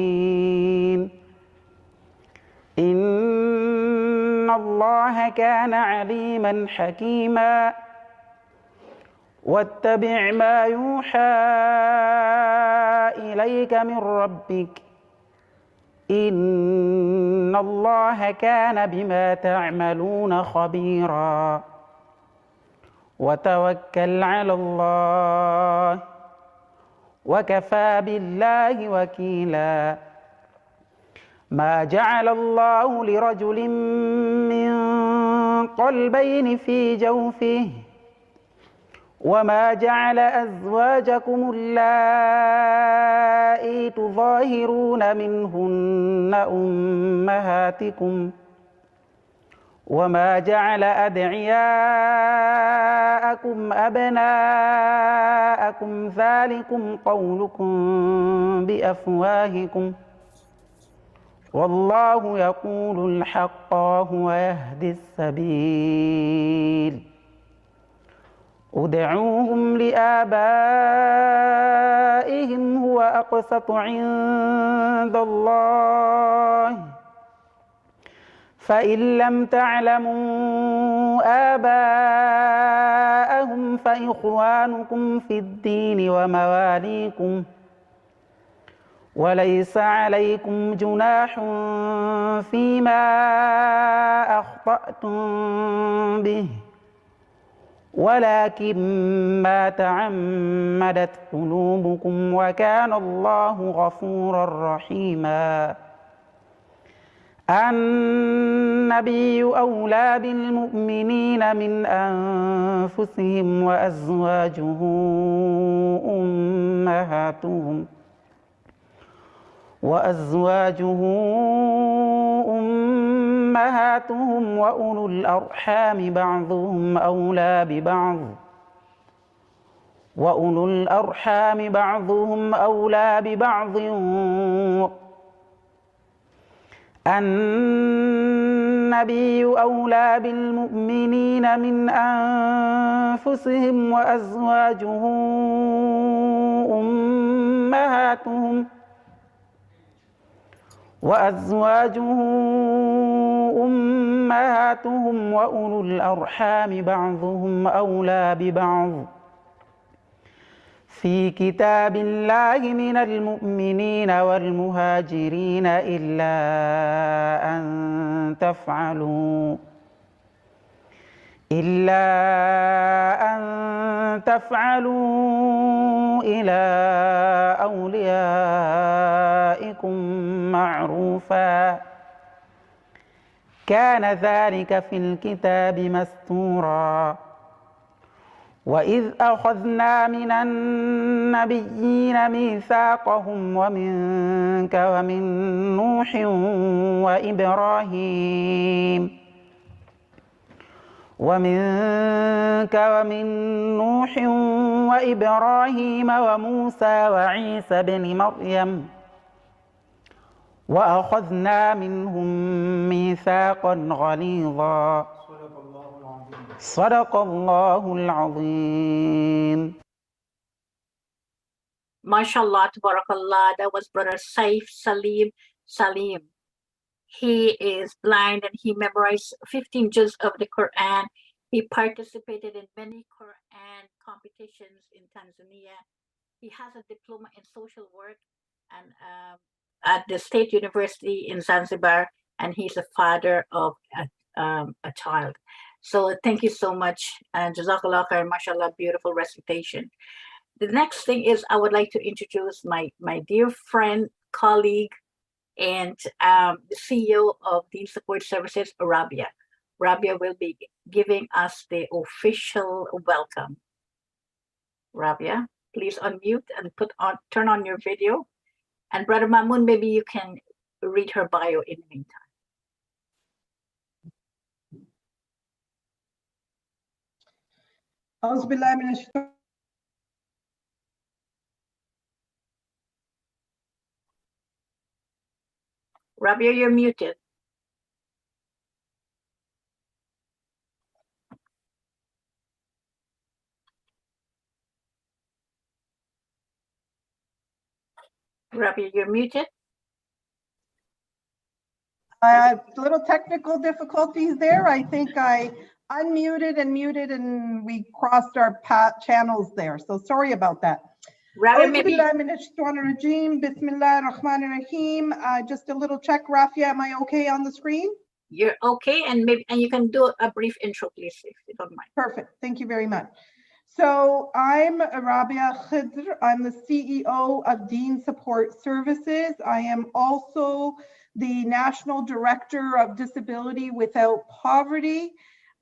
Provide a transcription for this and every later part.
إن الله كان عليما حكيما واتبع ما يوحى إليك من ربك إن الله كان بما تعملون خبيرا وتوكل على الله وكفى بالله وكيلا ما جعل الله لرجل من قلبين في جوفه وما جعل أزواجكم اللائي تظاهرون منهن أمهاتكم وما جعل أدعياءكم أبناءكم ذلكم قولكم بأفواهكم والله يقول الحق وهو يهدي السبيل ادعوهم لآبائهم هو أقسط عند الله فإن لم تعلموا آباءهم فإخوانكم في الدين ومواليكم وليس عليكم جناح فيما أخطأتم به ولكن ما تعمدت قلوبكم وكان الله غفورا رحيما النبي أولى بالمؤمنين من أنفسهم وأزواجه أمهاتهم وأولو الأرحام بعضهم أولى ببعض النبي أولى بالمؤمنين من أنفسهم وأزواجه أمهاتهم وأولو الأرحام بعضهم أولى ببعض في كتاب الله من المؤمنين والمهاجرين إلا أن تفعلوا إلى أوليائكم معروفا كان ذلك في الكتاب مستورا وإذ أخذنا من النبيين ميثاقهم ومنك ومن نوح وإبراهيم وموسى وعيسى بن مريم وأخذنا منهم ميثاقا غليظا صدق الله العظيم. MashaAllah, Tabarakallah, that was Brother Saif Salim. He is blind and he memorized 15 juz of the Quran. He participated in many Quran competitions in Tanzania. He has a diploma in social work and at the State University in Zanzibar, and he's a father of a child. So thank you so much, and Jazakallah khair, mashallah, beautiful recitation. The next thing is I would like to introduce my dear friend, colleague, and the CEO of Deen Support Services, Rabia. Rabia will be giving us the official welcome. Rabia, please unmute and turn on your video. And Brother Mamoon, maybe you can read her bio in the meantime. Rabia, you're muted. Rabia, you're muted. Little technical difficulties there. I think I unmuted and muted and we crossed our channels there. So sorry about that. Rabia, maybe Bismillah ar-Rahman ar-Rahim. Just a little check, Rafia, am I okay on the screen? you're okay, and you can do a brief intro, please, if you don't mind. Perfect. Thank you very much. So I'm Rabia Khidr. I'm the CEO of Dean Support Services. I am also the National Director of Disability Without Poverty.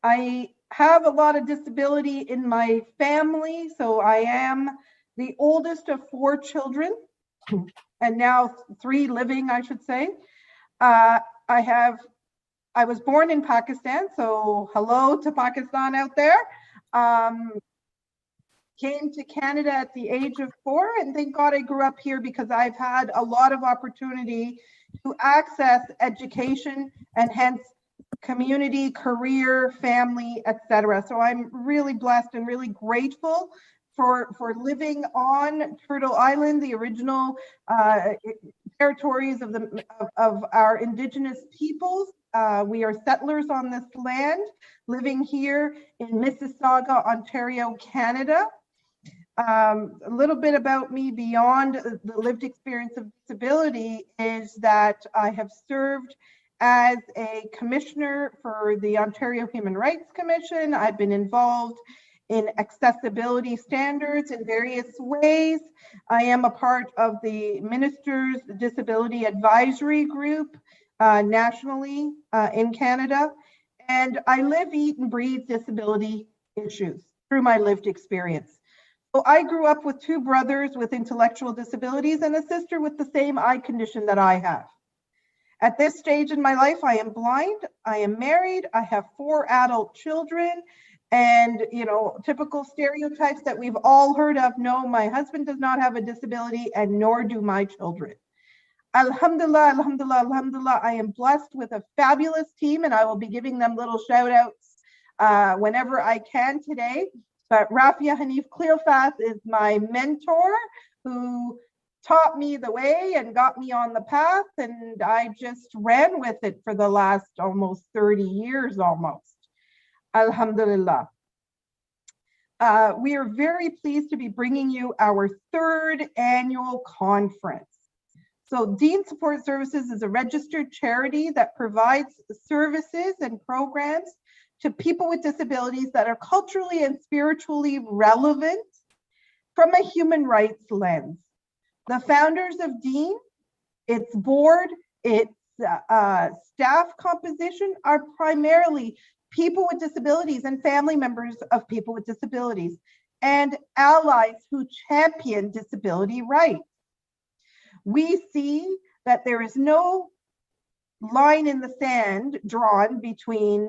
I have a lot of disability in my family, so I am the oldest of 4 children, and now 3 living, I should say. I was born in Pakistan, so hello to Pakistan out there. Came to Canada at the age of 4, and thank God I grew up here because I've had a lot of opportunity to access education and hence community, career, family, etc. So I'm really blessed and really grateful for living on Turtle Island, the original territories of our Indigenous peoples. We are settlers on this land, living here in Mississauga, Ontario, Canada. A little bit about me beyond the lived experience of disability is that I have served as a commissioner for the Ontario Human Rights Commission. I've been involved in accessibility standards in various ways. I am a part of the Ministers' Disability Advisory Group nationally in Canada. And I live, eat, and breathe disability issues through my lived experience. So I grew up with 2 brothers with intellectual disabilities and a sister with the same eye condition that I have. At this stage in my life, I am blind, I am married, I have 4 adult children, and typical stereotypes that we've all heard of. No, my husband does not have a disability, and nor do my children. Alhamdulillah, alhamdulillah, alhamdulillah, I am blessed with a fabulous team, and I will be giving them little shout outs whenever I can today. But Rafia Hanif Cleophas is my mentor who taught me the way and got me on the path, and I just ran with it for the last almost 30 years almost. Alhamdulillah. We are very pleased to be bringing you our 3rd annual conference. So Dean Support Services is a registered charity that provides services and programs to people with disabilities that are culturally and spiritually relevant from a human rights lens. The founders of Dean, its board, its staff composition are primarily people with disabilities and family members of people with disabilities and allies who champion disability rights. We see that there is no line in the sand drawn between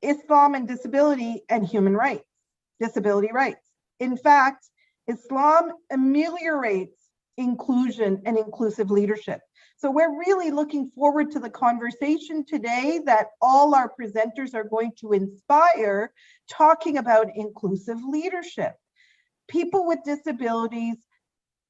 Islam and disability and human rights, disability rights. In fact, Islam ameliorates inclusion and inclusive leadership. So we're really looking forward to the conversation today that all our presenters are going to inspire, talking about inclusive leadership. People with disabilities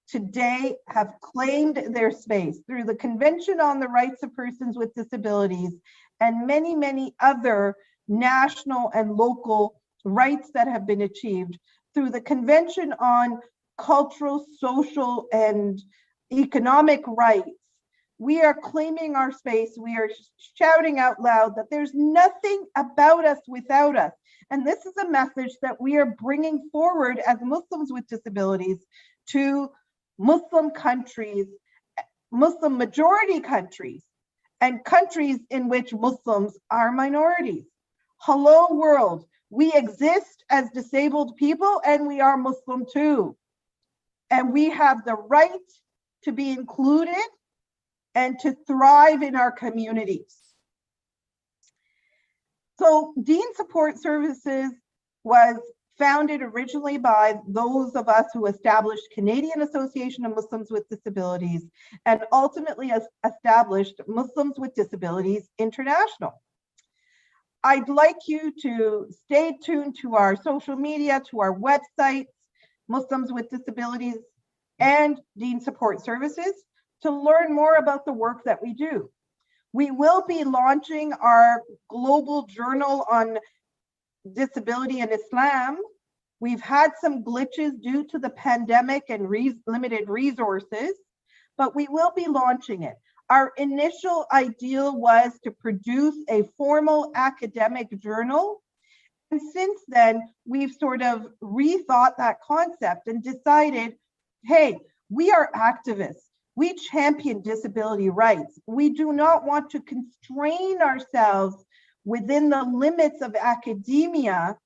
today have claimed their space through the Convention on the Rights of Persons with Disabilities and many, many other national and local rights that have been achieved through the Convention on Cultural, Social, and Economic Rights. We are claiming our space. We are shouting out loud that there's nothing about us without us. And this is a message that we are bringing forward as Muslims with disabilities to Muslim countries, Muslim majority countries, and countries in which Muslims are minorities. Hello world, we exist as disabled people and we are Muslim too. And we have the right to be included and to thrive in our communities. So Dean Support Services was founded originally by those of us who established Canadian Association of Muslims with Disabilities and ultimately established Muslims with Disabilities International. I'd like you to stay tuned to our social media, to our websites, Muslims with Disabilities and Dean Support Services, to learn more about the work that we do. We will be launching our global journal on disability and Islam. We've had some glitches due to the pandemic and limited resources, but we will be launching it. Our initial ideal was to produce a formal academic journal. And since then, we've sort of rethought that concept and decided, hey, we are activists. We champion disability rights. We do not want to constrain ourselves within the limits of academia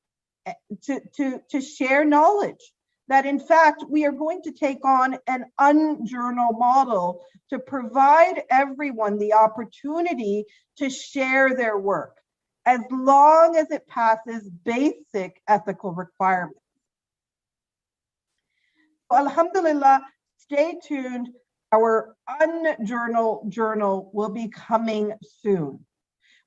to share knowledge. That in fact, we are going to take on an unjournal model to provide everyone the opportunity to share their work, as long as it passes basic ethical requirements. Alhamdulillah, stay tuned. Our unjournal journal will be coming soon.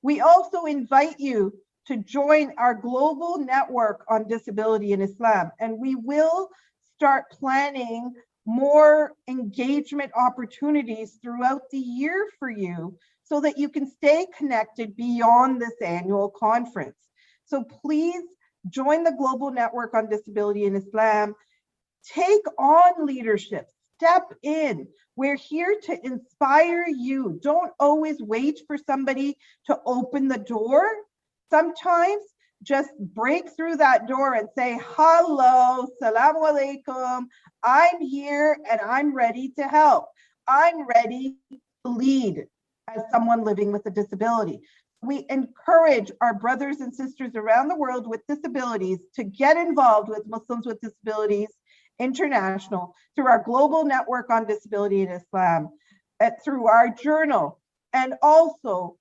We also invite you to join our global network on disability in Islam, and we will start planning more engagement opportunities throughout the year for you so that you can stay connected beyond this annual conference. So please join the global network on disability in Islam. Take on leadership, step in. We're here to inspire you. Don't always wait for somebody to open the door. Sometimes just break through that door and say, hello, salamu alaikum. I'm here and I'm ready to help. I'm ready to lead as someone living with a disability. We encourage our brothers and sisters around the world with disabilities to get involved with Muslims with Disabilities International through our global network on disability in Islam, through our journal. And also,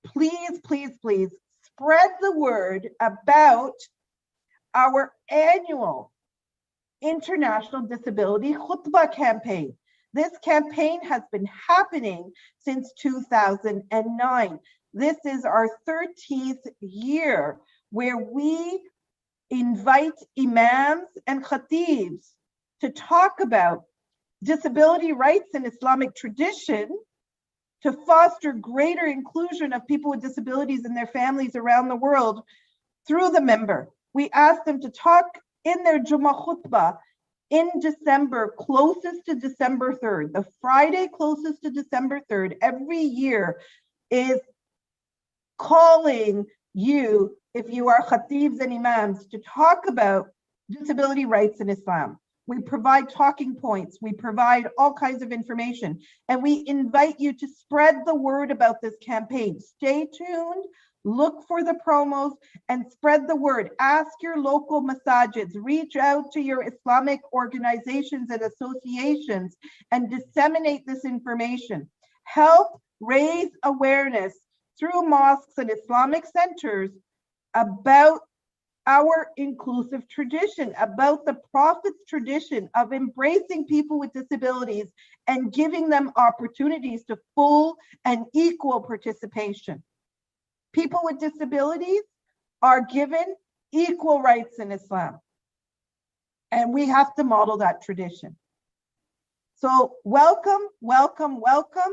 please, please, please spread the word about our annual International Disability Khutbah campaign. This campaign has been happening since 2009. This is our 13th year where we invite imams and khatibs to talk about disability rights in Islamic tradition, to foster greater inclusion of people with disabilities and their families around the world through the member. We ask them to talk in their Jummah khutbah in December, closest to December 3rd. The Friday closest to December 3rd every year is calling you, if you are khatibs and imams, to talk about disability rights in Islam. We provide talking points, we provide all kinds of information, and we invite you to spread the word about this campaign. Stay tuned, look for the promos, and spread the word. Ask your local masajids, reach out to your Islamic organizations and associations, and disseminate this information. Help raise awareness through mosques and Islamic centers about our inclusive tradition, about the Prophet's tradition of embracing people with disabilities and giving them opportunities to full and equal participation. People with disabilities are given equal rights in Islam, and we have to model that tradition. So welcome, welcome, welcome.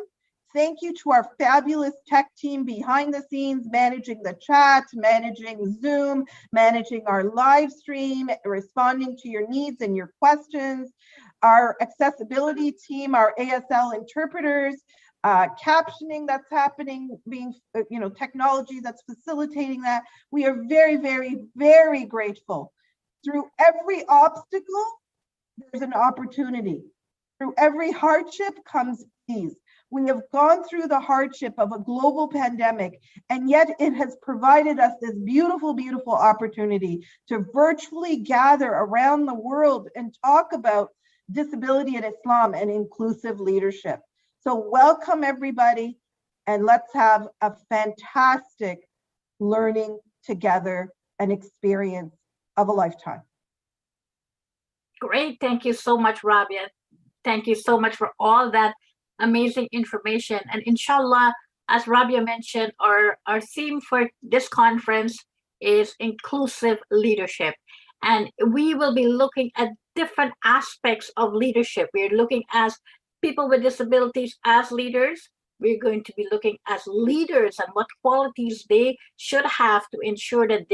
Thank you to our fabulous tech team behind the scenes, managing the chat, managing Zoom, managing our live stream, responding to your needs and your questions. Our accessibility team, our ASL interpreters, captioning that's happening, being, technology that's facilitating that. We are very, very, very grateful. Through every obstacle, there's an opportunity. Through every hardship comes ease. We have gone through the hardship of a global pandemic, and yet it has provided us this beautiful, beautiful opportunity to virtually gather around the world and talk about disability in Islam and inclusive leadership. So welcome everybody, and let's have a fantastic learning together and experience of a lifetime. Great, thank you so much, Rabia. Thank you so much for all that amazing information. And inshallah, as Rabia mentioned, our theme for this conference is inclusive leadership. And we will be looking at different aspects of leadership. We're looking at people with disabilities as leaders, we're going to be looking as leaders and what qualities they should have to ensure that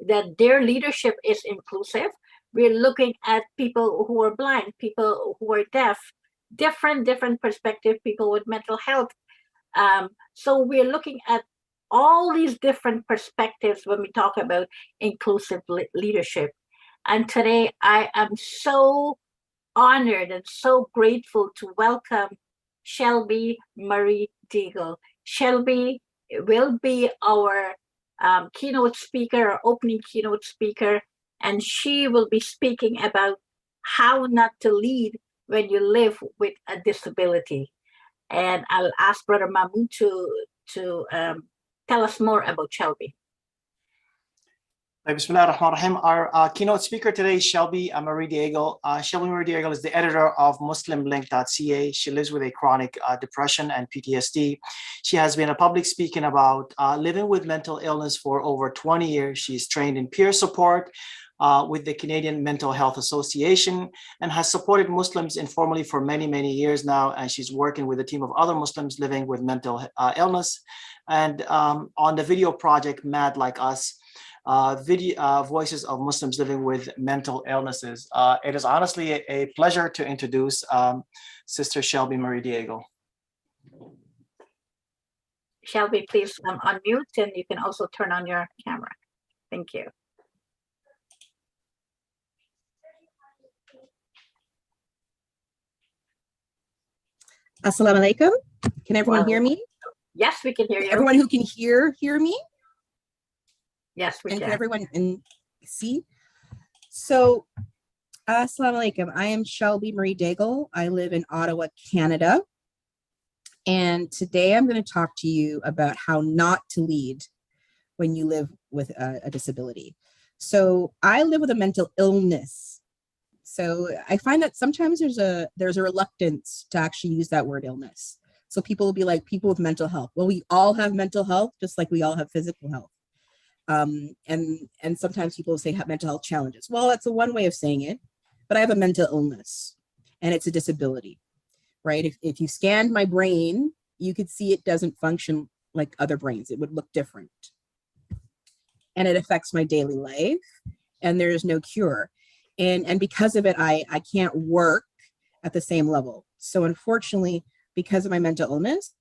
that their leadership is inclusive. We're looking at people who are blind, people who are deaf, different perspective, people with mental health. So we're looking at all these different perspectives when we talk about inclusive leadership. And today I am so honored and so grateful to welcome Shelby Marie Deagle. Shelby will be our keynote speaker, our opening keynote speaker, and she will be speaking about how not to lead when you live with a disability. And I'll ask Brother Mamu to tell us more about Shelby. Bismillah ar-Rahman ar-Rahim. Our keynote speaker today is Shelby Marie Deagle. Shelby Marie Deagle is the editor of MuslimLink.ca. She lives with a chronic depression and PTSD. She has been a public speaking about living with mental illness for over 20 years. She's trained in peer support with the Canadian Mental Health Association and has supported Muslims informally for many years now. And she's working with a team of other Muslims living with mental illness. And on the video project, Mad Like Us, voices of Muslims living with mental illnesses. It is honestly a pleasure to introduce Sister Shelby Marie Deagle. Shelby, please unmute, and you can also turn on your camera. Thank you. Assalamu alaikum. Can everyone hear me? Yes, we can hear you. Everyone who can hear me? Yes, we and can. Can everyone see? So, assalamu alaikum. I am Shelby Marie Deagle. I live in Ottawa, Canada. And today I'm going to talk to you about how not to lead when you live with a disability. So I live with a mental illness. So I find that sometimes there's a reluctance to actually use that word illness. So people will be like, people with mental health. Well, we all have mental health, just like we all have physical health. And sometimes people say have mental health challenges. Well, that's one way of saying it, but I have a mental illness and it's a disability, right? If you scanned my brain, you could see it doesn't function like other brains. It would look different. And it affects my daily life and there is no cure. And because of it, I can't work at the same level. So unfortunately, because of my mental illness,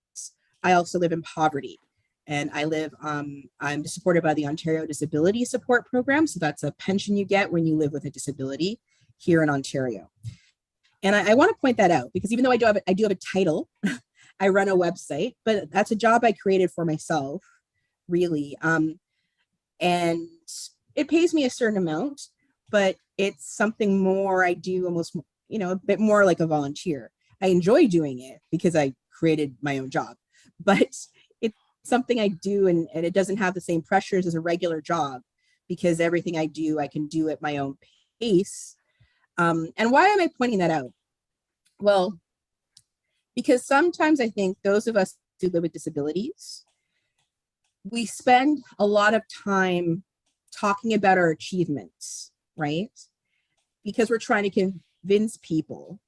I also live in poverty. And I live, I'm supported by the Ontario Disability Support Program. So that's a pension you get when you live with a disability here in Ontario. And I want to point that out because even though I do have a title, I run a website, but that's a job I created for myself, really. And it pays me a certain amount, but it's something more I do almost, a bit more like a volunteer. I enjoy doing it because I created my own job, but it's something I do and it doesn't have the same pressures as a regular job because everything I do, I can do at my own pace. And why am I pointing that out? Well, because sometimes I think those of us who live with disabilities, we spend a lot of time talking about our achievements, right? Because we're trying to convince people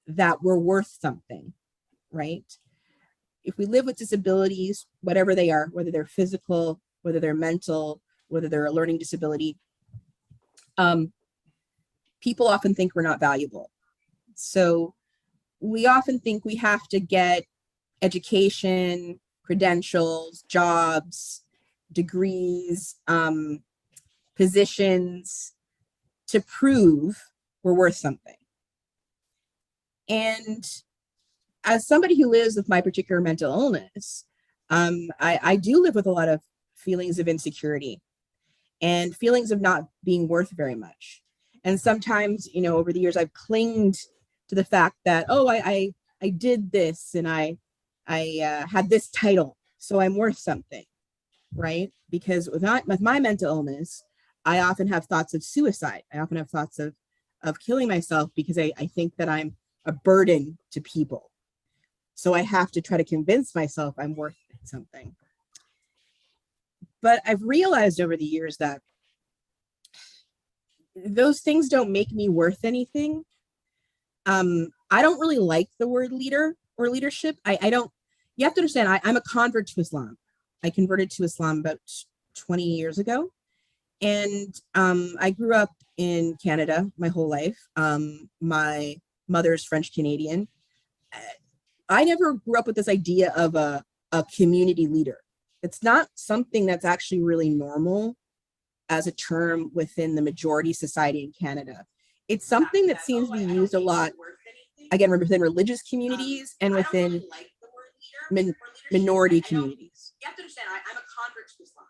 that we're worth something, right? If we live with disabilities, whatever they are, whether they're physical, whether they're mental, whether they're a learning disability, people often think we're not valuable. So we often think we have to get education, credentials, jobs, degrees, positions to prove we're worth something. And as somebody who lives with my particular mental illness, I do live with a lot of feelings of insecurity and feelings of not being worth very much. And sometimes, over the years, I've clinged to the fact that, oh, I did this and I had this title, so I'm worth something, right? Because with my mental illness, I often have thoughts of suicide. I often have thoughts of killing myself because I think that I'm a burden to people. So I have to try to convince myself I'm worth something. But I've realized over the years that those things don't make me worth anything. I don't really like the word leader or leadership. I don't, you have to understand, I'm a convert to Islam. I converted to Islam about 20 years ago. And I grew up in Canada my whole life. My mother's French Canadian. I never grew up with this idea of a community leader. It's not something that's actually really normal as a term within the majority society in Canada. It's something that seems to be used a lot, again, within religious communities and within minority communities. You have to understand, I'm a convert to Islam.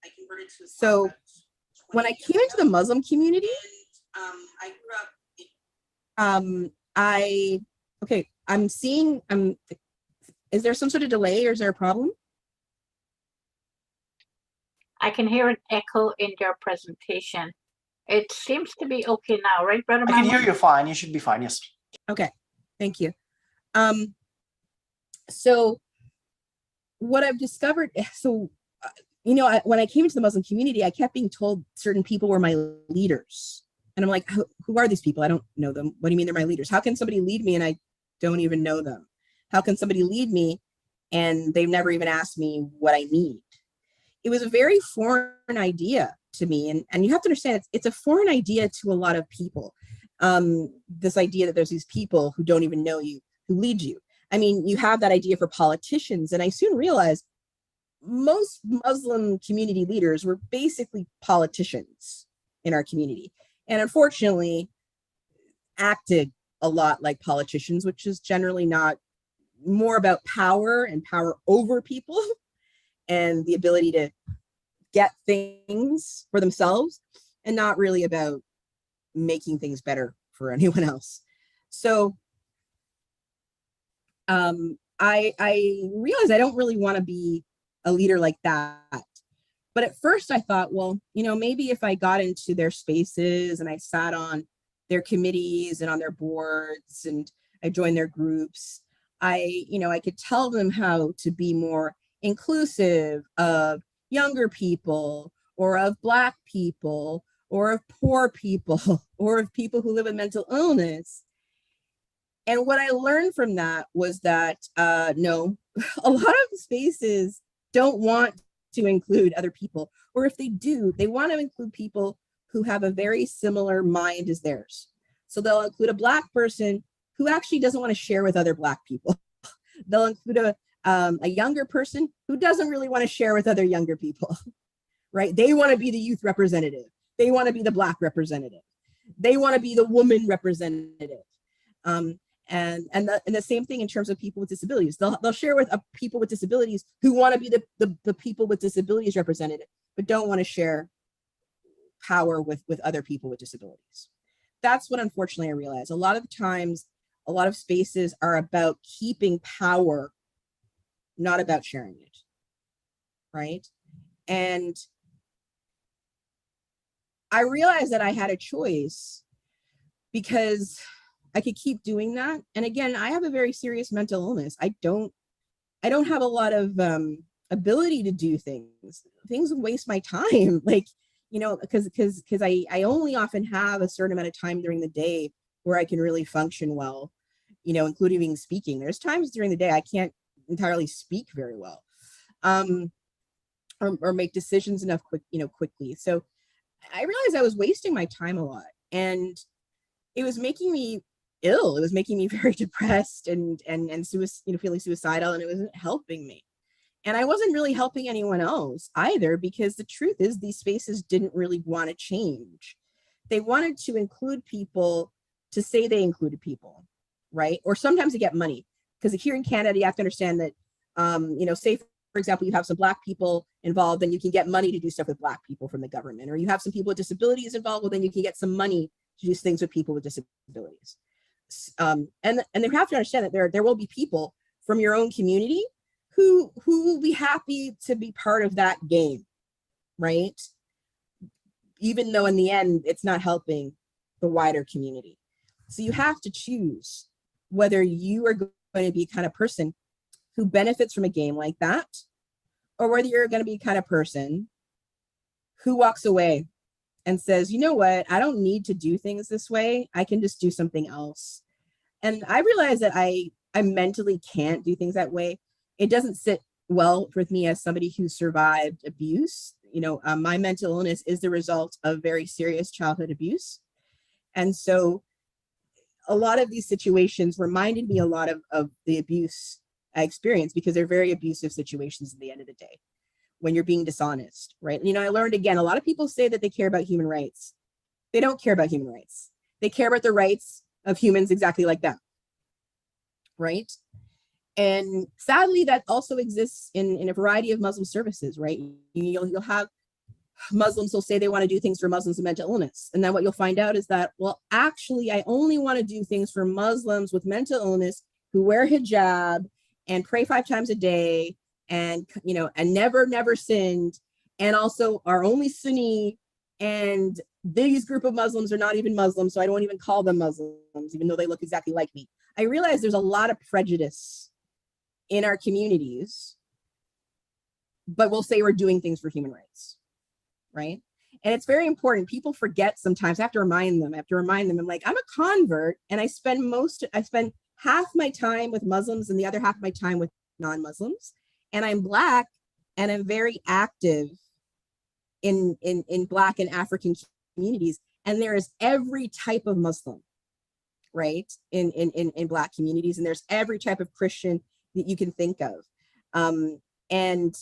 I converted to Islam. So when I came into the Muslim community, I grew up. I'm seeing. Is there some sort of delay, or is there a problem? I can hear an echo in your presentation. It seems to be okay now, right, Brother I can hear Mahmoud? you fine. You should be fine. Yes. Okay, thank you. So what I've discovered, when I came into the Muslim community, I kept being told certain people were my leaders. And I'm like, who are these people? I don't know them. What do you mean they're my leaders? How can somebody lead me and I don't even know them? How can somebody lead me and they've never even asked me what I need? It was a very foreign idea to me. And you have to understand, it's a foreign idea to a lot of people. This idea that there's these people who don't even know you, who lead you. I mean, you have that idea for politicians. And I soon realized most Muslim community leaders were basically politicians in our community. And unfortunately, acted a lot like politicians, which is generally not more about power and power over people and the ability to get things for themselves and not really about making things better for anyone else. So I realized I don't really want to be a leader like that. But at first I thought, well, maybe if I got into their spaces and I sat on their committees and on their boards and I joined their groups, I could tell them how to be more inclusive of younger people or of Black people or of poor people or of people who live with mental illness. And what I learned from that was that, no, a lot of spaces don't want to include other people, or if they do, they want to include people who have a very similar mind as theirs. So they'll include a Black person who actually doesn't want to share with other Black people. They'll include a younger person who doesn't really want to share with other younger people, right? They want to be the youth representative. They want to be the Black representative. They want to be the woman representative. And the same thing in terms of people with disabilities. They'll share with people with disabilities who want to be the people with disabilities representative, but don't want to share power with other people with disabilities. That's what unfortunately I realized. A lot of times, a lot of spaces are about keeping power, not about sharing it, right? And I realized that I had a choice because I could keep doing that. And again, I have a very serious mental illness. I don't have a lot of ability to do things. Things waste my time, because I only often have a certain amount of time during the day where I can really function well, including even speaking. There's times during the day I can't entirely speak very well, or make decisions enough quickly. So I realized I was wasting my time a lot, and it was making me ill. It was making me very depressed and feeling suicidal, and it wasn't helping me. And I wasn't really helping anyone else either, because the truth is these spaces didn't really want to change. They wanted to include people to say they included people, right? Or sometimes to get money. Because here in Canada, you have to understand that, say, for example, you have some Black people involved, then you can get money to do stuff with Black people from the government. Or you have some people with disabilities involved, well, then you can get some money to do things with people with disabilities. And they have to understand that there will be people from your own community who will be happy to be part of that game, right? Even though in the end, it's not helping the wider community. So you have to choose whether you are going to be the kind of person who benefits from a game like that, or whether you're going to be the kind of person who walks away and says, you know what, I don't need to do things this way. I can just do something else. And I realized that I mentally can't do things that way. it doesn't sit well with me as somebody who survived abuse. My mental illness is the result of very serious childhood abuse. And so a lot of these situations reminded me a lot of the abuse I experienced, because they're very abusive situations at the end of the day when you're being dishonest, right? I learned, again, a lot of people say that they care about human rights. They don't care about human rights. They care about the rights of humans exactly like them, right? And sadly, that also exists in a variety of Muslim services, right? You'll have Muslims will say they want to do things for Muslims with mental illness. And then what you'll find out is that, well, actually, I only want to do things for Muslims with mental illness who wear hijab and pray 5 times a day and, and never sinned, and also are only Sunni. And these group of Muslims are not even Muslims, so I don't even call them Muslims, even though they look exactly like me. I realize there's a lot of prejudice in our communities, but we'll say we're doing things for human rights, right? And it's very important. People forget sometimes. I have to remind them. I'm like, I'm a convert, and I spend half my time with Muslims and the other half of my time with non-Muslims. And I'm Black, and I'm very active in Black and African communities. And there is every type of Muslim, right, in Black communities, and there's every type of Christian that you can think of, and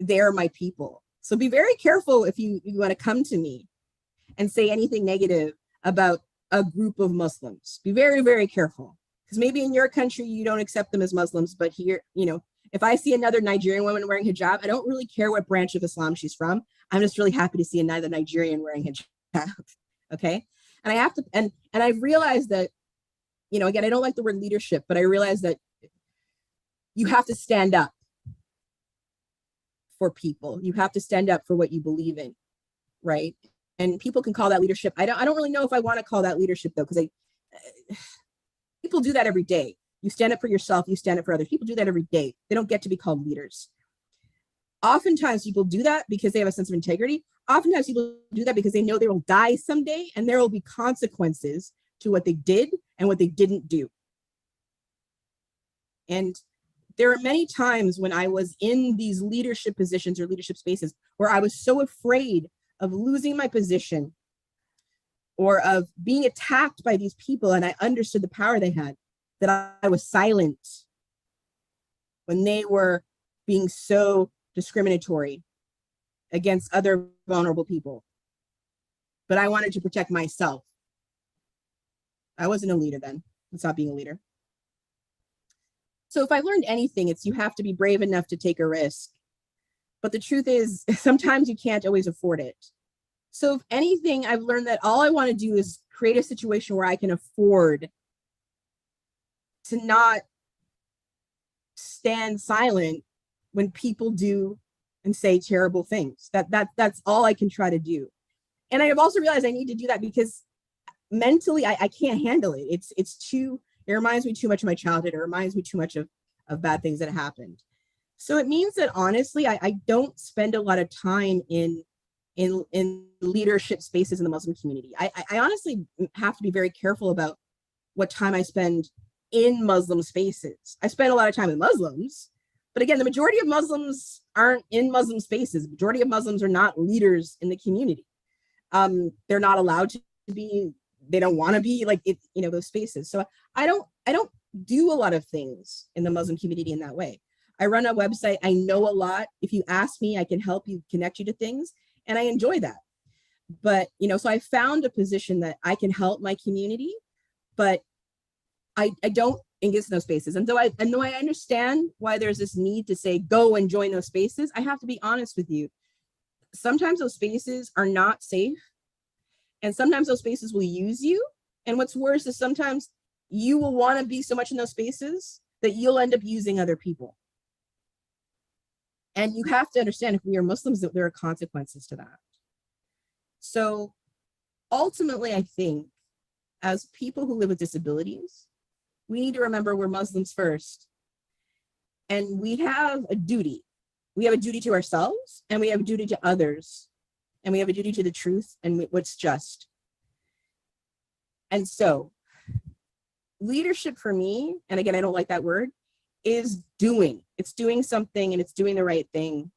they're my people. So be very careful if you want to come to me and say anything negative about a group of Muslims. Be very, very careful, because maybe in your country you don't accept them as Muslims, but here, if I see another Nigerian woman wearing hijab, I don't really care what branch of Islam she's from. I'm just really happy to see another Nigerian wearing hijab. Okay, and I have to, and I've realized that, again, I don't like the word leadership, but I realize that you have to stand up for people. You have to stand up for what you believe in, right? And people can call that leadership. I don't really know if I want to call that leadership, though, because people do that every day. You stand up for yourself, you stand up for others. People do that every day. They don't get to be called leaders. Oftentimes people do that because they have a sense of integrity. Oftentimes people do that because they know they will die someday, and there will be consequences to what they did and what they didn't do. And there are many times when I was in these leadership positions or leadership spaces where I was so afraid of losing my position or of being attacked by these people, and I understood the power they had, that I was silent when they were being so discriminatory against other vulnerable people. But I wanted to protect myself. I wasn't a leader then. It's not being a leader. So if I learned anything, it's you have to be brave enough to take a risk. But the truth is, sometimes you can't always afford it. So if anything, I've learned that all I want to do is create a situation where I can afford to not stand silent when people do and say terrible things. That's all I can try to do. And I have also realized I need to do that because mentally I can't handle it. It reminds me too much of my childhood. It reminds me too much of bad things that happened. So it means that honestly, I don't spend a lot of time in leadership spaces in the Muslim community. I honestly have to be very careful about what time I spend in Muslim spaces. I spend a lot of time with Muslims, but again, the majority of Muslims aren't in Muslim spaces. The majority of Muslims are not leaders in the community. They're not allowed to be. They don't want to be like it, those spaces. So I don't do a lot of things in the Muslim community in that way. I run a website. I know a lot. If you ask me, I can help you, connect you to things, and I enjoy that. But so I found a position that I can help my community, but I don't engage in those spaces. And though I understand why there's this need to say go and join those spaces, I have to be honest with you. Sometimes those spaces are not safe. And sometimes those spaces will use you. And what's worse is sometimes you will want to be so much in those spaces that you'll end up using other people. And you have to understand, if we are Muslims, that there are consequences to that. So ultimately, I think as people who live with disabilities, we need to remember we're Muslims first. And we have a duty. We have a duty to ourselves, and we have a duty to others. And we have a duty to the truth and what's just. And so leadership for me, and again, I don't like that word, is doing. It's doing something and it's doing the right thing.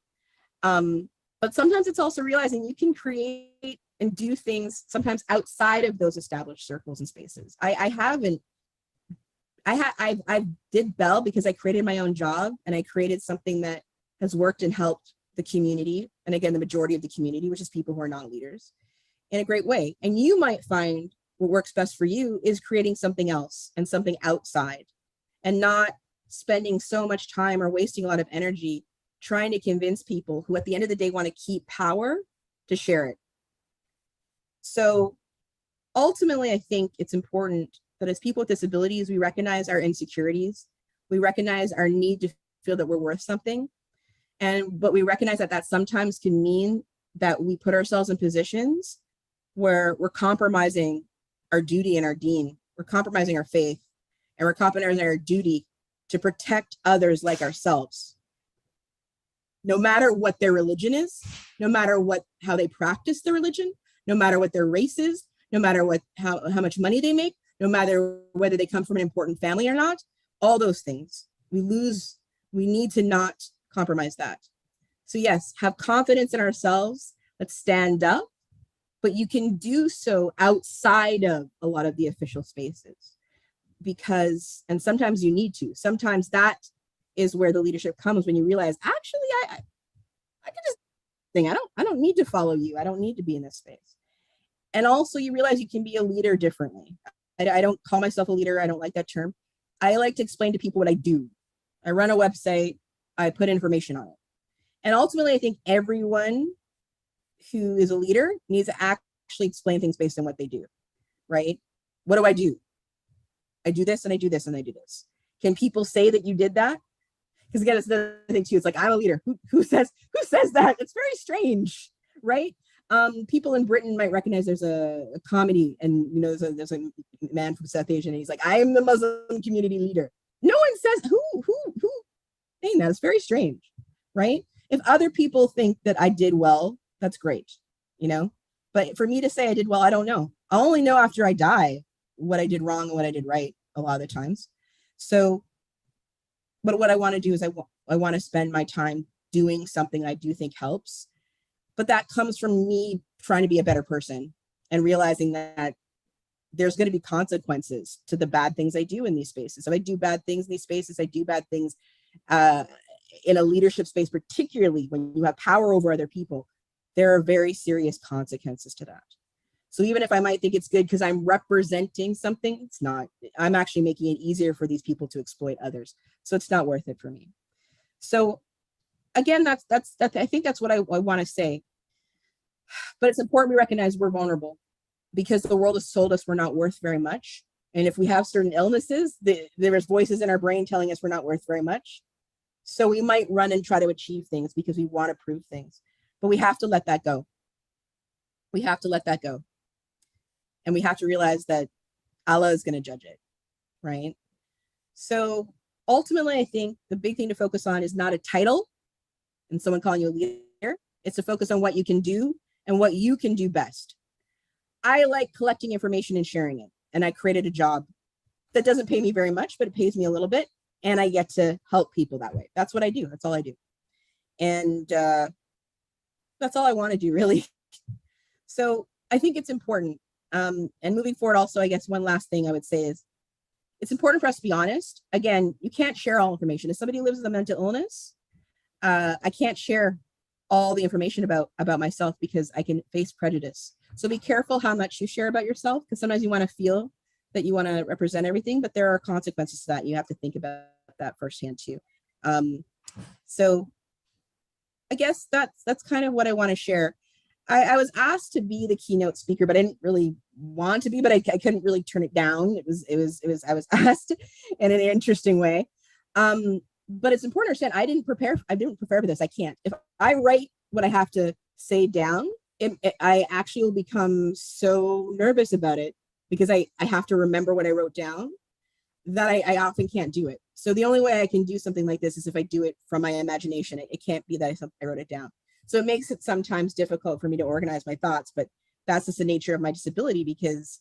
But sometimes it's also realizing you can create and do things sometimes outside of those established circles and spaces. I did Bell because I created my own job and I created something that has worked and helped the community. And again, the majority of the community, which is people who are non-leaders, in a great way. And you might find what works best for you is creating something else and something outside, and not spending so much time or wasting a lot of energy trying to convince people who at the end of the day want to keep power to share it. So ultimately, I think it's important that as people with disabilities, we recognize our insecurities. We recognize our need to feel that we're worth something. But we recognize that that sometimes can mean that we put ourselves in positions where we're compromising our duty and our dean. We're compromising our faith, and we're compromising our duty to protect others like ourselves. No matter what their religion is, no matter how they practice their religion, no matter what their race is, no matter how much money they make, no matter whether they come from an important family or not, all those things. We need to not compromise that. So yes, have confidence in ourselves. Let's stand up, but you can do so outside of a lot of the official spaces, and sometimes you need to. Sometimes that is where the leadership comes, when you realize, actually, I can just think, I don't need to follow you. I don't need to be in this space. And also you realize you can be a leader differently. I don't call myself a leader. I don't like that term. I like to explain to people what I do. I run a website. I put information on it. And ultimately, I think everyone who is a leader needs to actually explain things based on what they do, right? What do? I do this and I do this and I do this. Can people say that you did that? Because again, it's the thing too. It's like, I'm a leader. Who says that? It's very strange, right? People in Britain might recognize there's a comedy, and there's a man from South Asia, and he's like, I am the Muslim community leader. No one says who saying that. It's very strange, right? If other people think that I did well, that's great, But for me to say I did well, I don't know. I'll only know after I die what I did wrong and what I did right a lot of the times. So, but what I want to do is I want to spend my time doing something I do think helps. But that comes from me trying to be a better person and realizing that there's going to be consequences to the bad things I do in these spaces. If I do bad things in these spaces, I do bad things in a leadership space, particularly when you have power over other people, there are very serious consequences to that. So even if I might think it's good because I'm representing something, it's not. I'm actually making it easier for these people to exploit others. So it's not worth it for me. So again, that's I think that's what I want to say. But it's important we recognize we're vulnerable, because the world has told us we're not worth very much. And if we have certain illnesses, there's voices in our brain telling us we're not worth very much. So we might run and try to achieve things because we want to prove things. But we have to let that go. We have to let that go. And we have to realize that Allah is going to judge it, right? So ultimately, I think the big thing to focus on is not a title and someone calling you a leader. It's to focus on what you can do and what you can do best. I like collecting information and sharing it. And I created a job that doesn't pay me very much, but it pays me a little bit. And I get to help people that way. That's what I do. That's all I do. And that's all I want to do, really. So I think it's important. And moving forward, also, I guess one last thing I would say is it's important for us to be honest. Again, you can't share all information. If somebody lives with a mental illness, I can't share all the information about myself because I can face prejudice. So be careful how much you share about yourself, because sometimes you want to feel that you want to represent everything, but there are consequences to that. You have to think about that firsthand too. So I guess that's kind of what I want to share. I was asked to be the keynote speaker, but I didn't really want to be, but I couldn't really turn it down. I was asked in an interesting way. But it's important to understand I didn't prepare for this. I can't. If I write what I have to say down, I actually will become so nervous about it because I have to remember what I wrote down that I often can't do it. So the only way I can do something like this is if I do it from my imagination. It can't be that I wrote it down. So it makes it sometimes difficult for me to organize my thoughts, but that's just the nature of my disability, because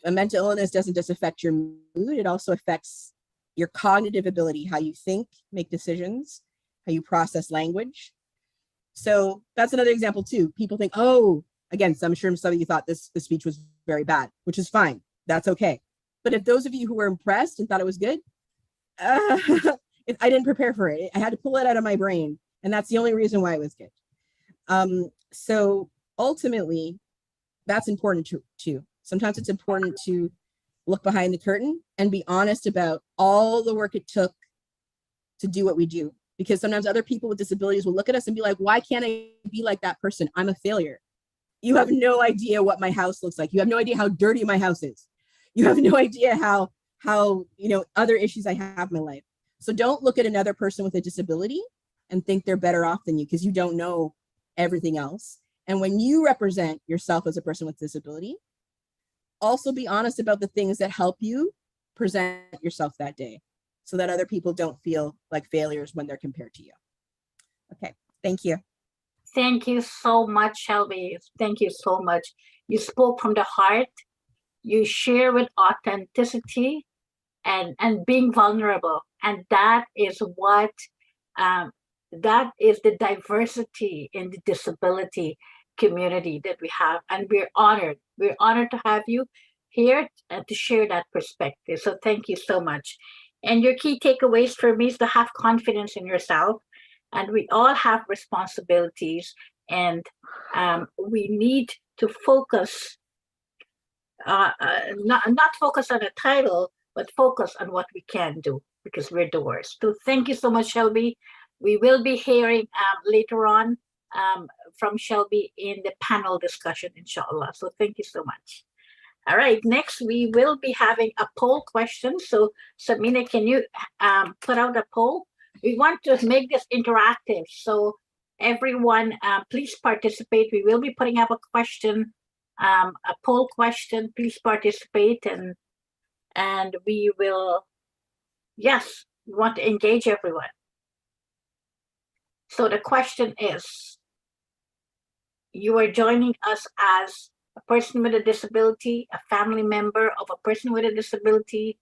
a mental illness doesn't just affect your mood, it also affects your cognitive ability, how you think, make decisions, how you process language. So that's another example too. People think, oh, again, I'm sure some of you thought this speech was very bad, which is fine. That's okay. But if those of you who were impressed and thought it was good, I didn't prepare for it. I had to pull it out of my brain. And that's the only reason why it was good. So ultimately, that's important too. Sometimes it's important to look behind the curtain and be honest about all the work it took to do what we do. Because sometimes other people with disabilities will look at us and be like, why can't I be like that person? I'm a failure. You have no idea what my house looks like. You have no idea how dirty my house is. You have no idea how other issues I have in my life. So don't look at another person with a disability and think they're better off than you, because you don't know everything else. And when you represent yourself as a person with disability, also be honest about the things that help you present yourself that day, so that other people don't feel like failures when they're compared to you. Okay, thank you. Thank you so much, Shelby. Thank you so much. You spoke from the heart. You share with authenticity and being vulnerable. And that is what, that is the diversity in the disability community that we have. And we're honored. We're honored to have you here and to share that perspective. So thank you so much. And your key takeaways for me is to have confidence in yourself. And we all have responsibilities, and we need to focus, not focus on a title, but focus on what we can do, because we're doers. So thank you so much, Shelby. We will be hearing later on from Shelby in the panel discussion, inshallah. So thank you so much. All right, next we will be having a poll question. So Samina, can you put out a poll? We want to make this interactive. So everyone, please participate. We will be putting up a question, a poll question. Please participate, and we will, yes, we want to engage everyone. So the question is, you are joining us as a person with a disability, a family member of a person with a disability,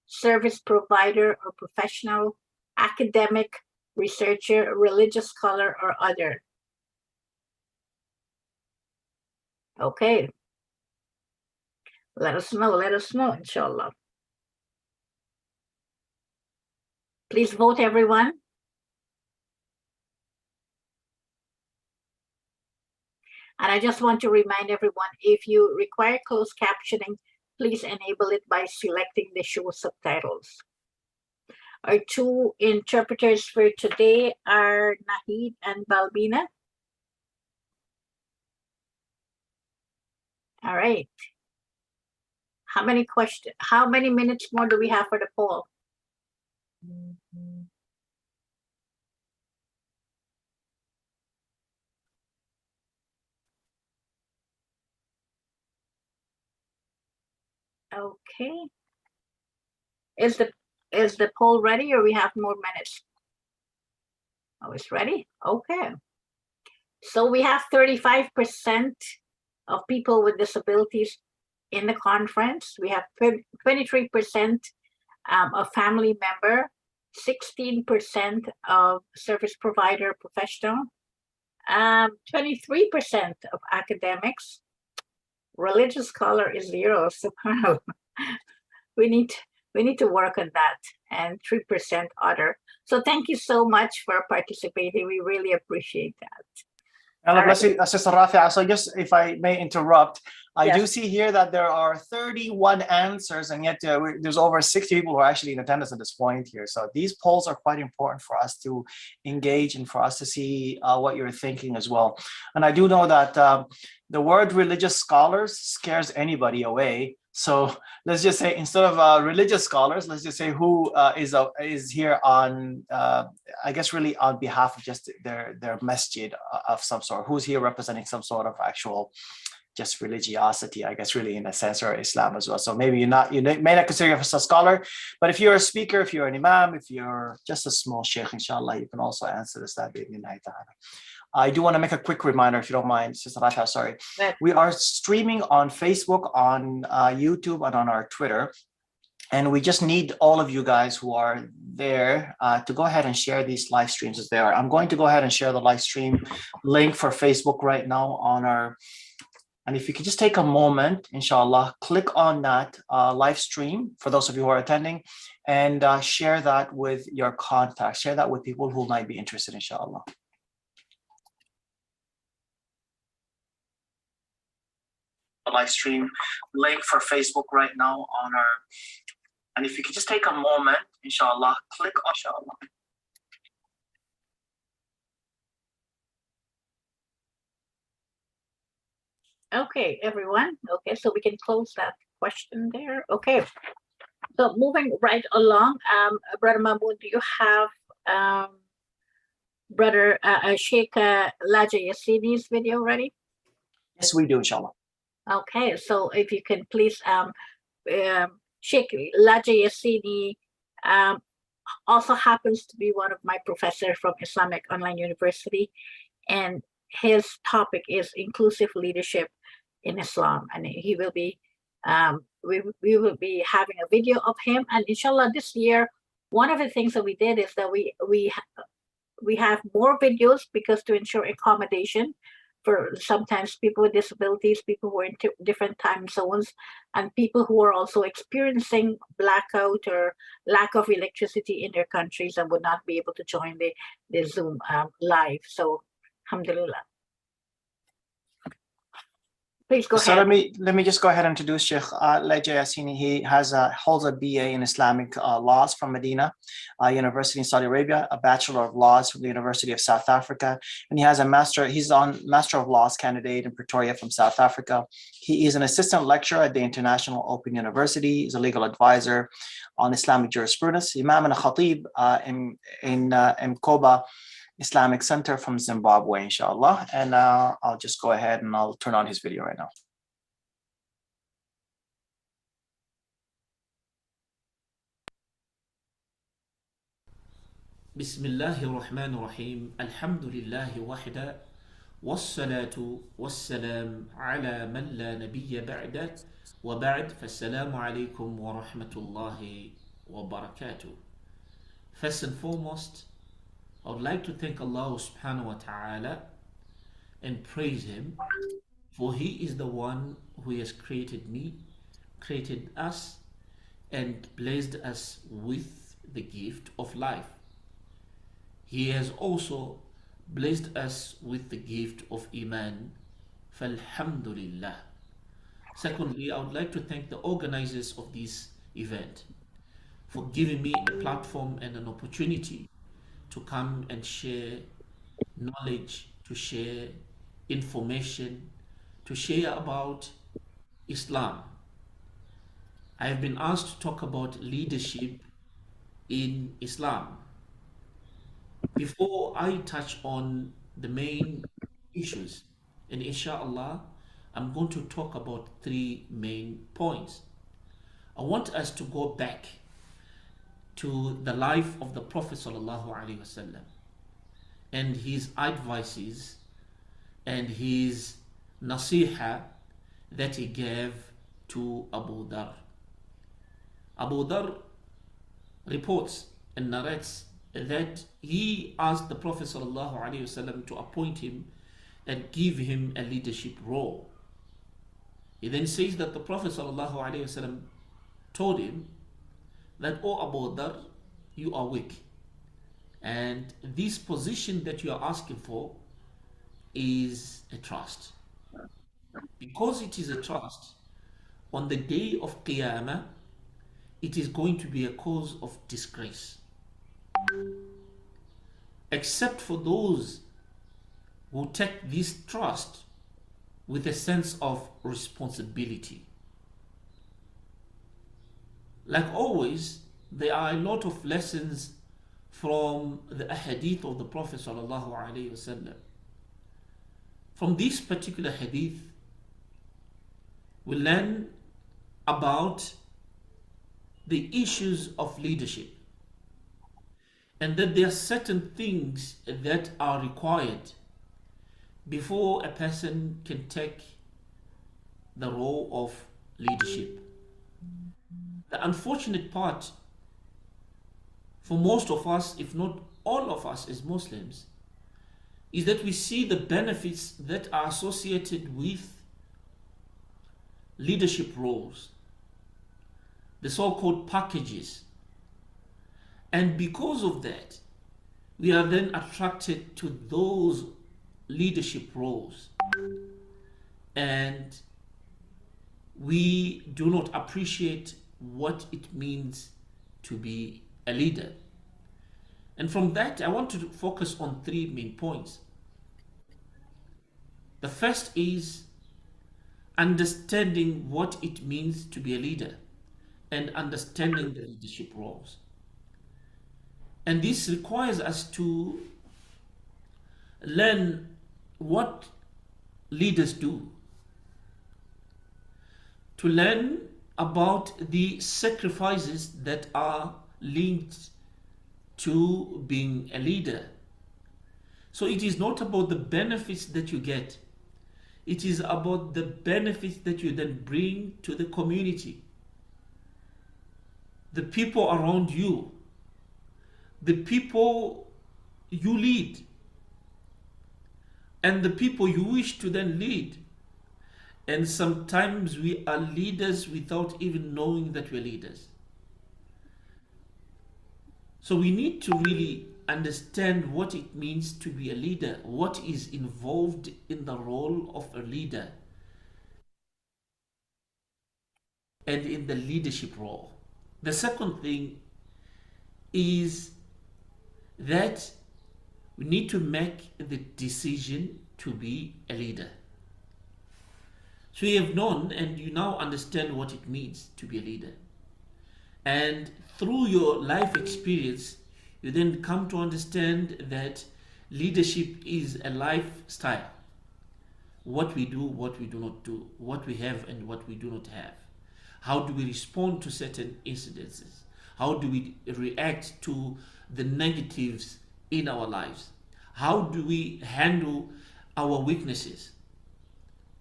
service provider or professional, academic, researcher, religious scholar, or other. Okay. Let us know, inshallah. Please vote, everyone. And I just want to remind everyone, if you require closed captioning, please enable it by selecting the show subtitles. Our two interpreters for today are Nahid and Balbina. All right. How many minutes more do we have for the poll? Okay. Is the poll ready, or we have more minutes? Oh, it's ready? Okay. So we have 35% of people with disabilities in the conference. We have 23% of family member, 16% of service provider professional, 23% of academics. Religious scholar is 0. So we need to work on that, and 3% other. So thank you so much for participating. We really appreciate that. Allah bless you, Sister Rafia. So just if I may interrupt, I Yes. do see here that there are 31 answers, and yet there's over 60 people who are actually in attendance at this point here. So these polls are quite important for us to engage and for us to see what you're thinking as well. And I do know that the word religious scholars scares anybody away. So let's just say, instead of religious scholars, let's just say who is here on, I guess, really on behalf of just their masjid of some sort, who's here representing some sort of actual just religiosity, I guess, really in a sense, or Islam as well. So maybe you may not consider yourself a scholar, but if you're a speaker, if you're an imam, if you're just a small sheikh, inshallah, you can also answer this. I do want to make a quick reminder, if you don't mind, Sister Rafa, sorry. Right. We are streaming on Facebook, on YouTube, and on our Twitter. And we just need all of you guys who are there to go ahead and share these live streams as they are. I'm going to go ahead and share the live stream link for Facebook right now on our, and if you could just take a moment, inshallah, click on that live stream for those of you who are attending, and share that with your contacts, share that with people who might be interested, inshallah. The live stream link for Facebook right now on our, and if you could just take a moment, inshallah, click on inshallah. Okay, everyone. Okay, so we can close that question there. Okay. So moving right along, Brother Mahmoud, do you have Brother Sheikh Laja Yassini's video ready? Yes, we do, inshallah. Okay, so if you can please, Sheikh Laja Yassini also happens to be one of my professors from Islamic Online University, and his topic is inclusive leadership in Islam, and he will be we will be having a video of him. And inshallah, this year, one of the things that we did is that we have more videos, because to ensure accommodation for sometimes people with disabilities, people who are in different time zones, and people who are also experiencing blackout or lack of electricity in their countries and would not be able to join the Zoom live. So, alhamdulillah. Please go So ahead. let me just go ahead and introduce Sheikh Laja Yassini. He holds a BA in Islamic laws from Medina University in Saudi Arabia, a Bachelor of Laws from the University of South Africa, and he has a master. He's on Master of Laws candidate in Pretoria from South Africa. He is an assistant lecturer at the International Open University. He's a legal advisor on Islamic jurisprudence. Imam and a Khatib in Mkoba Islamic Center from Zimbabwe, inshallah. And I'll just go ahead and I'll turn on his video right now. بسم الله الرحمن الرحيم الحمد لله وحده والصلاة والسلام على من لا نبي بعده وبعد فالسلام عليكم ورحمة الله وبركاته. First and foremost, I would like to thank Allah subhanahu wa ta'ala and praise Him, for He is the one who has created me, created us, and blessed us with the gift of life. He has also blessed us with the gift of Iman. Falhamdulillah. Secondly, I would like to thank the organizers of this event for giving me a platform and an opportunity to come and share knowledge, to share information, to share about Islam. I have been asked to talk about leadership in Islam. Before I touch on the main issues, and inshallah, I'm going to talk about three main points. I want us to go back to the life of the Prophet sallallahu alaihi wasallam and his advices and his nasiha that he gave to Abu Dhar. Abu Dhar reports and narrates that he asked the Prophet ﷺ to appoint him and give him a leadership role. He then says that the Prophet ﷺ told him that, "O Abu Dhar, you are weak, and this position that you are asking for is a trust. Because it is a trust, on the day of Qiyamah, it is going to be a cause of disgrace, except for those who take this trust with a sense of responsibility." Like always, there are a lot of lessons from the hadith of the Prophet ﷺ. From this particular hadith, we learn about the issues of leadership, and that there are certain things that are required before a person can take the role of leadership. The unfortunate part for most of us, if not all of us as Muslims, is that we see the benefits that are associated with leadership roles, the so-called packages. And because of that, we are then attracted to those leadership roles. And we do not appreciate what it means to be a leader. And from that, I want to focus on three main points. The first is understanding what it means to be a leader and understanding the leadership roles. And this requires us to learn what leaders do, to learn about the sacrifices that are linked to being a leader. So it is not about the benefits that you get, it is about the benefits that you then bring to the community, the people around you, the people you lead, and the people you wish to then lead. And sometimes we are leaders without even knowing that we're leaders. So we need to really understand what it means to be a leader, what is involved in the role of a leader and in the leadership role. The second thing is that we need to make the decision to be a leader. So you have known and you now understand what it means to be a leader. And through your life experience, you then come to understand that leadership is a lifestyle. What we do, what we do not do, what we have and what we do not have. How do we respond to certain incidences? How do we react to the negatives in our lives? How do we handle our weaknesses?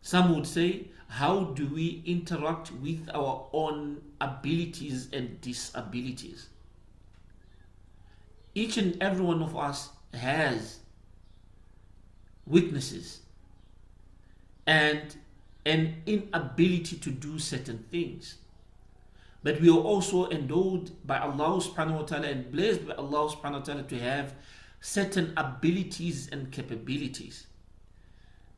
Some would say, how do we interact with our own abilities and disabilities? Each and every one of us has weaknesses and an inability to do certain things. But we are also endowed by Allah subhanahu wa ta'ala and blessed by Allah subhanahu wa ta'ala to have certain abilities and capabilities.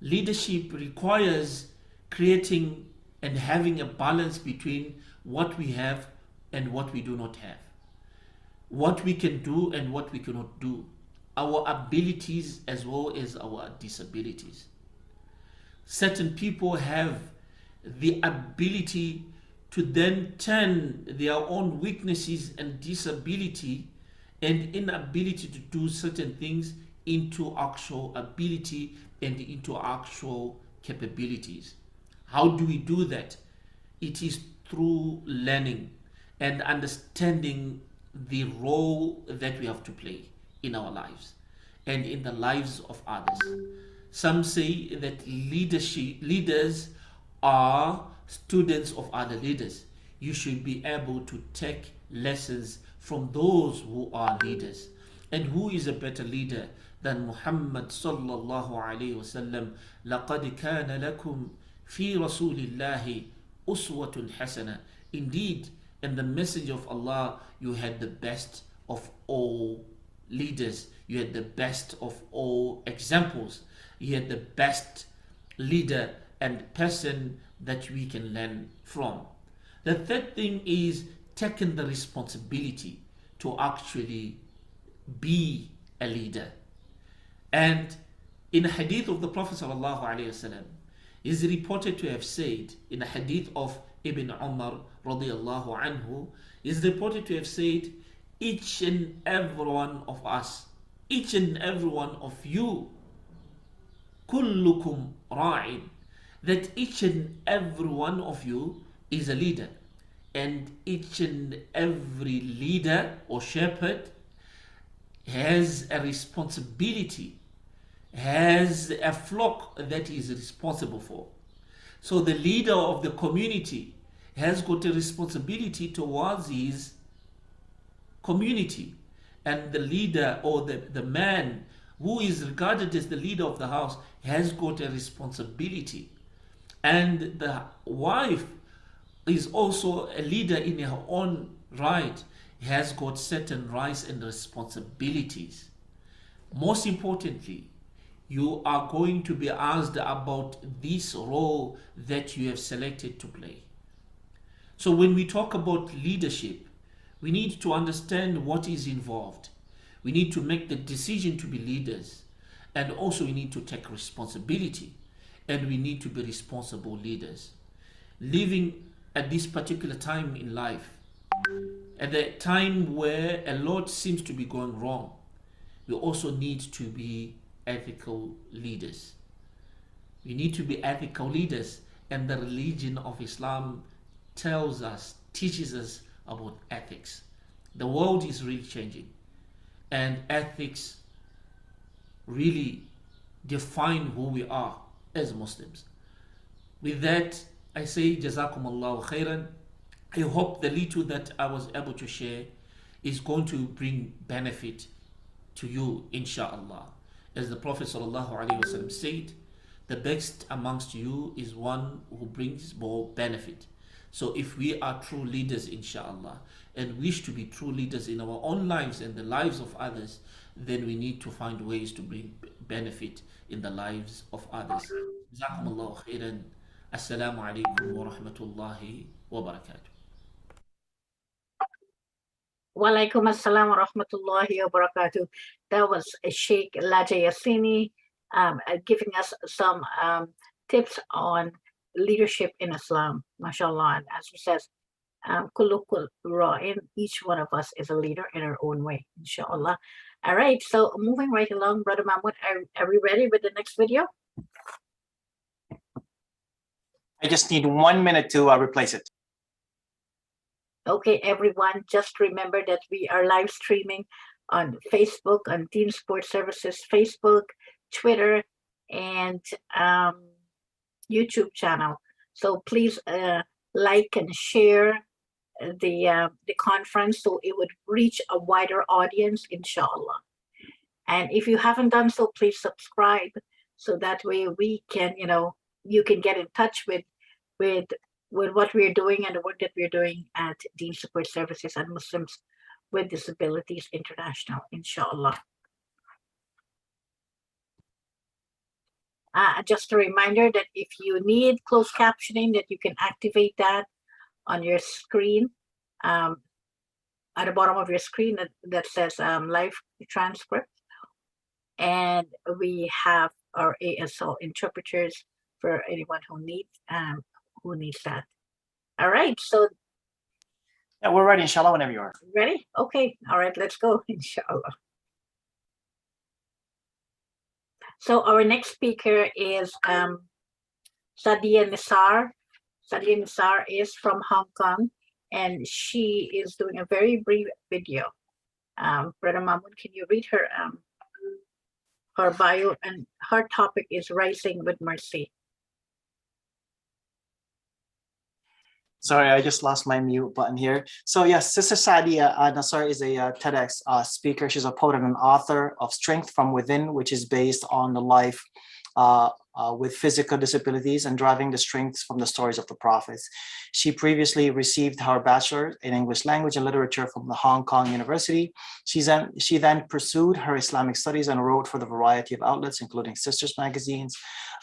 Leadership requires creating and having a balance between what we have and what we do not have, what we can do and what we cannot do, our abilities as well as our disabilities. Certain people have the ability to then turn their own weaknesses and disability and inability to do certain things into actual ability and into actual capabilities. How do we do that? It is through learning and understanding the role that we have to play in our lives and in the lives of others. Some say that leaders are students of other leaders. You should be able to take lessons from those who are leaders. And who is a better leader than Muhammad sallallahu alayhi wasallam? لَقَدْ كَانَ لَكُمْ فِي رَسُولِ اللَّهِ أُسْوَةٌ حَسَنَةٌ. Indeed, in the message of Allah, you had the best of all leaders. You had the best of all examples. You had the best leader and person that we can learn from. The third thing is taking the responsibility to actually be a leader. And in a hadith of the Prophet ﷺ, is reported to have said, in a hadith of Ibn Umar radiallahu anhu, is reported to have said, each and every one of us, each and every one of you, kullukum ra'in, that each and every one of you is a leader, and each and every leader or shepherd has a responsibility, has a flock that is responsible for. So the leader of the community has got a responsibility towards his community. And the leader, or the man who is regarded as the leader of the house, has got a responsibility. And the wife is also a leader in her own right, has got certain rights and responsibilities. Most importantly, you are going to be asked about this role that you have selected to play. So when we talk about leadership, we need to understand what is involved. We need to make the decision to be leaders, and also we need to take responsibility, and we need to be responsible leaders. Living at this particular time in life, at the time where a lot seems to be going wrong, we also need to be ethical leaders. We need to be ethical leaders, and the religion of Islam tells us, teaches us about ethics. The world is really changing, and ethics really define who we are as Muslims. With that, I say Jazakum Allahu khairan. I hope the little that I was able to share is going to bring benefit to you, inshallah. As the Prophet ﷺ said, the best amongst you is one who brings more benefit. So if we are true leaders, inshallah, and wish to be true leaders in our own lives and the lives of others, then we need to find ways to bring benefit in the lives of others. Jazakumullahu khairan. Assalamu alaikum wa rahmatullahi wa barakatuh. Walaikum assalam wa rahmatullahi wa barakatuh. That was Sheikh Laja Yassini giving us some tips on leadership in Islam. MashaAllah. And as he says, kulukul ra'in, each one of us is a leader in our own way, inshallah. All right, so moving right along, Brother Mahmoud, are we ready with the next video? I just need 1 minute to replace it. Okay, everyone, just remember that we are live streaming on Facebook, on Team Sports Services Facebook, Twitter, and YouTube channel. So please like and share the conference so it would reach a wider audience, inshallah. And if you haven't done so, please subscribe so that way we can, you can get in touch with what we're doing and the work that we're doing at Deen Support Services and Muslims with Disabilities International, inshallah. Just a reminder that if you need closed captioning, that you can activate that on your screen, at the bottom of your screen that says live transcript. And we have our ASL interpreters for anyone who needs that. All right, so Yeah, we're ready, inshallah, whenever you are. ready? Okay, all right, let's go, inshallah. So our next speaker is Sadia Nisar. Sadia Nisar is from Hong Kong, and she is doing a very brief video. Brother Mahmoud, can you read her bio? And her topic is Rising with Mercy. Sorry, I just lost my mute button here. So yes, Sister Sadia Nasar is a TEDx speaker. She's a poet and an author of Strength from Within, which is based on the life with physical disabilities and driving the strengths from the stories of the prophets. She previously received her bachelor in English language and literature from the Hong Kong University. She then pursued her Islamic studies and wrote for the variety of outlets, including Sisters magazines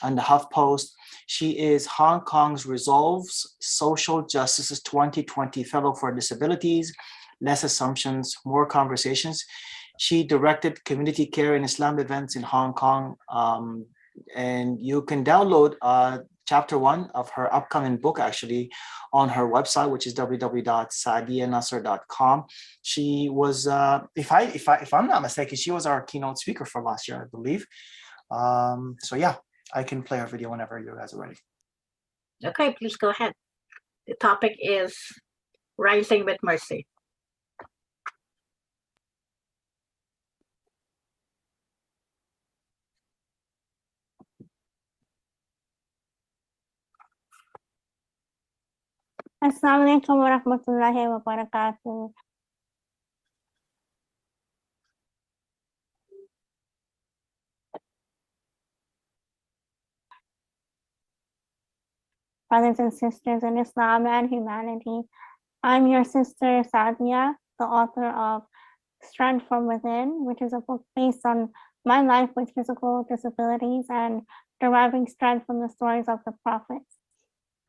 and the HuffPost. She is Hong Kong's Resolves Social Justice's 2020 Fellow for Disabilities, Less Assumptions, More Conversations. She directed community care and Islam events in Hong Kong. And you can download chapter 1 of her upcoming book actually on her website, which is www.sadianasser.com. She was, if I'm not mistaken, she was our keynote speaker for last year, I believe. So yeah, I can play her video whenever you guys are ready. Okay, please go ahead. The topic is Rising with Mercy. Assalamualaikum warahmatullahi wabarakatuh. Brothers and sisters in Islam and humanity, I'm your sister Sadia, the author of Strength from Within, which is a book based on my life with physical disabilities and deriving strength from the stories of the prophets.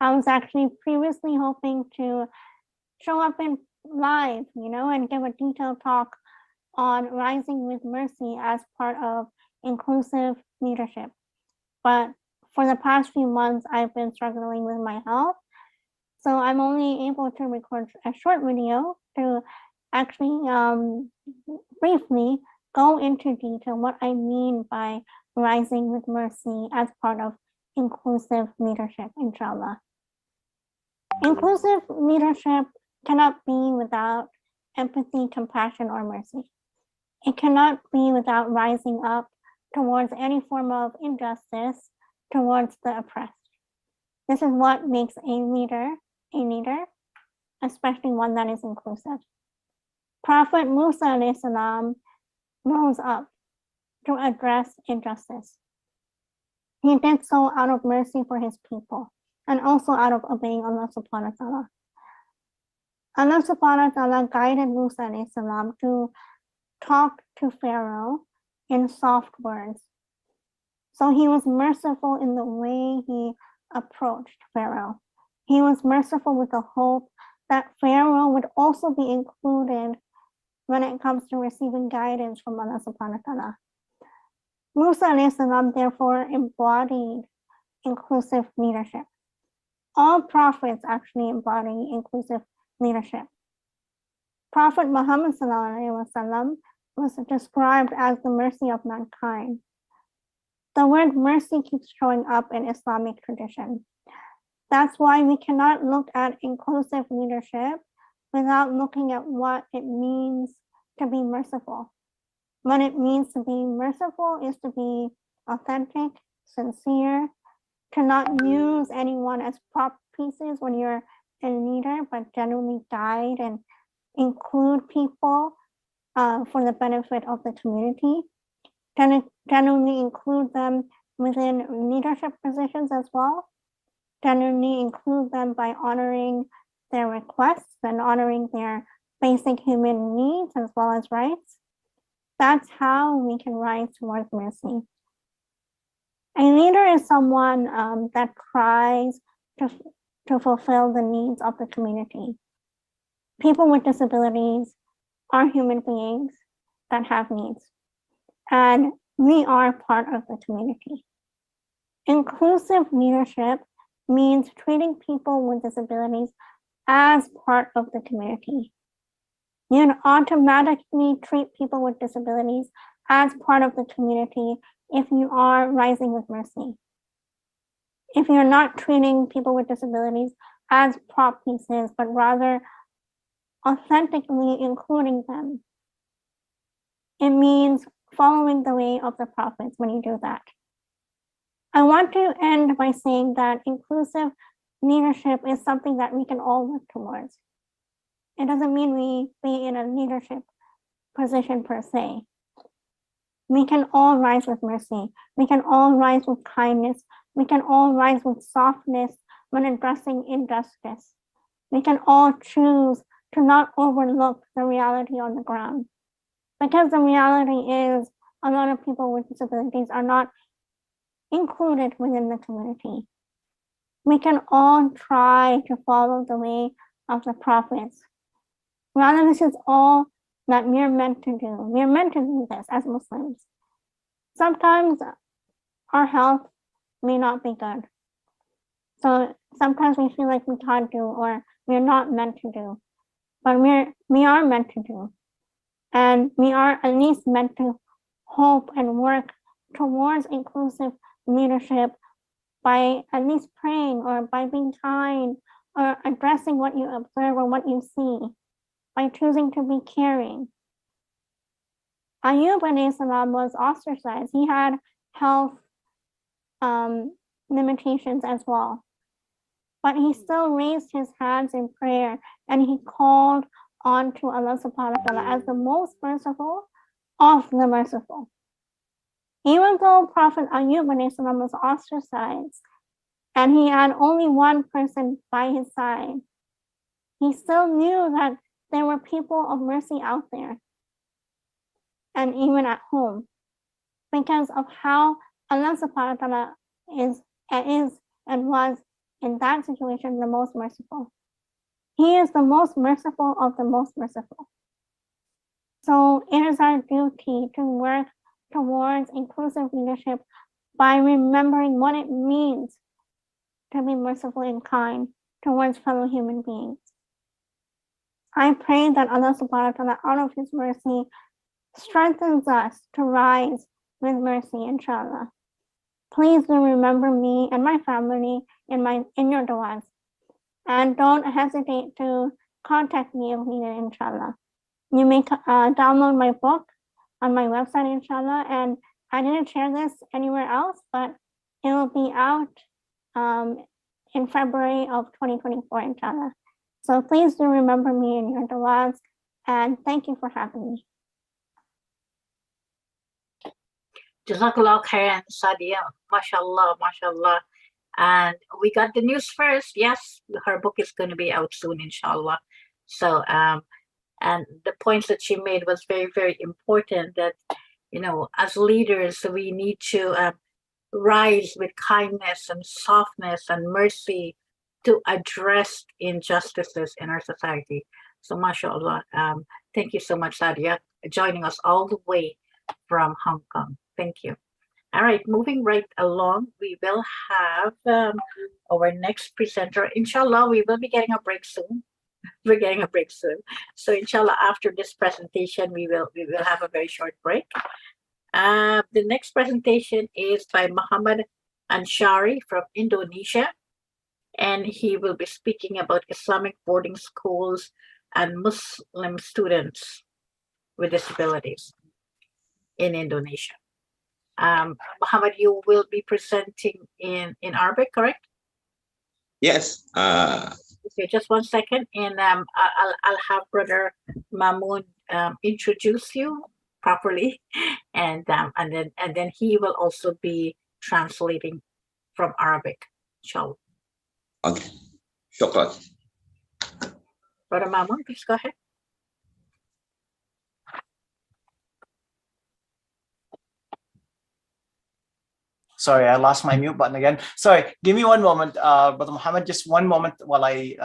I was actually previously hoping to show up in live, and give a detailed talk on rising with mercy as part of inclusive leadership. But for the past few months, I've been struggling with my health. So I'm only able to record a short video to actually briefly go into detail what I mean by rising with mercy as part of inclusive leadership, inshallah. Inclusive leadership cannot be without empathy, compassion, or mercy. It cannot be without rising up towards any form of injustice towards the oppressed. This is what makes a leader, especially one that is inclusive. Prophet Musa alayhi salam rose up to address injustice. He did so out of mercy for his people and also out of obeying Allah subhanahu wa ta'ala. Allah subhanahu wa ta'ala guided Musa alayhi salam to talk to Pharaoh in soft words. So he was merciful in the way he approached Pharaoh. He was merciful with the hope that Pharaoh would also be included when it comes to receiving guidance from Allah subhanahu wa ta'ala. Musa alayhi salam therefore embodied inclusive leadership. All prophets actually embody inclusive leadership. Prophet Muhammad sallallahu alaihi wasallam was described as the mercy of mankind. The word mercy keeps showing up in Islamic tradition. That's why we cannot look at inclusive leadership without looking at what it means to be merciful. What it means to be merciful is to be authentic, sincere, to not use anyone as prop pieces when you're a leader, but genuinely guide and include people for the benefit of the community. Genuinely include them within leadership positions as well. Genuinely include them by honoring their requests and honoring their basic human needs as well as rights. That's how we can rise towards mercy. A leader is someone that tries to fulfill the needs of the community. People with disabilities are human beings that have needs, and we are part of the community. Inclusive leadership means treating people with disabilities as part of the community. You automatically treat people with disabilities as part of the community if you are rising with mercy. If you're not treating people with disabilities as prop pieces, but rather authentically including them, it means following the way of the prophets when you do that. I want to end by saying that inclusive leadership is something that we can all work towards. It doesn't mean we be in a leadership position per se. We can all rise with mercy. We can all rise with kindness. We can all rise with softness when addressing injustice. We can all choose to not overlook the reality on the ground. Because the reality is a lot of people with disabilities are not included within the community. We can all try to follow the way of the prophets. Rather, this is all that we're meant to do. We're meant to do this as Muslims. Sometimes our health may not be good. So sometimes we feel like we can't do or we're not meant to do. But we are meant to do. And we are at least meant to hope and work towards inclusive leadership by at least praying or by being kind or addressing what you observe or what you see, by choosing to be caring. Ayub alayhi salam was ostracized. He had health limitations as well. but he still raised his hands in prayer and he called on to Allah subhanahu wa ta'ala as the most merciful of the merciful. Even though Prophet Ayyub was ostracized and he had only one person by his side, he still knew that there were people of mercy out there and even at home because of how Allah subhanahu wa ta'ala is and was in that situation the most merciful. He is the most merciful of the most merciful. So it is our duty to work towards inclusive leadership by remembering what it means to be merciful and kind towards fellow human beings. I pray that Allah subhanahu wa ta'ala, out of his mercy, strengthens us to rise with mercy, inshallah. Please do remember me and my family in your du'as. And don't hesitate to contact me if needed, inshallah. You may download my book on my website, inshallah. And I didn't share this anywhere else, but it will be out in February of 2024, inshallah. So please do remember me in your du'as. And thank you for having me. Jazakallah khairan, Sadia. MashaAllah, MashaAllah. And we got the news first. Yes, her book is going to be out soon, inshallah. So, and the points that she made was very, very important that, you know, as leaders, we need to rise with kindness and softness and mercy to address injustices in our society. So, mashallah, thank you so much, Sadia, joining us all the way from Hong Kong. Thank you. All right, moving right along, we will have our next presenter. Inshallah, we will be getting a break soon. We're getting a break soon. So inshallah, after this presentation, we will have a very short break. The next presentation is by Muhammad Anshari from Indonesia. And he will be speaking about Islamic boarding schools and Muslim students with disabilities in Indonesia. Muhammad, you will be presenting in Arabic, correct? Yes. Okay, just 1 second, and I'll have Brother Mahmoud introduce you properly, and then he will also be translating from Arabic. Inshallah. Okay. Shukran. Brother Mahmoud, please go ahead. Sorry, I lost my mute button again. Sorry, give me one moment, Brother Muhammad, just one moment while I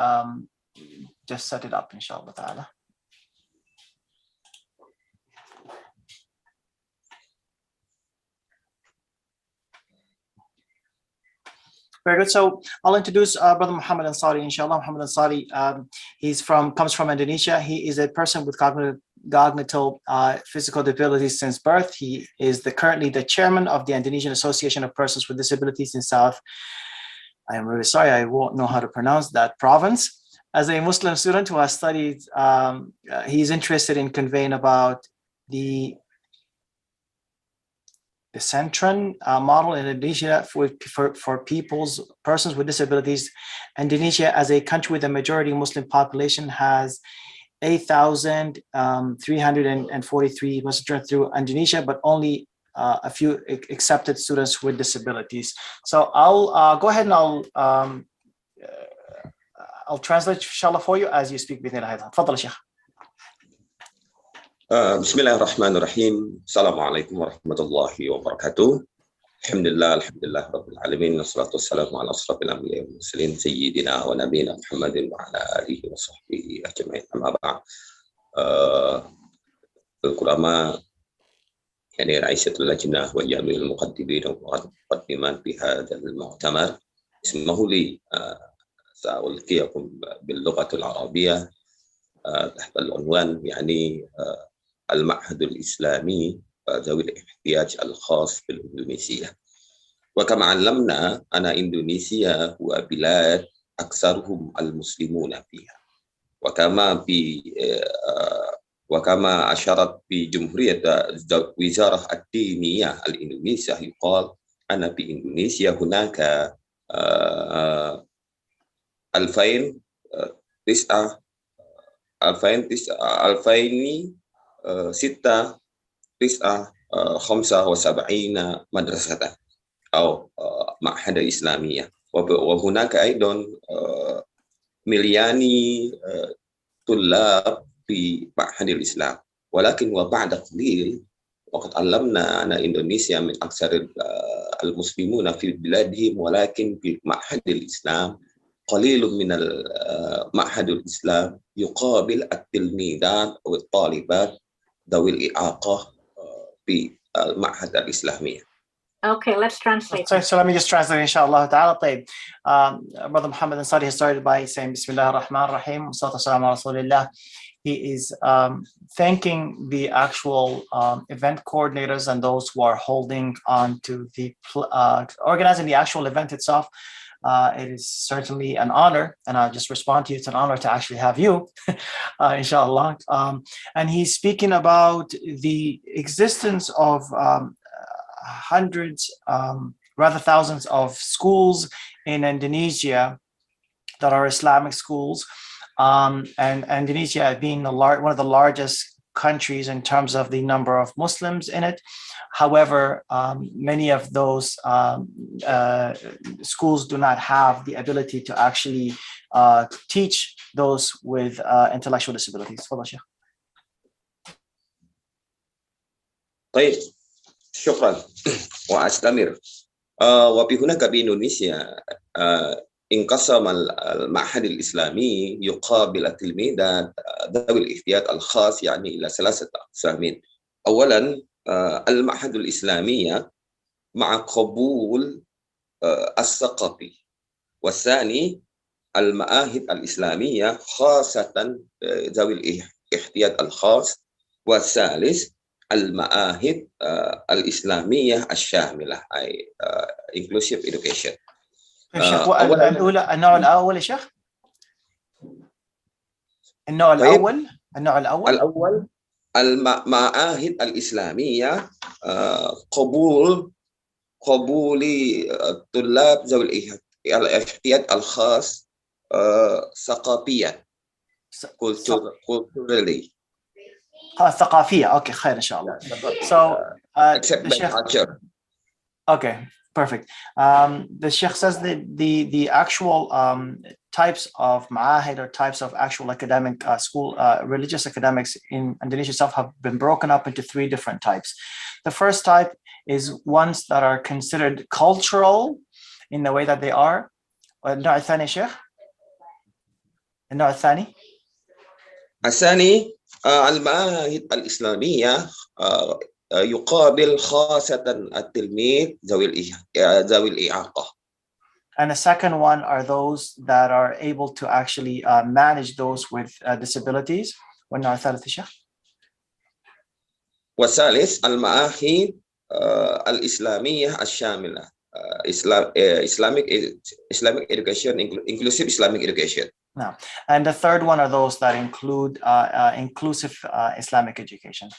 just set it up, inshallah ta'ala. Very good. So I'll introduce Brother Muhammad Ansari, inshallah. Muhammad Ansari, comes from Indonesia. He is a person with cognitive physical disabilities since birth. He is currently the chairman of the Indonesian Association of Persons with Disabilities in South. I am really sorry, I won't know how to pronounce that province. As a Muslim student who has studied, he's interested in conveying about the Centran model in Indonesia for persons with disabilities. Indonesia, as a country with a majority Muslim population, has 8,343 Muslim students through Indonesia, but only a few accepted students with disabilities. So I'll go ahead and I'll translate, inshallah, for you as you speak. Tafadhal, Sheikh. Bismillahirrahmanirrahim. Assalamualaikum warahmatullahi wabarakatuh. Alhamdulillah rabbil alamin. Wassalatu wassalamu ala asrafil anbiya'i wal mursalin sayyidina wa nabiyina Muhammadin wa ala alihi wa sahbihi ajma'in. Amma ba'd. Al-Qurama yani Ra'isatul Lajnah wa Jami'ul Muqaddimin wa Muqaddiman fi hadzal mu'tamar. Ismahu li sa'ulqiyakum bil lughatil arabiyyah تحت العنوان يعني المعهد الإسلامي ذوي الاحتياج الخاص بالإندونيسية. وكما علمنا أن إندونيسيا هو بلاد أكثرهم المسلمون فيها. وكما أشارت بجمهورية وزارة الدينية الإندونيسية يقال أن في إندونيسيا هناك 2009 2006 مدرسة أو معهد إسلامية وهناك أيضا مليان طلاب في معهد الإسلام ولكن وبعد قليل وقد علمنا أن إندونيسيا من أكثر المسلمون في بلادهم ولكن في معهد الإسلام قليل من معهد الإسلام يقابل التلميذات أو الطالبات ذوي الإعاقة في المعهد الإسلامي. Okay, let's translate. So let me just translate, inshallah ta'ala. Brother Muhammad Ansari has started by saying, Bismillah ar-Rahman ar-Rahim, salatu wassalamu ala Rasulillah. He is thanking the actual event coordinators and those who are holding on to the organizing the actual event itself. It is certainly an honor, and I'll just respond to you. It's an honor to actually have you, inshallah. And he's speaking about the existence of hundreds, rather thousands of schools in Indonesia that are Islamic schools, and Indonesia being one of the largest countries in terms of the number of Muslims in it. However, many of those schools do not have the ability to actually teach those with intellectual disabilities. طيب شكرا وأستمر وفي هناك بإندونيسيا انقسم المعهد الإسلامي يقابل التلميذات ذوي الاحتياج الخاص يعني إلى 3 أقسام. أولا المعهد الإسلامي مع قبول الثقافي، والثاني المعاهد الإسلامية خاصة ذوي الاحتياج الخاص، والثالث المعاهد الإسلامية الشاملة أي inclusive education. الشيخ النوع الأول يا شيخ؟ النوع الأول المعاهد الإسلامية قبول الطلاب ذوي الاحتياج الخاص ثقافيا culturally. ثقافية. اوكي خير ان شاء الله. So the Sheikh, okay, perfect. The Sheikh says that the actual types of ma'ahid or types of actual academic school religious academics in Indonesia itself have been broken up into 3 different types. The first type is ones that are considered cultural in the way that they are. النوع الثاني شيخ؟ النوع الثاني المعاهد الإسلامية يقابل خاصة التلميذ ذوي الإعاقة. And the second one are those that are able to actually manage those with disabilities. والنوع الثالث شيخ؟ والثالث المعاهد الإسلامية الشاملة Islamic education, inclusive Islamic education. No. And the third one are those that include inclusive Islamic education.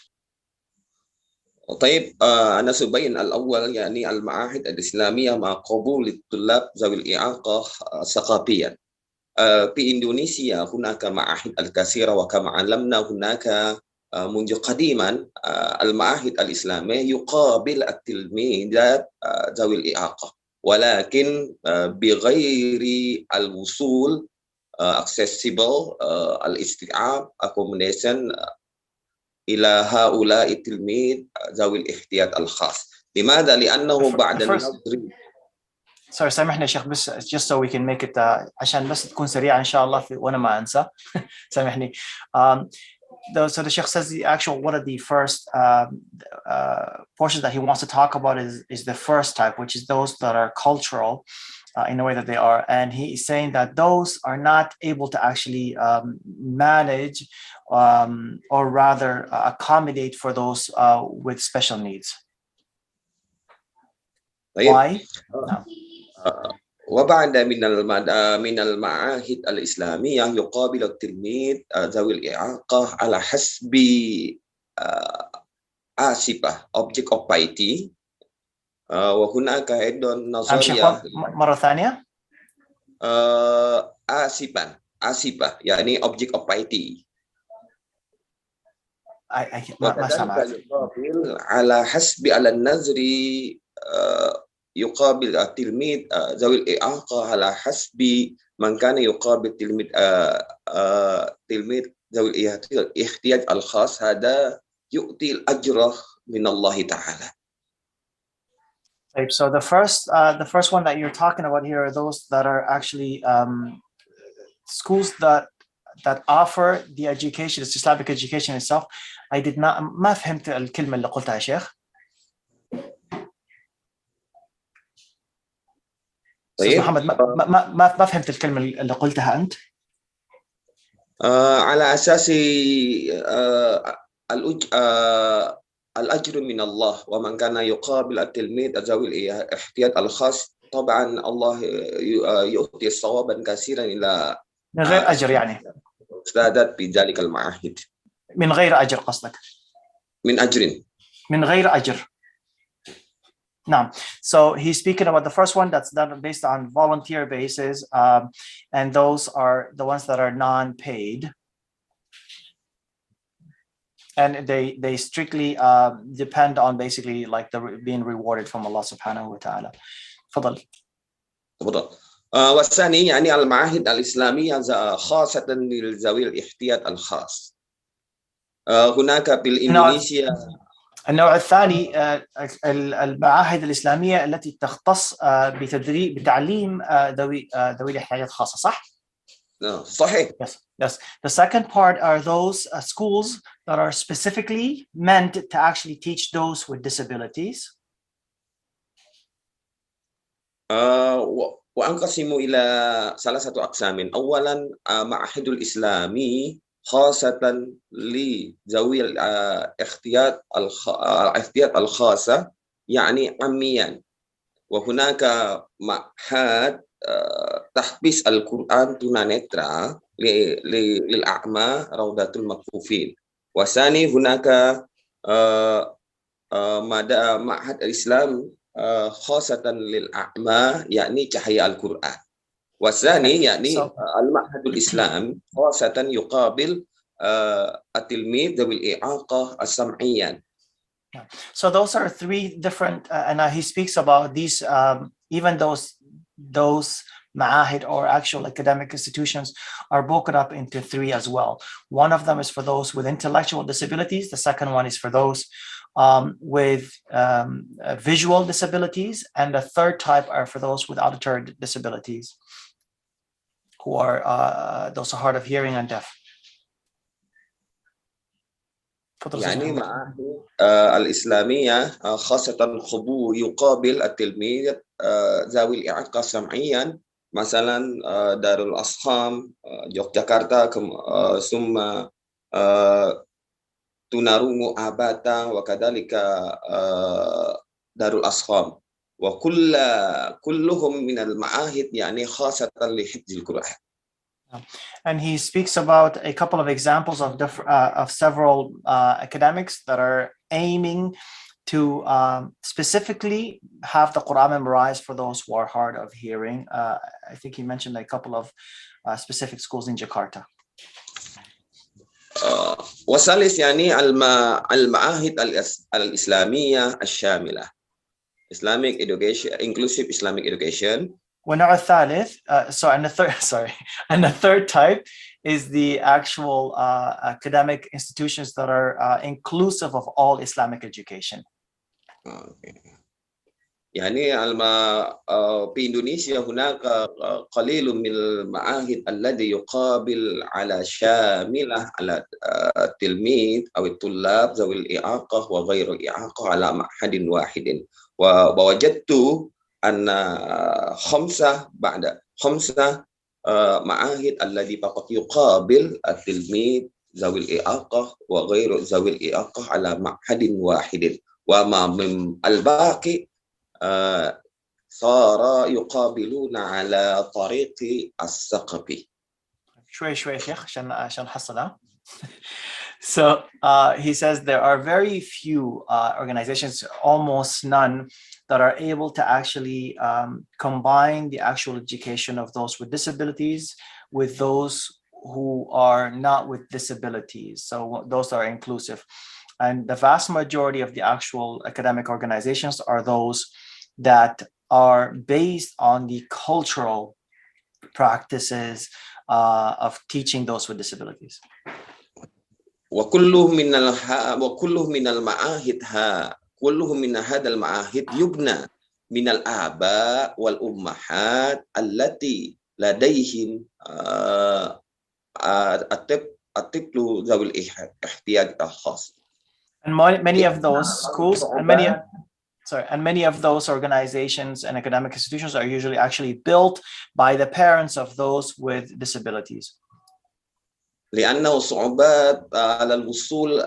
طيب أنا سأبين الأول يعني المعاهد الإسلامية مع قبول الطلاب ذوي الإعاقة ثقافيا. في إندونيسيا هناك معاهد الكثيرة وكما علمنا هناك منذ قديما المعاهد الإسلامية يقابل التلميذات ذوي الإعاقة ولكن بغير الوصول accessible الاستيعاب accommodation إلى هؤلاء التلميذ ذوي الاحتياج الخاص. لماذا؟ لأنه بعد النظر. Sorry سامحني يا شيخ بس just so we can make it عشان بس تكون سريعة إن شاء الله وأنا ما أنسى. سامحني. So the Sheikh says the actual one of the first portions that he wants to talk about is the first type, which is those that are cultural in the way that they are, and he is saying that those are not able to actually manage or rather accommodate for those with special needs. Why? No. وبعد من المعاهد الإسلامية يقابل التلميذ ذوي الإعاقة على حسب آسفة object of piety وهناك أيضا نظرية مرة ثانية آسفة يعني object of piety. ما سمعت. وكذلك يقابل على حسب على النظر يقابل التلميذ ذوي الإعاقة على حسب من كان يقابل تلميذ ذوي الاحتياج الخاص هذا يؤتي الأجر من الله تعالى. So the first one that you're talking about here are those that are actually schools that offer the education, it's Islamic education itself. I did not ما فهمت الكلمة اللي قلتها يا شيخ. طيب. محمد ما فهمت الكلمة اللي قلتها أنت. على أساس الأجر من الله ومن كان يقابل التلميذ ذوي الاحتياج الخاص طبعا الله يؤتي صوابا كثيرا إلى من غير أجر يعني. أستاذات بذلك المعاهد. من غير أجر قصدك. من أجر. من غير أجر. Now, so he's speaking about the first one that's done based on volunteer basis, and those are the ones that are non-paid, and they strictly depend on basically like the being rewarded from Allah Subhanahu wa Taala. تفضل. تفضل. والثاني يعني المعاهد الإسلامية خاصة لذوي الاحتياج الخاص. هناك بالإندونيسيا. النوع الثاني المعاهد الإسلامية التي تختص بتعليم ذوي الاحتياجات الخاصة، صح؟ صحيح. Yes. The second part are those schools that are specifically meant to actually teach those with disabilities. وأنقسم إلى ثلاثة أقسام. أولا معهد الإسلامي خاصة لذوي الاحتياج الخاصة يعني عميا، وهناك معهد تحفيظ القرآن تونانيترا للأعمى روضة المكفوفين. والثاني هناك معهد الإسلام خاصة للأعمى يعني تحية القرآن. والثاني يعني المعهد الإسلام خاصة يقابل التلميذ ذوي الإعاقة السمعية. So those are three different, and he speaks about these, even those ma'ahid or actual academic institutions are broken up into three as well. One of them is for those with intellectual disabilities. The second one is for those with visual disabilities. And the third type are for those with auditory disabilities, who are those are hard of hearing and deaf. يعني معاهد الإسلامية خاصة خبو يقابل التلميذ ذوي الإعاقة سمعيا، مثلا دار الأصخام يوغياكارتا، ثم تونارونغو أباتا، وكذلك دار الأصخام، وكلهم من المعاهد يعني خاصة لحفظ القرآن. And he speaks about a couple of examples of several academics that are aiming to specifically have the Quran memorized for those who are hard of hearing. I think he mentioned a couple of specific schools in Jakarta. والثالث يعني المعاهد الإسلامية الشاملة. Islamic education, inclusive Islamic education. والنوع الثالث, and the third type is the actual academic institutions that are inclusive of all Islamic education. يعني في إندونيسيا هناك قليل من المعاهد الذي يقابل على شاملة على التلميذ أو الطلاب ذوي الإعاقة وغير الإعاقة على معهد واحد، ووجدت أن خمسة معاهد الذي فقط يقابل التلميذ ذوي الإعاقة وغير ذوي الإعاقة على معهد واحد، وما من الباقي صار يقابلون على طريق الثقافي. شوي شيخ عشان حصلها. So he says there are very few organizations, almost none, that are able to actually combine the actual education of those with disabilities with those who are not with disabilities. So those are inclusive. And the vast majority of the actual academic organizations are those that are based on the cultural practices of teaching those with disabilities. وكله من المعاهد كله من هذا المعاهد يبنى من الآباء والأمهات التي لديهم الطفل ذوي الاحتياج الخاص. And many of those schools and many of those organizations and academic institutions are usually actually built by the parents of those with disabilities. لأنه صعوبات على الوصول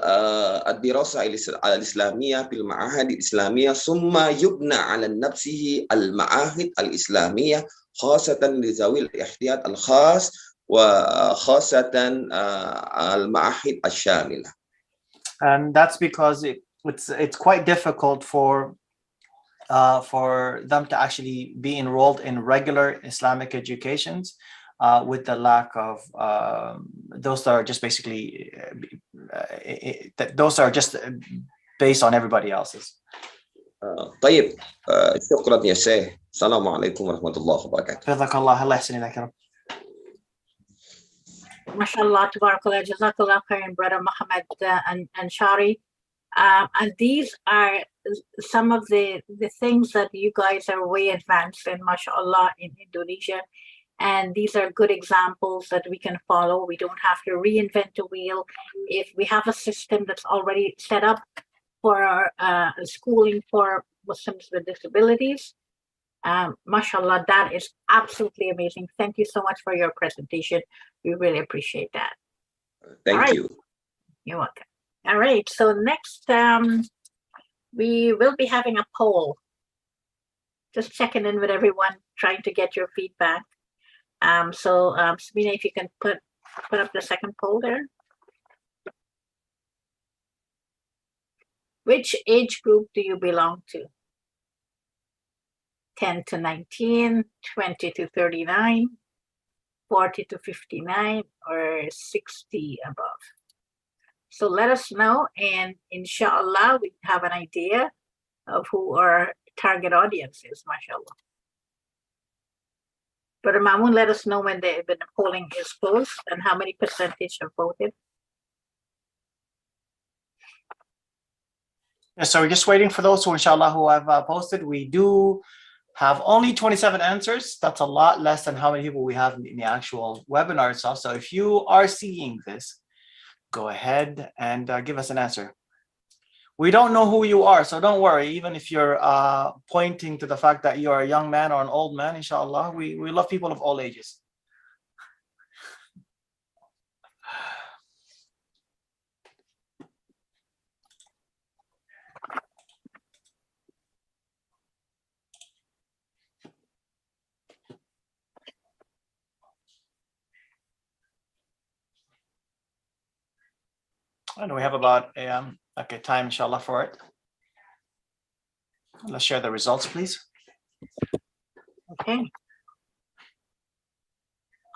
الدراسة الإسلامية في المعاهد الإسلامية ثم يبنى على نفسه المعاهد الإسلامية خاصة لذوي الاحتياج الخاص وخاصة المعاهد الشاملة. And that's because it's quite difficult for them to actually be enrolled in regular Islamic educations with the lack of those that are just basically those are just based on everybody else's. طيب شكرا يا شيخ. السلام عليكم ورحمة الله وبركاته. جزاك الله الله يحسن إليك يا رب. MashaAllah, tabarakallah, jazakallah khairan, brother Muhammad and Shari. And these are some of the things that you guys are way advanced in, mashallah, in Indonesia. And these are good examples that we can follow. We don't have to reinvent the wheel. If we have a system that's already set up for schooling for Muslims with disabilities, mashallah, that is absolutely amazing. Thank you so much for your presentation. We really appreciate that. Thank you. You're welcome. All right, so next we will be having a poll. Just checking in with everyone, trying to get your feedback. So Sabina, if you can put up the second poll there. Which age group do you belong to? 10 to 19, 20 to 39, 40 to 59, or 60 above? So let us know, and inshallah, we have an idea of who our target audience is, mashallah. Brother Mamoon, let us know when the polling is closed and how many percentage have voted. Yeah, so we're just waiting for those who, inshallah, who have posted. We do have only 27 answers. That's a lot less than how many people we have in the actual webinar itself. So if you are seeing this, go ahead and give us an answer. We don't know who you are, so don't worry. Even if you're pointing to the fact that you are a young man or an old man, inshallah, we love people of all ages. And we have about a time, inshallah, for it. Let's share the results, please. Okay.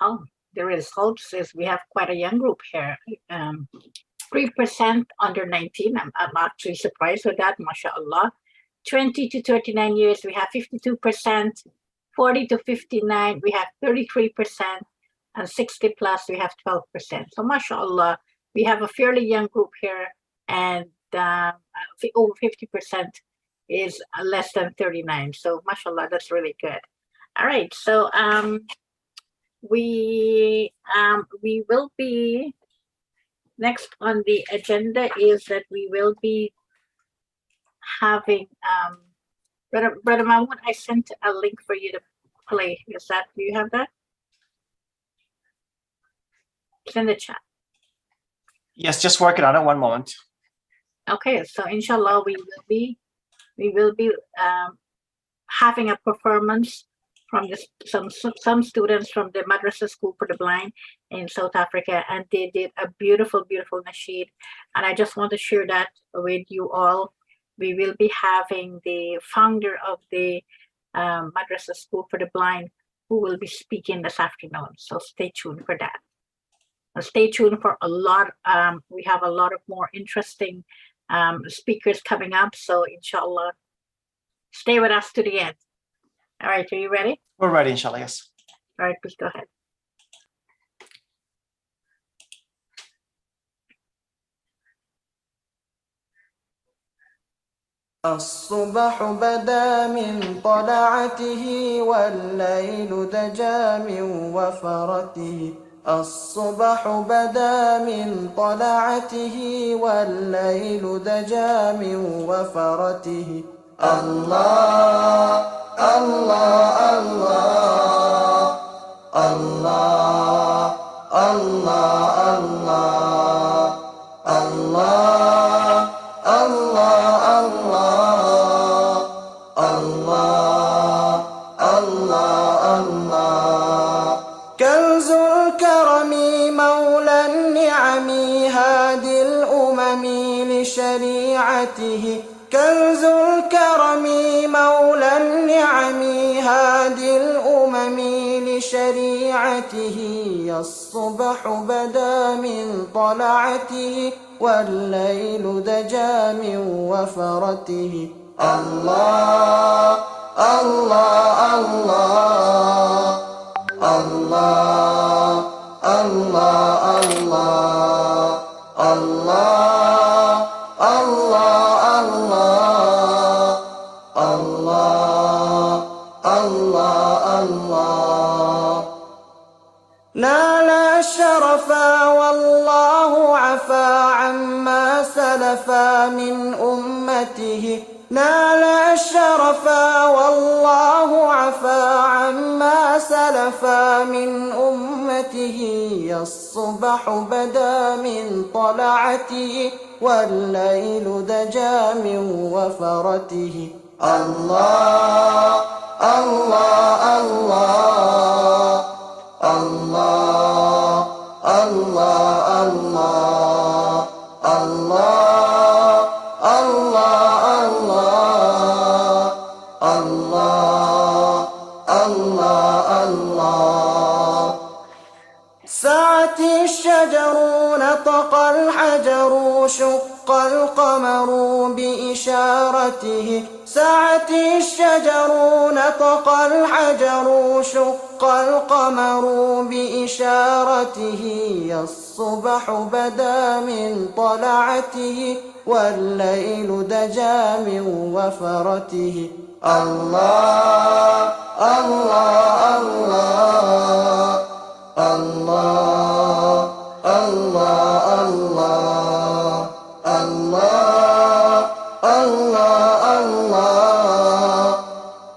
Oh, the results is we have quite a young group here. 3% under 19. I'm actually surprised with that, mashallah. 20 to 39 years, we have 52%. 40 to 59, we have 33%. And 60 plus, we have 12%. So mashallah, we have a fairly young group here, and over 50% is less than 39. So mashallah, that's really good. All right, so we will be next on the agenda is that we will be having Brother Mahmoud, I sent a link for you to play. Is that, do you have that? It's in the chat. Yes, just working on it. One moment. Okay, so inshallah we will be having a performance from some students from the Madrasa School for the Blind in South Africa, and they did a beautiful nasheed, and I just want to share that with you all. we will be having the founder of the Madrasa School for the Blind who will be speaking this afternoon. So stay tuned for that. Stay tuned for a lot. We have a lot of more interesting speakers coming up. So inshallah, stay with us to the end. All right, are you ready? We're ready, inshallah, yes. All right, please go ahead. الصبح بدا من طلعته والليل دجى من وفرته الصبح بدا من طلعته والليل دجى من وفرته الله الله الله الله الله الله الله الله كنز الكرم مولى النعم هادي الأمم لشريعته كنز الكرم مولى النعم هادي الأمم لشريعته الصبح بدا من طلعته والليل دجى من وفرته الله الله الله الله الله الله الله الله الله الله الله نال الشرف والله عفا عما سلف من أمته نال الشرف والله عفا عما سلف من أمته الصبح بدا من طلعته والليل دجى من وفرته الله الله الله الله الله الله الله الله الله سعت الشجر نطق الحجر شق القمر بإشارته سعت الشجر نطق الحجر شق القمر بإشارته الصبح بدا من طلعته والليل دجى من وفرته الله الله الله الله الله الله الله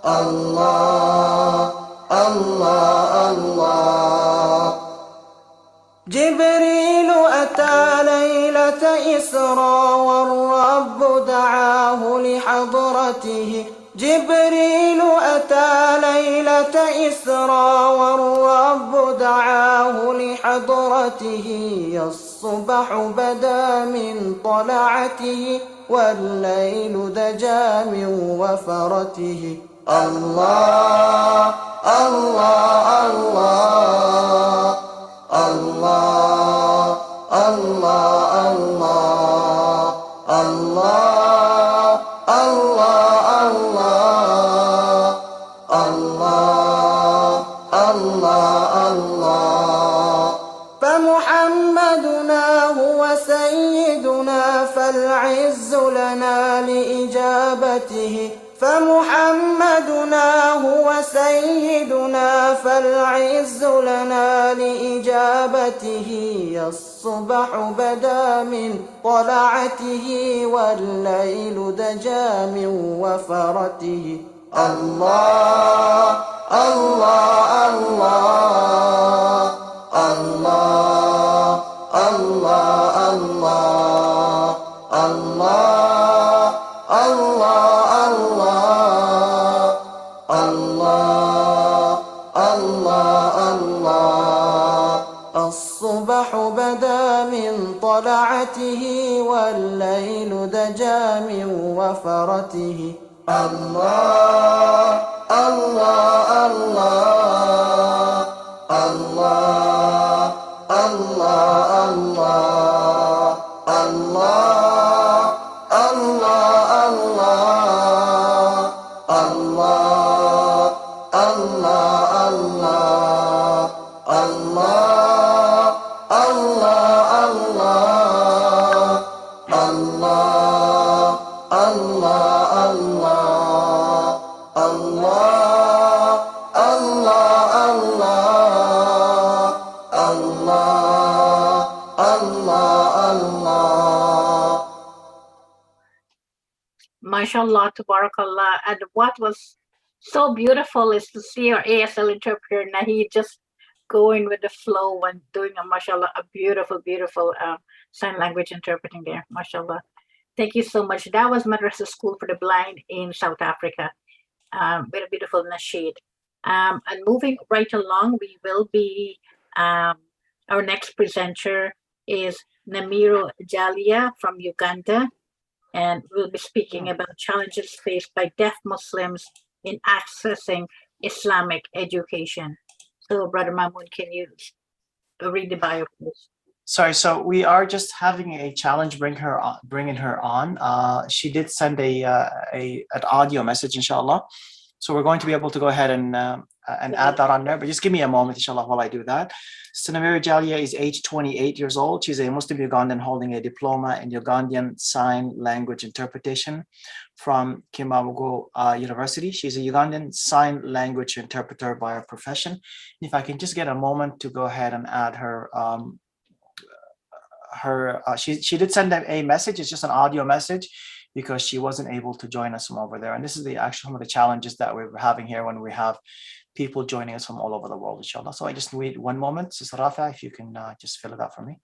الله الله الله جبريل أتى ليلة إسراء والرب دعاه لحضرته جبريل أتى ليلة إسراء والرب دعاه لحضرته الصبح بدا من طلعته والليل دجى من وفرته الله الله الله الله الله الله الله الله فمحمدنا هو سيدنا فالعز لنا لإجابته فمحمدنا هو سيدنا فالعز لنا لإجابته الصبح بدا من طلعته والليل دجى من وفرته الله الله الله الله الله الله الله الله الله الله الصبح بدا من طلعته والليل دجى من وفرته الله الله الله الله الله الله الله الله الله الله الله الله الله الله الله الله MashaAllah, tabarakallah. And what was so beautiful is to see our ASL interpreter Nahi just going with the flow and doing a mashallah, a beautiful, beautiful sign language interpreting there. MashaAllah. Thank you so much. That was Madrasa School for the Blind in South Africa. With a beautiful nasheed. And moving right along, we will be, our next presenter is Namiro Jalia from Uganda. And we'll be speaking about challenges faced by deaf Muslims in accessing Islamic education. So, Brother Mahmoud, can you read the bio, please? Sorry, so we are just having a challenge bringing her on. She did send an audio message, inshallah. So we're going to be able to go ahead and add that on there. But just give me a moment, inshallah, while I do that. Sinamiri Jalia is age 28 years old. She's a Muslim Ugandan holding a diploma in Ugandan Sign Language Interpretation from Kimamugo University. She's a Ugandan Sign Language interpreter by profession. If I can just get a moment to go ahead and add her. She did send a message. It's just an audio message because she wasn't able to join us from over there. And this is some of the challenges that we're having here when we have people joining us from all over the world, inshallah. So I just need one moment. Sister Rafa, if you can just fill it out for me.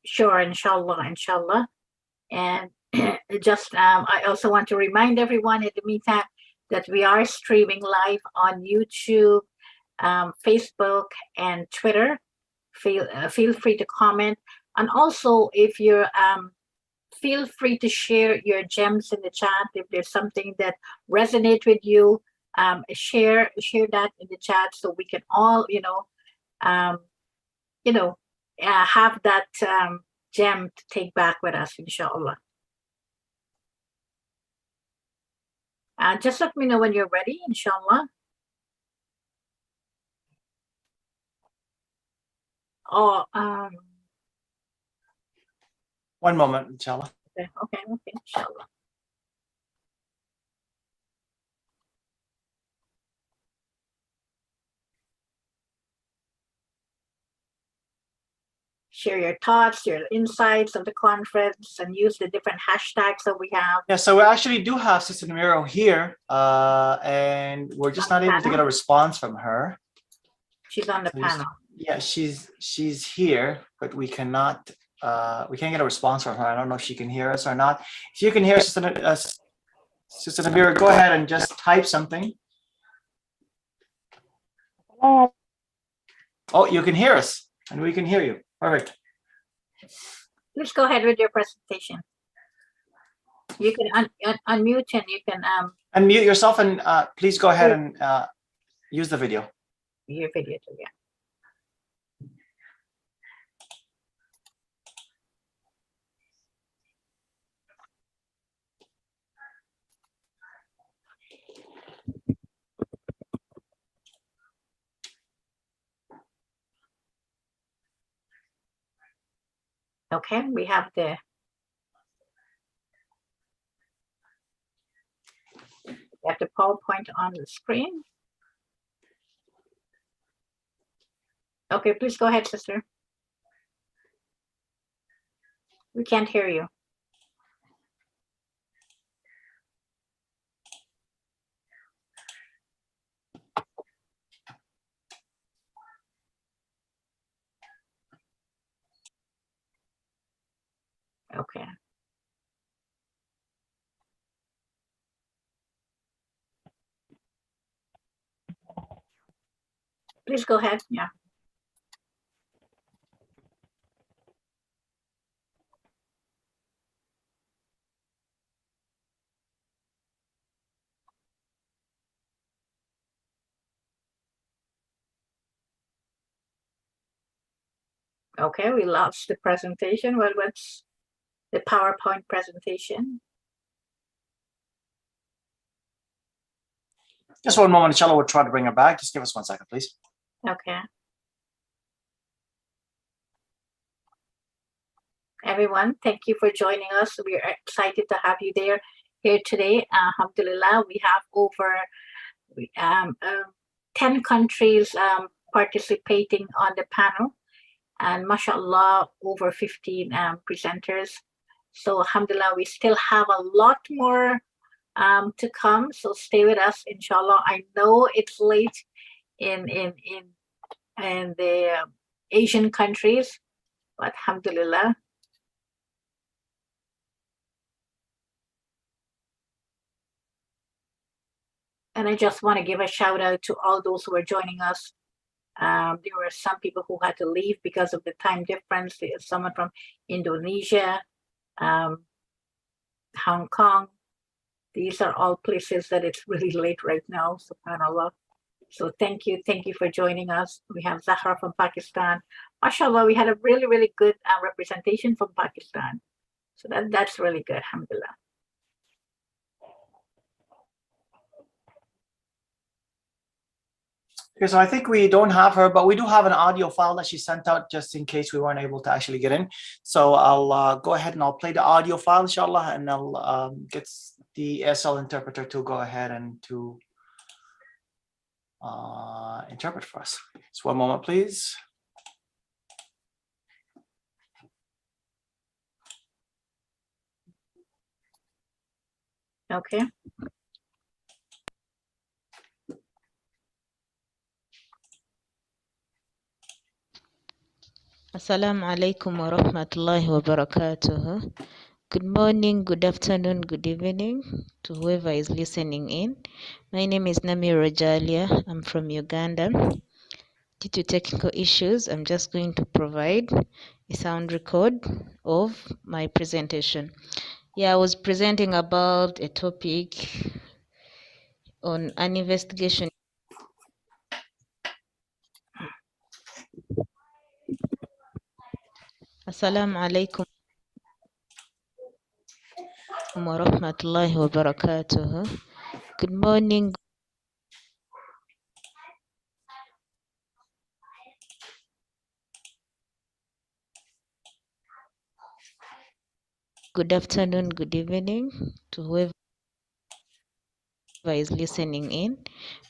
Sure, inshallah, inshallah. And just I also want to remind everyone in the meantime that we are streaming live on YouTube, Facebook, and Twitter. Feel free to comment, and also if you're feel free to share your gems in the chat. If there's something that resonates with you, share that in the chat so we can all have that gem to take back with us, inshallah. Just let me know when you're ready, inshallah. Oh, one moment, inshallah. Okay, inshallah. Share your thoughts, your insights of the conference, and use the different hashtags that we have. Yeah, so we actually do have Sister Namiro here, and we're just not able to get a response from her. She's on the panel. Yeah, she's here, but we can't get a response from her. I don't know if she can hear us or not. If you can hear Sister Namiro, go ahead and just type something. Oh, you can hear us, and we can hear you. Perfect. Please go ahead with your presentation. You can unmute and you can unmute yourself, and please go ahead and use the video. Your video too, yeah. Okay, we have the PowerPoint on the screen. Okay, please go ahead, sister. We can't hear you. Okay. Please go ahead. Yeah. Okay, we lost the presentation. Well, what's the PowerPoint presentation? Just one moment, inshallah, we'll try to bring her back. Just give us 1 second, please. Okay. Everyone, thank you for joining us. We are excited to have you here today. Alhamdulillah, we have over 10 countries participating on the panel, and mashallah, over 15 presenters. So alhamdulillah, we still have a lot more to come. So stay with us, inshallah. I know it's late in the Asian countries, but alhamdulillah. And I just want to give a shout out to all those who are joining us. There were some people who had to leave because of the time difference. There's someone from Indonesia, Hong Kong. These are all places that it's really late right now, subhanAllah. So thank you for joining us. We have Zahra from Pakistan. MashaAllah, we had a really, really good representation from Pakistan. So that's really good, alhamdulillah. Okay, so I think we don't have her, but we do have an audio file that she sent out just in case we weren't able to actually get in. So I'll go ahead and I'll play the audio file, inshallah, and I'll get the ASL interpreter to go ahead and to interpret for us. Just one moment, please. Okay. Assalamu alaikum wa rahmatullahi wa barakatuh. Good morning, good afternoon, good evening to whoever is listening in. My name is Nami Rojalia. I'm from Uganda. Due to technical issues, I'm just going to provide a sound record of my presentation. Yeah, I was presenting about a topic on an investigation. Assalamu alaikum wa rahmatullahi wa barakatuh. Good morning, good afternoon, good evening to whoever is listening in.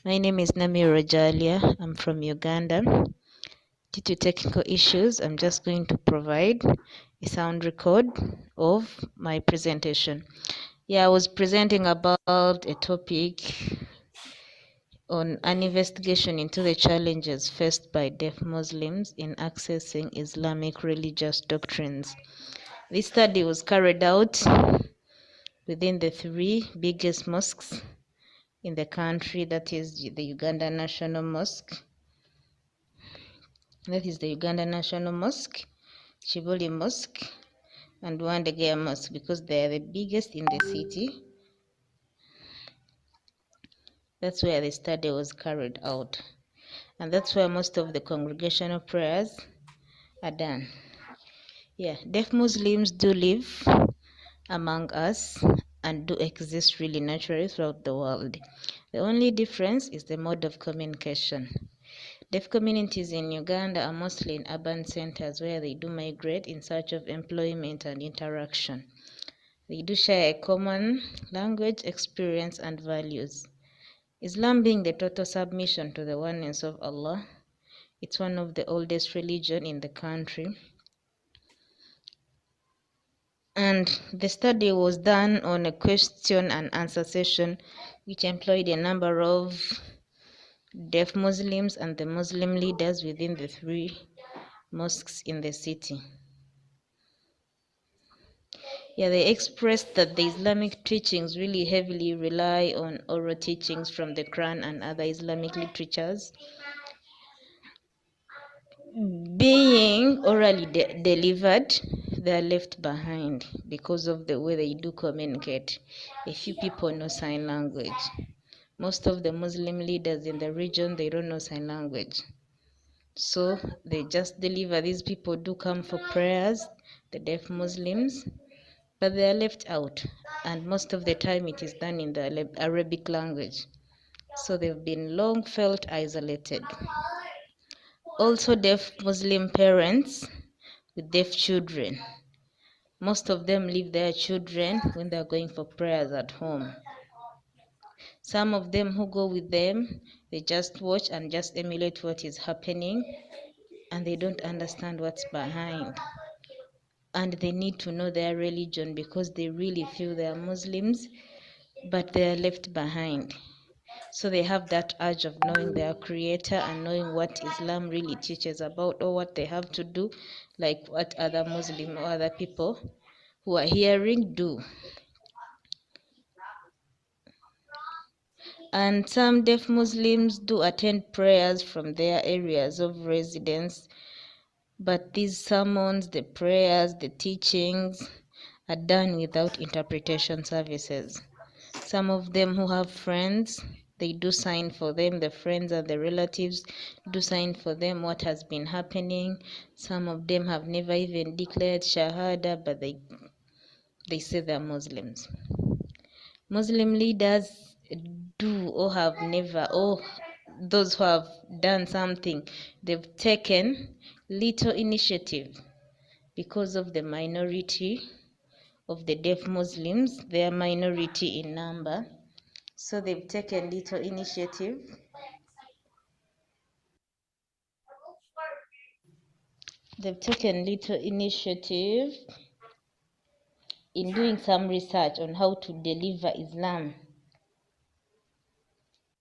My name is Nami Rojalia. I'm from Uganda. Due to technical issues, I'm just going to provide a sound record of my presentation. Yeah, I was presenting about a topic on an investigation into the challenges faced by deaf Muslims in accessing Islamic religious doctrines. This study was carried out within the 3 biggest mosques in the country, that is the Uganda National Mosque, Chibuli Mosque, and Wandegea Mosque, because they are the biggest in the city. That's where the study was carried out, and that's where most of the congregational prayers are done. Yeah, deaf Muslims do live among us and do exist really naturally throughout the world. The only difference is the mode of communication. Deaf communities in Uganda are mostly in urban centers where they do migrate in search of employment and interaction. They do share a common language, experience, and values. Islam being the total submission to the oneness of Allah, it's one of the oldest religion in the country. And the study was done on a question and answer session which employed a number of deaf Muslims and the Muslim leaders within the 3 mosques in the city. Yeah, they expressed that the Islamic teachings really heavily rely on oral teachings from the Quran and other Islamic literatures. Being orally delivered, they are left behind because of the way they do communicate. A few people know sign language. Most of the Muslim leaders in the region, they don't know sign language. So they just deliver. These people do come for prayers, the deaf Muslims, but they are left out. And most of the time it is done in the Arabic language. So they've been long felt isolated. Also, deaf Muslim parents with deaf children. Most of them leave their children when they're going for prayers at home. Some of them who go with them, they just watch and just emulate what is happening, and they don't understand what's behind. And they need to know their religion because they really feel they are Muslims, but they are left behind. So they have that urge of knowing their creator and knowing what Islam really teaches about, or what they have to do, like what other Muslim or other people who are hearing do. And some deaf Muslims do attend prayers from their areas of residence, but these sermons, the prayers, the teachings are done without interpretation services. Some of them who have friends, they do sign for them, the friends and the relatives do sign for them what has been happening. Some of them have never even declared Shahada, but they say they're Muslims. Muslim leaders do or have never, or those who have done something, they've taken little initiative because of the minority of the deaf Muslims. They are minority in number. So they've taken little initiative. They've taken little initiative in doing some research on how to deliver Islam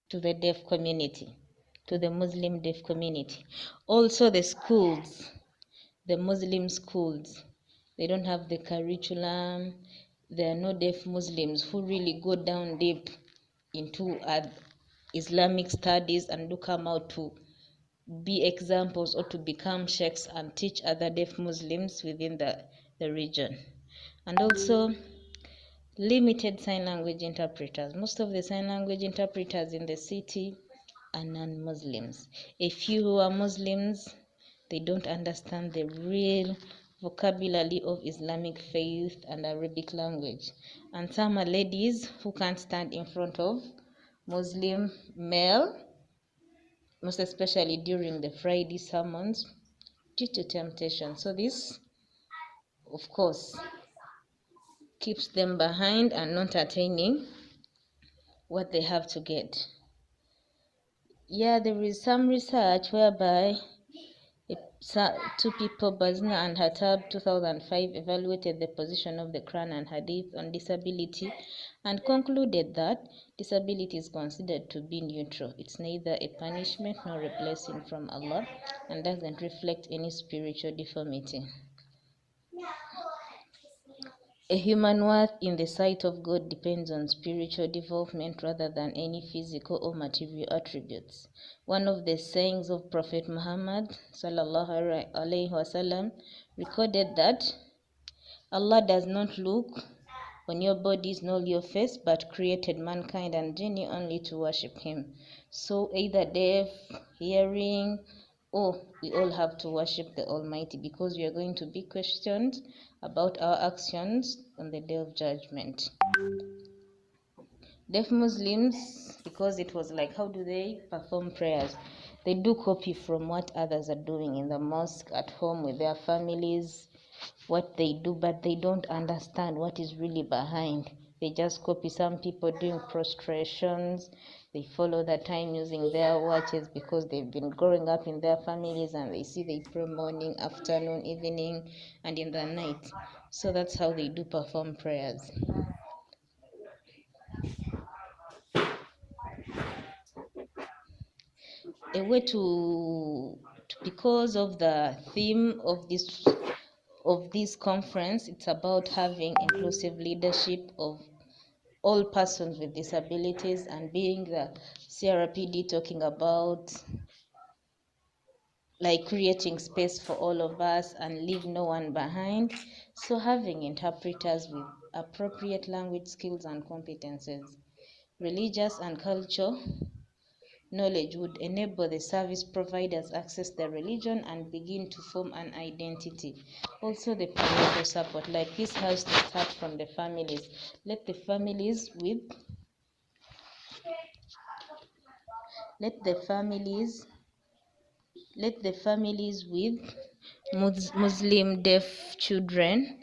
to the deaf community, to the Muslim deaf community. Also the schools, the Muslim schools, they don't have the curriculum. There are no deaf Muslims who really go down deep into Islamic studies and do come out to be examples or to become sheikhs and teach other deaf Muslims within the region. And also limited sign language interpreters. Most of the sign language interpreters in the city are non-Muslims. A few who are Muslims, they don't understand the real vocabulary of Islamic faith and Arabic language. And some are ladies who can't stand in front of Muslim male, most especially during the Friday sermons, due to temptation. So this, of course, keeps them behind and not attaining what they have to get. Yeah, there is some research whereby two people, Bazna and Hatab, 2005, evaluated the position of the Quran and Hadith on disability and concluded that disability is considered to be neutral. It's neither a punishment nor a blessing from Allah and doesn't reflect any spiritual deformity. A human worth in the sight of God depends on spiritual development rather than any physical or material attributes. One of the sayings of Prophet Muhammad sallallahu alaihi wasallam recorded that Allah does not look on your bodies nor your face, but created mankind and genie only to worship him. So either deaf, hearing, or we all have to worship the Almighty because we are going to be questioned about our actions on the day of judgment. Deaf Muslims, because it was like, how do they perform prayers? They do copy from what others are doing in the mosque, at home with their families, what they do, but they don't understand what is really behind. They just copy some people doing prostrations. They follow the time using their watches because they've been growing up in their families and they see they pray morning, afternoon, evening, and in the night. So that's how they do perform prayers. A way because of the theme of this conference, it's about having inclusive leadership of all persons with disabilities, and being the CRPD talking about like creating space for all of us and leave no one behind. So having interpreters with appropriate language skills and competences, religious and cultural knowledge would enable the service providers access the religion and begin to form an identity. Also, the parental support, like this has to start from the families. Let the families with Muslim deaf children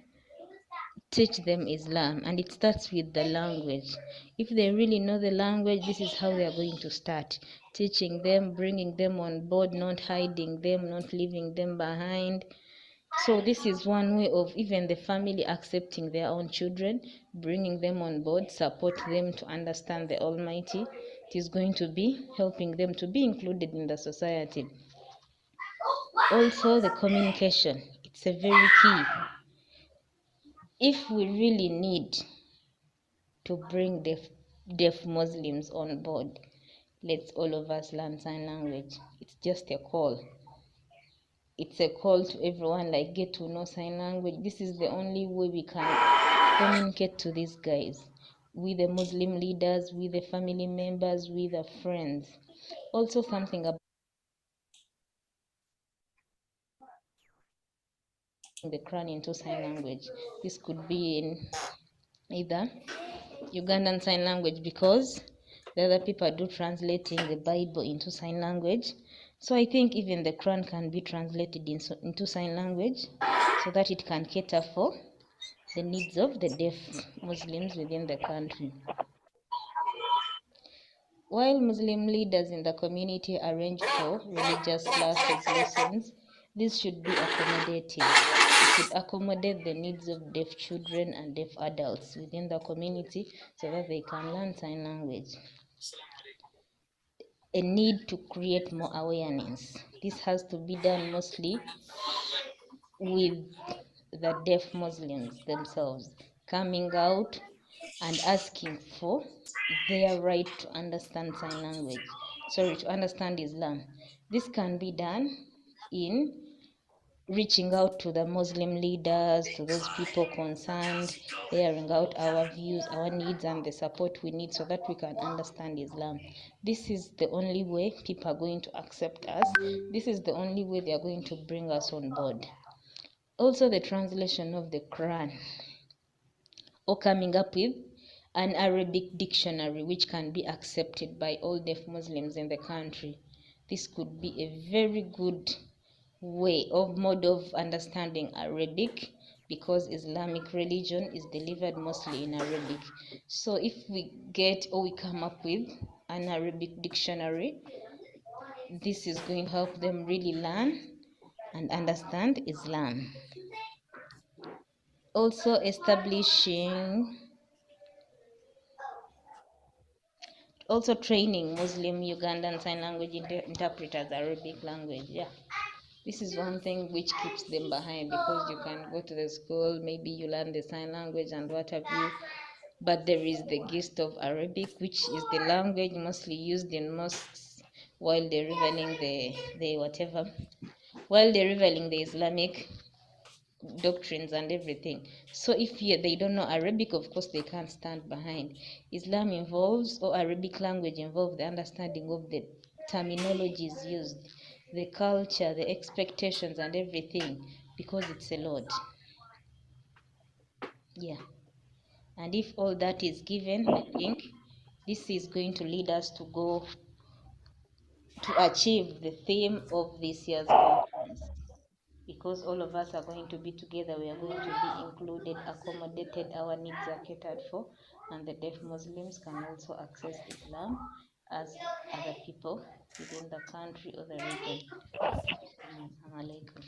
teach them Islam, and it starts with the language. If they really know the language, this is how they are going to start teaching them, bringing them on board, not hiding them, not leaving them behind. So this is one way of even the family accepting their own children, bringing them on board, support them to understand the Almighty. It is going to be helping them to be included in the society. Also, the communication, it's a very key. If we really need to bring deaf Muslims on board, let's all of us learn sign language. It's just a call. It's a call to everyone, like, get to know sign language. This is the only way we can communicate to these guys, with the Muslim leaders, with the family members, with the friends. Also, something about the Quran into sign language. This could be in either Ugandan sign language, because the other people do translating the Bible into sign language. So I think even the Quran can be translated into sign language so that it can cater for the needs of the deaf Muslims within the country. While Muslim leaders in the community arrange for religious classes, lessons, this should be accommodative. It should accommodate the needs of deaf children and deaf adults within the community so that they can learn sign language. A need to create more awareness. This has to be done mostly with the deaf Muslims themselves coming out and asking for their right to understand sign language, to understand Islam. This can be done in reaching out to the Muslim leaders, to those people concerned, airing out our views, our needs, and the support we need so that we can understand Islam. This is the only way people are going to accept us. This is the only way they are going to bring us on board. Also, the translation of the Quran, or coming up with an Arabic dictionary which can be accepted by all deaf Muslims in the country. This could be a very good mode of understanding Arabic, because Islamic religion is delivered mostly in Arabic. So if we get, or we come up with an Arabic dictionary, this is going to help them really learn and understand Islam. Also training Muslim Ugandan Sign Language interpreters Arabic language. Yeah, this is one thing which keeps them behind, because you can go to the school, maybe you learn the sign language and what have you, but there is the gist of Arabic, which is the language mostly used in mosques while they're revealing while they're revealing the Islamic doctrines and everything. So if they don't know Arabic, of course they can't stand behind. Islam involves, or Arabic language involves, the understanding of the terminologies used, the culture, the expectations and everything, because it's a lot. Yeah, and if all that is given, I think this is going to lead us to go to achieve the theme of this year's conference. Because all of us are going to be together, we are going to be included, accommodated, our needs are catered for, and the deaf Muslims can also access Islam as other people within the country or the region. Assalamu alaikum.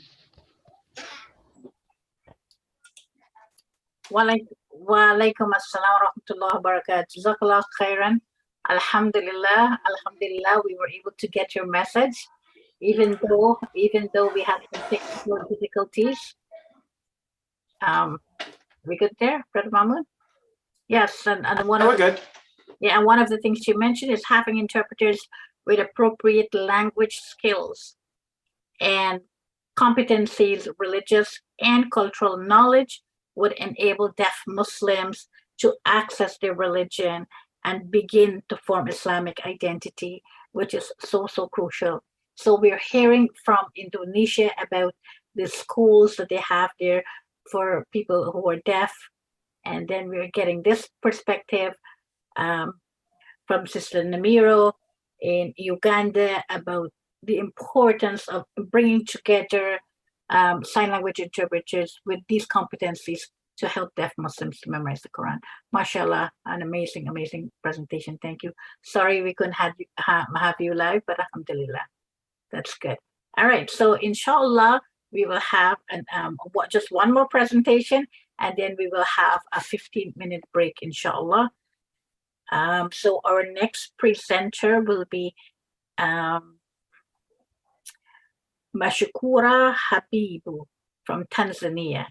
Walaikum assalam wa rahmatullahi wa barakatuh. Jazakallah khairan. Alhamdulillah, we were able to get your message, even though we had some technical difficulties. We good there, Brother Mahmoud? Yes, and We're good. Yeah, and one of the things you mentioned is having interpreters with appropriate language skills and competencies, religious and cultural knowledge would enable deaf Muslims to access their religion and begin to form Islamic identity which is so, so crucial. So we're hearing from Indonesia about the schools that they have there for people who are deaf. And then we're getting this perspective from Sister Namiro in Uganda about the importance of bringing together sign language interpreters with these competencies to help deaf Muslims to memorize the Quran. MashaAllah, an amazing, amazing presentation. Thank you. Sorry we couldn't have you live, but alhamdulillah, that's good. All right, so inshallah, we will have just one more presentation, and then we will have a 15-minute break, inshallah. So our next presenter will be Mashukura Habibu from Tanzania.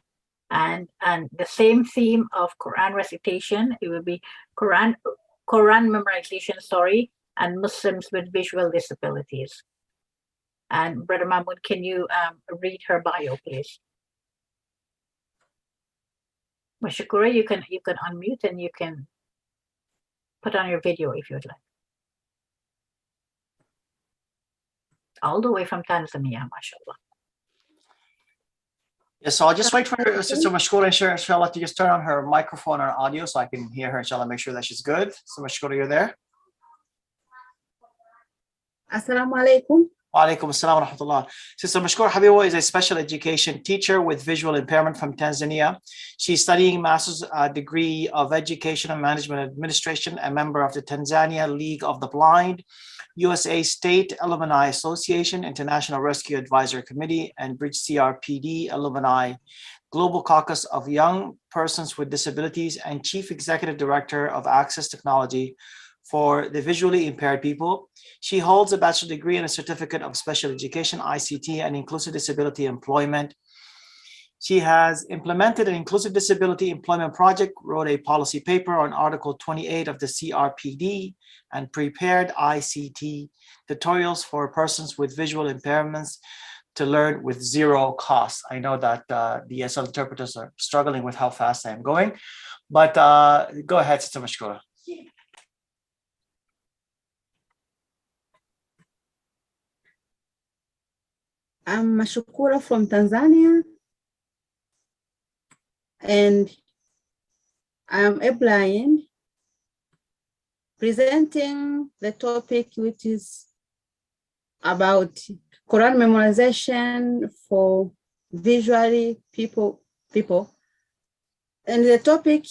And the same theme of Quran recitation, it will be Quran memorization, and Muslims with visual disabilities. And Brother Mahmoud, can you read her bio, please? Mashukura, you can unmute and you can put on your video if you'd like. All the way from Tanzania, mashallah. Yeah, so I'll just wait for Sister Mashkura, inshallah, to just turn on her microphone or audio so I can hear her, inshallah, make sure that she's good. So Mashkura, you're there? Assalamu alaikum. Wa alaikum assalam wa rahmatullah. Sister Mashkura Habibu is a special education teacher with visual impairment from Tanzania. She's studying master's degree of education and management administration, a member of the Tanzania League of the Blind, USA State Alumni Association, International Rescue Advisory Committee, and Bridge CRPD Alumni, Global Caucus of Young Persons with Disabilities, and Chief Executive Director of Access Technology for the visually impaired people. She holds a bachelor's degree and a certificate of special education, ICT, and inclusive disability employment. She has implemented an inclusive disability employment project, wrote a policy paper on Article 28 of the CRPD, and prepared ICT tutorials for persons with visual impairments to learn with zero cost. I know that the ESL interpreters are struggling with how fast I am going, but go ahead, Sister Mashkura. I'm Mashukura from Tanzania, and I'm a blind, presenting the topic which is about Quran memorization for visually people. And the topic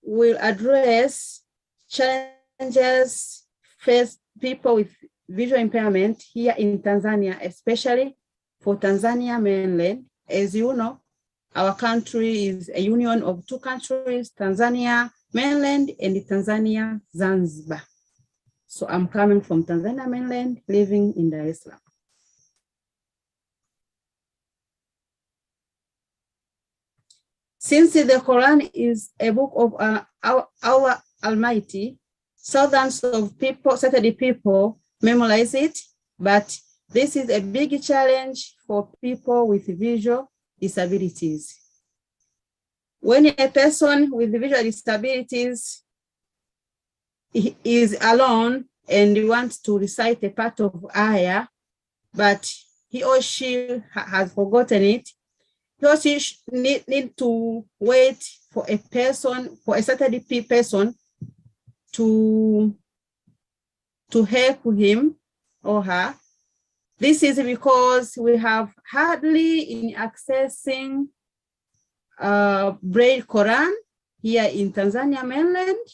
will address challenges faced people with visual impairment here in Tanzania, especially for Tanzania mainland. As you know, our country is a union of two countries, Tanzania mainland and Tanzania Zanzibar. So I'm coming from Tanzania mainland, living in Dar es Salaam. Since the Quran is a book of our Almighty, thousands of people, Saturday people, memorize it, but this is a big challenge for people with visual disabilities. When a person with visual disabilities is alone and wants to recite a part of ayah, but he or she has forgotten it, he or she need to wait for a person, for a Saturday person to help him or her. This is because we have hardly in accessing Braille Quran here in Tanzania mainland.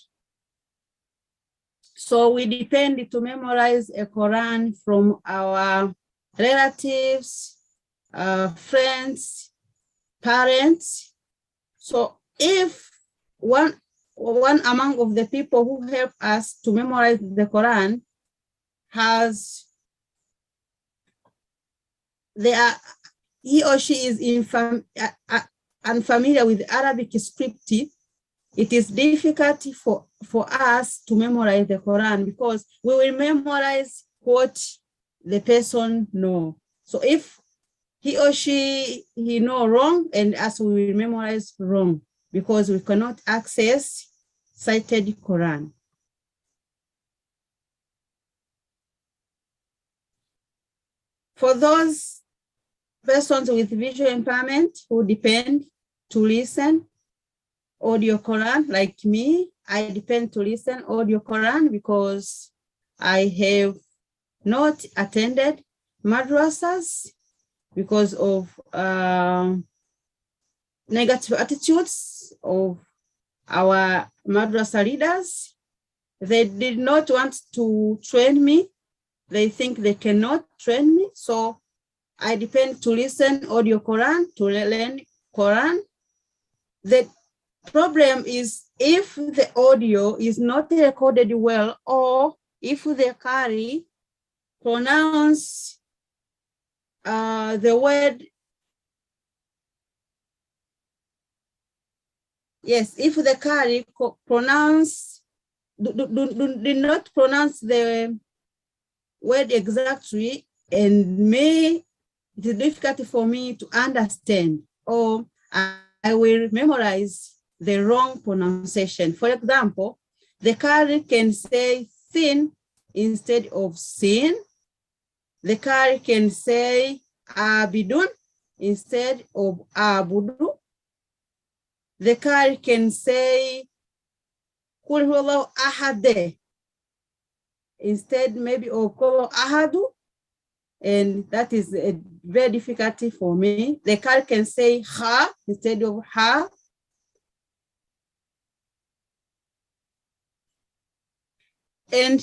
So we depend to memorize a Quran from our relatives, friends, parents. So if one among of the people who help us to memorize the Quran he or she is unfamiliar with Arabic script, it is difficult for us to memorize the Quran because we will memorize what the person know. So if he or she know wrong, and us we will memorize wrong because we cannot access cited Quran. For those persons with visual impairment who depend to listen audio Quran, like me, I depend to listen audio Quran because I have not attended madrasas because of negative attitudes of our madrasa leaders. They did not want to train me. They think they cannot train me. So I depend to listen audio Quran, to learn Quran. The problem is if the audio is not recorded well, or if the Qari pronounce the word, yes, if the Qari did not pronounce the word exactly, and it is difficult for me to understand, or I will memorize the wrong pronunciation. For example, the Qari can say thin instead of sin. The Qari can say abidun instead of abudu. The Qari can say kul huwallahu ahad instead maybe of kul ahadu, and that is a very difficult for me. The Qari can say ha instead of ha. And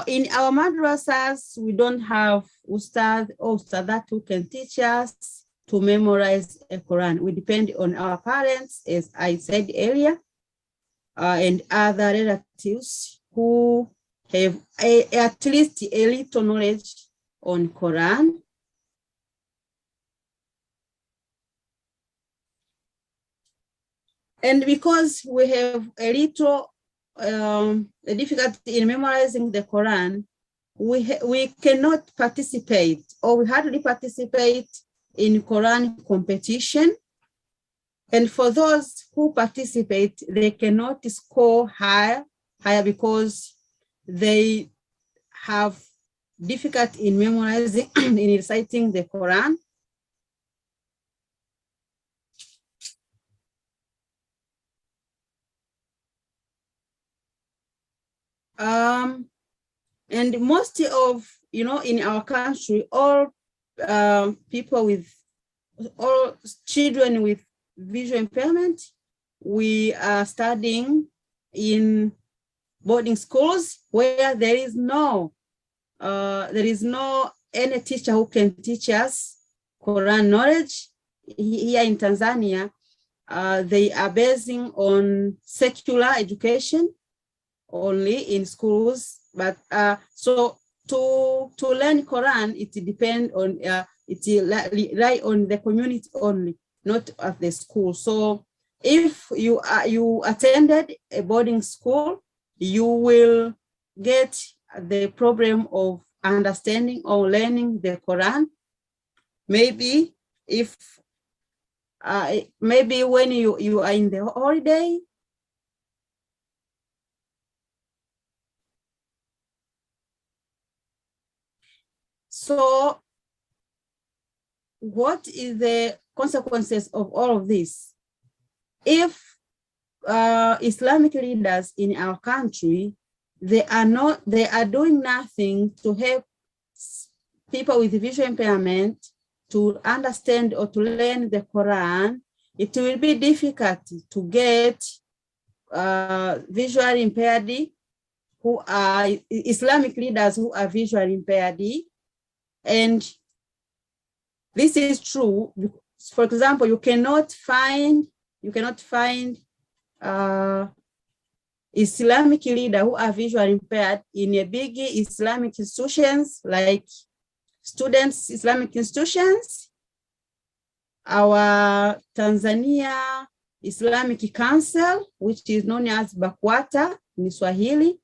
in our madrasas, we don't have ustad or ustadat who can teach us to memorize a Quran. We depend on our parents, as I said earlier, and other relatives who have at least a little knowledge on Quran. And because we have a little difficulty in memorizing the Quran, we cannot participate, or we hardly participate in Quran competition. And for those who participate, they cannot score higher because they have difficulty in memorizing, in reciting the Quran. And most of, in our country, all people with, all children with visual impairment, we are studying in boarding schools where there is no any teacher who can teach us Quran knowledge. Here in Tanzania, they are basing on secular education only in schools, but so to learn Quran, it depends on it rely on the community only, not at the school. So if you attended a boarding school, you will get the problem of understanding or learning the Quran. Maybe if maybe when you are in the holiday, so what is the consequences of all of this? If Islamic leaders in our country, they are doing nothing to help people with visual impairment to understand or to learn the Quran, it will be difficult to get visually impaired who are Islamic leaders who are visually impaired. And this is true. For example, you cannot find Islamic leader who are visually impaired in a big Islamic institutions like students Islamic institutions, our Tanzania Islamic Council, which is known as BAKWATA in Swahili,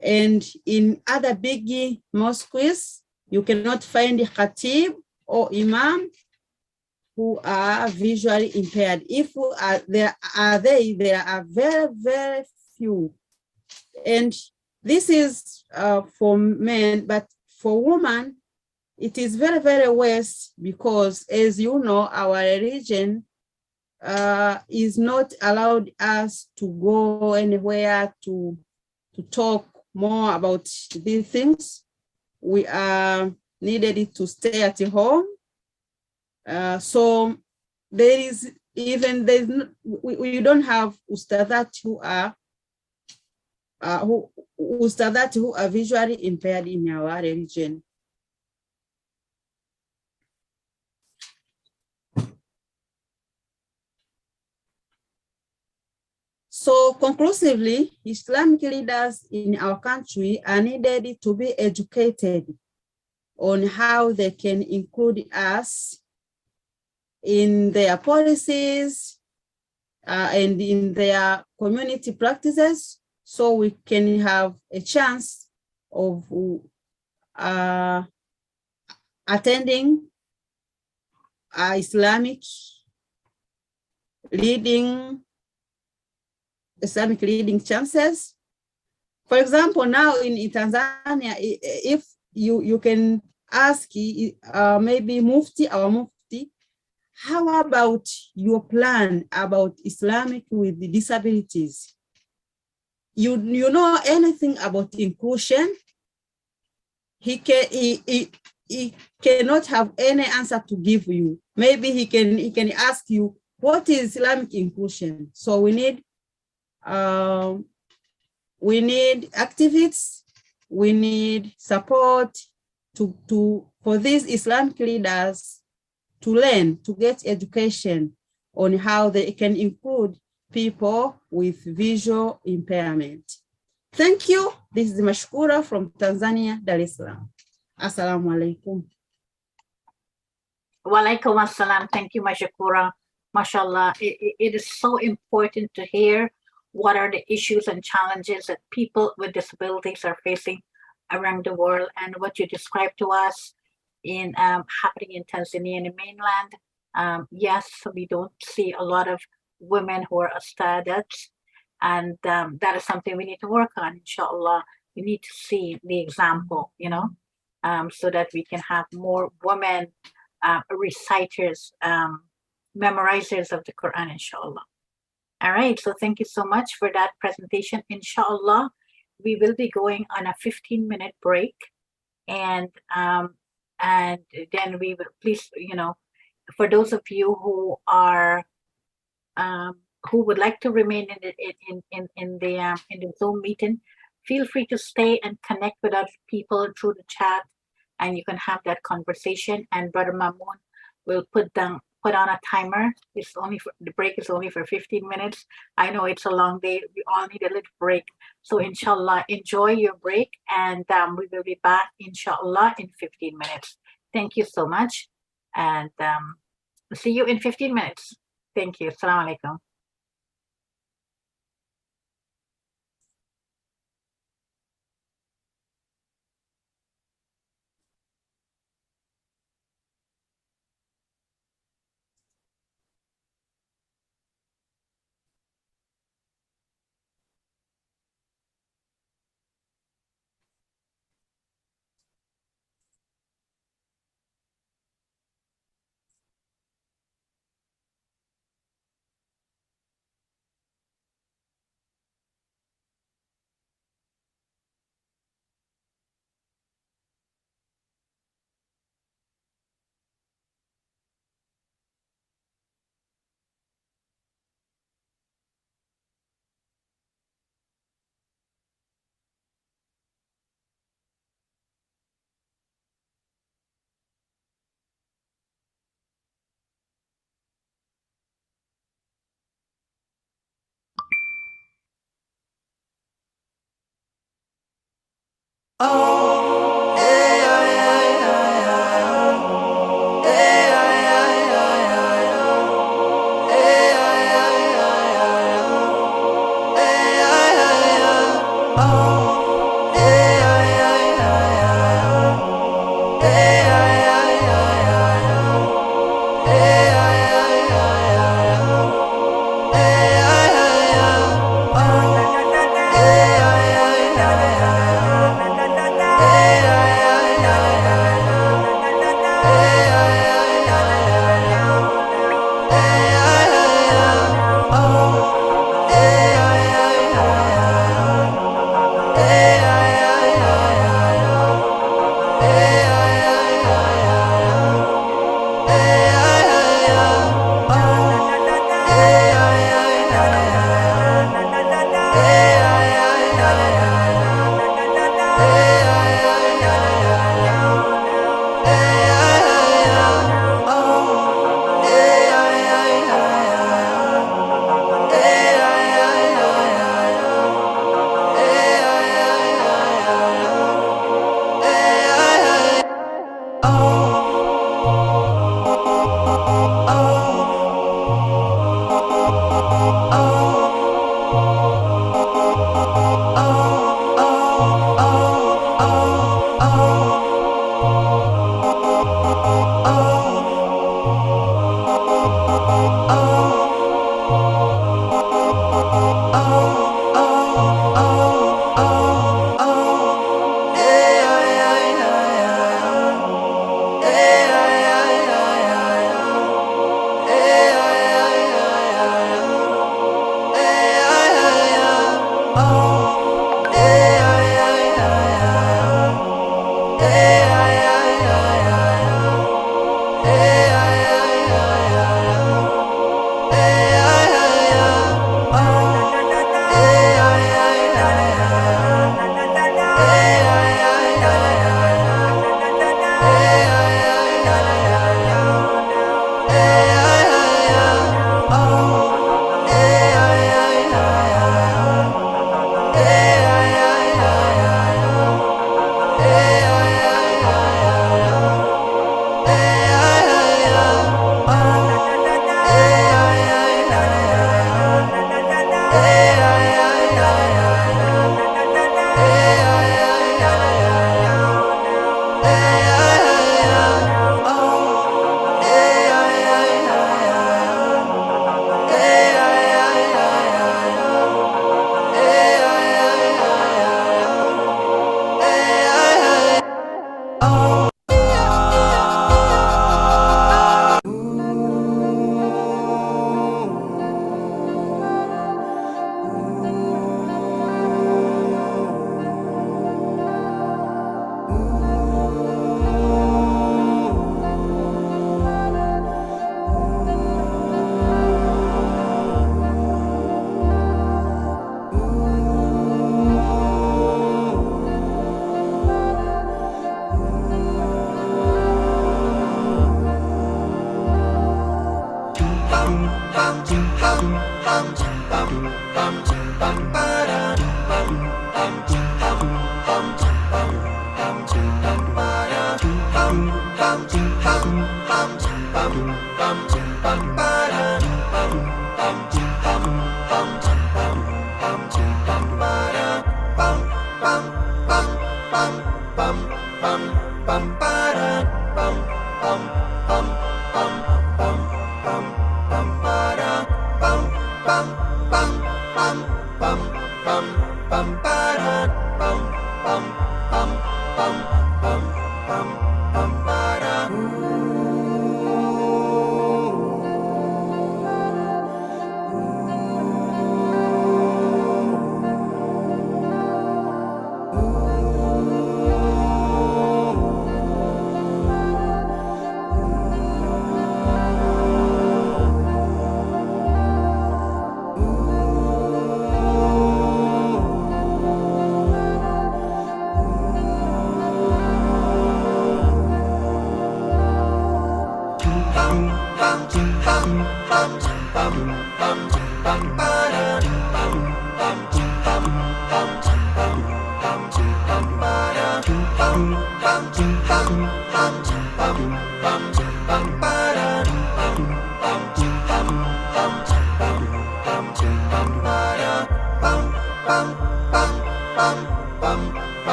and in other big mosques, you cannot find a khatib or imam who are visually impaired. If there are very, very few. And this is for men, but for women, it is very, very worse because, as you know, our religion is not allowed us to go anywhere to talk more about these things. We are needed to stay at home. So there is even we don't have ustadhat who are visually impaired in our religion. So conclusively, Islamic leaders in our country are needed to be educated on how they can include us in their policies and in their community practices, so we can have a chance of attending Islamic leading chances. For example, now in Tanzania, if you can ask maybe Mufti, our Mufti, how about your plan about Islamic with the disabilities? You know anything about inclusion? He cannot have any answer to give you. Maybe he can ask you, what is Islamic inclusion? So we need activists, we need support for these Islamic leaders to learn, to get education on how they can include people with visual impairment. Thank you. This is Mashkura from Tanzania, Dar es Salaam. Assalamu alaikum. Walaikum assalam. Thank you, Mashkura. Mashallah. It is so important to hear what are the issues and challenges that people with disabilities are facing around the world, and what you described to us in happening in Tanzania and the mainland. Yes, we don't see a lot of women who are ustadats, and that is something we need to work on, inshallah. We need to see the example, so that we can have more women reciters, memorizers of the Quran, inshallah. All right, so thank you so much for that presentation. Inshallah, we will be going on a 15-minute break, and then we will, please, for those of you who are who would like to remain in the Zoom meeting, feel free to stay and connect with other people through the chat, and you can have that conversation. And Brother Mamoon will put on a timer. The break is only for 15 minutes. I know it's a long day. We all need a little break. So inshallah, enjoy your break, and we will be back inshallah in 15 minutes. Thank you so much, and see you in 15 minutes. Thank you. Assalamu alaikum.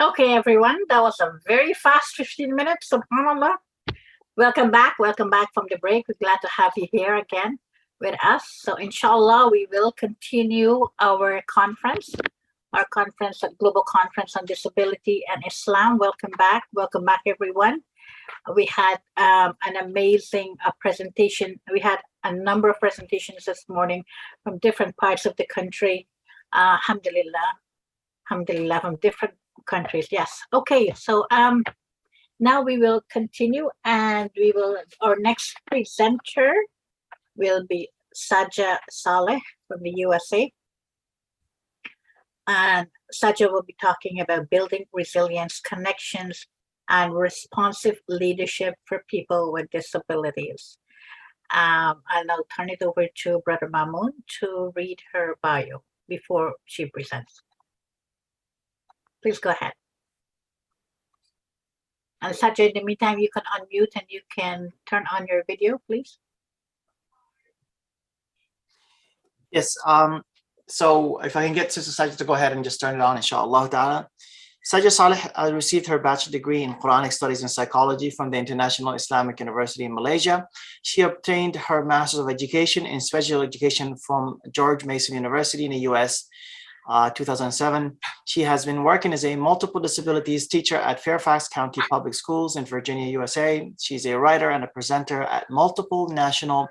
Okay, everyone, that was a very fast 15 minutes, subhanAllah. Welcome back from the break. We're glad to have you here again with us. So inshallah, we will continue our conference, Global Conference on Disability and Islam. Welcome back, everyone. We had an amazing presentation. We had a number of presentations this morning from different parts of the country. Alhamdulillah, from different countries. Yes. Okay. So now we will continue, and our next presenter will be Saja Saleh from the USA. And Saja will be talking about building resilience, connections, and responsive leadership for people with disabilities. I'll now turn it over to Brother Mamoon to read her bio before she presents. Please go ahead. And Saja, in the meantime, you can unmute and you can turn on your video, please. Yes. So if I can get Sister Saja to go ahead and just turn it on, inshallah ta'ala. Saja Saleh received her bachelor degree in Quranic Studies and Psychology from the International Islamic University in Malaysia. She obtained her Master's of Education in Special Education from George Mason University in the US, 2007. She has been working as a multiple disabilities teacher at Fairfax County Public Schools in Virginia, USA. She's a writer and a presenter at multiple national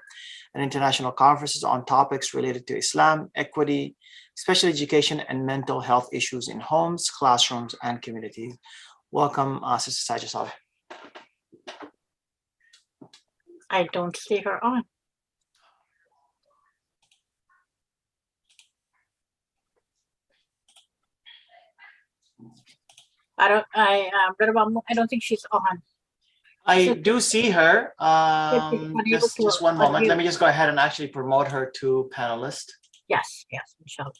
and international conferences on topics related to Islam, equity, special education, and mental health issues in homes, classrooms, and communities. Welcome, Sister Saja Saleh. I don't see her on. I don't think she's on. I do see her. Just one moment. Let me just go ahead and actually promote her to panelist. Yes, inshallah.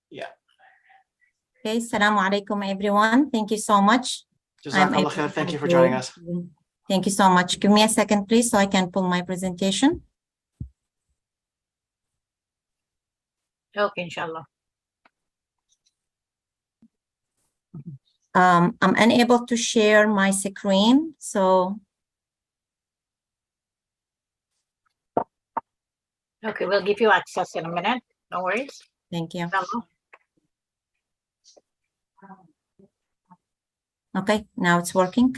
Yeah. Okay, Assalamu alaikum, everyone. Thank you so much. Jazakallah khair. Thank you for joining us. Thank you so much. Give me a second, please, so I can pull my presentation. Okay, inshallah. I'm unable to share my screen, so. Okay, we'll give you access in a minute. No worries. Thank you. Inshallah. Okay, now it's working.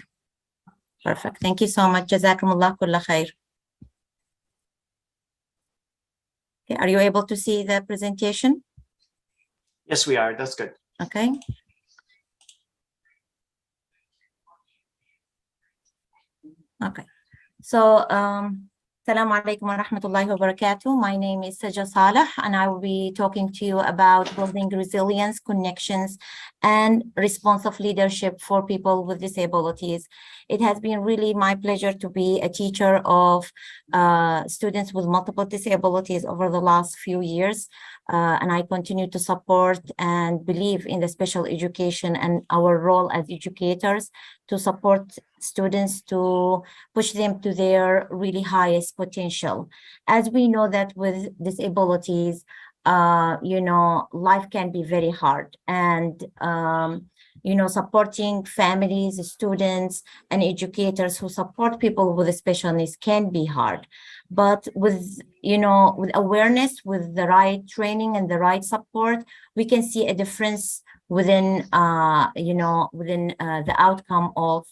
Perfect. Thank you so much. Jazakumullah kulla khair. Okay, are you able to see the presentation? Yes, we are. That's good. Okay. Okay. So, Assalamu alaikum wa rahmatullahi wa barakatuh. My name is Saja Saleh, and I will be talking to you about building resilience, connections, and responsive leadership for people with disabilities. It has been really my pleasure to be a teacher of students with multiple disabilities over the last few years. And I continue to support and believe in the special education and our role as educators to support students, to push them to their really highest potential. As we know that with disabilities, life can be very hard, and supporting families, students, and educators who support people with special needs can be hard. But with awareness, with the right training and the right support, we can see a difference within the outcome of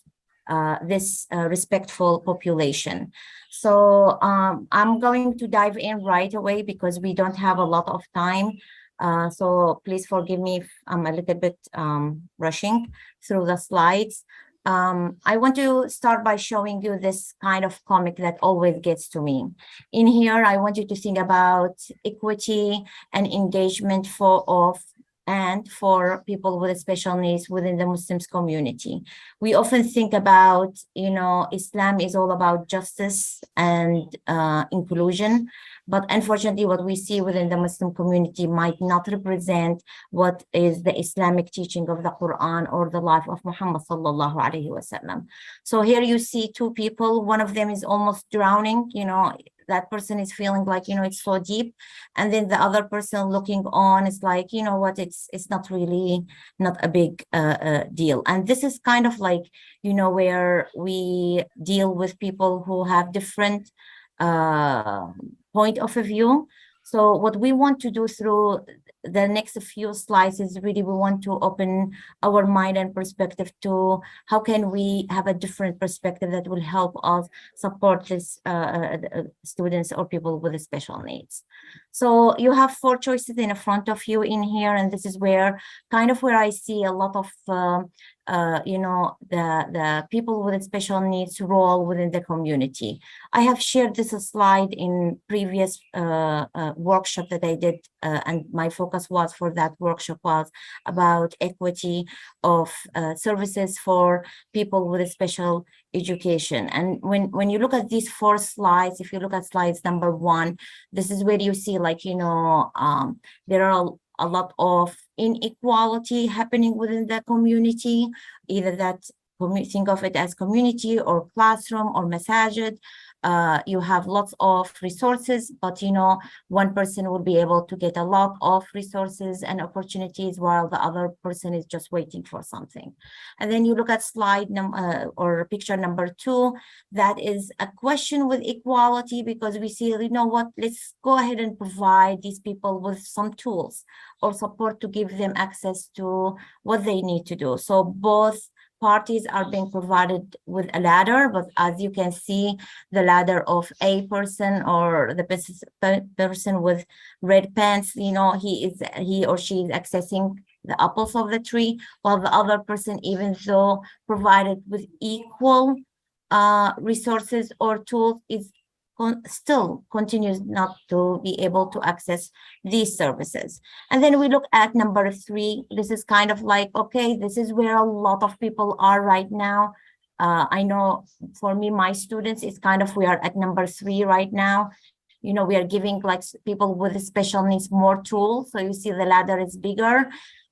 this respectful population. So I'm going to dive in right away because we don't have a lot of time. So please forgive me if I'm a little bit rushing through the slides. I want to start by showing you this kind of comic that always gets to me. In here, I want you to think about equity and engagement of and for people with special needs within the Muslims community. We often think about, Islam is all about justice and inclusion, but unfortunately what we see within the Muslim community might not represent what is the Islamic teaching of the Quran or the life of Muhammad sallallahu alaihi wasallam. So here you see two people, one of them is almost drowning, that person is feeling like, it's so deep. And then the other person looking on is like, what, it's not really, not a big deal. And this is kind of like, where we deal with people who have different point of view. So what we want to do through the next few slides is really we want to open our mind and perspective to how can we have a different perspective that will help us support this students or people with special needs. So you have 4 choices in front of you in here, and this is where I see a lot of the people with special needs role within the community. I have shared this slide in previous workshop that I did, and my focus was for that workshop was about equity of services for people with special education. And when you look at these 4 slides, if you look at slides number 1, this is where you see like, there are a lot of inequality happening within the community, either that think of it as community or classroom or masajid. You have lots of resources, but one person will be able to get a lot of resources and opportunities while the other person is just waiting for something. And then you look at slide or picture number 2, that is a question with equality, because we see, let's go ahead and provide these people with some tools or support to give them access to what they need to do. So both parties are being provided with a ladder, but as you can see, the ladder of a person or the person with red pants, he or she is accessing the apples of the tree, while the other person, even though provided with equal resources or tools, is still continues not to be able to access these services. And then we look at number 3. This is kind of like, okay, this is where a lot of people are right now. I know for me, my students, it's kind of, we are at number 3 right now. We are giving like people with special needs more tools. So you see the ladder is bigger.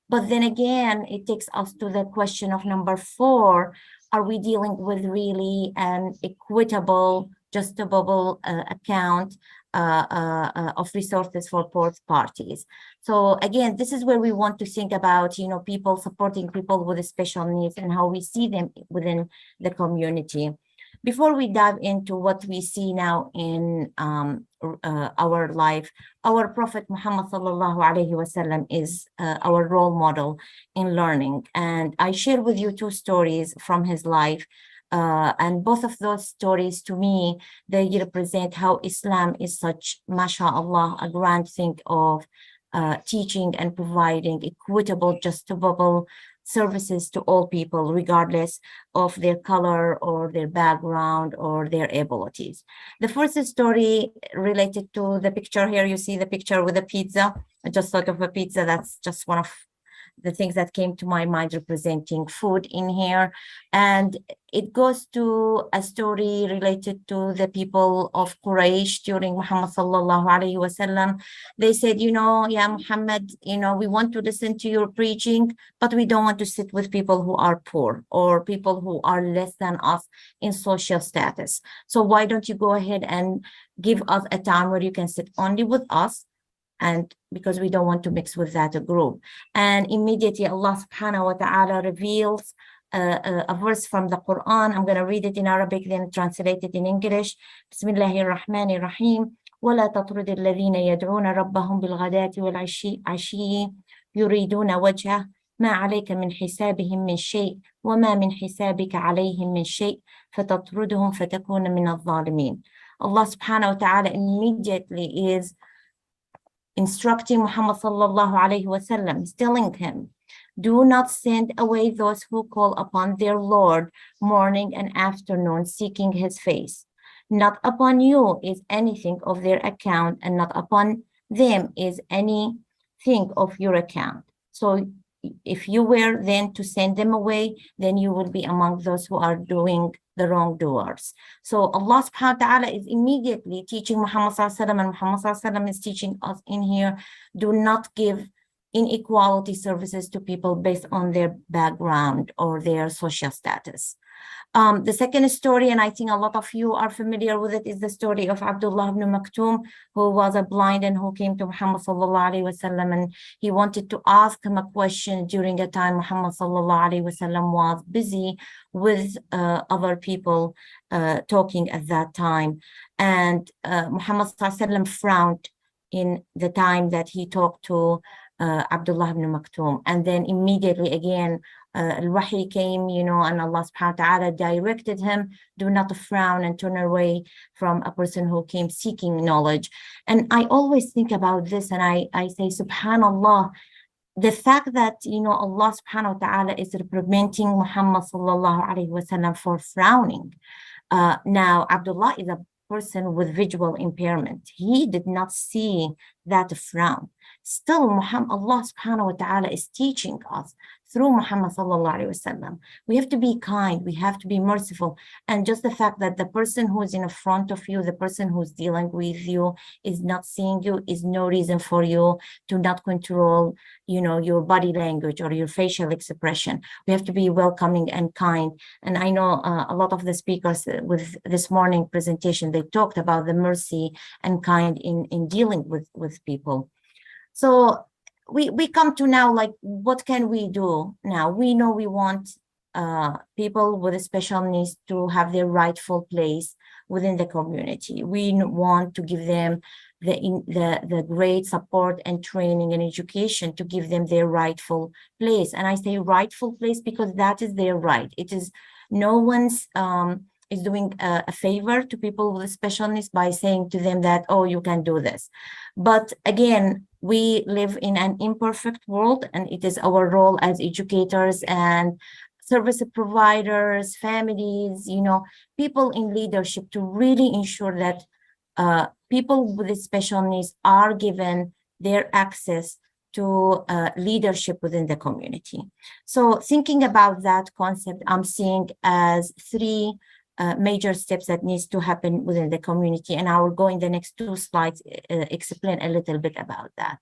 But then again, it takes us to the question of number 4. Are we dealing with really an equitable, justable account of resources for both parties? So again, this is where we want to think about, people supporting people with special needs and how we see them within the community. Before we dive into what we see now in our life, our Prophet Muhammad sallallahu alaihi wasallam is our role model in learning. And I share with you 2 stories from his life. And both of those stories, to me, they represent how Islam is such, mashallah, a grand thing of teaching and providing equitable, justable services to all people, regardless of their color or their background or their abilities. The first story related to the picture here, you see the picture with the pizza. I just thought of a pizza. That's just one of the things that came to my mind representing food in here. And it goes to a story related to the people of Quraysh during Muhammad sallallahu alaihi wasallam. They said, yeah, Muhammad, we want to listen to your preaching, but we don't want to sit with people who are poor or people who are less than us in social status. So why don't you go ahead and give us a time where you can sit only with us? And because we don't want to mix with that group. And immediately Allah subhanahu wa ta'ala reveals a verse from the Quran. I'm going to read it in Arabic, then translate it in English. Bismillahir Rahmanir Rahim. ولا تطرد الذين يدعون ربهم بالغداة والعشي يريدون وجهه ما عليك من حسابهم من شيء وما من حسابك عليهم من شيء فتطردهم فتكون من الظالمين. Allah subhanahu wa ta'ala immediately is instructing Muhammad sallallahu alaihi wasallam, is telling him, do not send away those who call upon their Lord morning and afternoon seeking his face. Not upon you is anything of their account, and not upon them is anything of your account. So if you were then to send them away, then you will be among those who are doing the wrongdoers. So Allah subhanahu wa ta'ala is immediately teaching Muhammad sallallahu alaihi wasallam, and Muhammad sallallahu alaihi wasallam is teaching us in here, do not give inequality services to people based on their background or their social status. The second story, and I think a lot of you are familiar with it, is the story of Abdullah ibn Maktoum, who was a blind and who came to Muhammad sallallahu alaihi wasallam, and he wanted to ask him a question during a time Muhammad sallallahu alaihi wasallam was busy with other people talking at that time. And Muhammad sallallahu alaihi wasallam frowned in the time that he talked to Abdullah ibn Maktoum. And then immediately again, al-Wahy came, and Allah subhanahu wa ta'ala directed him, do not frown and turn away from a person who came seeking knowledge. And I always think about this, and I say, subhanallah, the fact that, Allah subhanahu wa ta'ala is reprimanding Muhammad sallallahu alayhi wa sallam for frowning. Now, Abdullah is a person with visual impairment. He did not see that frown. Still, Allah subhanahu wa ta'ala is teaching us through Muhammad sallallahu alaihi wasallam. We have to be kind, we have to be merciful. And just the fact that the person who's in front of you, the person who's dealing with you is not seeing you is no reason for you to not control, your body language or your facial expression. We have to be welcoming and kind. And I know a lot of the speakers with this morning presentation, they talked about the mercy and kind in dealing with people. So we come to now, like, what can we do now? We know we want people with special needs to have their rightful place within the community. We want to give them the great support and training and education to give them their rightful place. And I say rightful place because that is their right. It is no one's is doing a favor to people with special needs by saying to them that, oh, you can do this. But again, we live in an imperfect world, and it is our role as educators and service providers, families, people in leadership to really ensure that people with special needs are given their access to leadership within the community. So thinking about that concept, I'm seeing as three major steps that needs to happen within the community. And I will go in the next 2 slides, explain a little bit about that.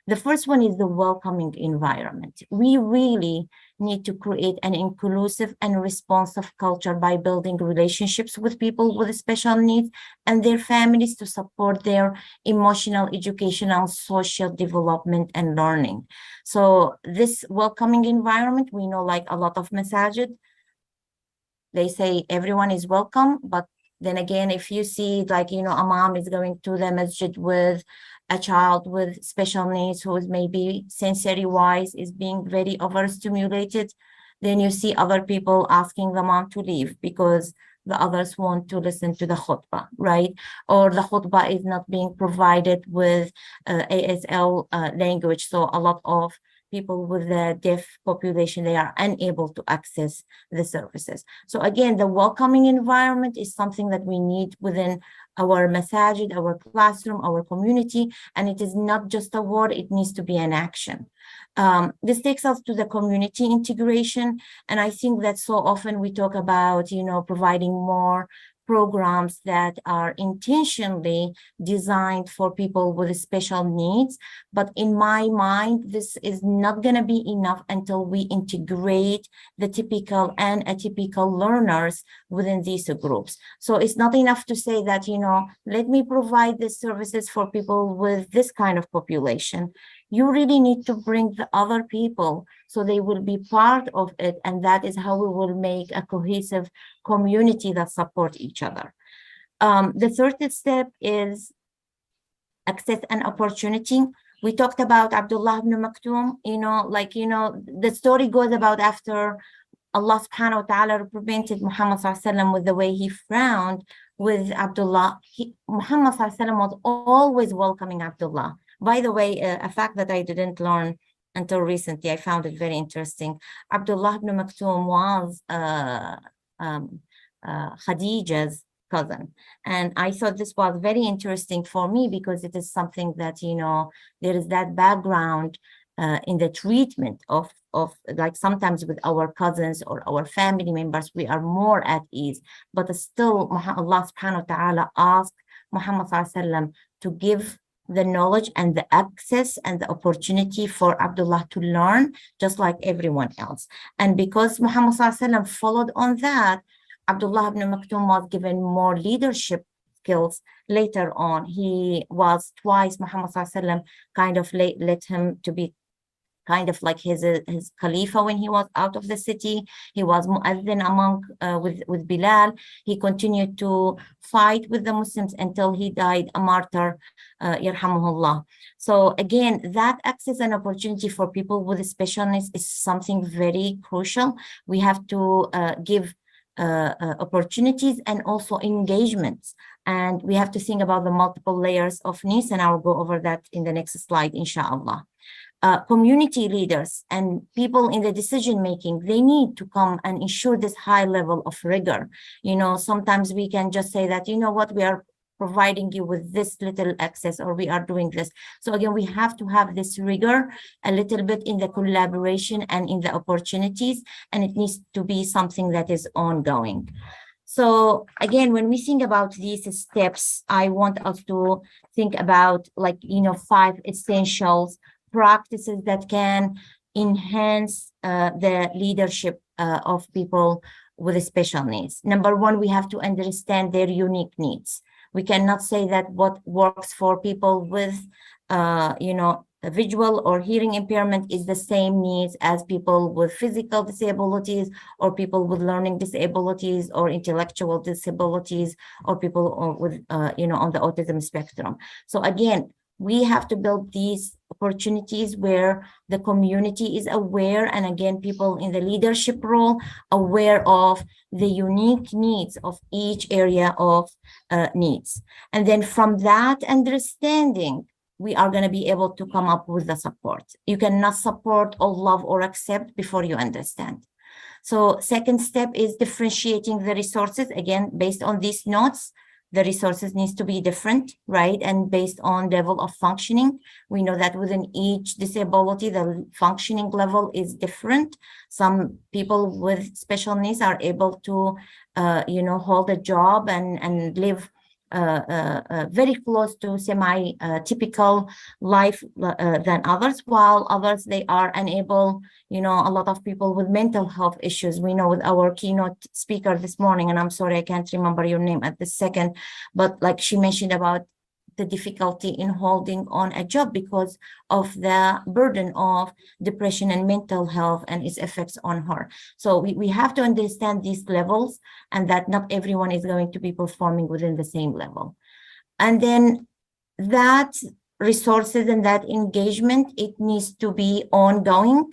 The first one is the welcoming environment. We really need to create an inclusive and responsive culture by building relationships with people with special needs and their families to support their emotional, educational, social development and learning. So this welcoming environment, we know, like a lot of masajid, they say everyone is welcome, but then again, if you see, like, a mom is going to the masjid with a child with special needs who is maybe sensory wise is being very overstimulated, then you see other people asking the mom to leave because the others want to listen to the khutbah, right? Or the khutbah is not being provided with ASL language. So a lot of people with the deaf population, they are unable to access the services. So again, the welcoming environment is something that we need within our masajid, our classroom, our community, and it is not just a word, it needs to be an action. This takes us to the community integration, and I think that so often we talk about, providing more programs that are intentionally designed for people with special needs. But in my mind, this is not going to be enough until we integrate the typical and atypical learners within these groups. So it's not enough to say that, let me provide the services for people with this kind of population. You really need to bring the other people so they will be part of it. And that is how we will make a cohesive community that support each other. The third step is access and opportunity. We talked about Abdullah ibn Maktoum, the story goes about after Allah subhanahu wa ta'ala reprimanded Muhammad sallallahu alaihi wasallam with the way he frowned with Abdullah. Muhammad sallallahu alaihi wasallam was always welcoming Abdullah. By the way, a fact that I didn't learn until recently, I found it very interesting. Abdullah ibn Maktoum was Khadija's cousin. And I thought this was very interesting for me because it is something that, there is that background in the treatment of like sometimes with our cousins or our family members, we are more at ease. But still, Allah subhanahu wa ta'ala asked Muhammad sallallahu alaihi wasallam to give the knowledge and the access and the opportunity for Abdullah to learn just like everyone else. And because Muhammad sallallahu alaihi wasallam followed on that, Abdullah ibn Maktoum was given more leadership skills later on. He was twice, Muhammad sallallahu alaihi wasallam kind of let him to be kind of like his Khalifa when he was out of the city. He was Mu'adhin among with Bilal. He continued to fight with the Muslims until he died a martyr, yarhamuhullah. So again, that access and opportunity for people with special needs is something very crucial. We have to give opportunities and also engagements. And we have to think about the multiple layers of needs, and I will go over that in the next slide, inshallah. Community leaders and people in the decision making, they need to come and ensure this high level of rigor. You know, sometimes we can just say that, you know what, we are providing you with this little access, or we are doing this. So again, we have to have this rigor a little bit in the collaboration and in the opportunities, and it needs to be something that is ongoing. So again, when we think about these steps, I want us to think about, like, you know, 5 essentials, practices that can enhance the leadership of people with special needs. Number 1, we have to understand their unique needs. We cannot say that what works for people with, you know, a visual or hearing impairment is the same needs as people with physical disabilities, or people with learning disabilities, or intellectual disabilities, or people with, you know, on the autism spectrum. So again, we have to build these opportunities where the community is aware, and again, people in the leadership role aware of the unique needs of each area of needs. And then from that understanding, we are going to be able to come up with the support. You cannot support or love or accept before you understand. So second step is differentiating the resources. Again, based on these notes, the resources needs to be different, right? And based on level of functioning, we know that within each disability, the functioning level is different. Some people with special needs are able to, you know, hold a job and live very close to semi-typical life than others, while others, they are unable. You know, a lot of people with mental health issues. We know with our keynote speaker this morning, and I'm sorry, I can't remember your name at this second, but like she mentioned about the difficulty in holding on a job because of the burden of depression and mental health and its effects on her. So we have to understand these levels, and that not everyone is going to be performing within the same level. And then that resources and that engagement, it needs to be ongoing.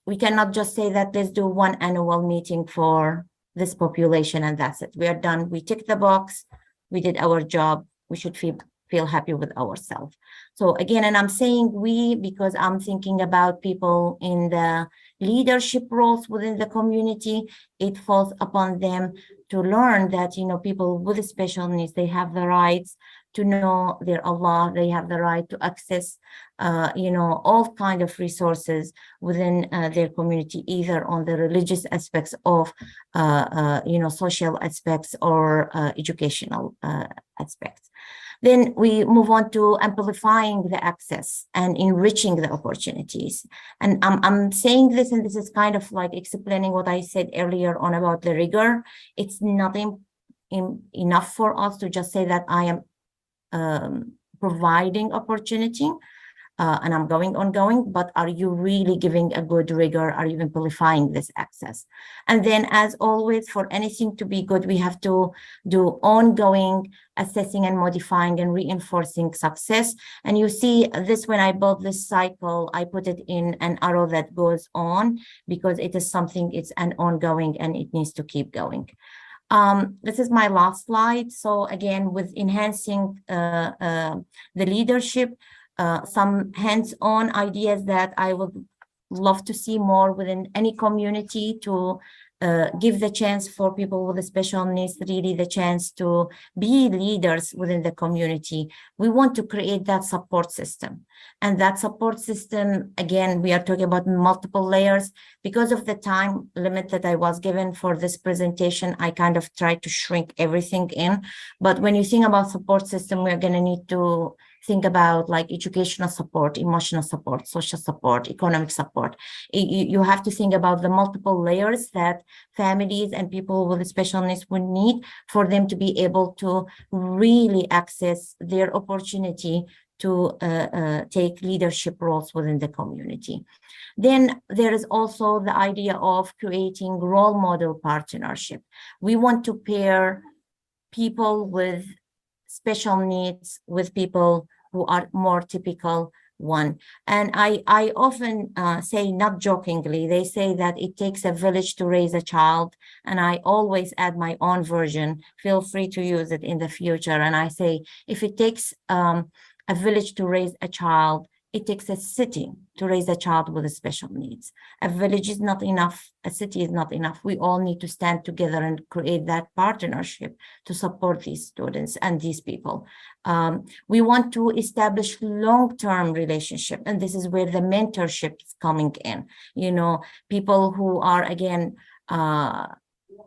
We cannot just say that let's do one annual meeting for this population and that's it. We are done. We tick the box. We did our job. We should feel happy with ourselves. So again, and I'm saying we because I'm thinking about people in the leadership roles within the community. It falls upon them to learn that, you know, people with special needs, they have the rights to know their Allah, they have the right to access, you know, all kind of resources within their community, either on the religious aspects of, you know, social aspects or educational aspects. Then we move on to amplifying the access and enriching the opportunities. And I'm saying this, and this is kind of like explaining what I said earlier on about the rigor. It's not enough for us to just say that I am providing opportunity and I'm ongoing, but are you really giving a good rigor? Are you amplifying this access? And then, as always, for anything to be good, we have to do ongoing assessing and modifying and reinforcing success. And you see this when I built this cycle, I put it in an arrow that goes on because it is something, it's an ongoing and it needs to keep going. This is my last slide. So again, with enhancing the leadership, some hands-on ideas that I would love to see more within any community to give the chance for people with special needs really the chance to be leaders within the community. We want to create that support system. And that support system, again, we are talking about multiple layers. Because of the time limit that I was given for this presentation, I kind of tried to shrink everything in. But when you think about support system, we're going to need to think about like educational support, emotional support, social support, economic support. You have to think about the multiple layers that families and people with special needs would need for them to be able to really access their opportunity to take leadership roles within the community. Then there is also the idea of creating role model partnership. We want to pair people with special needs with people who are more typical one. And I often say, not jokingly, they say that it takes a village to raise a child. And I always add my own version. Feel free to use it in the future. And I say, if it takes a village to raise a child, it takes a city to raise a child with special needs. A village is not enough. A city is not enough. We all need to stand together and create that partnership to support these students and these people. We want to establish long-term relationship, and this is where the mentorship is coming in. You know, people who are, again,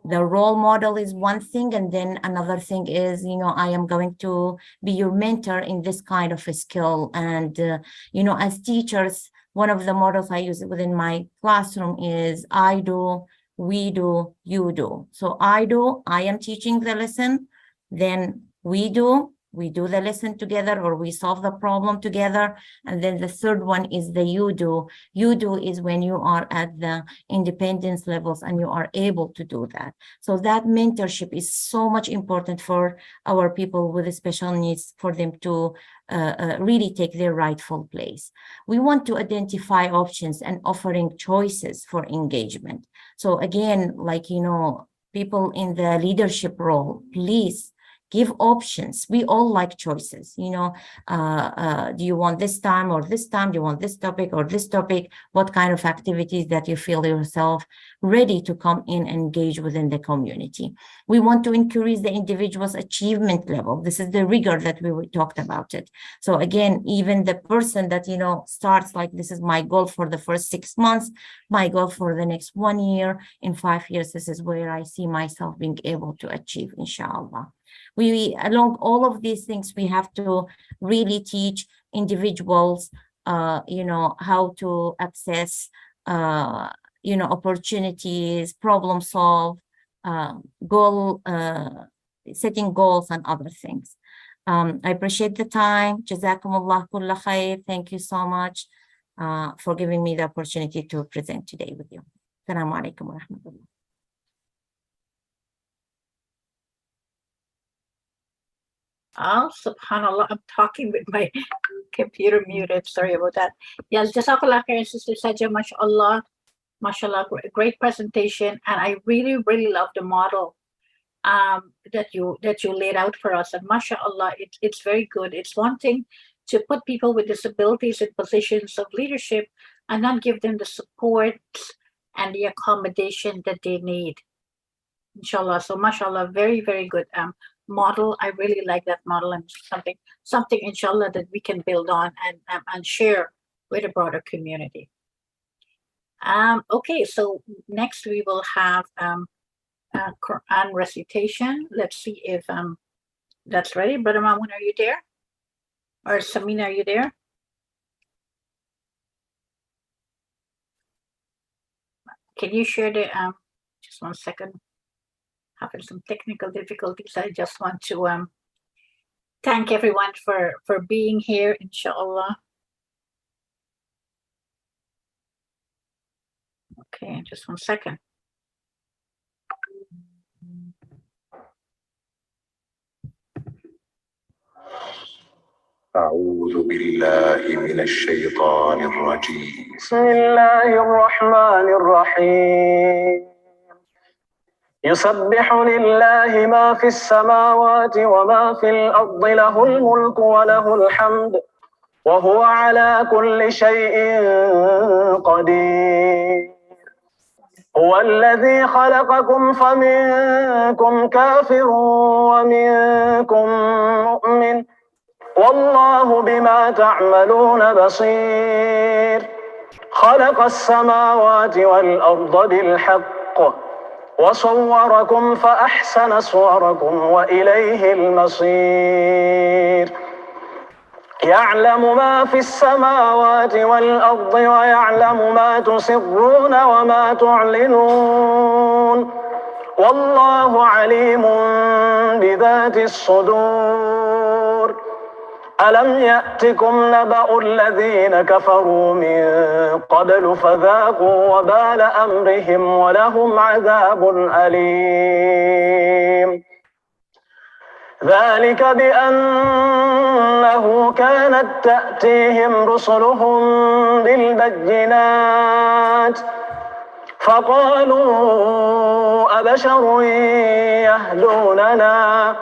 the role model is one thing, and then another thing is, you know, I am going to be your mentor in this kind of a skill. And, you know, as teachers, one of the models I use within my classroom is I do, we do, you do. So I do, I am teaching the lesson, then we do the lesson together, or we solve the problem together. And then the third one is the you do. You do is when you are at the independence levels and you are able to do that. So that mentorship is so much important for our people with special needs, for them to really take their rightful place. We want to identify options and offering choices for engagement. So again, like, you know, people in the leadership role, please give options. We all like choices, you know. Do you want this time or this time? Do you want this topic or this topic? What kind of activities that you feel yourself ready to come in and engage within the community? We want to increase the individual's achievement level. This is the rigor that we talked about it. So again, even the person that, you know, starts like, this is my goal for the first 6 months, my goal for the next 1 year, in 5 years, this is where I see myself being able to achieve, inshallah. We, along all of these things, we have to really teach individuals, you know, how to access, you know, opportunities, problem solve, goal, setting goals and other things. I appreciate the time. Jazakumullah kulla khair. Thank you so much for giving me the opportunity to present today with you. Assalamu alaikum wa rahmatullah. Oh, subhanallah, I'm talking with my computer muted. Sorry about that. Yes, Jazakallah khair, Sister Sajja, mashallah, mashallah, great presentation. And I really, really love the model that you laid out for us. And mashallah, it's very good. It's one thing to put people with disabilities in positions of leadership and not give them the support and the accommodation that they need. Inshallah. So mashallah, very, very good model. I really like that model, and something inshallah that we can build on and share with a broader community. Okay, so next we will have Quran recitation. Let's see if that's ready. Brother Mamun, are you there? Or Samina, are you there? Can you share the just 1 second? Having some technical difficulties. I just want to thank everyone for being here, inshallah. Okay, just 1 second. أعوذ بالله من الشيطان الرجيم. بسم الله الرحمن الرحيم. يسبح لله ما في السماوات وما في الأرض له الملك وله الحمد وهو على كل شيء قدير. هو الذي خلقكم فمنكم كافر ومنكم مؤمن والله بما تعملون بصير خلق السماوات والأرض بالحق وصوركم فأحسن صوركم وإليه المصير يعلم ما في السماوات والأرض ويعلم ما تسرون وما تعلنون والله عليم بذات الصدور ألم يأتكم نبأ الذين كفروا من قبل فذاقوا وبال أمرهم ولهم عذاب أليم ذلك بأنه كانت تأتيهم رسلهم بالبينات فقالوا أبشر يهدوننا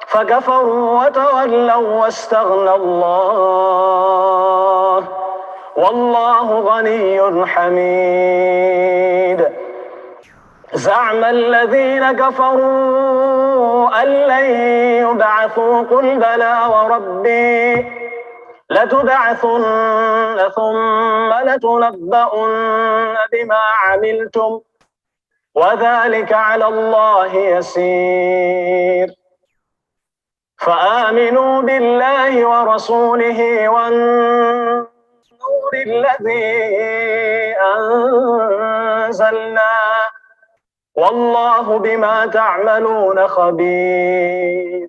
فكفروا وتولوا واستغنى الله والله غني حميد زعم الذين كفروا أن لن يبعثوا قل بلى وربي لتبعثن ثم لتنبؤن بما عملتم وذلك على الله يسير فآمنوا بالله ورسوله والنور الذي أنزلنا والله بما تعملون خبير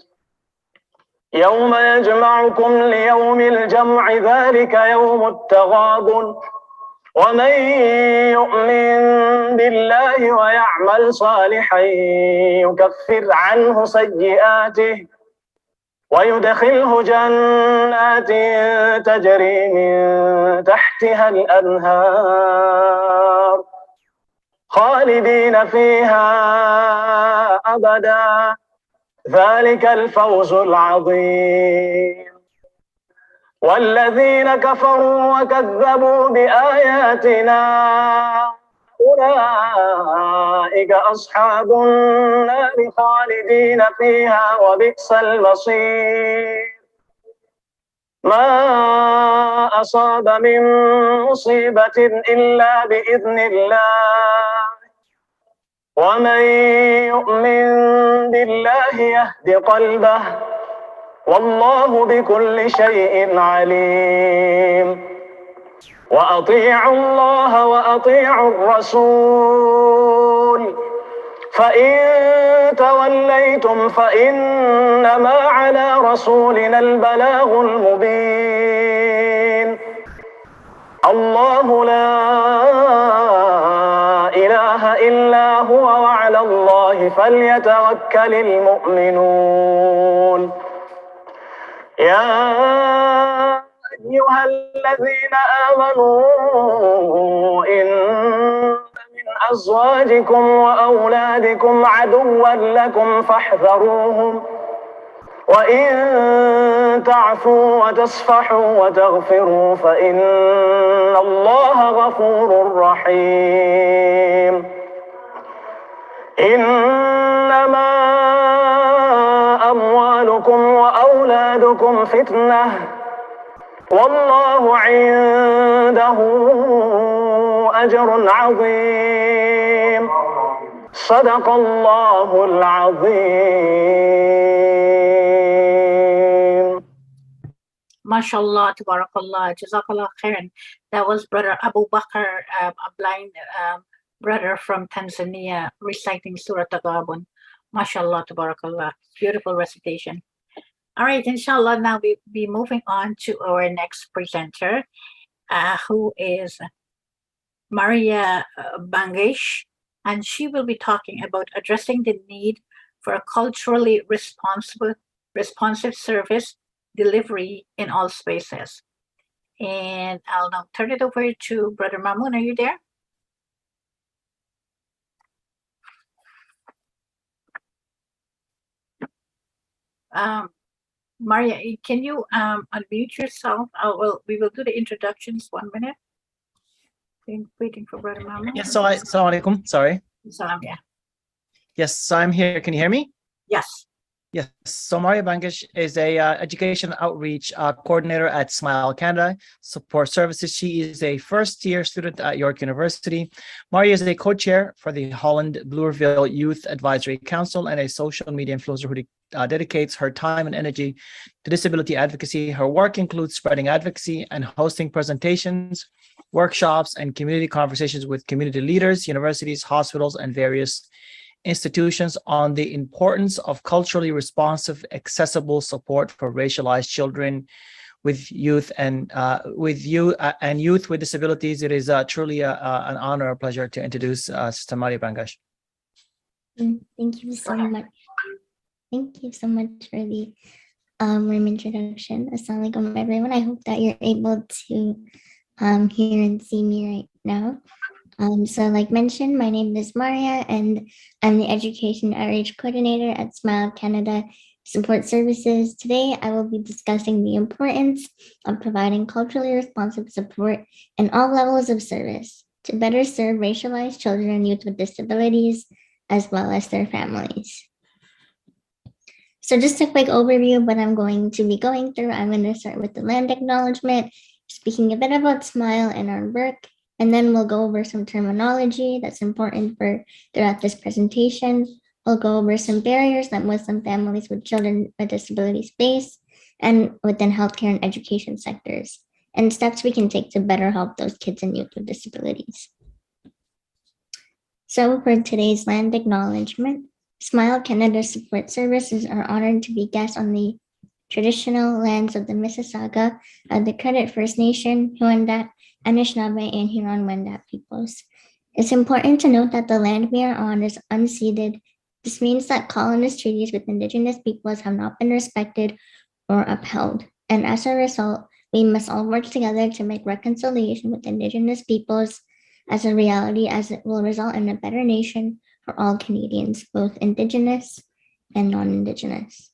يوم يجمعكم ليوم الجمع ذلك يوم التغابن ومن يؤمن بالله ويعمل صالحا يكفر عنه سيئاته ويدخله جنات تجري من تحتها الأنهار خالدين فيها أبدا ذلك الفوز العظيم والذين كفروا وكذبوا بآياتنا أولئك أصحاب النار خالدين فيها وبئس المصير ما أصاب من مصيبة إلا بإذن الله ومن يؤمن بالله يهد قلبه والله بكل شيء عليم وأطيعوا الله وأطيعوا الرسول فإن توليتم فإنما على رسولنا البلاغ المبين الله لا إله إلا هو وعلى الله فليتوكل المؤمنون يا أيها الذين آمنوا إن من أزواجكم وأولادكم عدوا لكم فاحذروهم وإن تعفوا وتصفحوا وتغفروا فإن الله غفور رحيم إنما أموالكم وأولادكم فتنة والله عنده أجر عظيم صدق الله العظيم MashaAllah, Tabarakallah, Jazakallah khairan. That was Brother Abu Bakr, a blind brother from Tanzania, reciting Surah Taghabun. MashaAllah, Tabarakallah. Beautiful recitation. All right, inshallah, now we'll be moving on to our next presenter, who is Maria Bangesh, and she will be talking about addressing the need for a culturally responsive service delivery in all spaces. And I'll now turn it over to Brother Mamoon. Are you there? Maria, can you unmute yourself? Well, we will do the introductions 1 minute. Waiting for Brother Mama. Yes, so Assalamu alaikum. Sorry. Salam, yeah. Yes, so I'm here. Can you hear me? Yes. Yes, so Maria Bangish is a education outreach coordinator at Smile Canada Support Services. She is a first-year student at York University. Maria is a co-chair for the Holland Bloorville Youth Advisory Council and a social media influencer who dedicates her time and energy to disability advocacy. Her work includes spreading advocacy and hosting presentations, workshops, and community conversations with community leaders, universities, hospitals, and various institutions on the importance of culturally responsive, accessible support for racialized children with youth and youth with disabilities. It is truly an honor, a pleasure to introduce Sister Maria Bangash. Thank you so much. Thank you so much for the warm introduction. Assalamu alaikum, everyone. I hope that you're able to hear and see me right now. So like mentioned, my name is Maria and I'm the Education Outreach Coordinator at Smile Canada Support Services. Today, I will be discussing the importance of providing culturally responsive support in all levels of service to better serve racialized children and youth with disabilities, as well as their families. So just a quick overview of what I'm going to be going through. I'm going to start with the land acknowledgement, speaking a bit about Smile and our work, and then we'll go over some terminology that's important for throughout this presentation. We'll go over some barriers that Muslim families with children with disabilities face and within healthcare and education sectors, and steps we can take to better help those kids and youth with disabilities. So for today's land acknowledgement, Smile Canada Support Services are honored to be guests on the traditional lands of the Mississauga, the Credit First Nation, Huondat, Anishinaabe, and Huron-Wendat peoples. It's important to note that the land we are on is unceded. This means that colonist treaties with Indigenous peoples have not been respected or upheld. And as a result, we must all work together to make reconciliation with Indigenous peoples as a reality, as it will result in a better nation for all Canadians, both Indigenous and non-Indigenous.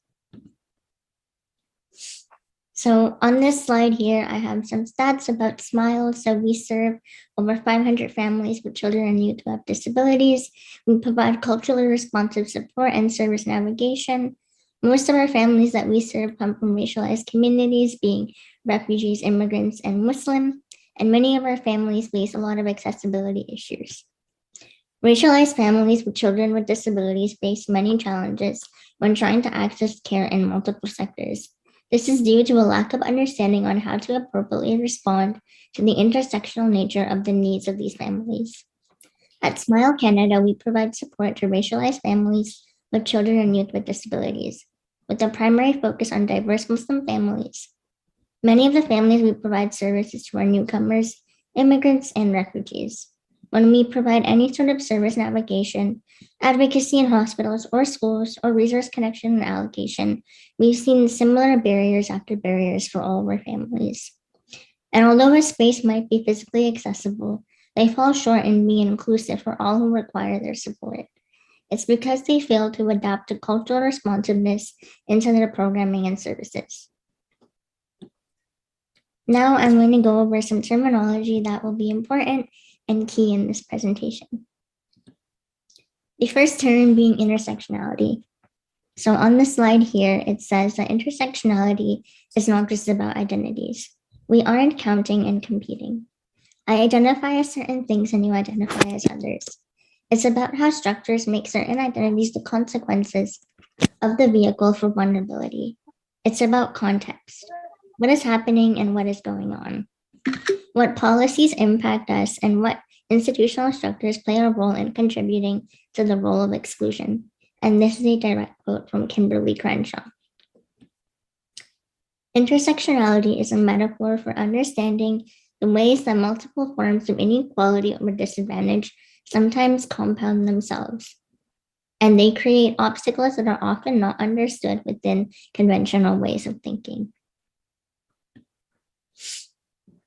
So on this slide here, I have some stats about Smile. So we serve over 500 families with children and youth who have disabilities. We provide culturally responsive support and service navigation. Most of our families that we serve come from racialized communities, being refugees, immigrants, and Muslim. And many of our families face a lot of accessibility issues. Racialized families with children with disabilities face many challenges when trying to access care in multiple sectors. This is due to a lack of understanding on how to appropriately respond to the intersectional nature of the needs of these families. At Smile Canada, we provide support to racialized families with children and youth with disabilities, with a primary focus on diverse Muslim families. Many of the families we provide services to are newcomers, immigrants, and refugees. When we provide any sort of service navigation, advocacy in hospitals or schools, or resource connection and allocation, we've seen similar barriers after barriers for all of our families. And although a space might be physically accessible, they fall short in being inclusive for all who require their support. It's because they fail to adapt to cultural responsiveness into their programming and services. Now I'm going to go over some terminology that will be important and key in this presentation. The first term being intersectionality. So on the slide here, it says that intersectionality is not just about identities. We aren't counting and competing. I identify as certain things and you identify as others. It's about how structures make certain identities the consequences of the vehicle for vulnerability. It's about context. What is happening and what is going on? What policies impact us and what institutional structures play a role in contributing to the role of exclusion. And this is a direct quote from Kimberly Crenshaw. Intersectionality is a metaphor for understanding the ways that multiple forms of inequality or disadvantage sometimes compound themselves. And they create obstacles that are often not understood within conventional ways of thinking.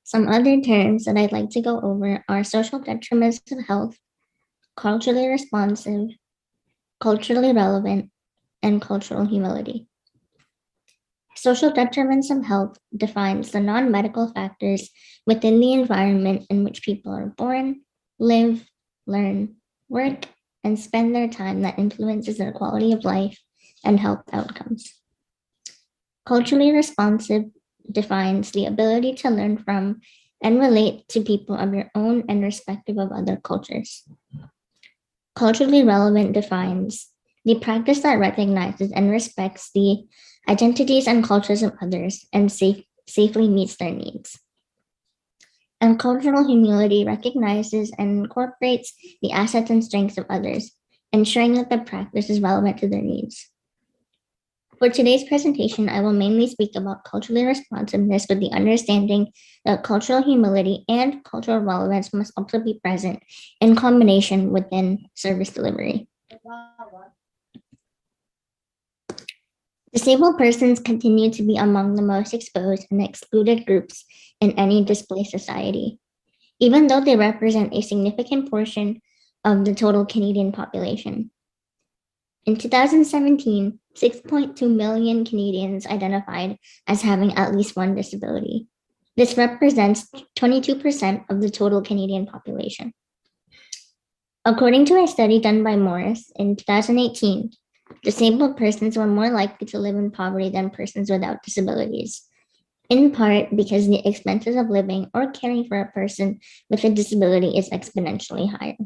Some other terms that I'd like to go over are social detriments of health, culturally responsive, culturally relevant, and cultural humility. Social determinants of health defines the non-medical factors within the environment in which people are born, live, learn, work, and spend their time that influences their quality of life and health outcomes. Culturally responsive defines the ability to learn from and relate to people of your own and respective of other cultures. Culturally relevant defines the practice that recognizes and respects the identities and cultures of others and safely meets their needs. And cultural humility recognizes and incorporates the assets and strengths of others, ensuring that the practice is relevant to their needs. For today's presentation, I will mainly speak about culturally responsiveness with the understanding that cultural humility and cultural relevance must also be present in combination within service delivery. Disabled persons continue to be among the most exposed and excluded groups in any displaced society, even though they represent a significant portion of the total Canadian population. In 2017, 6.2 million Canadians identified as having at least one disability. This represents 22% of the total Canadian population. According to a study done by Morris in 2018, disabled persons were more likely to live in poverty than persons without disabilities, in part because the expenses of living or caring for a person with a disability is exponentially higher.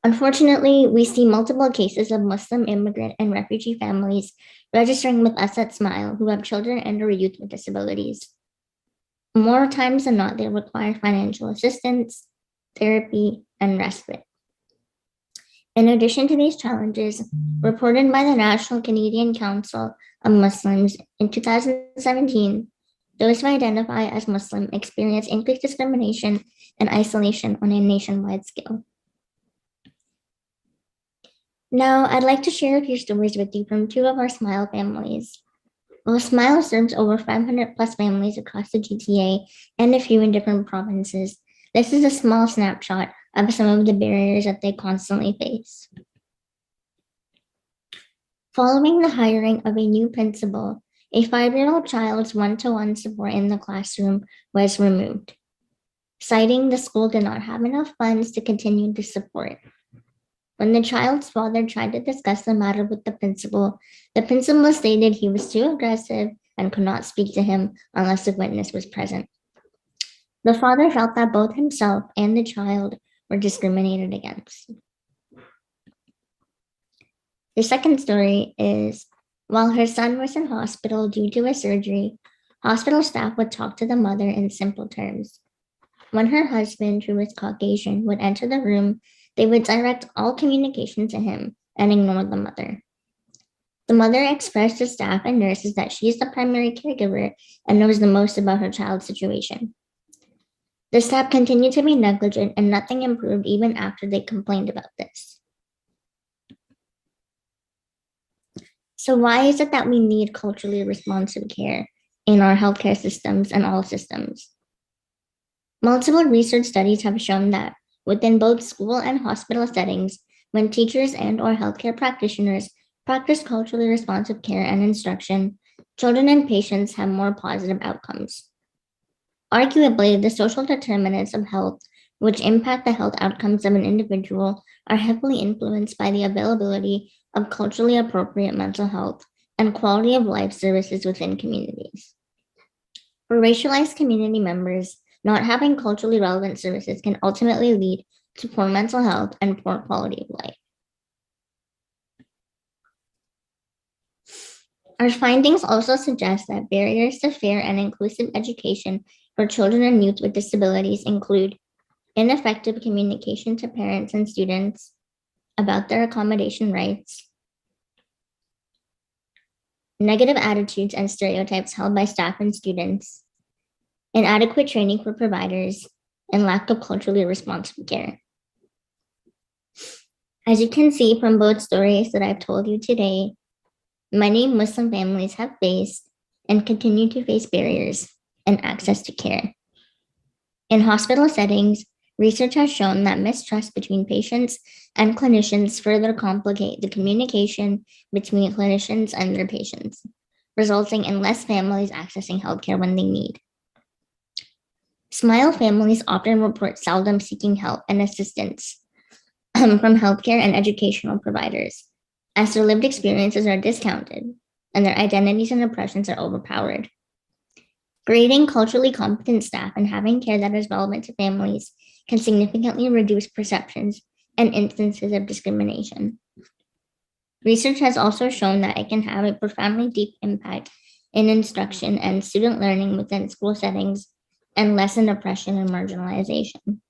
Unfortunately, we see multiple cases of Muslim immigrant and refugee families registering with us at Smile who have children and or youth with disabilities. More times than not, they require financial assistance, therapy, and respite. In addition to these challenges, reported by the National Canadian Council of Muslims in 2017, those who identify as Muslim experience increased discrimination and isolation on a nationwide scale. Now, I'd like to share a few stories with you from two of our Smile families. While Smile serves over 500 plus families across the GTA and a few in different provinces, this is a small snapshot of some of the barriers that they constantly face. Following the hiring of a new principal, a 5-year-old child's one-to-one support in the classroom was removed, citing the school did not have enough funds to continue the support. When the child's father tried to discuss the matter with the principal stated he was too aggressive and could not speak to him unless a witness was present. The father felt that both himself and the child were discriminated against. The second story is, while her son was in hospital due to a surgery, hospital staff would talk to the mother in simple terms. When her husband, who was Caucasian, would enter the room, they would direct all communication to him and ignore the mother. The mother expressed to staff and nurses that she is the primary caregiver and knows the most about her child's situation. The staff continued to be negligent and nothing improved even after they complained about this. So why is it that we need culturally responsive care in our healthcare systems and all systems? Multiple research studies have shown that within both school and hospital settings, when teachers and or healthcare practitioners practice culturally responsive care and instruction, children and patients have more positive outcomes. Arguably, the social determinants of health, which impact the health outcomes of an individual, are heavily influenced by the availability of culturally appropriate mental health and quality of life services within communities. For racialized community members, not having culturally relevant services can ultimately lead to poor mental health and poor quality of life. Our findings also suggest that barriers to fair and inclusive education for children and youth with disabilities include ineffective communication to parents and students about their accommodation rights, negative attitudes and stereotypes held by staff and students, inadequate training for providers, and lack of culturally responsive care. As you can see from both stories that I've told you today, many Muslim families have faced and continue to face barriers in access to care. In hospital settings, research has shown that mistrust between patients and clinicians further complicate the communication between clinicians and their patients, resulting in less families accessing healthcare when they need. Smile families often report seldom seeking help and assistance from healthcare and educational providers, as their lived experiences are discounted and their identities and oppressions are overpowered. Creating culturally competent staff and having care that is relevant to families can significantly reduce perceptions and instances of discrimination. Research has also shown that it can have a profoundly deep impact in instruction and student learning within school settings and lessen oppression and marginalization.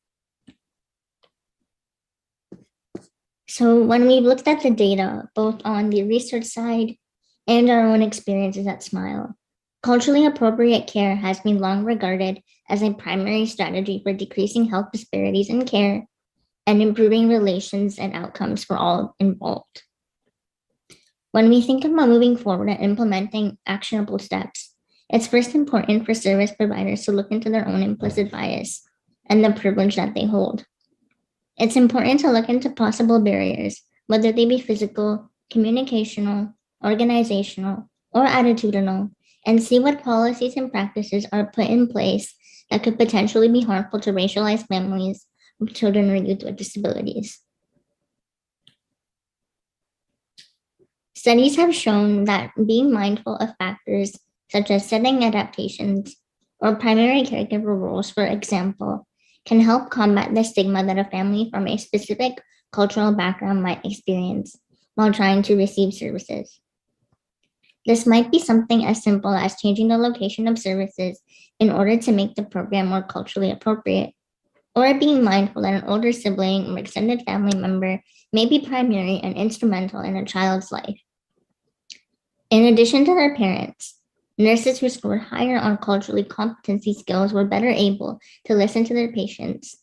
So when we looked at the data, both on the research side and our own experiences at Smile, culturally appropriate care has been long regarded as a primary strategy for decreasing health disparities in care and improving relations and outcomes for all involved. When we think about moving forward and implementing actionable steps, it's first important for service providers to look into their own implicit bias and the privilege that they hold. It's important to look into possible barriers, whether they be physical, communicational, organizational, or attitudinal, and see what policies and practices are put in place that could potentially be harmful to racialized families with children or youth with disabilities. Studies have shown that being mindful of factors such as setting adaptations or primary caregiver roles, for example, can help combat the stigma that a family from a specific cultural background might experience while trying to receive services. This might be something as simple as changing the location of services in order to make the program more culturally appropriate, or being mindful that an older sibling or extended family member may be primary and instrumental in a child's life. In addition to their parents, nurses who scored higher on culturally competency skills were better able to listen to their patients,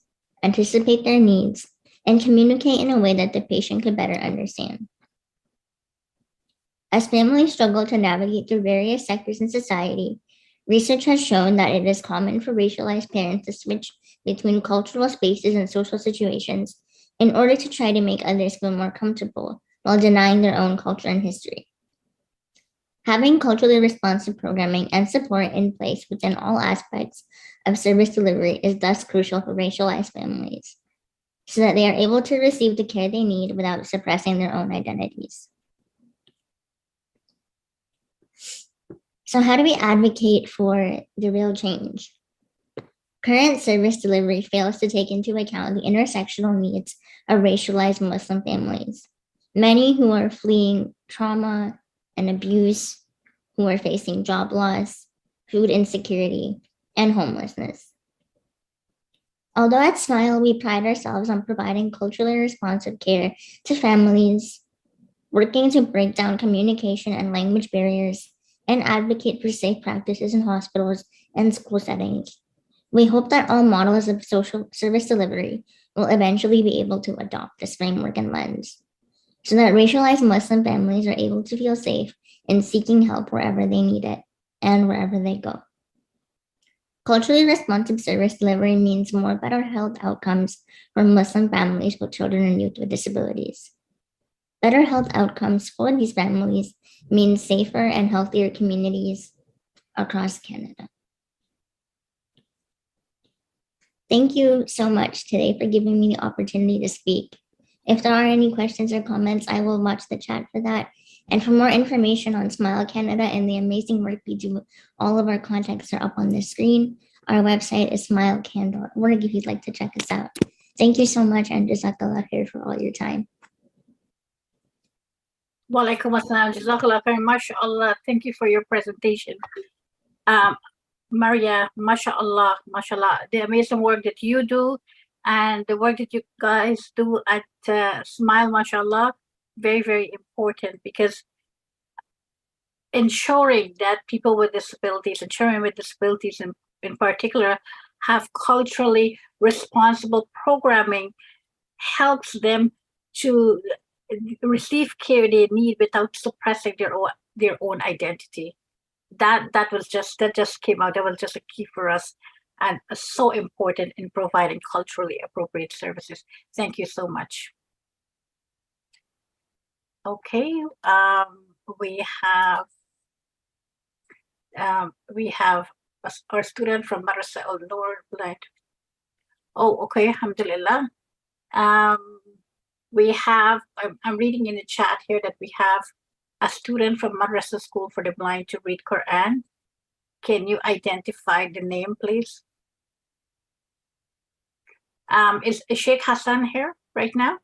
anticipate their needs, and communicate in a way that the patient could better understand. As families struggle to navigate through various sectors in society, research has shown that it is common for racialized parents to switch between cultural spaces and social situations in order to try to make others feel more comfortable while denying their own culture and history. Having culturally responsive programming and support in place within all aspects of service delivery is thus crucial for racialized families, so that they are able to receive the care they need without suppressing their own identities. So how do we advocate for the real change? Current service delivery fails to take into account the intersectional needs of racialized Muslim families, many who are fleeing trauma and abuse, who are facing job loss, food insecurity, and homelessness. Although at Smile, we pride ourselves on providing culturally responsive care to families, working to break down communication and language barriers, and advocate for safe practices in hospitals and school settings, we hope that all models of social service delivery will eventually be able to adopt this framework and lens, so that racialized Muslim families are able to feel safe in seeking help wherever they need it and wherever they go. Culturally responsive service delivery means more better health outcomes for Muslim families with children and youth with disabilities. Better health outcomes for these families means safer and healthier communities across Canada. Thank you so much today for giving me the opportunity to speak. If there are any questions or comments, I will watch the chat for that. And for more information on Smile Canada and the amazing work we do, all of our contacts are up on the screen. Our website is smilecan.org if you'd like to check us out. Thank you so much, and Jazakallah khair for all your time. Walaikum assalam. Jazakallah khair. MashaAllah. Thank you for your presentation. Maria, MashaAllah, MashaAllah. The amazing work that you do and the work that you guys do at Smile, MashaAllah, very, very important, because ensuring that people with disabilities and children with disabilities in particular have culturally responsible programming helps them to receive care they need without suppressing their own identity. That just came out. That was just a key for us, and so important in providing culturally appropriate services. Thank you so much. Okay, we have We have our student from Madrasa Al Noor Blind. Oh, okay, alhamdulillah. We have, I'm reading in the chat here that we have a student from Madrasa School for the Blind to read Quran. Can you identify the name, please? Is Sheikh Hassan here right now?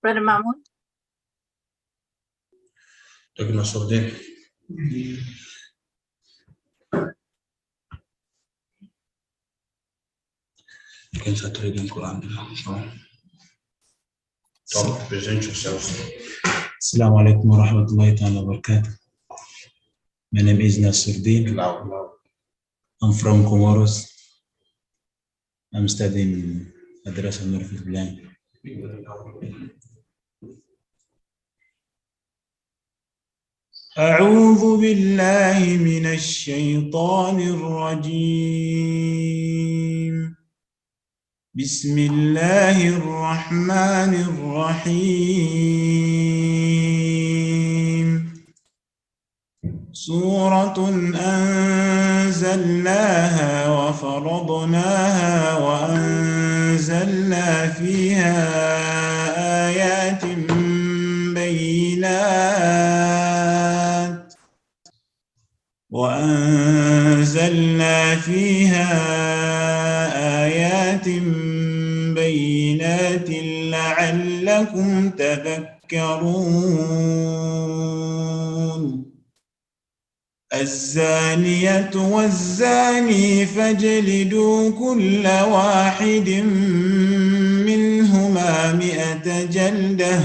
Brother Mahmoud? Dr. Masoudin. You can start reading Quran now. Tom, present yourselves. Assalamu alaikum wa rahmatullahi ta'ala wa barakatuh. My name is Nasruddin. I'm from Comoros. I'm studying Madrasa Noor Blind. أعوذ بالله من الشيطان الرجيم. بسم الله الرحمن الرحيم. سورة أنزلناها وفرضناها وأنزلنا فيها آيات بينات لعلكم تذكرون. الزانية والزاني فاجلدوا كل واحد منهما 100 جلدة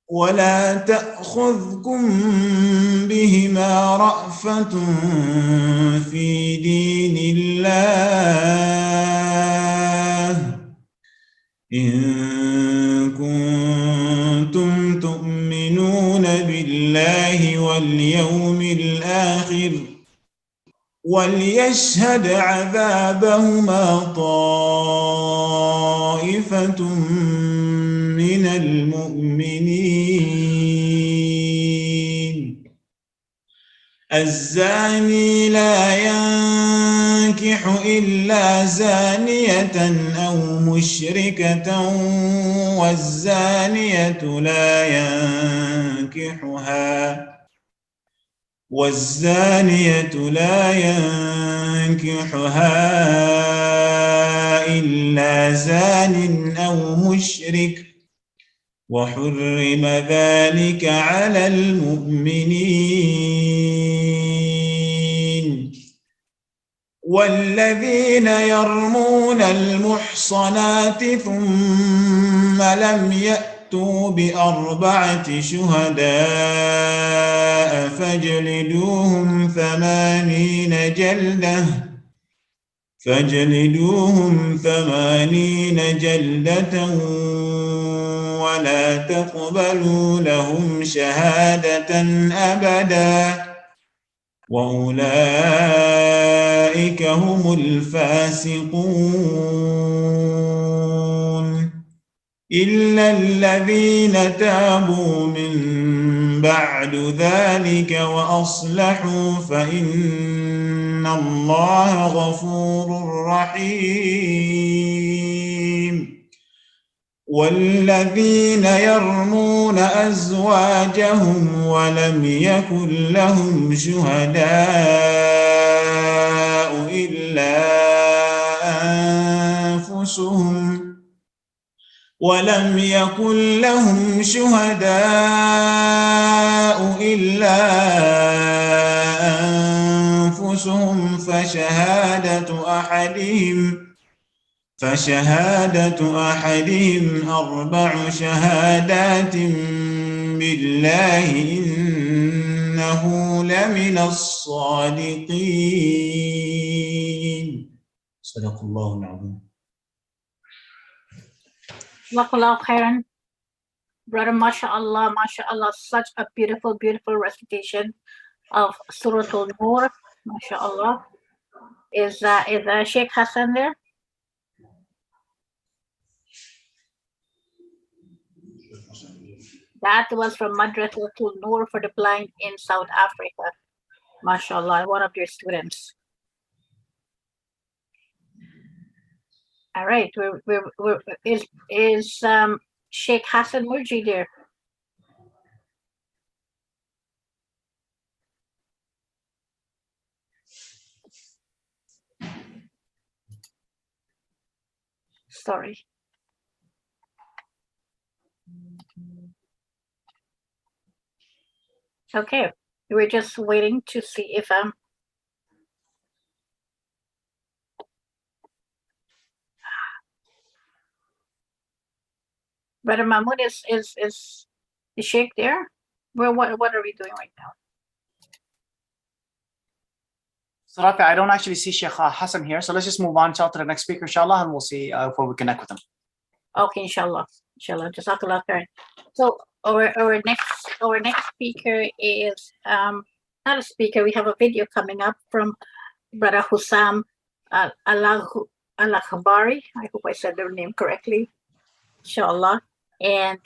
ولا تأخذكم بهما رأفة في دين الله إن كنتم تؤمنون بالله واليوم الآخر وليشهد عذابهما طائفة من المؤمنين. الزاني لا ينكح إلا زانية أو مشركة والزانية لا ينكحها إلا زان أو مشرك وحرم ذلك على المؤمنين. والذين يرمون المحصنات ثم لم يأتوا ب4 شهداء فاجلدوهم 80 جلدة ولا تقبلوا لهم شهادة أبدا وأولئك هم الفاسقون. إلا الذين تابوا من بعد ذلك وأصلحوا فإن الله غفور رحيم. والذين يرمون أزواجهم ولم يكن لهم شهداء إلا أنفسهم فشهادة أحدهم 4 شهادات بالله إنه لمن الصادقين. صدق الله العظيم. Jazakallah khairan. Brother, mashallah, such a beautiful, beautiful recitation of Surah Al-Nur, mashallah. Is Sheikh Hassan there? That was from Madrasatul Noor for the Blind in South Africa. MashaAllah, one of your students. All right, is Sheikh Hassan Murji there? Sorry. Okay, we're just waiting to see if Brother Mahmoud is Sheikh there? Well, what are we doing right now? So Rafi, I don't actually see Sheikh Hassan here, so let's just move on to the next speaker, inshallah, and we'll see if we connect with him. Okay, inshallah. Jazakallah khair. So our next speaker is not a speaker. We have a video coming up from Brother Hussam Al-Akhbari. I hope I said their name correctly. Inshallah. And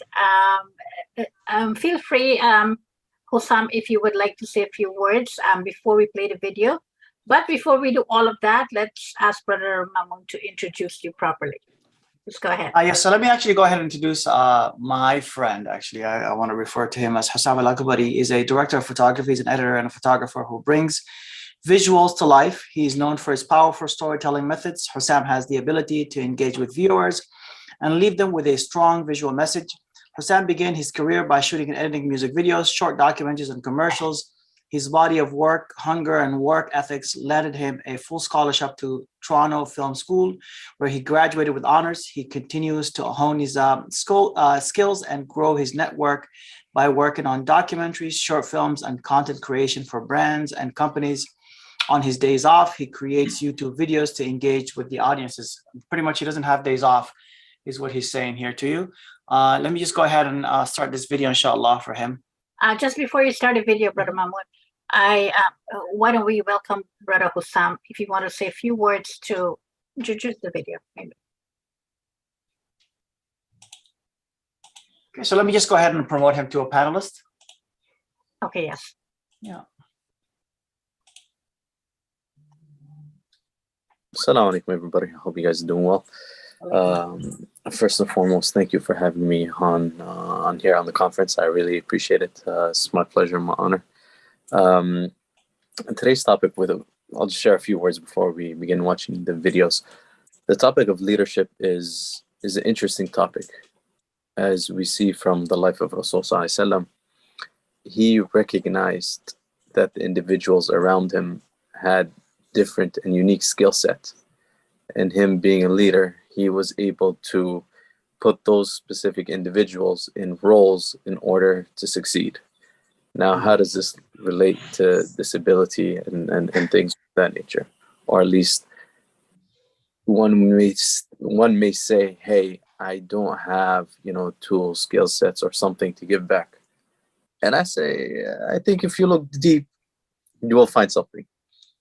feel free, Hussam, if you would like to say a few words before we play the video. But before we do all of that, let's ask Brother Mamun to introduce you properly. Let's go ahead. Yes, so let me actually go ahead and introduce my friend. Actually, I want to refer to him as Hussam Al-Akhbari. He's a director of photography, he's an editor and a photographer who brings visuals to life. He's known for his powerful storytelling methods. Hussam has the ability to engage with viewers and leave them with a strong visual message. Hussam began his career by shooting and editing music videos, short documentaries, and commercials. His body of work, hunger, and work ethics landed him a full scholarship to Toronto Film School, where he graduated with honors. He continues to hone his skills and grow his network by working on documentaries, short films, and content creation for brands and companies. On his days off, he creates YouTube videos to engage with the audiences. Pretty much, he doesn't have days off, is what he's saying here to you. Let me just go ahead and start this video, inshallah, for him. Just before you start the video, Brother Mahmoud, why don't we welcome Brother Hussam, if you want to say a few words to introduce the video, maybe. Okay, so let me just go ahead and promote him to a panelist. Okay, yes. Yeah. Assalamu alaikum, everybody. I hope you guys are doing well. First and foremost, thank you for having me on here on the conference. I really appreciate it. It's my pleasure and my honor. Today's topic, I'll just share a few words before we begin watching the videos. The topic of leadership is an interesting topic. As we see from the life of Rasul Sallallahu Alaihi Wasallam, he recognized that the individuals around him had different and unique skill set. And him being a leader, he was able to put those specific individuals in roles in order to succeed. Now, how does this relate to disability and things of that nature? Or at least one may say, hey, I don't have, tools, skill sets, or something to give back. And I say, I think if you look deep, you will find something.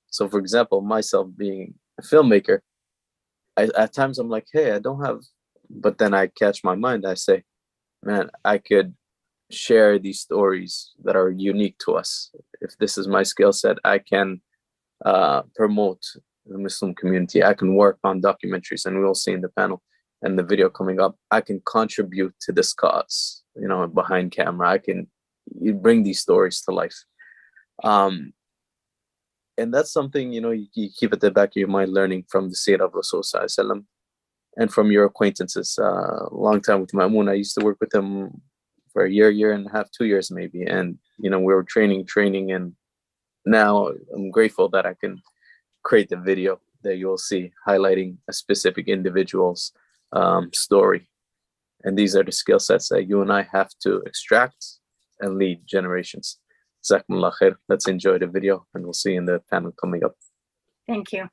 So, for example, myself being a filmmaker, at times I'm like, hey, I don't have, but then I catch my mind. I say, man, I could share these stories that are unique to us. If this is my skill set, I can promote the Muslim community. I can work on documentaries, and we will see in the panel and the video coming up, I can contribute to this cause, behind camera. You bring these stories to life. And that's something, you keep at the back of your mind, learning from the seerah of Rasul Sallallahu Alaihi Wasallam and from your acquaintances. A long time with Ma'mun, I used to work with him for a year and a half, 2 years maybe. And, we were training. And now I'm grateful that I can create the video that you'll see highlighting a specific individual's story. And these are the skill sets that you and I have to extract and lead generations. Jazakumullah khair. Let's enjoy the video, and we'll see you in the panel coming up. Thank you.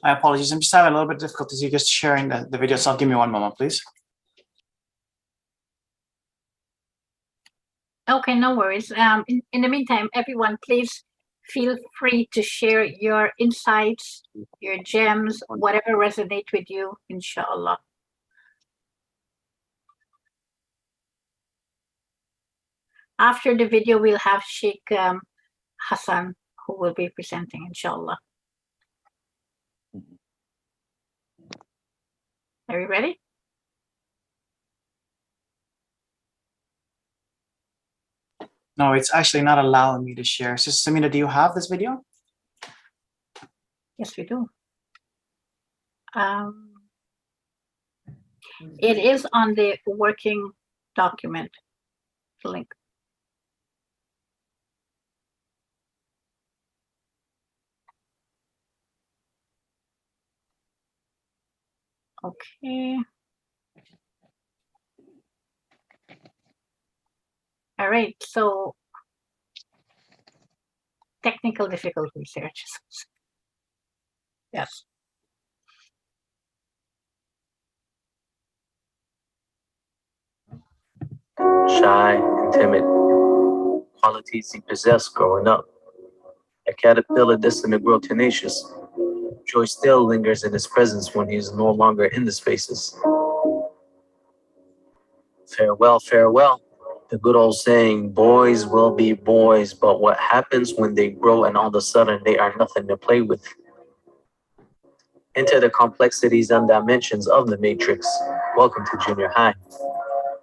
My apologies. I'm just having a little bit of difficulty just sharing the video. So give me one moment, please. Okay, no worries. In the meantime, everyone, please feel free to share your insights, your gems, whatever resonate with you, inshallah. After the video, we'll have Sheikh Hassan, who will be presenting, inshallah. Are you ready? No, it's actually not allowing me to share. So, Samina, do you have this video? Yes, we do. It is on the working document link. Okay. All right, so technical difficulties there. Yes. Shy and timid, qualities he possessed growing up. A caterpillar destined to grow tenacious. Joy still lingers in his presence when he is no longer in the spaces. Farewell, farewell. The good old saying, boys will be boys, but what happens when they grow and all of a sudden they are nothing to play with? Enter the complexities and dimensions of the matrix. Welcome to junior high.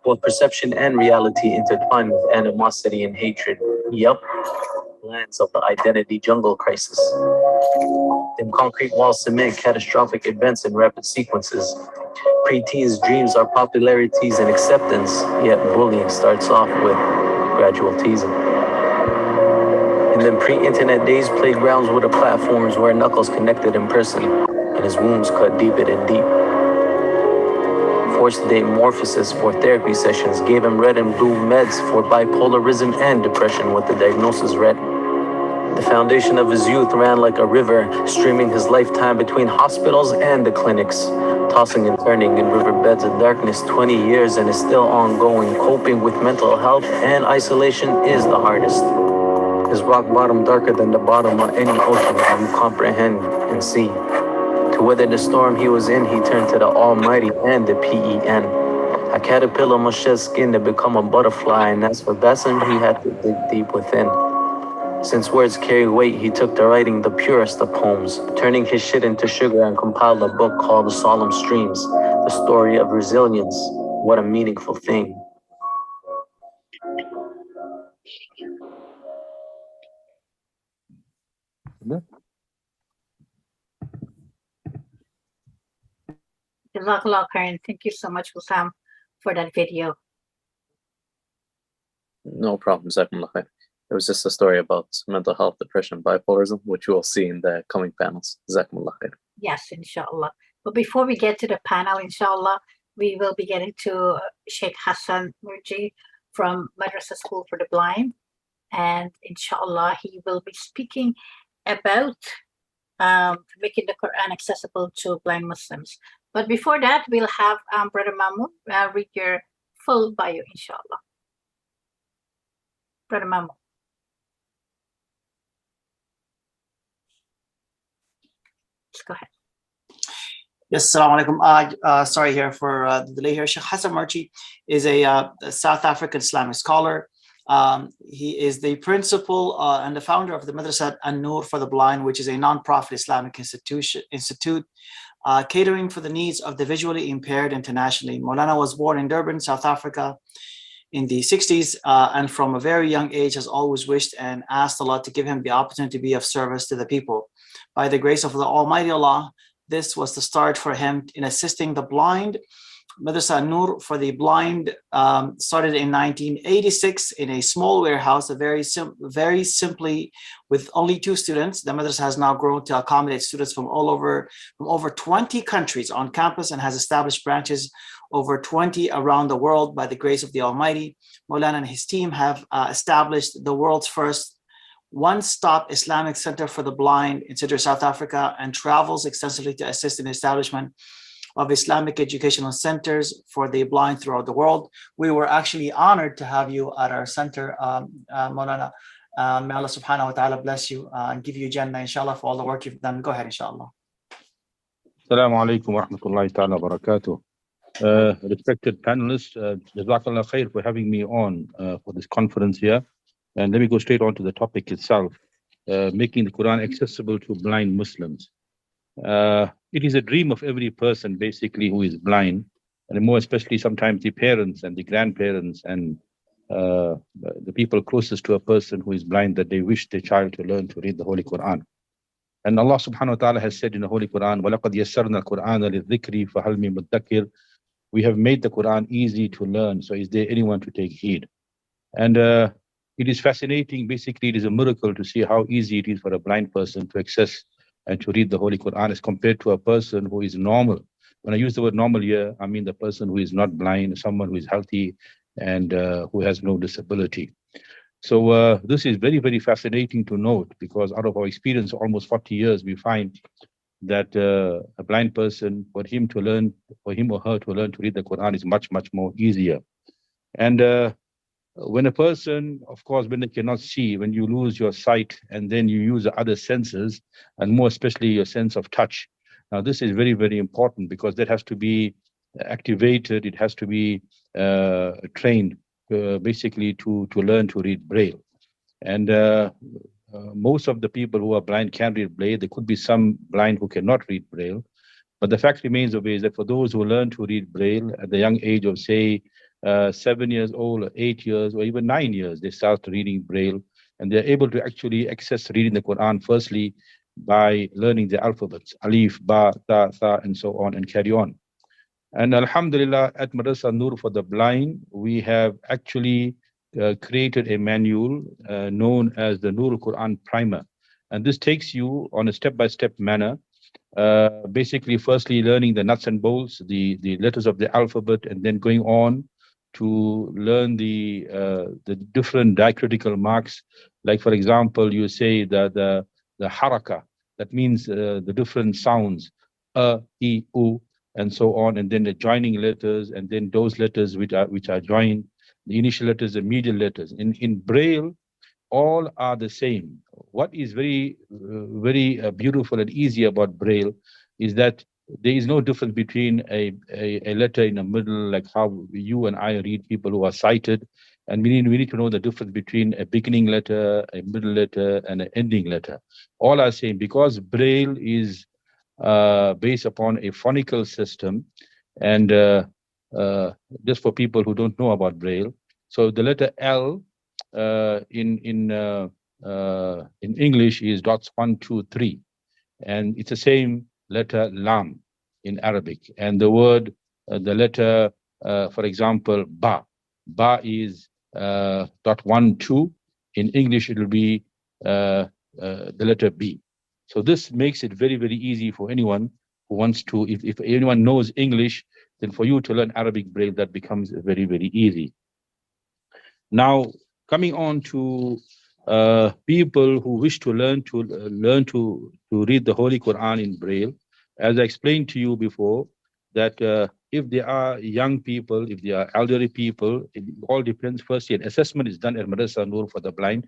Both perception and reality intertwine with animosity and hatred. Yup, lands of the identity jungle crisis. Them concrete walls cement catastrophic events in rapid sequences. Pre-teens' dreams are popularities and acceptance, yet bullying starts off with gradual teasing. In them pre-internet days, playgrounds were the platforms where knuckles connected in person, and his wounds cut deeper than deep. Forced metamorphosis for therapy sessions gave him red and blue meds for bipolarism and depression with the diagnosis read. The foundation of his youth ran like a river, streaming his lifetime between hospitals and the clinics, tossing and turning in riverbeds of darkness 20 years and is still ongoing. Coping with mental health and isolation is the hardest. His rock bottom darker than the bottom of any ocean you comprehend and see. To weather the storm he was in, he turned to the Almighty and the PEN. A caterpillar must shed skin to become a butterfly, and as for Bassem, he had to dig deep within. Since words carry weight, he took to writing the purest of poems, turning his shit into sugar and compiled a book called The Solemn Streams, the story of resilience. What a meaningful thing. Jazakallah khairan. Thank you so much, Hussam, for that video. No problem, Jazakumullah khair. It was just a story about mental health, depression, bipolarism, which you will see in the coming panels. Jazakumullah khair. Yes, inshallah. But before we get to the panel, inshallah, we will be getting to Sheikh Hassan Murji from Madrasa School for the Blind. And inshallah, he will be speaking about making the Quran accessible to blind Muslims. But before that, we'll have Brother Mahmoud read your full bio, inshallah. Brother Mahmoud. Let's go ahead. Yes, assalamu alaikum. Sorry here for the delay here. Sheikh Hassan Murji is a South African Islamic scholar. He is the principal and the founder of the Madrasa An-Nur for the Blind, which is a non-profit Islamic institute catering for the needs of the visually impaired internationally. Maulana was born in Durban, South Africa in the 60s, and from a very young age has always wished and asked Allah to give him the opportunity to be of service to the people. By the grace of the Almighty Allah, this was the start for him in assisting the blind. Madrasa An-Nur for the Blind started in 1986 in a small warehouse, very simply with only 2 students. The madrasa has now grown to accommodate students from over 20 countries on campus and has established branches over 20 around the world by the grace of the Almighty. Maulana and his team have established the world's first one-stop Islamic center for the blind in Central South Africa, and travels extensively to assist in the establishment of Islamic educational centers for the blind throughout the world. We were actually honored to have you at our center, Maulana. May Allah subhanahu wa ta'ala bless you and give you Jannah, inshallah, for all the work you've done. Go ahead, inshallah. Assalamu alaikum wa rahmatullahi ta'ala wa barakatuh. Respected panelists, Jazakallah khair for having me on for this conference here. And let me go straight on to the topic itself, making the Quran accessible to blind Muslims. It is a dream of every person basically who is blind, and more especially sometimes the parents and the grandparents and the people closest to a person who is blind, that they wish their child to learn to read the Holy Quran. And Allah subhanahu wa ta'ala has said in the Holy Quran, وَلَقَدْ يَسَّرْنَا الْقُرْآنَ لِلذِّكْرِ فَهَلْ مِن مُدَّكِّرٍ. We have made the Quran easy to learn, so is there anyone to take heed? And it is fascinating, basically it is a miracle to see how easy it is for a blind person to access and to read the Holy Quran as compared to a person who is normal. When I use the word normal here, I mean the person who is not blind, someone who is healthy and who has no disability. So this is very, very fascinating to note, because out of our experience, almost 40 years, we find that a blind person, for him or her to learn to read the Quran is much, much more easier. And when a person, of course, when they cannot see, when you lose your sight and then you use the other senses, and more especially your sense of touch. Now, this is very, very important, because that has to be activated. It has to be trained basically to learn to read Braille. And most of the people who are blind can read Braille. There could be some blind who cannot read Braille. But the fact remains of is that for those who learn to read Braille at the young age of, say, 7 years old, or 8 years, or even 9 years, they start reading Braille, and they're able to actually access reading the Quran firstly by learning the alphabets, alif, ba, ta, tha, and so on, and carry on. And Alhamdulillah, at Madrasa Nur for the blind, we have actually created a manual known as the Nur Quran Primer. And this takes you on a step-by-step manner, basically firstly learning the nuts and bolts, the letters of the alphabet, and then going on to learn the different diacritical marks. Like, for example, you say that the haraka, that means the different sounds, a, e, u, and so on, and then the joining letters, and then those letters which are joined, the initial letters, the medial letters. In Braille, all are the same. What is very beautiful and easy about Braille is that there is no difference between a letter in the middle, like how you and I read, people who are sighted, and we need to know the difference between a beginning letter, a middle letter, and an ending letter. All are same, because Braille is based upon a phonical system. And just for people who don't know about Braille, so the letter L in English is dots 1, 2, 3, and it's the same letter lam in Arabic. And the word, the letter, for example, ba is dot 1, 2. In English, it will be the letter B. So this makes it very, very easy for anyone who wants to, if anyone knows English, then for you to learn Arabic Braille, that becomes very, very easy. Now, coming on to people who wish to learn to read the Holy Quran in Braille, as I explained to you before, that if there are young people, if there are elderly people, it all depends. Firstly, an assessment is done at Madrasa Nur for the blind.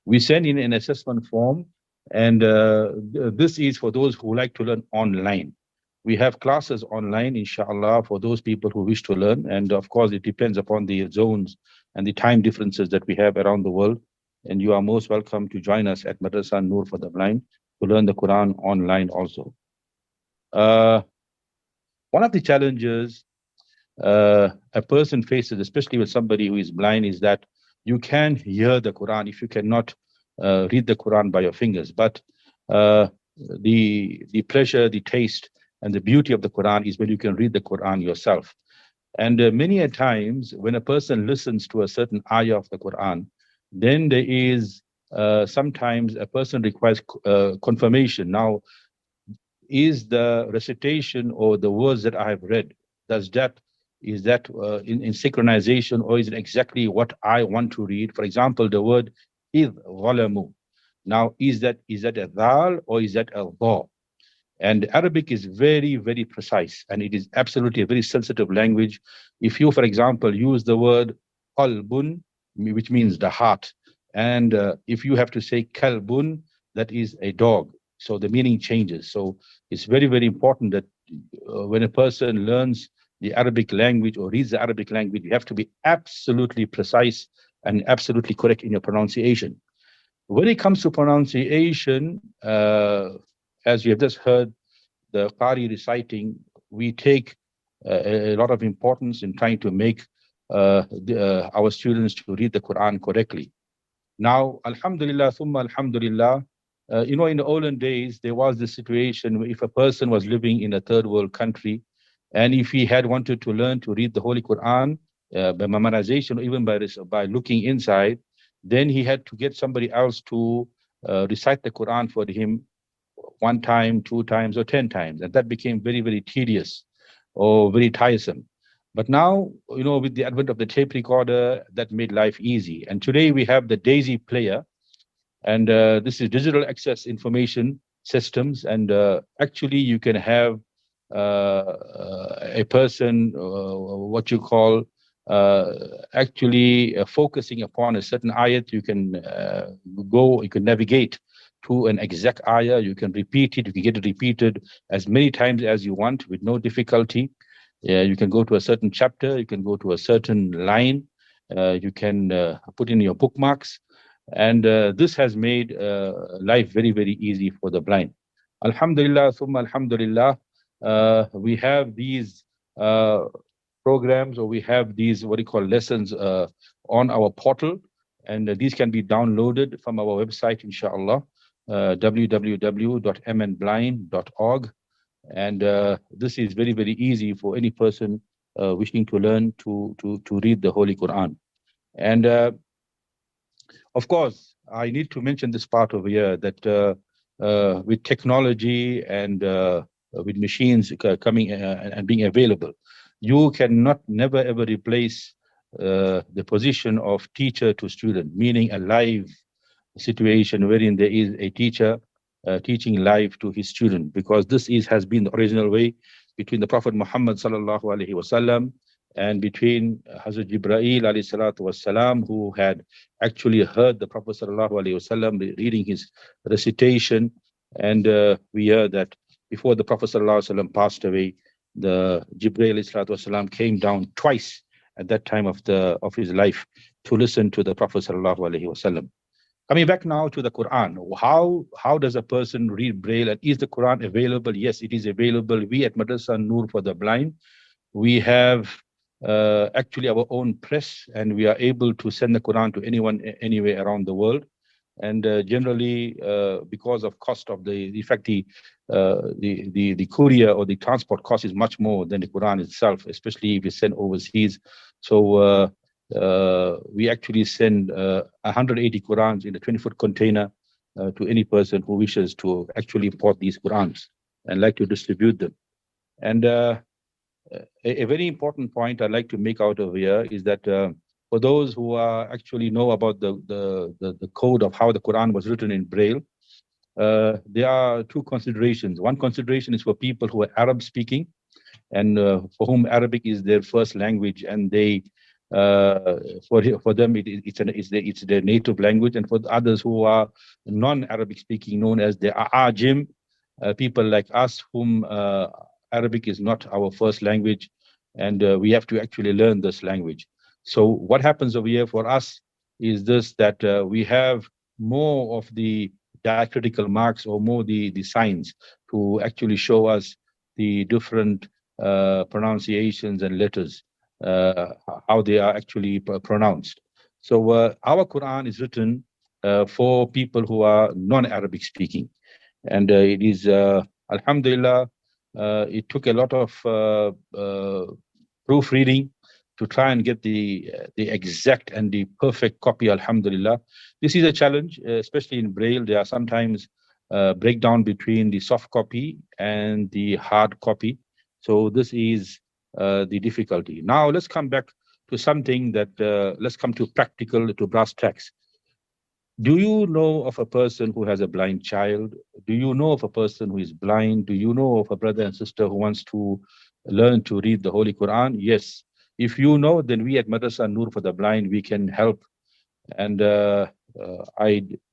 We send in an assessment form, and this is for those who like to learn online. We have classes online, inshallah, for those people who wish to learn. And of course, it depends upon the zones and the time differences that we have around the world. And you are most welcome to join us at Madrasa Nur for the blind to learn the Quran online also. One of the challenges a person faces, especially with somebody who is blind, is that you can hear the Quran if you cannot read the Quran by your fingers. But the pleasure, the taste, and the beauty of the Quran is when you can read the Quran yourself. And many a times when a person listens to a certain ayah of the Quran, then there is sometimes a person requires confirmation. Now, is the recitation or the words that I have read, is that in synchronization, or is it exactly what I want to read? For example, the word idh zalamu. Now, is that a dal or is that a dha? And Arabic is very, very precise, and it is absolutely a very sensitive language. If you, for example, use the word qalbun, which means the heart, and if you have to say kalbun, that is a dog. So the meaning changes. So it's very, very important that when a person learns the Arabic language or reads the Arabic language, you have to be absolutely precise and absolutely correct in your pronunciation. When it comes to pronunciation, as you have just heard the Qari reciting, we take a lot of importance in trying to make our students to read the Quran correctly. Now, alhamdulillah, thumma alhamdulillah, in the olden days, there was the situation where if a person was living in a third world country, and if he had wanted to learn to read the Holy Quran by memorization or even by looking inside, then he had to get somebody else to recite the Quran for him 1 time, 2 times, or 10 times. And that became very, very tedious or very tiresome. But now, with the advent of the tape recorder, that made life easy. And today we have the Daisy player, and this is digital access information systems. And actually, you can have a person, what you call, actually focusing upon a certain ayat. You can you can navigate to an exact ayah. You can repeat it. You can get it repeated as many times as you want with no difficulty. You can go to a certain chapter. You can go to a certain line. You can put in your bookmarks. And this has made life very, very easy for the blind. Alhamdulillah, thumma alhamdulillah, we have these programs, or we have these what you call lessons on our portal, and these can be downloaded from our website, inshallah, www.mnblind.org. And this is very, very easy for any person wishing to learn to read the Holy Quran. And of course, I need to mention this part over here that with technology and with machines coming and being available, you cannot never ever replace the position of teacher to student, meaning a live situation wherein there is a teacher teaching live to his student, because this has been the original way between the Prophet Muhammad sallallahu alaihi wasallam and between Hazrat Jibreel alayhi salatu wasalam, who had actually heard the Prophet sallallahu alaihi wasallam reading his recitation. And we heard that before the Prophet sallallahu alaihi wasallam passed away, the Jibreel alayhi salatu wasalam came down twice at that time of his life to listen to the Prophet sallallahu alaihi wasallam. Coming back now to the Quran, how does a person read Braille, and is the Quran available? Yes, it is available. We at Madrasa Noor for the Blind, we have actually our own press, and we are able to send the Quran to anyone anywhere around the world. And generally, because of cost of the courier or the transport cost is much more than the Quran itself, especially if it's sent overseas. So we actually send 180 Qurans in a 20-foot container to any person who wishes to actually import these Qurans and like to distribute them. And a very important point I'd like to make out of here is that for those who actually know about the code of how the Quran was written in Braille, there are 2 considerations. One consideration is for people who are Arab speaking and for whom Arabic is their first language, and they for them it's their native language. And for others who are non-Arabic speaking, known as the Ajim, people like us whom Arabic is not our first language, and we have to actually learn this language. So what happens over here for us is this, that we have more of the diacritical marks, or more the signs to actually show us the different pronunciations and letters, how they are actually pronounced. So our Quran is written for people who are non-Arabic speaking. And it is, alhamdulillah, it took a lot of proofreading to try and get the exact and the perfect copy, alhamdulillah. This is a challenge, especially in Braille. There are sometimes breakdown between the soft copy and the hard copy. So this is the difficulty. Now let's come back to something that, let's come to practical, to brass tacks. Do you know of a person who has a blind child? Do you know of a person who is blind? Do you know of a brother and sister who wants to learn to read the Holy Quran? Yes. If you know, then we at Madrasa Nur for the Blind, we can help. And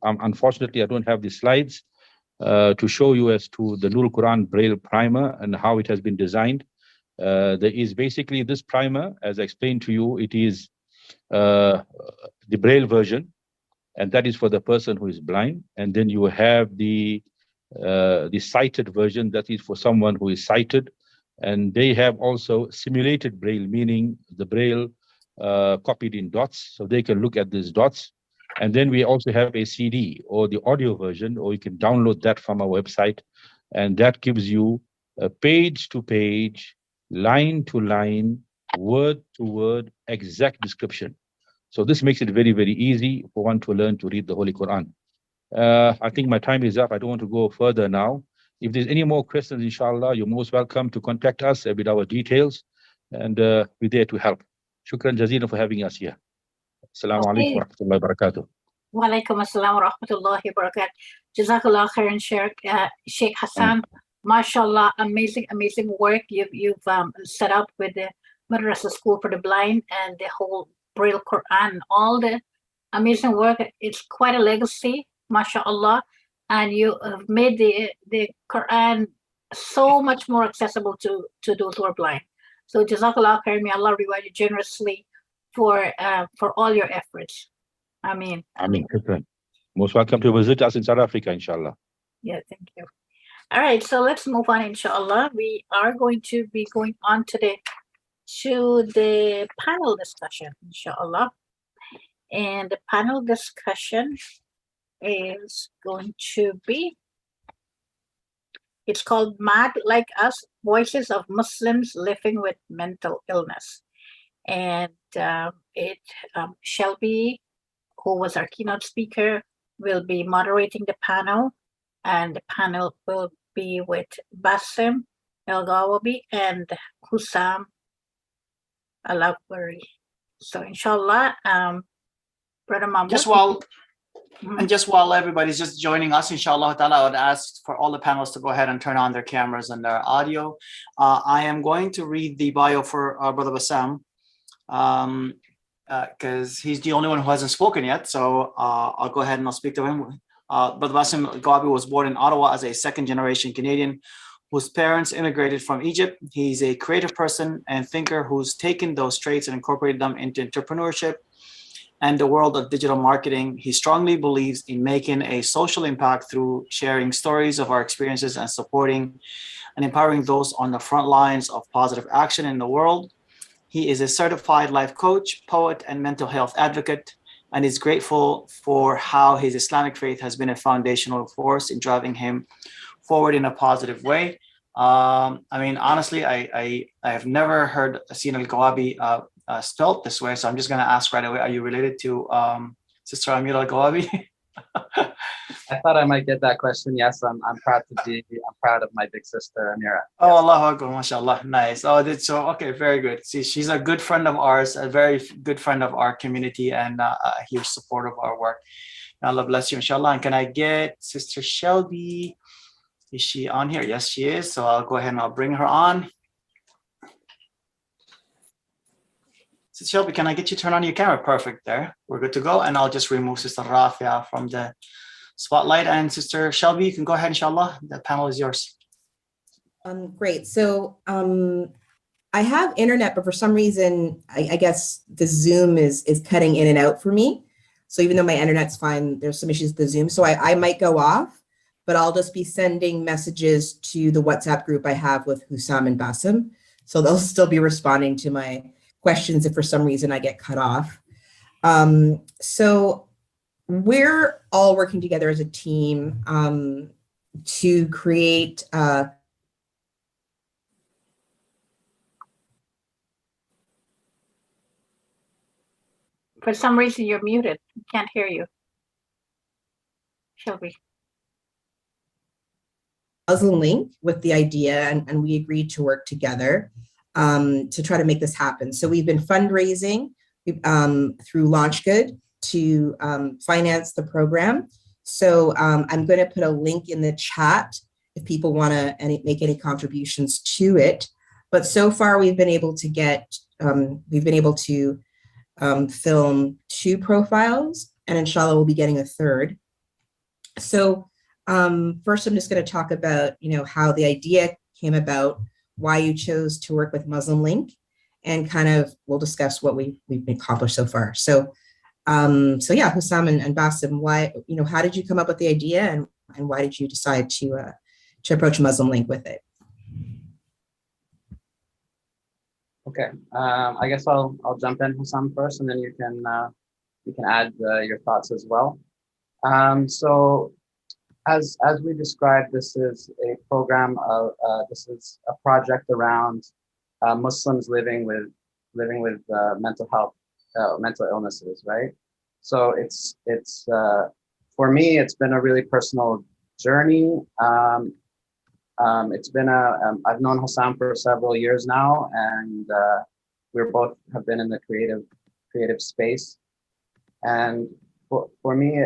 unfortunately, I don't have the slides to show you as to the Nur Quran Braille primer and how it has been designed. There is basically this primer, as I explained to you, it is the Braille version, and that is for the person who is blind. And then you have the sighted version, that is for someone who is sighted. And they have also simulated Braille, meaning the Braille copied in dots, so they can look at these dots. And then we also have a CD or the audio version, or you can download that from our website. And that gives you a page to page, line to line, word to word, exact description. So this makes it very, very easy for one to learn to read the Holy Quran. I think my time is up. I don't want to go further now. If there's any more questions, inshallah, you're most welcome to contact us with our details, and we're there to help. Shukran jazeelan for having us here. Assalamu alaikum wa rahmatullahi wa barakatuh. Wa alaikum assalam wa rahmatullahi wa barakatuh. Jazakallah khairan, Sheikh Hassan. MashaAllah, amazing work you've set up with the Madrasa School for the Blind and the whole Braille Quran, all the amazing work. It's quite a legacy, MashaAllah, and you have made the Quran so much more accessible to those who are blind. So Jazakallah khair, may Allah reward you generously for all your efforts. Ameen. Ameen. Most welcome to visit us in South Africa, inshallah. Yeah, thank you. All right, so let's move on, inshallah. We are going to be going on today to the panel discussion, inshallah. And the panel discussion is going to be, it's called Mad Like Us, Voices of Muslims Living with Mental Illness. And Shelby, who was our keynote speaker, will be moderating the panel. And the panel will be with Bassem El-Gawabi and Hussam Al-Akbari. So inshallah, Brother Mahmoud. Just while everybody's just joining us, inshallah ta'ala, I would ask for all the panelists to go ahead and turn on their cameras and their audio. I am going to read the bio for Brother Bassam, because he's the only one who hasn't spoken yet. So I'll go ahead and I'll speak to him. Brother Bassem Gawabi was born in Ottawa as a second-generation Canadian whose parents immigrated from Egypt. He's a creative person and thinker who's taken those traits and incorporated them into entrepreneurship and the world of digital marketing. He strongly believes in making a social impact through sharing stories of our experiences and supporting and empowering those on the front lines of positive action in the world. He is a certified life coach, poet, and mental health advocate, and is grateful for how his Islamic faith has been a foundational force in driving him forward in a positive way. I mean, honestly, I have never heard Sin Al-Gawabi spelt this way, so I'm just going to ask right away, are you related to Sister Amira Al-Gawabi? I thought I might get that question. Yes, I'm proud of my big sister Amira. Oh, Allahu Akbar, mashallah, nice. Oh, so okay, very good. See, she's a good friend of ours, a very good friend of our community, and a huge support of our work. Allah bless you, inshallah. And can I get Sister Shelby? Is she on here? Yes, she is. So I'll go ahead and I'll bring her on. Sister Shelby, can I get you to turn on your camera? Perfect, there. We're good to go. And I'll just remove Sister Rafia from the spotlight. And Sister Shelby, you can go ahead, inshallah. The panel is yours. Great. So I have internet, but for some reason, I guess the Zoom is cutting in and out for me. So even though my internet's fine, there's some issues with the Zoom. So I might go off, but I'll just be sending messages to the WhatsApp group I have with Hussam and Bassem. So they'll still be responding to my questions if for some reason I get cut off. So we're all working together as a team to create For some reason, you're muted. Can't hear you. Shelby. Muslim link with the idea, and we agreed to work together to try to make this happen. So we've been fundraising through Launch Good. to finance the program. So I'm going to put a link in the chat if people want to make any contributions to it. But so far, we've been able to film 2 profiles, and inshallah, we'll be getting a 3rd. So first, I'm just going to talk about, how the idea came about, why you chose to work with Muslim Link, and kind of we'll discuss what we've accomplished so far. So yeah, Hussam and Basim, why, how did you come up with the idea, and why did you decide to approach Muslim Link with it? Okay, I guess I'll jump in, Hussam, first, and then you can add your thoughts as well. So as we described, this is a program of this is a project around Muslims living with mental health, mental illnesses, right? So it's for me, it's been a really personal journey. It's been I've known Hussam for several years now, and we both have been in the creative space. And for me,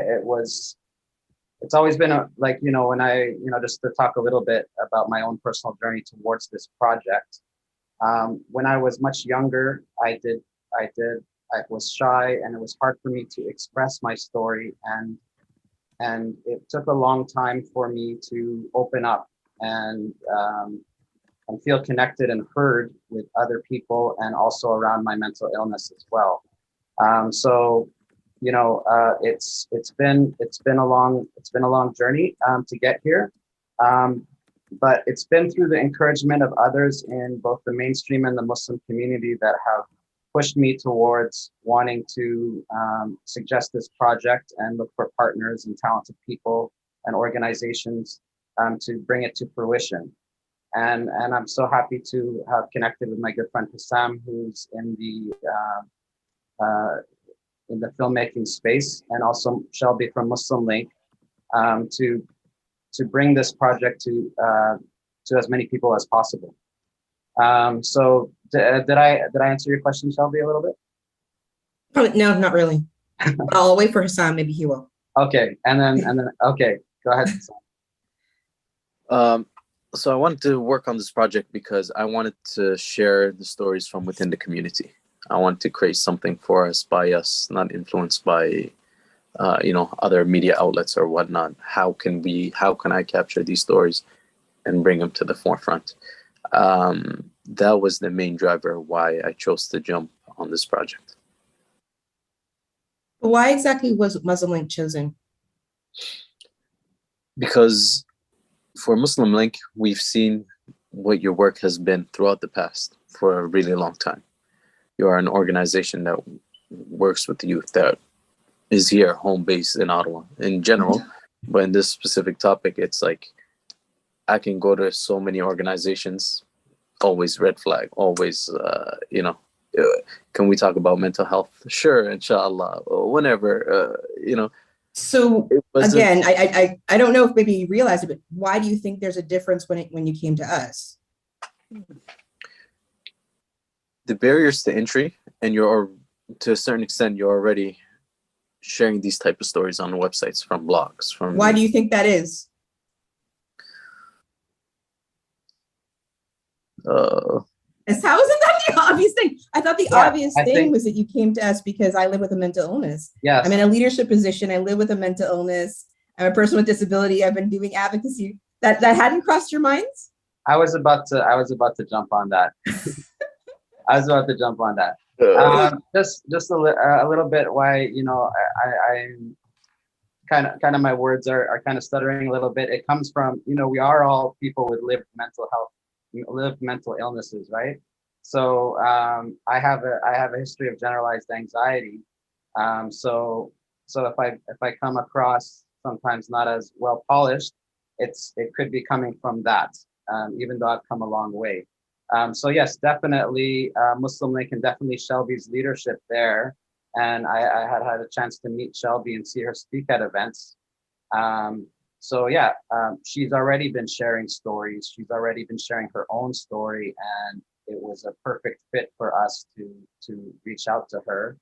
it's always been when I, just to talk a little bit about my own personal journey towards this project. When I was much younger, I was shy, and it was hard for me to express my story, and it took a long time for me to open up and feel connected and heard with other people, and also around my mental illness as well. So it's been a long journey to get here, but it's been through the encouragement of others in both the mainstream and the Muslim community that have pushed me towards wanting to suggest this project and look for partners and talented people and organizations to bring it to fruition. And I'm so happy to have connected with my good friend Hussam, who's in the filmmaking space, and also Shelby from Muslim Link, to bring this project to as many people as possible. So did I answer your question, Shelby, a little bit? No, not really. I'll wait for Hussam. Maybe he will. Okay, and then okay, go ahead. So I wanted to work on this project because I wanted to share the stories from within the community. I wanted to create something for us, by us, not influenced by other media outlets or whatnot. How can I capture these stories and bring them to the forefront? That was the main driver why I chose to jump on this project. Why exactly was Muslim Link chosen? Because for Muslim Link, we've seen what your work has been throughout the past for a really long time. You are an organization that works with the youth, that is here, home base in Ottawa in general. But in this specific topic, it's like I can go to so many organizations, always red flag, always, can we talk about mental health? Sure, inshallah, whenever, So again, I don't know if maybe you realized it, but why do you think there's a difference when you came to us? The barriers to entry, and to a certain extent, you're already sharing these type of stories on websites, from blogs, from. Why do you think that is? How isn't that the obvious thing? I thought the obvious thing was that you came to us because I live with a mental illness. Yes. I'm in a leadership position. I live with a mental illness. I'm a person with disability. I've been doing advocacy. That hadn't crossed your minds? I was about to jump on that. Just a little bit why, I'm kind of my words are kind of stuttering a little bit. It comes from, we are all people with lived mental illnesses, right? So I have a history of generalized anxiety. So if I come across sometimes not as well polished, it could be coming from that, even though I've come a long way. So yes, definitely Muslim Link, and definitely Shelby's leadership there. And I had a chance to meet Shelby and see her speak at events. So yeah, she's already been sharing stories. She's already been sharing her own story, and it was a perfect fit for us to reach out to her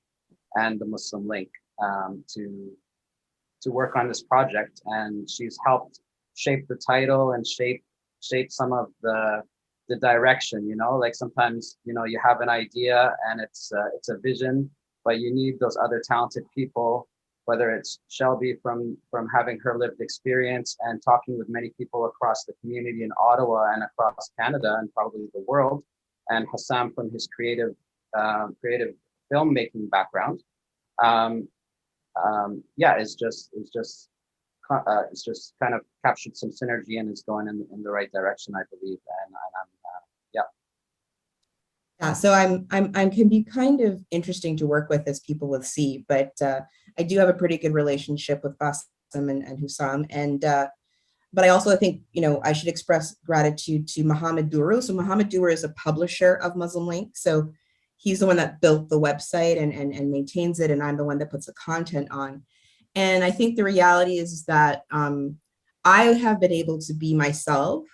and the Muslim Link. to work on this project, and she's helped shape the title and shape some of the direction. You know, like sometimes, you know, you have an idea and it's a vision, but you need those other talented people, whether it's Shelby from having her lived experience and talking with many people across the community in Ottawa and across Canada and probably the world, and Hassam from his creative filmmaking background. Yeah, it's just kind of captured some synergy and is going in the right direction, I believe. And I'm yeah. Yeah, so I'm can be kind of interesting to work with as people with C, but I do have a pretty good relationship with Bassem and Hussam, and but I also think, you know, I should express gratitude to Mohammed Duru. So Mohammed Duru is a publisher of Muslim Link, so he's the one that built the website and maintains it, and I'm the one that puts the content on. And I think the reality is that I have been able to be myself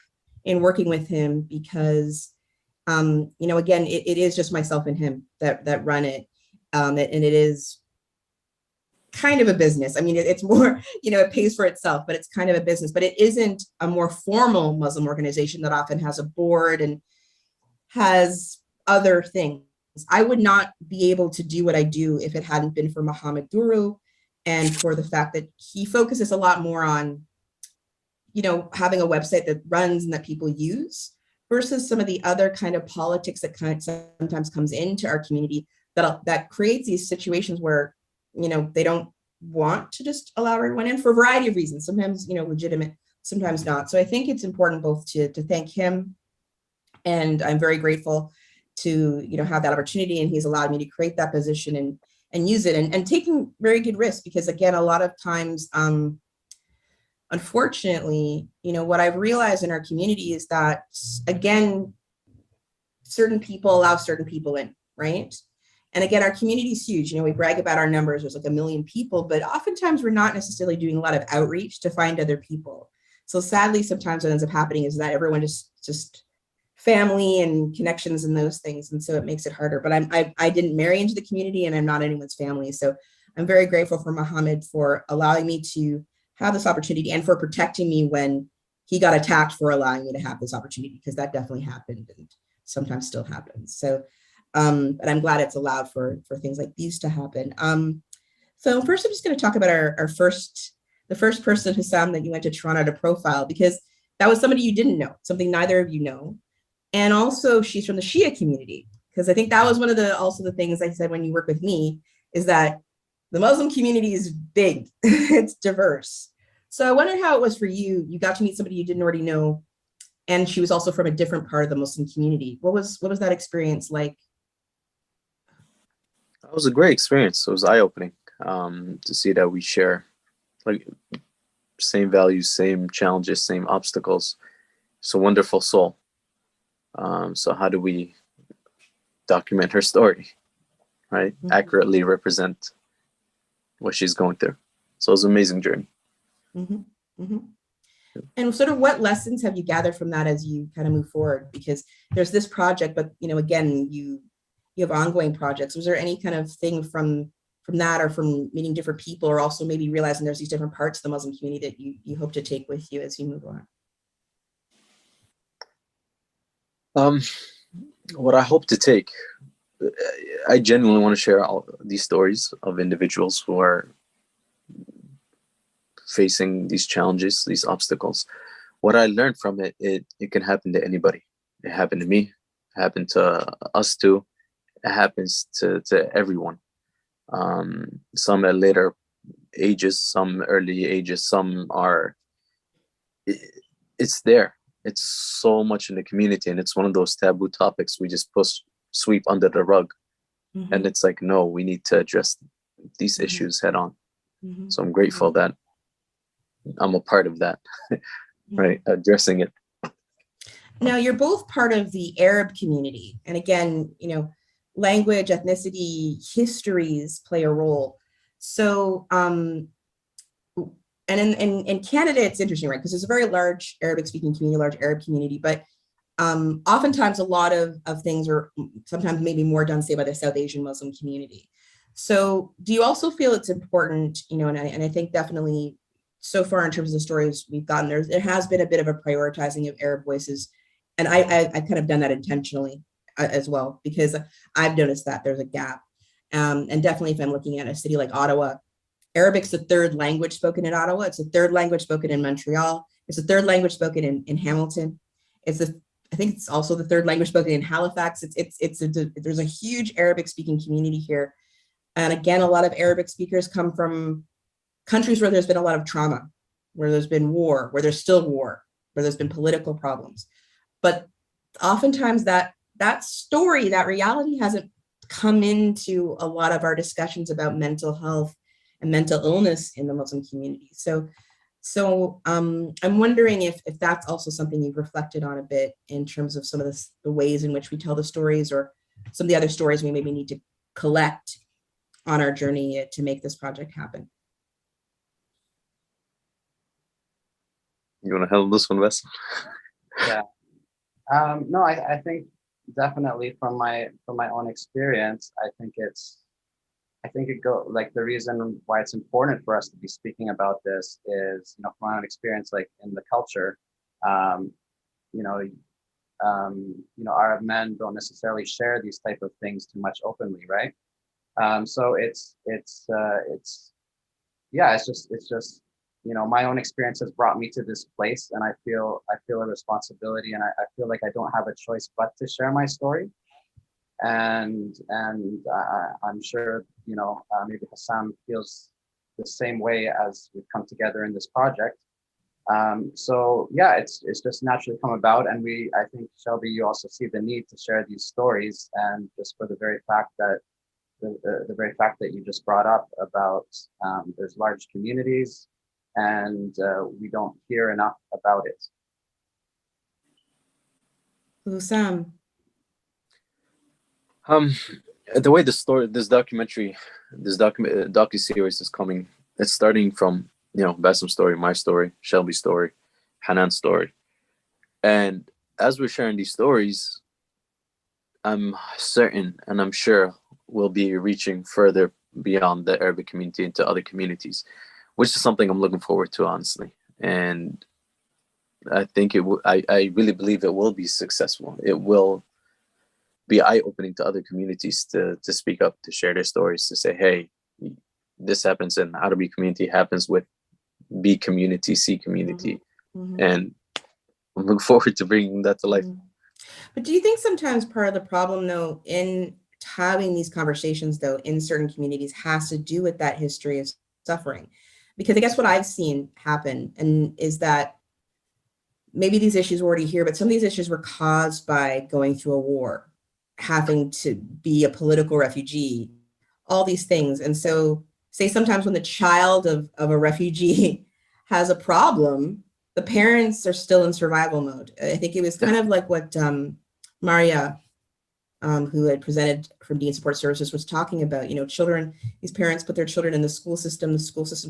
in working with him because, you know, again, it is just myself and him that run it. And it is kind of a business. I mean, it's more, you know, it pays for itself, but it's kind of a business, but it isn't a more formal Muslim organization that often has a board and has other things. I would not be able to do what I do if it hadn't been for Mohammed Duru and for the fact that he focuses a lot more on, you know, having a website that runs and that people use versus some of the other kind of politics that kind of sometimes comes into our community that creates these situations where, you know, they don't want to just allow everyone in for a variety of reasons, sometimes, you know, legitimate, sometimes not. So I think it's important both to thank him, and I'm very grateful to, you know, have that opportunity, and he's allowed me to create that position and use it and taking very good risks, because again, a lot of times, unfortunately, you know, what I've realized in our community is that, again, certain people allow certain people in, right? And again, our community is huge. You know, we brag about our numbers. There's like 1 million people, but oftentimes we're not necessarily doing a lot of outreach to find other people. So sadly, sometimes what ends up happening is that everyone just family and connections and those things. And so it makes it harder, but I didn't marry into the community and I'm not anyone's family. So I'm very grateful for Mohammed for allowing me to have this opportunity and for protecting me when he got attacked for allowing me to have this opportunity, because that definitely happened and sometimes still happens. So, but I'm glad it's allowed for things like these to happen. So first, I'm just going to talk about the first person, Hussam, that you went to Toronto to profile, because that was somebody you didn't know, something neither of you know. And also she's from the Shia community, because I think that was one of the things I said when you work with me, is that the Muslim community is big, it's diverse. So I wondered how it was for you. You got to meet somebody you didn't already know, and she was also from a different part of the Muslim community. What was that experience like? It was a great experience. It was eye-opening to see that we share like same values, same challenges, same obstacles. It's a wonderful soul. So how do we document her story, right? Mm-hmm. Accurately represent what she's going through. So it was an amazing journey. Mm-hmm. Mm-hmm. And sort of what lessons have you gathered from that as you kind of move forward? Because there's this project, but you know, again, you have ongoing projects. Was there any kind of thing from that, or from meeting different people, or also maybe realizing there's these different parts of the Muslim community that you hope to take with you as you move on? What I hope to take, I genuinely want to share all these stories of individuals who are facing these challenges, these obstacles. What I learned from it can happen to anybody. It happened to me, it happened to us too. It happens to everyone. Some at later ages, some early ages, some are, it's there. It's so much in the community, and it's one of those taboo topics we just sweep under the rug. Mm-hmm. And it's like, no, we need to address these mm-hmm. issues head on. Mm-hmm. So I'm grateful that I'm a part of that, right? Addressing it. Now, you're both part of the Arab community. And again, you know, language, ethnicity, histories play a role. So, and in Canada, it's interesting, right? Because there's a very large Arabic-speaking community, large Arab community, but oftentimes a lot of things are sometimes maybe more done, say, by the South Asian Muslim community. So do you also feel it's important, and I think definitely so far in terms of the stories we've gotten, there has been a bit of a prioritizing of Arab voices. And I've kind of done that intentionally as well, because I've noticed that there's a gap. And definitely if I'm looking at a city like Ottawa, Arabic's the third language spoken in Ottawa. It's the third language spoken in Montreal. It's the third language spoken in Hamilton. I think it's also the third language spoken in Halifax. There's a huge Arabic speaking community here. And again, a lot of Arabic speakers come from countries where there's been a lot of trauma, where there's been war, where there's still war, where there's been political problems. But oftentimes that story, that reality hasn't come into a lot of our discussions about mental health and mental illness in the Muslim community. So I'm wondering if that's also something you've reflected on a bit in terms of some of the ways in which we tell the stories, or some of the other stories we maybe need to collect on our journey to make this project happen. You want to handle this one, Wes? Yeah. No, I think definitely from my own experience, I think the reason why it's important for us to be speaking about this is, from my own experience, like in the culture, Arab men don't necessarily share these type of things too much openly, right? So it's just my own experience has brought me to this place, and I feel a responsibility, and I feel like I don't have a choice but to share my story. And I'm sure maybe Hassan feels the same way as we've come together in this project. So yeah, it's just naturally come about, and I think, Shelby, you also see the need to share these stories, and just for the very fact that the very fact that you just brought up about there's large communities, and we don't hear enough about it. Hussam. The way this docu-series is coming, it's starting from Bassem's story, my story, Shelby's story, Hanan's story, and as we're sharing these stories, I'm certain and I'm sure we'll be reaching further beyond the Arabic community into other communities, which is something I'm looking forward to, honestly. And I think I really believe it will be successful. It will be eye-opening to other communities to speak up, to share their stories, to say, hey, this happens in the Arabic community, happens with B community, C community. Mm-hmm. And I'm looking forward to bringing that to life. Mm-hmm. But do you think sometimes part of the problem, though, in having these conversations, though, in certain communities has to do with that history of suffering? Because I guess what I've seen happen is that maybe these issues were already here, but some of these issues were caused by going through a war, having to be a political refugee, all these things. And so say sometimes when the child of a refugee has a problem, the parents are still in survival mode. I think it was kind of like what Maria, who had presented from Dean Support Services, was talking about. Children, these parents put their children in the school system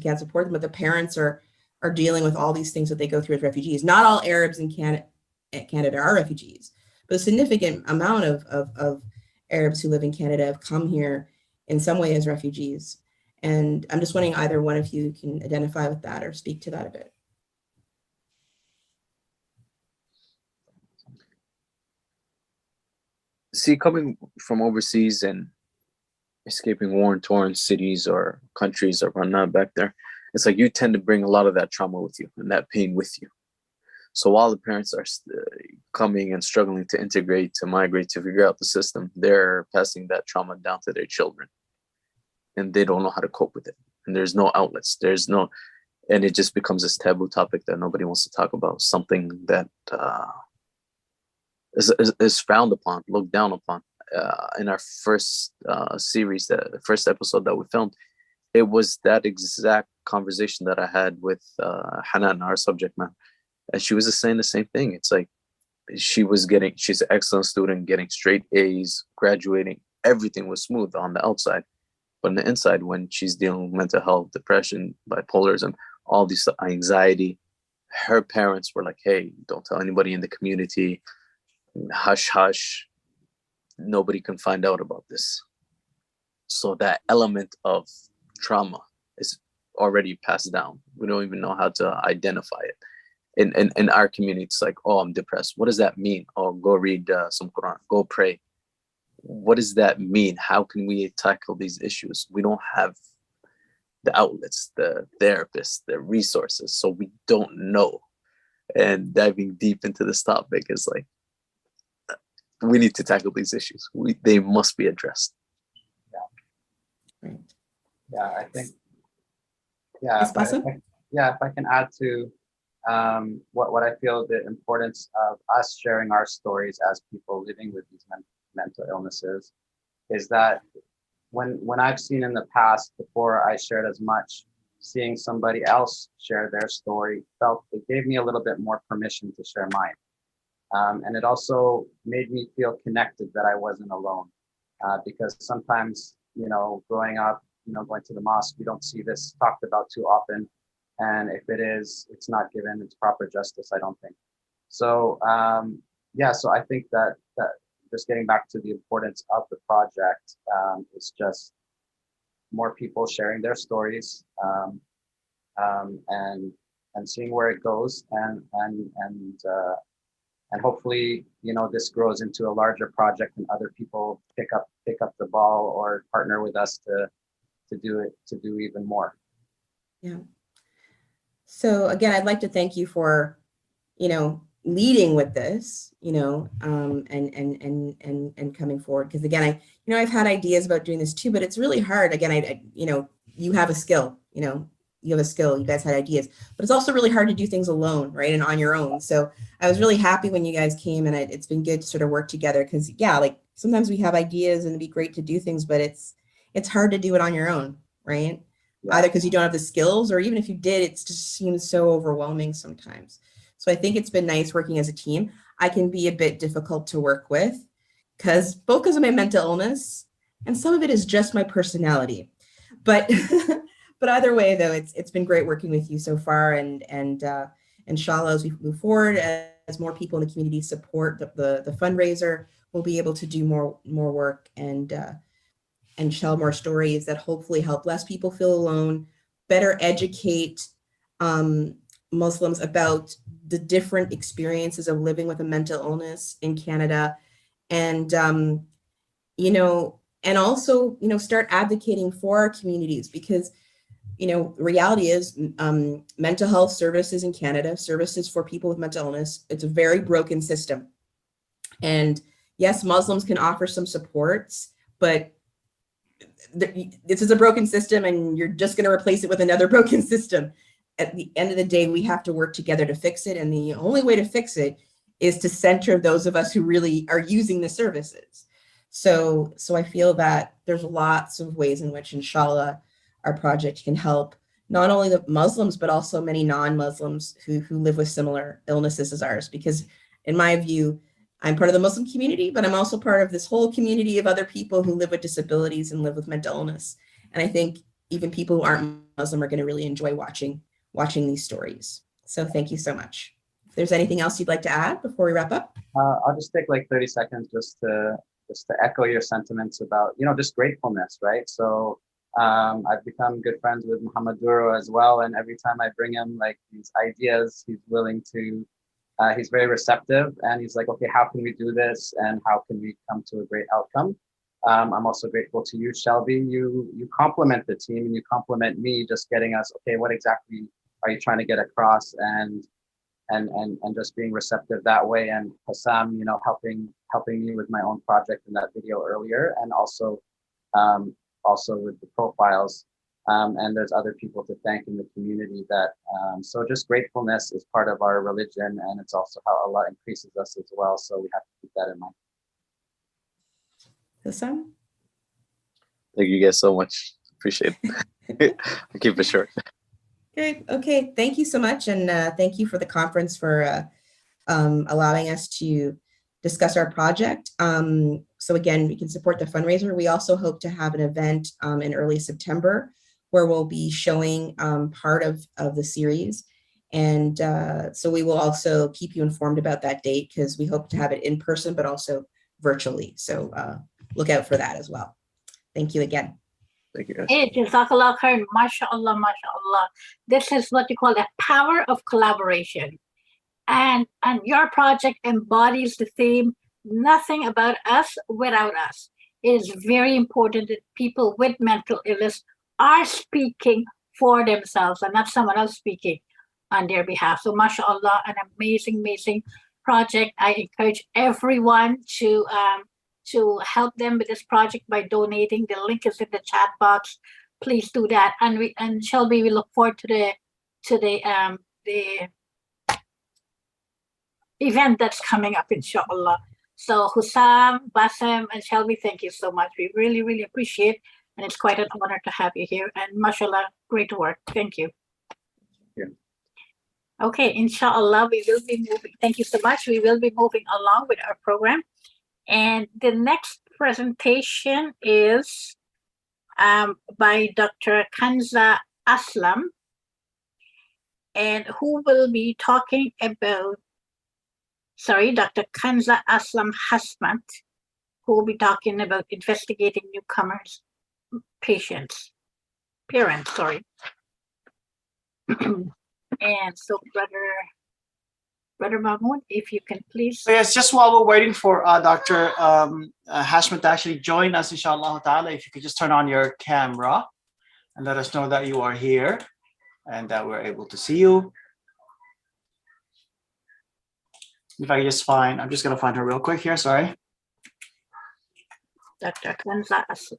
can't support them, but the parents are dealing with all these things that they go through as refugees. Not all Arabs in Canada are refugees, but a significant amount of Arabs who live in Canada have come here in some way as refugees. And I'm just wondering, either one of you can identify with that or speak to that a bit. See, coming from overseas and escaping war-torn cities or countries or whatnot back there, it's like you tend to bring a lot of that trauma with you and that pain with you. So while the parents are coming and struggling to integrate, to migrate, to figure out the system, they're passing that trauma down to their children, and they don't know how to cope with it. And there's no outlets. And it just becomes this taboo topic that nobody wants to talk about, something that is frowned upon, looked down upon. In our first series, the first episode that we filmed, it was that exact conversation that I had with Hanan, our subject matter. And she was just saying the same thing. It's like she's an excellent student, getting straight A's, graduating. Everything was smooth on the outside. But on the inside, when she's dealing with mental health, depression, bipolarism, all this anxiety, her parents were like, hey, don't tell anybody in the community. Hush, hush. Nobody can find out about this. So that element of trauma is already passed down. We don't even know how to identify it. In our community, it's like, oh, I'm depressed. What does that mean? Oh, go read some Quran, go pray. What does that mean? How can we tackle these issues? We don't have the outlets, the therapists, the resources, so we don't know. And diving deep into this topic is like, we need to tackle these issues. They must be addressed. Yeah, I think. Yeah, if I can add to what I feel the importance of us sharing our stories as people living with these mental illnesses is that when I've seen in the past, before I shared as much, seeing somebody else share their story it gave me a little bit more permission to share mine. And it also made me feel connected that I wasn't alone. Because sometimes, growing up, going to the mosque, we don't see this talked about too often. And if it is, it's not given its proper justice, I don't think. So, so I think that just getting back to the importance of the project, is just more people sharing their stories, and seeing where it goes, and hopefully, this grows into a larger project and other people pick up the ball or partner with us to do even more. Yeah. So again, I'd like to thank you for, leading with this, and coming forward. Because again, I've had ideas about doing this too, but it's really hard. Again, you have a skill, you guys had ideas, but it's also really hard to do things alone, right? And on your own. So I was really happy when you guys came, and it's been good to sort of work together, because like sometimes we have ideas and it'd be great to do things, but it's hard to do it on your own, right? Yeah. Either because you don't have the skills, or even if you did, it just seems so overwhelming sometimes. So I think it's been nice working as a team. I can be a bit difficult to work with because of my mental illness, and some of it is just my personality. But but either way, though, it's been great working with you so far, and inshallah, as we move forward, as more people in the community support the fundraiser, we'll be able to do more work and tell more stories that hopefully help less people feel alone, better educate Muslims about the different experiences of living with a mental illness in Canada, and and also start advocating for our communities, because reality is mental health services in Canada, services for people with mental illness, it's a very broken system. And yes, Muslims can offer some supports, but this is a broken system, and you're just going to replace it with another broken system. At the end of the day, we have to work together to fix it. And the only way to fix it is to center those of us who really are using the services. So I feel that there's lots of ways in which, inshallah, our project can help not only the Muslims, but also many non-Muslims who live with similar illnesses as ours. Because in my view, I'm part of the Muslim community, but I'm also part of this whole community of other people who live with disabilities and live with mental illness. And I think even people who aren't Muslim are going to really enjoy watching these stories. So thank you so much. If there's anything else you'd like to add before we wrap up? I'll just take like 30 seconds just to echo your sentiments about, just gratefulness, right? So I've become good friends with Muhammad Duro as well. And every time I bring him like these ideas, he's willing to, he's very receptive, and he's like, okay, how can we do this? And how can we come to a great outcome? I'm also grateful to you, Shelby. You complement the team, and you complement me, just getting us, okay, what exactly are you trying to get across? And just being receptive that way. And Hassam, helping me with my own project in that video earlier, and also with the profiles. And there's other people to thank in the community that, so just gratefulness is part of our religion, and it's also how Allah increases us as well. So we have to keep that in mind. Hassam? Thank you guys so much. Appreciate it. I'll keep it short. Great. Okay. Thank you so much. And thank you for the conference for allowing us to discuss our project. So again, we can support the fundraiser. We also hope to have an event in early September where we'll be showing part of the series. And so we will also keep you informed about that date, because we hope to have it in person, but also virtually. So look out for that as well. Thank you again. Thank you, guys. Jazakallah khair, mashallah, mashallah. This is what you call the power of collaboration. And your project embodies the theme, nothing about us without us. It is very important that people with mental illness are speaking for themselves and not someone else speaking on their behalf. So mashallah, an amazing, amazing project. I encourage everyone to help them with this project by donating. The link is in the chat box. Please do that. And Shelby, we look forward to the event that's coming up, inshallah. So Hussam, Bassem, and Shelby, thank you so much. We really, really appreciate, and it's quite an honor to have you here. And mashallah, great work. Thank you. Yeah. Okay, inshallah, we will be moving. Thank you so much. We will be moving along with our program. And the next presentation is by Dr. Kanza Aslam, and who will be talking about, Dr. Kanza Aslam Hasmat, who will be talking about investigating newcomers, parents, sorry. And so, Brother Mahmoud, if you can please. So yes, just while we're waiting for Dr. Hashmat to actually join us, inshallah ta'ala, if you could just turn on your camera and let us know that you are here and that we're able to see you. If I just find, I'm just going to find her real quick here, sorry. Dr. Kanza Aslam.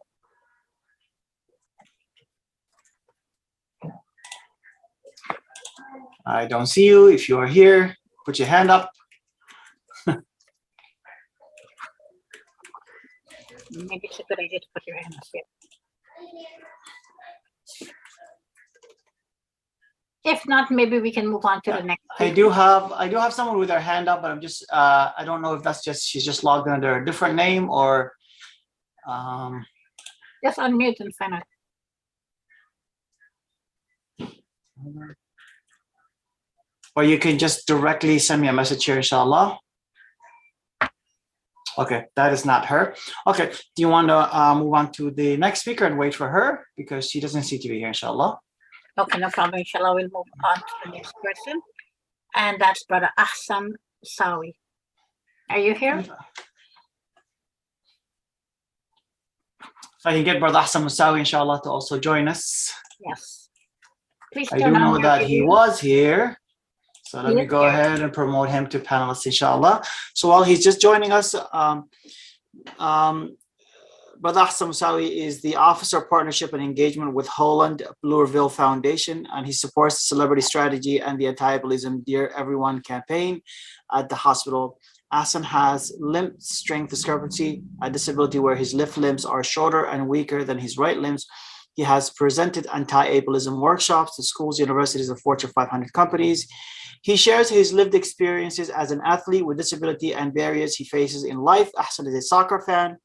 I don't see you. If you are here, put your hand up. Maybe it's a good idea to put your hand up here. If not, maybe we can move on to the next. I do have someone with their hand up, but I'm just I don't know if that's just she's just logged in under a different name or just unmute and find out. Or you can just directly send me a message here, inshallah. Okay, that is not her. Okay, do you want to move on to the next speaker and wait for her? Because she doesn't seem to be here, inshallah. Okay, no problem. Inshallah, we'll move on to the next person. And that's Brother Ahsan Sawi. Are you here? If I can get Brother Ahsan Musawi, inshallah, to also join us. Yes. Please I turn do on know your that he video. was here. So let He me is go here. ahead and promote him to panelists, inshallah. So while he's just joining us, Brother Ahsan Musawi is the Officer of Partnership and Engagement with Holland Bloorville Foundation, and he supports the celebrity strategy and the anti-ableism Dear Everyone campaign at the hospital. Ahsan has limb strength discrepancy, a disability where his left limbs are shorter and weaker than his right limbs. He has presented anti-ableism workshops to schools, universities, and Fortune 500 companies. He shares his lived experiences as an athlete with disability and barriers he faces in life. Ahsan is a soccer fan.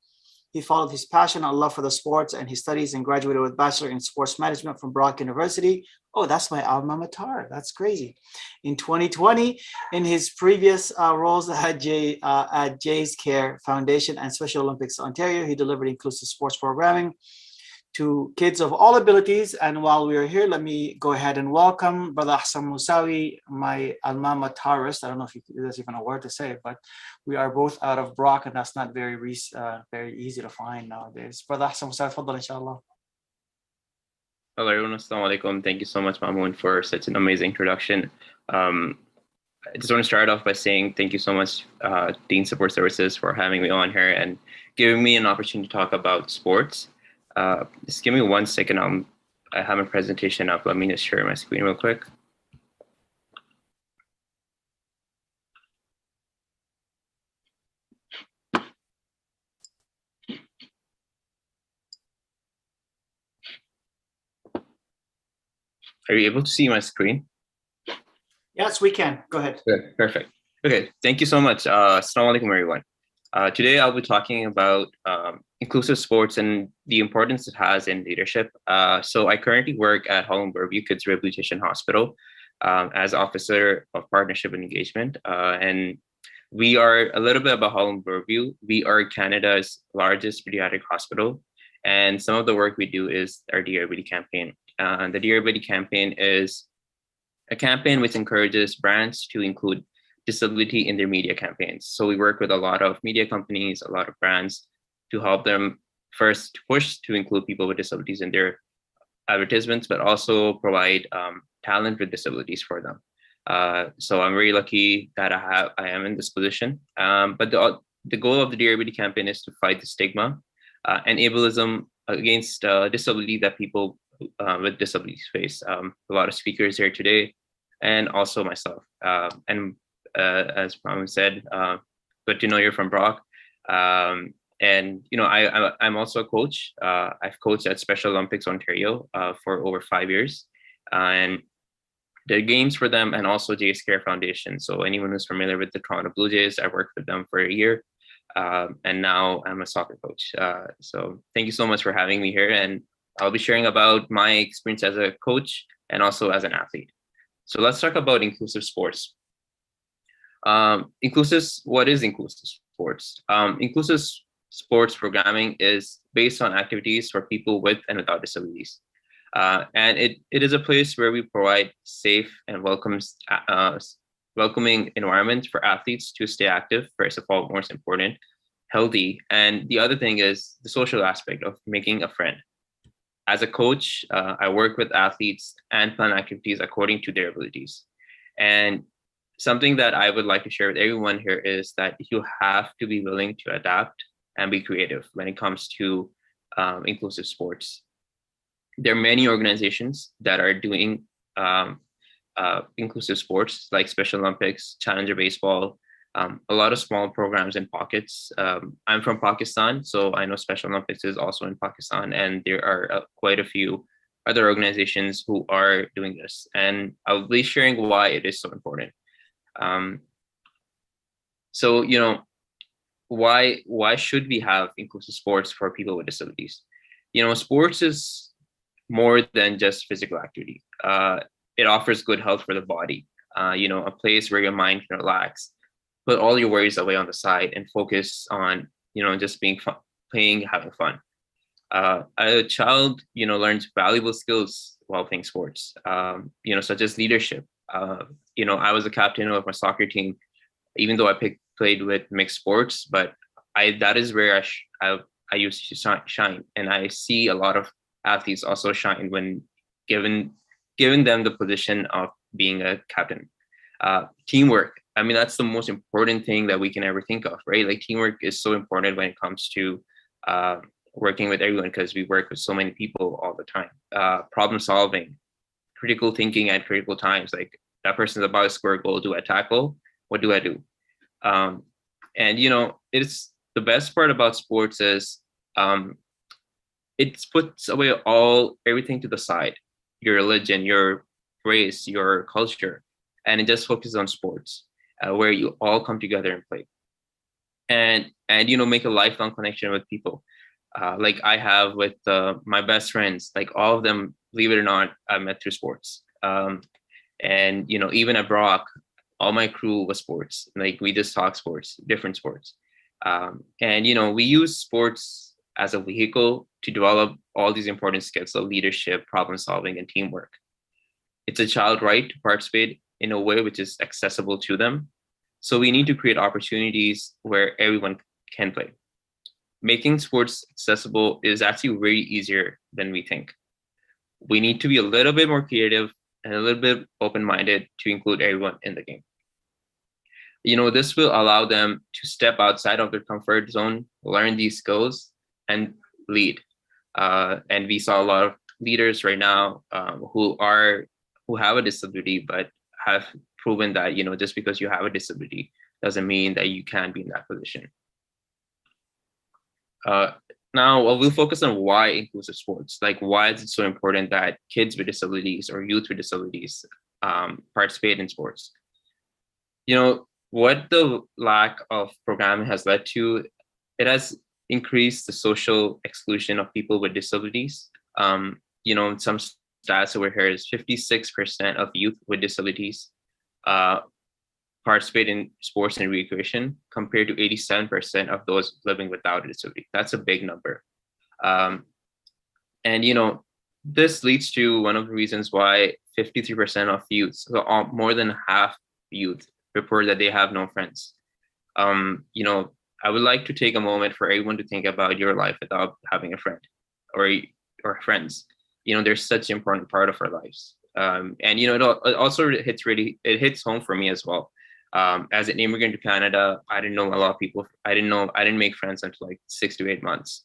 He followed his passion and love for the sports and his studies and graduated with Bachelor in Sports Management from Brock University. Oh, that's my alma mater. That's crazy. In 2020, in his previous roles at Jay's Care Foundation and Special Olympics Ontario, he delivered inclusive sports programming to kids of all abilities. And while we are here, let me go ahead and welcome Brother Ahsan Musawi, my alma materist. I don't know if there's even a word to say, but we are both out of Brock, and that's not very easy to find nowadays. Brother Ahsan Musawi, fadal, inshallah. Hello everyone, assalamu alaikum. Thank you so much, Mamoon, for such an amazing introduction. I just want to start off by saying thank you so much, Dean Support Services, for having me on here and giving me an opportunity to talk about sports. Just give me 1 second. I have my presentation up. Let me just share my screen real quick. Are you able to see my screen? Yes, we can. Go ahead. Good, perfect. Okay, thank you so much. Assalamu alaikum, everyone. Today I'll be talking about inclusive sports and the importance it has in leadership. So I currently work at Holland Bloorville Kids Rehabilitation Hospital as Officer of Partnership and Engagement. And we are a little bit about Holland Bloorville. We are Canada's largest pediatric hospital. And some of the work we do is our Dear Everybody campaign. The Dear Everybody campaign is a campaign which encourages brands to include disability in their media campaigns. So we work with a lot of media companies, a lot of brands to help them first push to include people with disabilities in their advertisements, but also provide talent with disabilities for them. So I'm very lucky that I am in this position. But the goal of the Dear Everybody campaign is to fight the stigma and ableism against disability that people with disabilities face. A lot of speakers here today, and also myself. As Mohammed said, good to know you're from Brock. And I'm also a coach. I've coached at Special Olympics Ontario for over 5 years, and the games for them, and also JS Care Foundation. So anyone who's familiar with the Toronto Blue Jays, I worked with them for a year, and now I'm a soccer coach. So thank you so much for having me here, and I'll be sharing about my experience as a coach and also as an athlete. So let's talk about inclusive sports. What is inclusive sports? Inclusive sports programming is based on activities for people with and without disabilities. And it is a place where we provide safe and welcoming environment for athletes to stay active, first of all, most important, healthy. And the other thing is the social aspect of making a friend. As a coach, I work with athletes and plan activities according to their abilities. And something that I would like to share with everyone here is that you have to be willing to adapt and be creative when it comes to inclusive sports. There are many organizations that are doing inclusive sports like Special Olympics, Challenger Baseball, a lot of small programs in pockets. I'm from Pakistan, so I know Special Olympics is also in Pakistan, and there are quite a few other organizations who are doing this. And I'll be sharing why it is so important. So, why should we have inclusive sports for people with disabilities? Sports is more than just physical activity. It offers good health for the body, a place where your mind can relax, put all your worries away on the side and focus on, just being fun, playing, having fun. A child, learns valuable skills while playing sports, such as leadership. I was a captain of my soccer team, even though I played with mixed sports, but that is where I used to shine. And I see a lot of athletes also shine when given them the position of being a captain. Teamwork. I mean, that's the most important thing that we can ever think of, right? Like, teamwork is so important when it comes to working with everyone, because we work with so many people all the time. Problem solving, critical thinking at critical times. Like, that person's about to score a goal. Do I tackle? What do I do? And it's the best part about sports is it puts away everything to the side, your religion, your race, your culture, and it just focuses on sports, where you all come together and play, and make a lifelong connection with people, like I have with my best friends. Like, all of them, believe it or not, I met through sports. And even at Brock, all my crew was sports. Like, we just talk sports, different sports, and we use sports as a vehicle to develop all these important skills of leadership, problem solving, and teamwork. It's a child right to participate in a way which is accessible to them. So we need to create opportunities where everyone can play. Making sports accessible is actually way easier than we think. We need to be a little bit more creative and a little bit open-minded to include everyone in the game. This will allow them to step outside of their comfort zone, learn these skills, and lead. And we saw a lot of leaders right now who have a disability, but have proven that just because you have a disability doesn't mean that you can be in that position. Now we'll focus on why inclusive sports. Like, why is it so important that kids with disabilities or youth with disabilities participate in sports? What the lack of programming has led to, it has increased the social exclusion of people with disabilities. Some stats over here is 56% of youth with disabilities participate in sports and recreation, compared to 87% of those living without a disability. That's a big number. And, this leads to one of the reasons why 53% of youth, so more than half youth, report that they have no friends. I would like to take a moment for everyone to think about your life without having a friend or friends. They're such an important part of our lives. And it also hits home for me as well. As an immigrant to Canada, I didn't know a lot of people. I didn't make friends until like 6 to 8 months.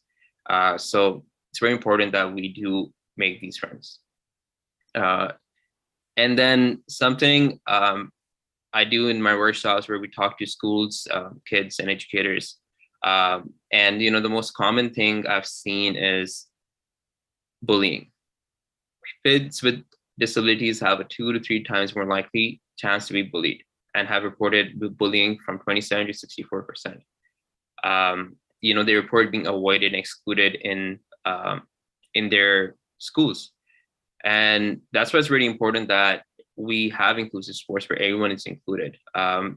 So it's very important that we do make these friends. And then something I do in my workshops where we talk to schools, kids, and educators. And the most common thing I've seen is bullying. Kids with disabilities have a 2 to 3 times more likely chance to be bullied, and have reported bullying from 27 to 64%. They report being avoided and excluded in their schools. And that's why it's really important that we have inclusive sports where everyone is included. And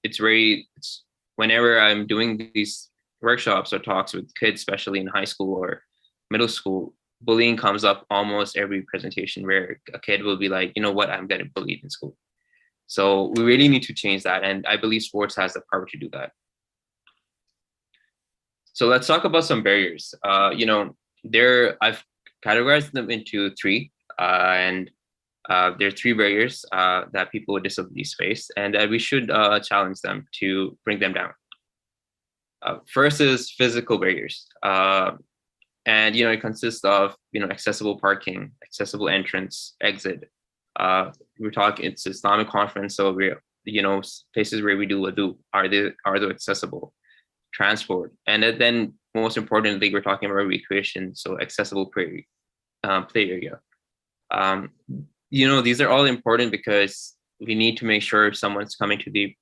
it's whenever I'm doing these workshops or talks with kids, especially in high school or middle school, bullying comes up almost every presentation, where a kid will be like, I'm getting bullied in school. So we really need to change that. And I believe sports has the power to do that. So let's talk about some barriers. I've categorized them into 3, and there are 3 barriers that people with disabilities face, and that we should challenge them to bring them down. First is physical barriers. And it consists of accessible parking, accessible entrance, exit. We're talking, it's Islamic conference, so we're places where we do wudu, are they accessible? Transport, and then most importantly, we're talking about recreation, so accessible play area. These are all important because we need to make sure if someone's coming to the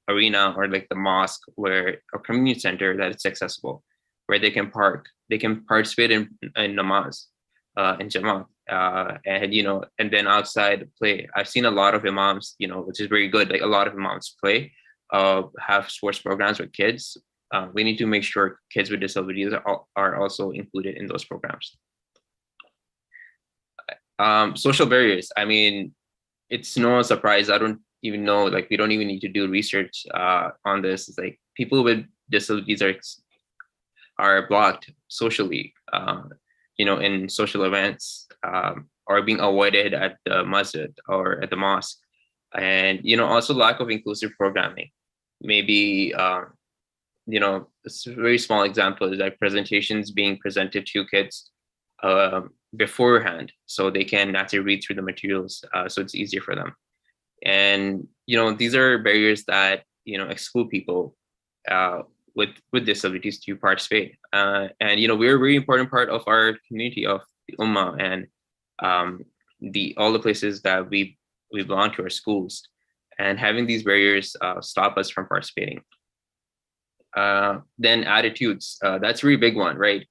arena or like the mosque or community center, that it's accessible, where they can park, they can participate in namaz, in jamaat, and then outside play. I've seen a lot of imams, which is very good. Like a lot of imams play, have sports programs with kids. We need to make sure kids with disabilities are also included in those programs. Social barriers. I mean, it's no surprise. I don't even know, like, we don't even need to do research on this. It's like people with disabilities are blocked socially, in social events, or being avoided at the masjid or at the mosque. And, also lack of inclusive programming. Maybe, a very small example is like presentations being presented to kids beforehand, so they can actually read through the materials, so it's easier for them. And these are barriers that exclude people with disabilities to participate. And we're a really important part of our community of the Ummah, and all the places that we belong to, our schools, and having these barriers stop us from participating. Then attitudes, that's a really big one, right?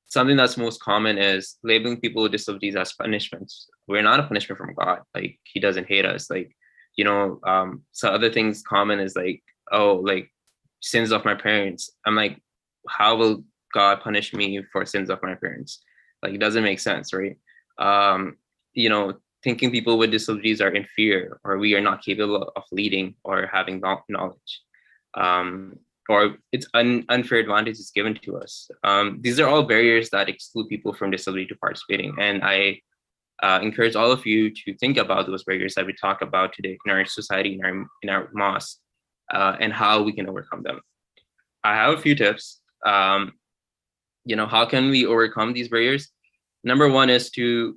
Something that's most common is labeling people with disabilities as punishments. We're not a punishment from God. Like, he doesn't hate us. Like, so other things common is like, oh, like sins of my parents. I'm like, how will God punish me for sins of my parents? Like, it doesn't make sense, right? Thinking people with disabilities are inferior, or we are not capable of leading or having knowledge. Or it's unfair advantages given to us. These are all barriers that exclude people from disability to participating. And I encourage all of you to think about those barriers that we talk about today in our society, in our mosque, and how we can overcome them. I have a few tips. How can we overcome these barriers? Number one is the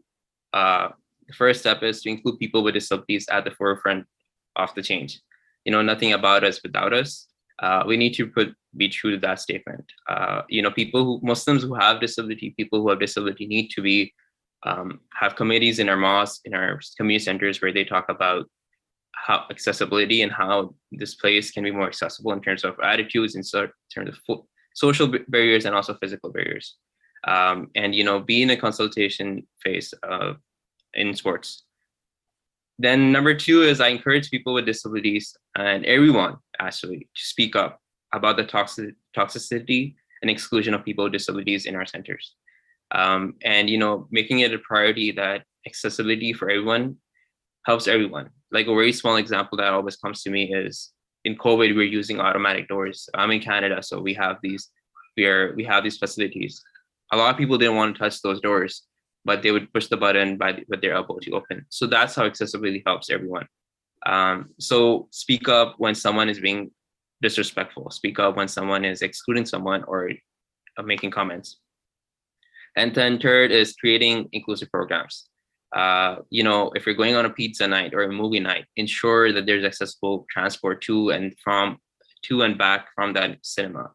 first step is to include people with disabilities at the forefront of the change. Nothing about us without us. We need to be true to that statement. Muslims who have disability, people who have disability need to be have committees in our mosque, in our community centers, where they talk about how accessibility and how this place can be more accessible in terms of attitudes, in terms of social barriers, and also physical barriers. And be in a consultation phase in sports. Then number two is I encourage people with disabilities and everyone actually to speak up about the toxicity and exclusion of people with disabilities in our centers. And making it a priority that accessibility for everyone helps everyone. Like a very small example that always comes to me is in COVID, we're using automatic doors. I'm in Canada, so we have these facilities. A lot of people didn't want to touch those doors, but they would push the button with their elbow to open. So that's how accessibility helps everyone. So speak up when someone is being disrespectful. Speak up when someone is excluding someone or making comments. And then third is creating inclusive programs. If you're going on a pizza night or a movie night, ensure that there's accessible transport to and back from that cinema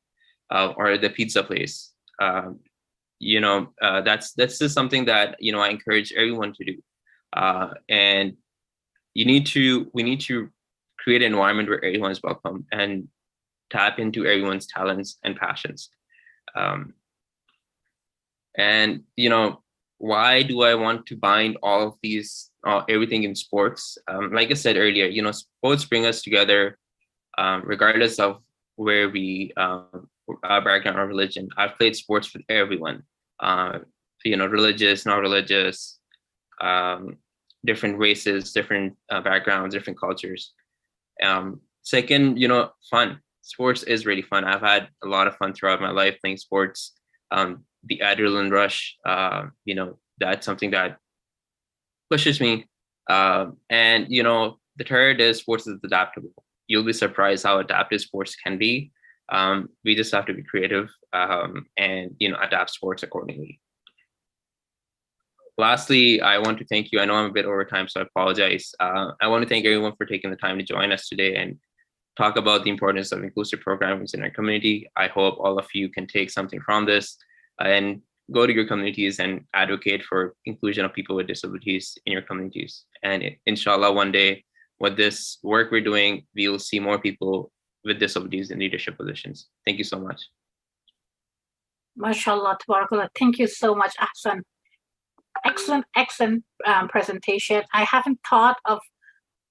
or the pizza place. That's just something that I encourage everyone to do. And we need to create an environment where everyone is welcome and tap into everyone's talents and passions. And why do I want to bind all of these, everything in sports? Like I said earlier, sports bring us together, regardless of where we, our background or religion. I've played sports with everyone, religious, not religious, different races, different backgrounds, different cultures. Second, fun. Sports is really fun. I've had a lot of fun throughout my life playing sports. The adrenaline rush, that's something that pushes me. And the third is sports is adaptable. You'll be surprised how adaptive sports can be. We just have to be creative and adapt sports accordingly. Lastly, I want to thank you. I know I'm a bit over time, so I apologize. I want to thank everyone for taking the time to join us today and talk about the importance of inclusive programs in our community. I hope all of you can take something from this and go to your communities and advocate for inclusion of people with disabilities in your communities. And inshallah, one day, with this work we're doing, we'll see more people with disabilities in leadership positions. Thank you so much. MashaAllah, tabarakallah. Thank you so much, Ahsan. Excellent presentation. I haven't thought of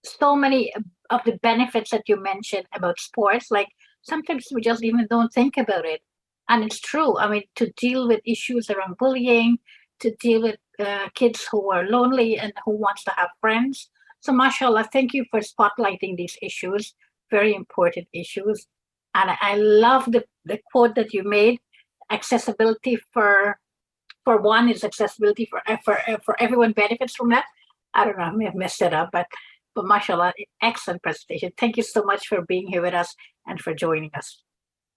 so many of the benefits that you mentioned about sports. Like sometimes we just even don't think about it. And it's true. I mean, to deal with issues around bullying, to deal with kids who are lonely and who wants to have friends. So mashallah, thank you for spotlighting these issues, very important issues. And I love the quote that you made, accessibility for one is accessibility for everyone benefits from that. I don't know, I may have messed it up, but mashallah, excellent presentation. Thank you so much for being here with us and for joining us.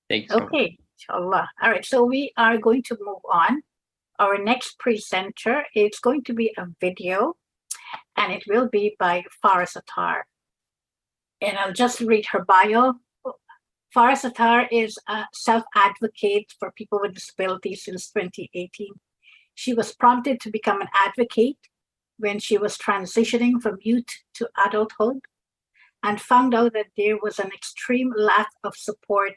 Thank you. Okay, inshallah. All right, so we are going to move on. Our next presenter is going to be a video, and it will be by Farah Sattar. And I'll just read her bio. Farah Sattar is a self-advocate for people with disabilities since 2018. She was prompted to become an advocate when she was transitioning from youth to adulthood and found out that there was an extreme lack of support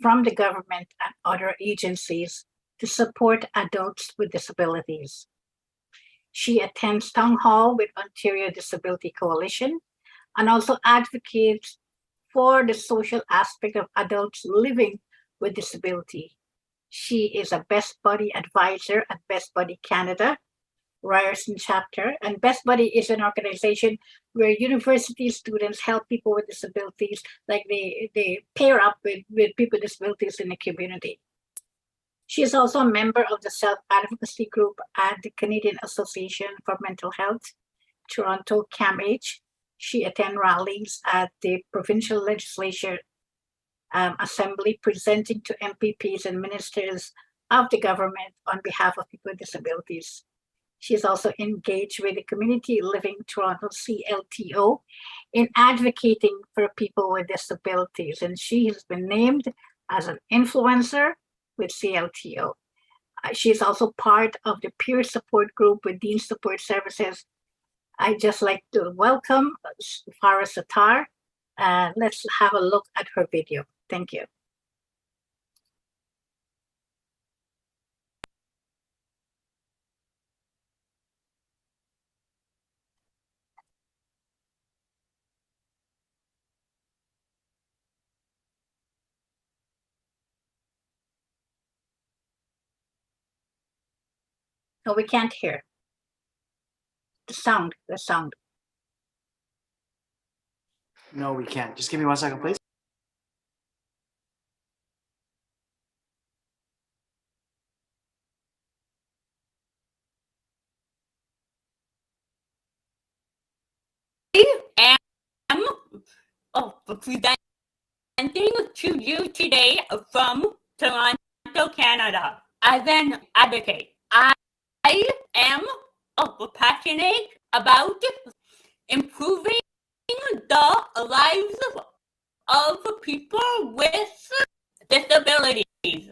from the government and other agencies to support adults with disabilities. She attends town hall with Ontario Disability Coalition and also advocates for the social aspect of adults living with disability. She is a Best Buddy advisor at Best Buddy Canada, Ryerson chapter. And Best Buddy is an organization where university students help people with disabilities, like they pair up with people with disabilities in the community. She is also a member of the self-advocacy group at the Canadian Association for Mental Health, Toronto CAMH. She attends rallies at the provincial legislature assembly, presenting to MPPs and ministers of the government on behalf of people with disabilities. She is also engaged with the Community Living Toronto CLTO in advocating for people with disabilities, and she has been named as an influencer with CLTO. She is also part of the peer support group with Dean Support Services. I'd just like to welcome Farah Sattar. Let's have a look at her video. Thank you. No, we can't hear. The sound. No, we can't. Just give me 1 second, please. am presenting to you today from Toronto, Canada. As an advocate, I am passionate about improving the lives of people with disabilities,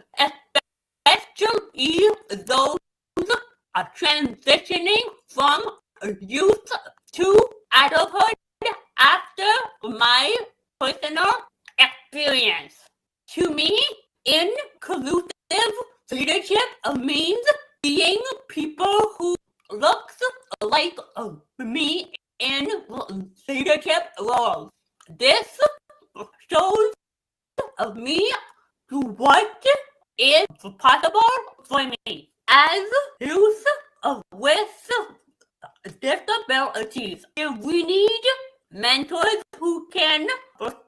especially those transitioning from youth to adulthood after my personal experience. To me, inclusive leadership means being people who looks like me in leadership roles. This shows me what is possible for me as youth with disabilities. We need mentors who can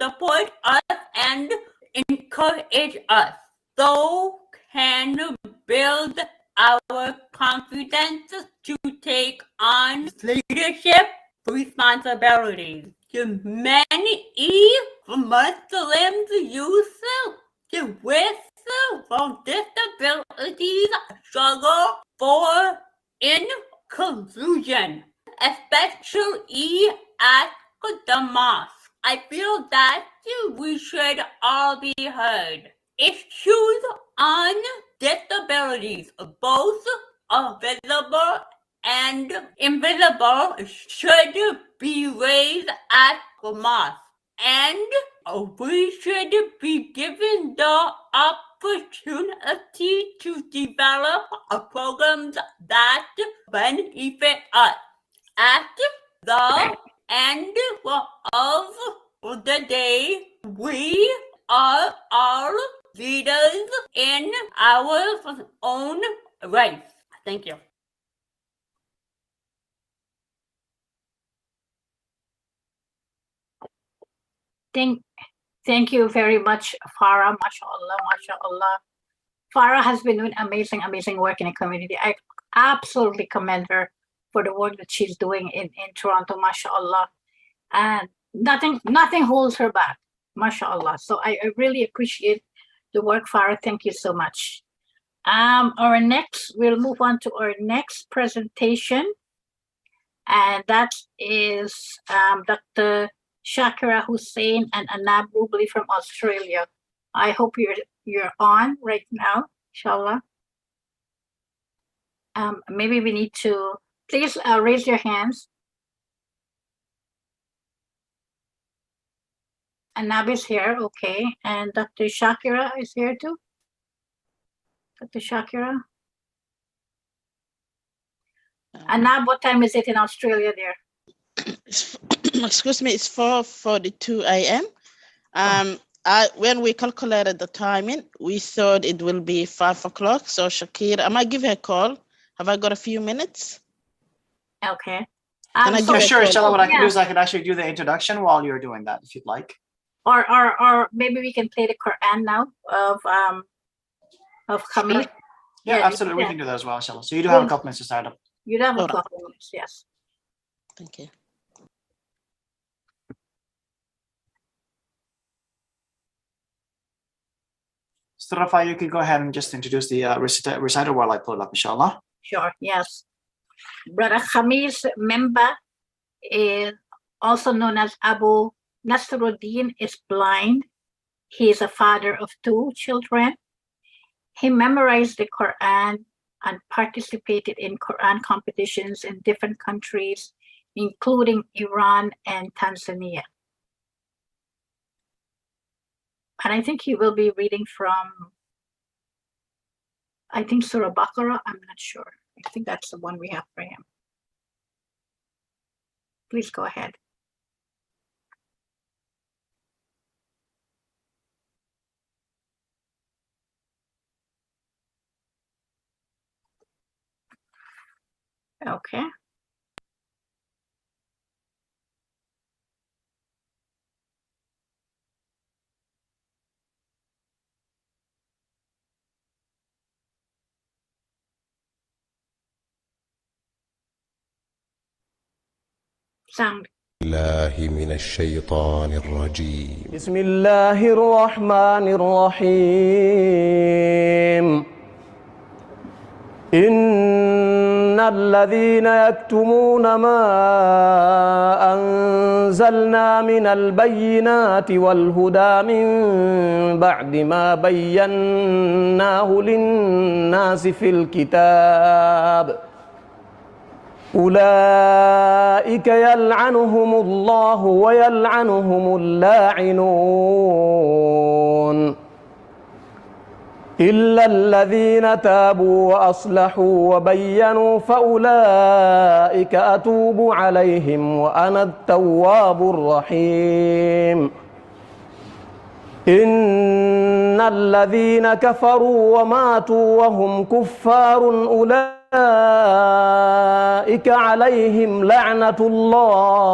support us and encourage us, so can build our confidence to take on leadership responsibilities. To many Muslims youth with disabilities struggle for inclusion, especially at the mosque. I feel that we should all be heard. Issues on disabilities, both visible and invisible, should be raised at the mosque, and we should be given the opportunity to develop programs that benefit us. At the end of the day, we are all leaders in our own right. Thank you. Thank you very much, Farah. MashaAllah, MashaAllah. Farah has been doing amazing work in the community. I absolutely commend her for the work that she's doing in Toronto, MashaAllah. And nothing holds her back, MashaAllah. So I really appreciate the work, Farah. Thank you so much. We'll move on to our next presentation. And that is Dr. Shakira Hussain and Anab Rubli from Australia. I hope you're on right now, inshallah. Maybe we need to, please raise your hands. Anab is here, okay. And Dr. Shakira is here too. Dr. Shakira. Anab, what time is it in Australia there? Excuse me, it's 4:42 a.m. When we calculated the timing, we thought it will be 5 o'clock. So Shakira, I might give her a call. Have I got a few minutes? Okay. Sure, inshallah, what I can do is I can actually do the introduction while you're doing that, if you'd like. Or maybe we can play the Quran now of Khamis. Sure. Yeah, absolutely. We can do that as well, inshallah. So you do have a couple minutes to start up. You do have a couple minutes, yes. Thank you. So Rafa, you can go ahead and just introduce the reciter while I pull it up, inshallah. Sure, yes. Brother Khamis member is also known as Abu Nasruddin, is blind. He is a father of 2 children. He memorized the Quran and participated in Quran competitions in different countries, including Iran and Tanzania. And I think he will be reading from, I think, Surah Baqarah. I'm not sure. I think that's the one we have for him. Please go ahead. Okay. Sound. الله من الشيطان الرجيم بسم الله الرحمن الرحيم إن الذين يكتمون ما أنزلنا من البينات والهدى من بعد ما بيناه للناس في الكتاب أولئك يلعنهم الله ويلعنهم اللاعنون إلا الذين تابوا وأصلحوا وبينوا فأولئك أتوب عليهم وأنا التواب الرحيم إن الذين كفروا وماتوا وهم كفار أولئك عليهم لعنة الله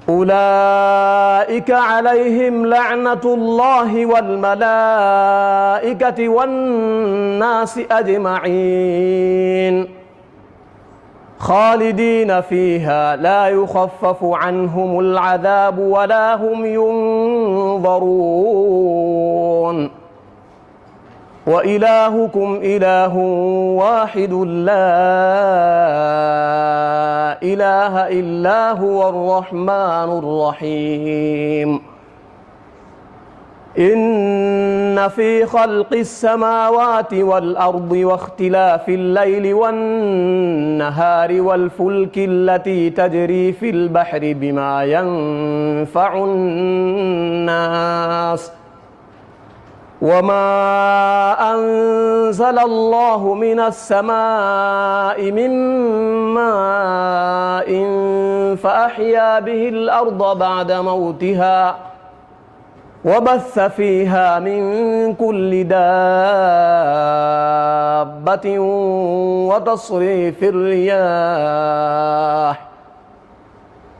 أولئك عليهم لعنة الله والملائكة والناس أجمعين خالدين فيها لا يخفف عنهم العذاب ولا هم ينظرون وإلهكم إله واحد لا إله إلا هو الرحمن الرحيم إن في خلق السماوات والأرض واختلاف الليل والنهار والفلك التي تجري في البحر بما ينفع الناس وما أنزل الله من السماء من ماء فأحيا به الأرض بعد موتها وبث فيها من كل دابة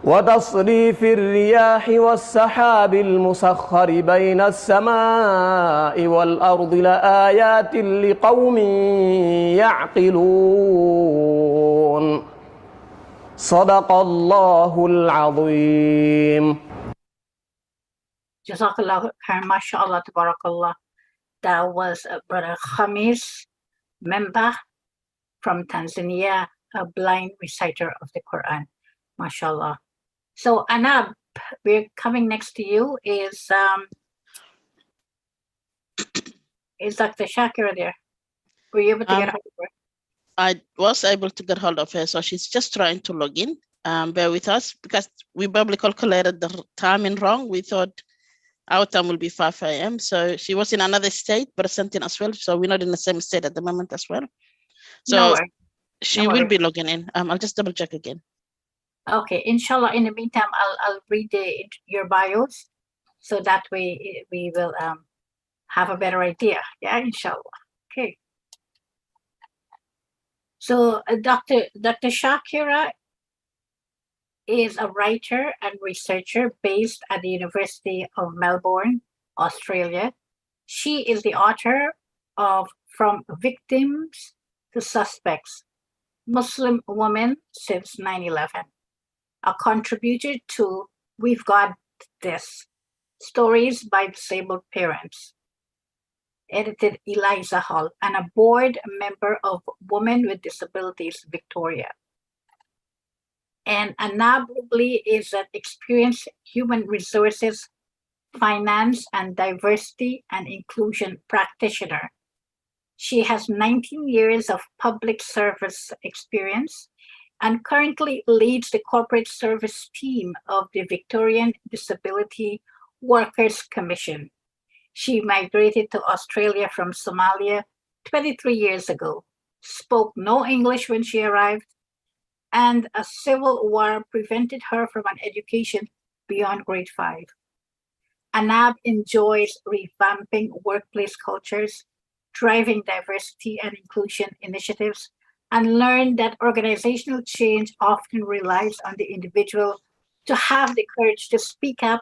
وتصريف الرياح والسحاب المسخر بين السماء والأرض لآيات لقوم يعقلون صدق الله العظيم. Jazakallah khair, mashallah, tabarakallah. That was Brother Khamis, member from Tanzania, a blind reciter of the Quran. Mashallah. So Anab, we're coming next to you. Is Dr. Shakira there? Were you able to get hold of her? I was able to get hold of her, so she's just trying to log in. Bear with us because we probably calculated the timing wrong. We thought our time will be 5 a.m. So she was in another state, but something as well. So we're not in the same state at the moment as well. So she will be logging in. I'll just double check again. Okay, inshallah. In the meantime, I'll read your bios, so that way we will have a better idea. Yeah, inshallah. Okay. So Dr. Shakira is a writer and researcher based at the University of Melbourne, Australia. She is the author of From Victims to Suspects, Muslim Women Since 9/11, a contributor to We've Got This, Stories by Disabled Parents, edited Eliza Hall, and a board member of Women with Disabilities Victoria. And Anab Hubli is an experienced human resources, finance, and diversity and inclusion practitioner. She has 19 years of public service experience and currently leads the corporate service team of the Victorian Disability Workers Commission. She migrated to Australia from Somalia 23 years ago, spoke no English when she arrived, and a civil war prevented her from an education beyond grade 5. Anab enjoys revamping workplace cultures, driving diversity and inclusion initiatives, and learned that organizational change often relies on the individual to have the courage to speak up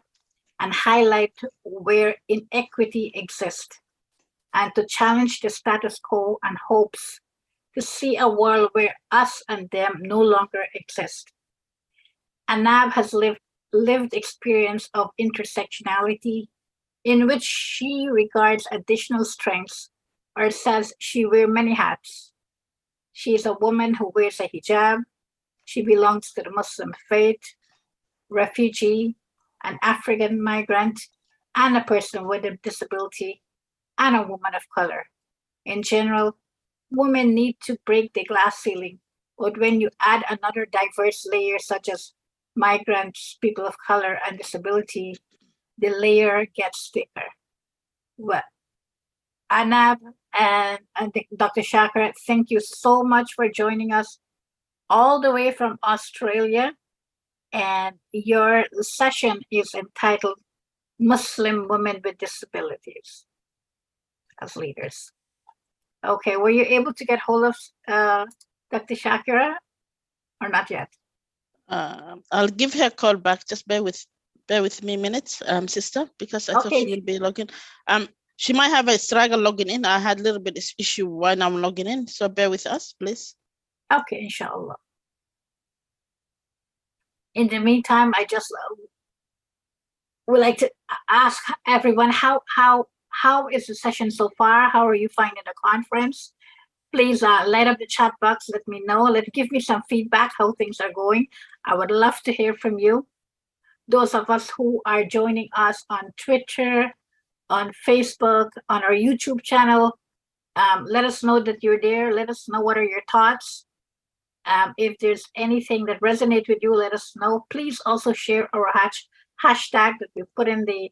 and highlight where inequity exists, and to challenge the status quo and hopes to see a world where us and them no longer exist. Anab has lived experience of intersectionality in which she regards additional strengths or says she wears many hats. She is a woman who wears a hijab. She belongs to the Muslim faith, refugee, an African migrant, and a person with a disability, and a woman of color. In general, women need to break the glass ceiling, but when you add another diverse layer such as migrants, people of color, and disability, the layer gets thicker. Well, Anab and Dr. Shakir, thank you so much for joining us all the way from Australia. And your session is entitled Muslim Women with Disabilities as Leaders. Okay, were you able to get hold of Dr. Shakira or not yet? I'll give her a call back. Just bear with me minutes, sister, because I thought she will be logging. She might have a struggle logging in. I had a little bit of issue when I'm logging in, so bear with us, please. Okay, inshallah. In the meantime, I just would like to ask everyone how is the session so far? How are you finding the conference? Please light up the chat box. Let me know. Give me some feedback how things are going. I would love to hear from you. Those of us who are joining us on Twitter, on Facebook, on our YouTube channel, let us know that you're there. Let us know what are your thoughts. If there's anything that resonates with you, let us know. Please also share our hashtag that we put in the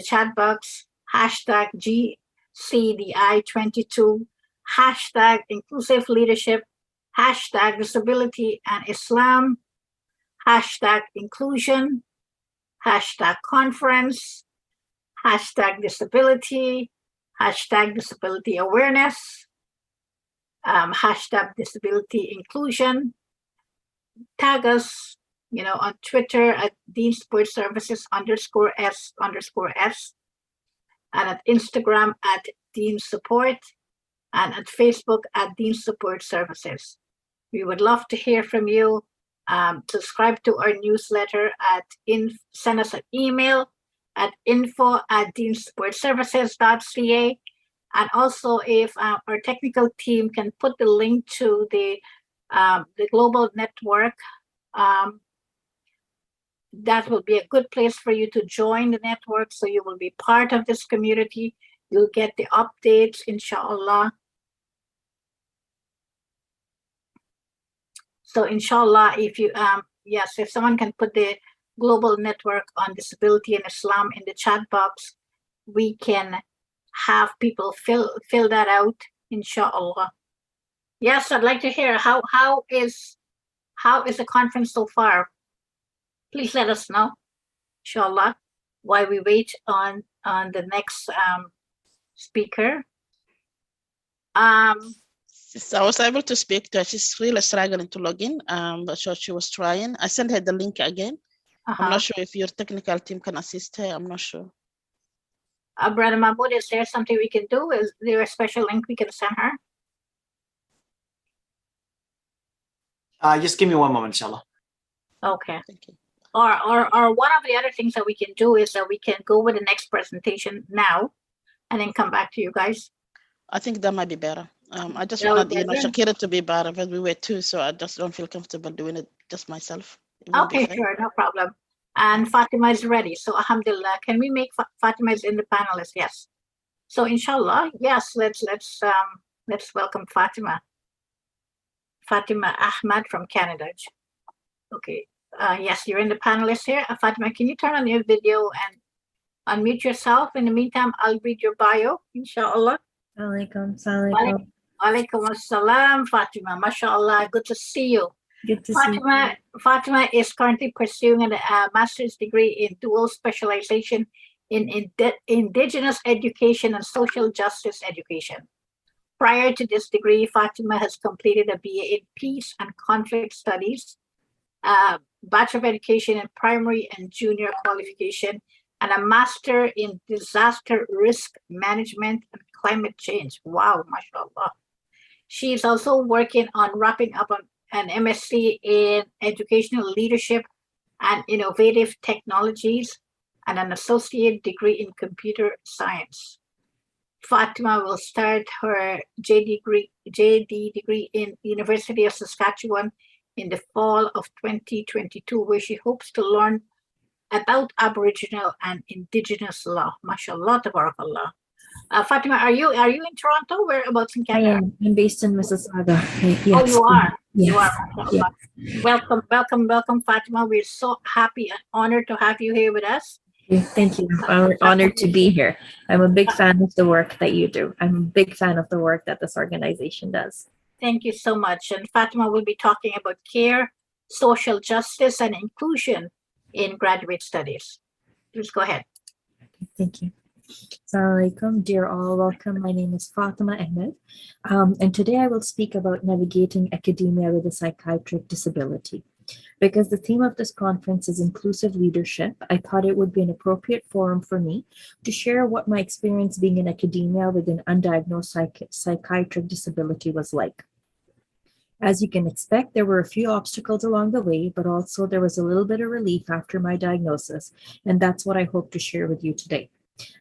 chat box, hashtag GCDI22, hashtag inclusive leadership, hashtag disability and Islam, hashtag inclusion, hashtag conference, hashtag disability, hashtag disability awareness, hashtag disability inclusion. Tag us, on Twitter at Dean Support Services _S_, and at Instagram at Dean Support, and at Facebook at Dean Support Services. We would love to hear from you. Subscribe to our newsletter send us an email at info@deansupportservices.ca. And also, if our technical team can put the link to the global network, that will be a good place for you to join the network, so you will be part of this community. You'll get the updates, inshallah. So inshallah, if you if someone can put the global network on disability and Islam in the chat box, we can have people fill that out, inshallah. Yes, I'd like to hear how is the conference so far? Please let us know, inshallah, while we wait on the next speaker. So I was able to speak to her. She's really struggling to log in, but she was trying. I sent her the link again. I'm not sure if your technical team can assist her. I'm not sure. Brother Mahmoud, is there something we can do? Is there a special link we can send her? Just give me one moment, inshallah. Okay. Thank you. Or one of the other things that we can do is that we can go with the next presentation now and then come back to you guys. I think that might be better. I just wanted Shakira to be better, but we were two, so I just don't feel comfortable doing it just myself. Okay, sure, no problem. And Fatima is ready. So alhamdulillah, can we make Fatima in the panelist? Yes. So inshallah, yes, let's welcome Fatima. Fatima Ahmad from Canada. Okay. Yes, you're in the panelist here. Fatima, can you turn on your video and unmute yourself? In the meantime, I'll read your bio, inshallah. Alaikum, alaikum. Alaikum assalam, Fatima. MashaAllah, good to see you. Good to see you. Fatima is currently pursuing a master's degree in dual specialization in indigenous education and social justice education. Prior to this degree, Fatima has completed a BA in Peace and Conflict Studies, Bachelor of Education in Primary and Junior Qualification, and a Master in Disaster Risk Management and Climate Change. Wow, mashallah. She is also working on wrapping up an MSc in Educational Leadership and Innovative Technologies and an associate degree in Computer Science. Fatima will start her JD degree in University of Saskatchewan in the fall of 2022, where she hopes to learn about Aboriginal and Indigenous law. MashaAllah, tabarakallah. Fatima, are you in Toronto? Whereabouts in I Canada? am. I'm based in Mississauga. Yes. Oh, you are. Yes. You are. MashaAllah. Welcome, welcome, welcome, Fatima. We're so happy and honored to have you here with us. Thank you. I'm honored to be here. I'm a big fan of the work that you do. I'm a big fan of the work that this organization does. Thank you so much. And Fatima will be talking about care, social justice, and inclusion in graduate studies. Please go ahead. Thank you. Assalamu alaikum, dear all. Welcome. My name is Fatima Ahmed. And today I will speak about navigating academia with a psychiatric disability. Because the theme of this conference is inclusive leadership, I thought it would be an appropriate forum for me to share what my experience being in academia with an undiagnosed psychiatric disability was like. As you can expect, there were a few obstacles along the way, but also there was a little bit of relief after my diagnosis, and that's what I hope to share with you today.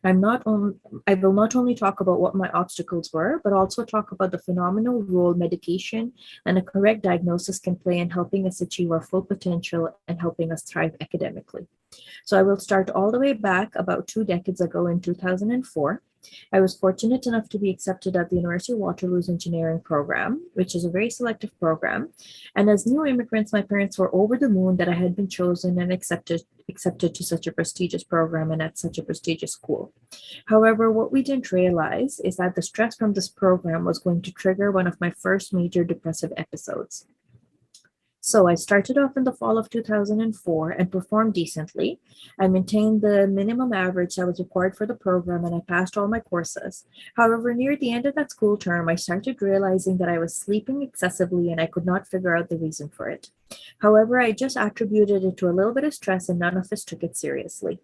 I will not only talk about what my obstacles were, but also talk about the phenomenal role medication and a correct diagnosis can play in helping us achieve our full potential and helping us thrive academically. So I will start all the way back about 2 decades ago in 2004. I was fortunate enough to be accepted at the University of Waterloo's engineering program, which is a very selective program. And as new immigrants, my parents were over the moon that I had been chosen and accepted to such a prestigious program and at such a prestigious school. However, what we didn't realize is that the stress from this program was going to trigger one of my first major depressive episodes. So I started off in the fall of 2004 and performed decently. I maintained the minimum average that was required for the program and I passed all my courses. However, near the end of that school term, I started realizing that I was sleeping excessively and I could not figure out the reason for it. However, I just attributed it to a little bit of stress and none of us took it seriously.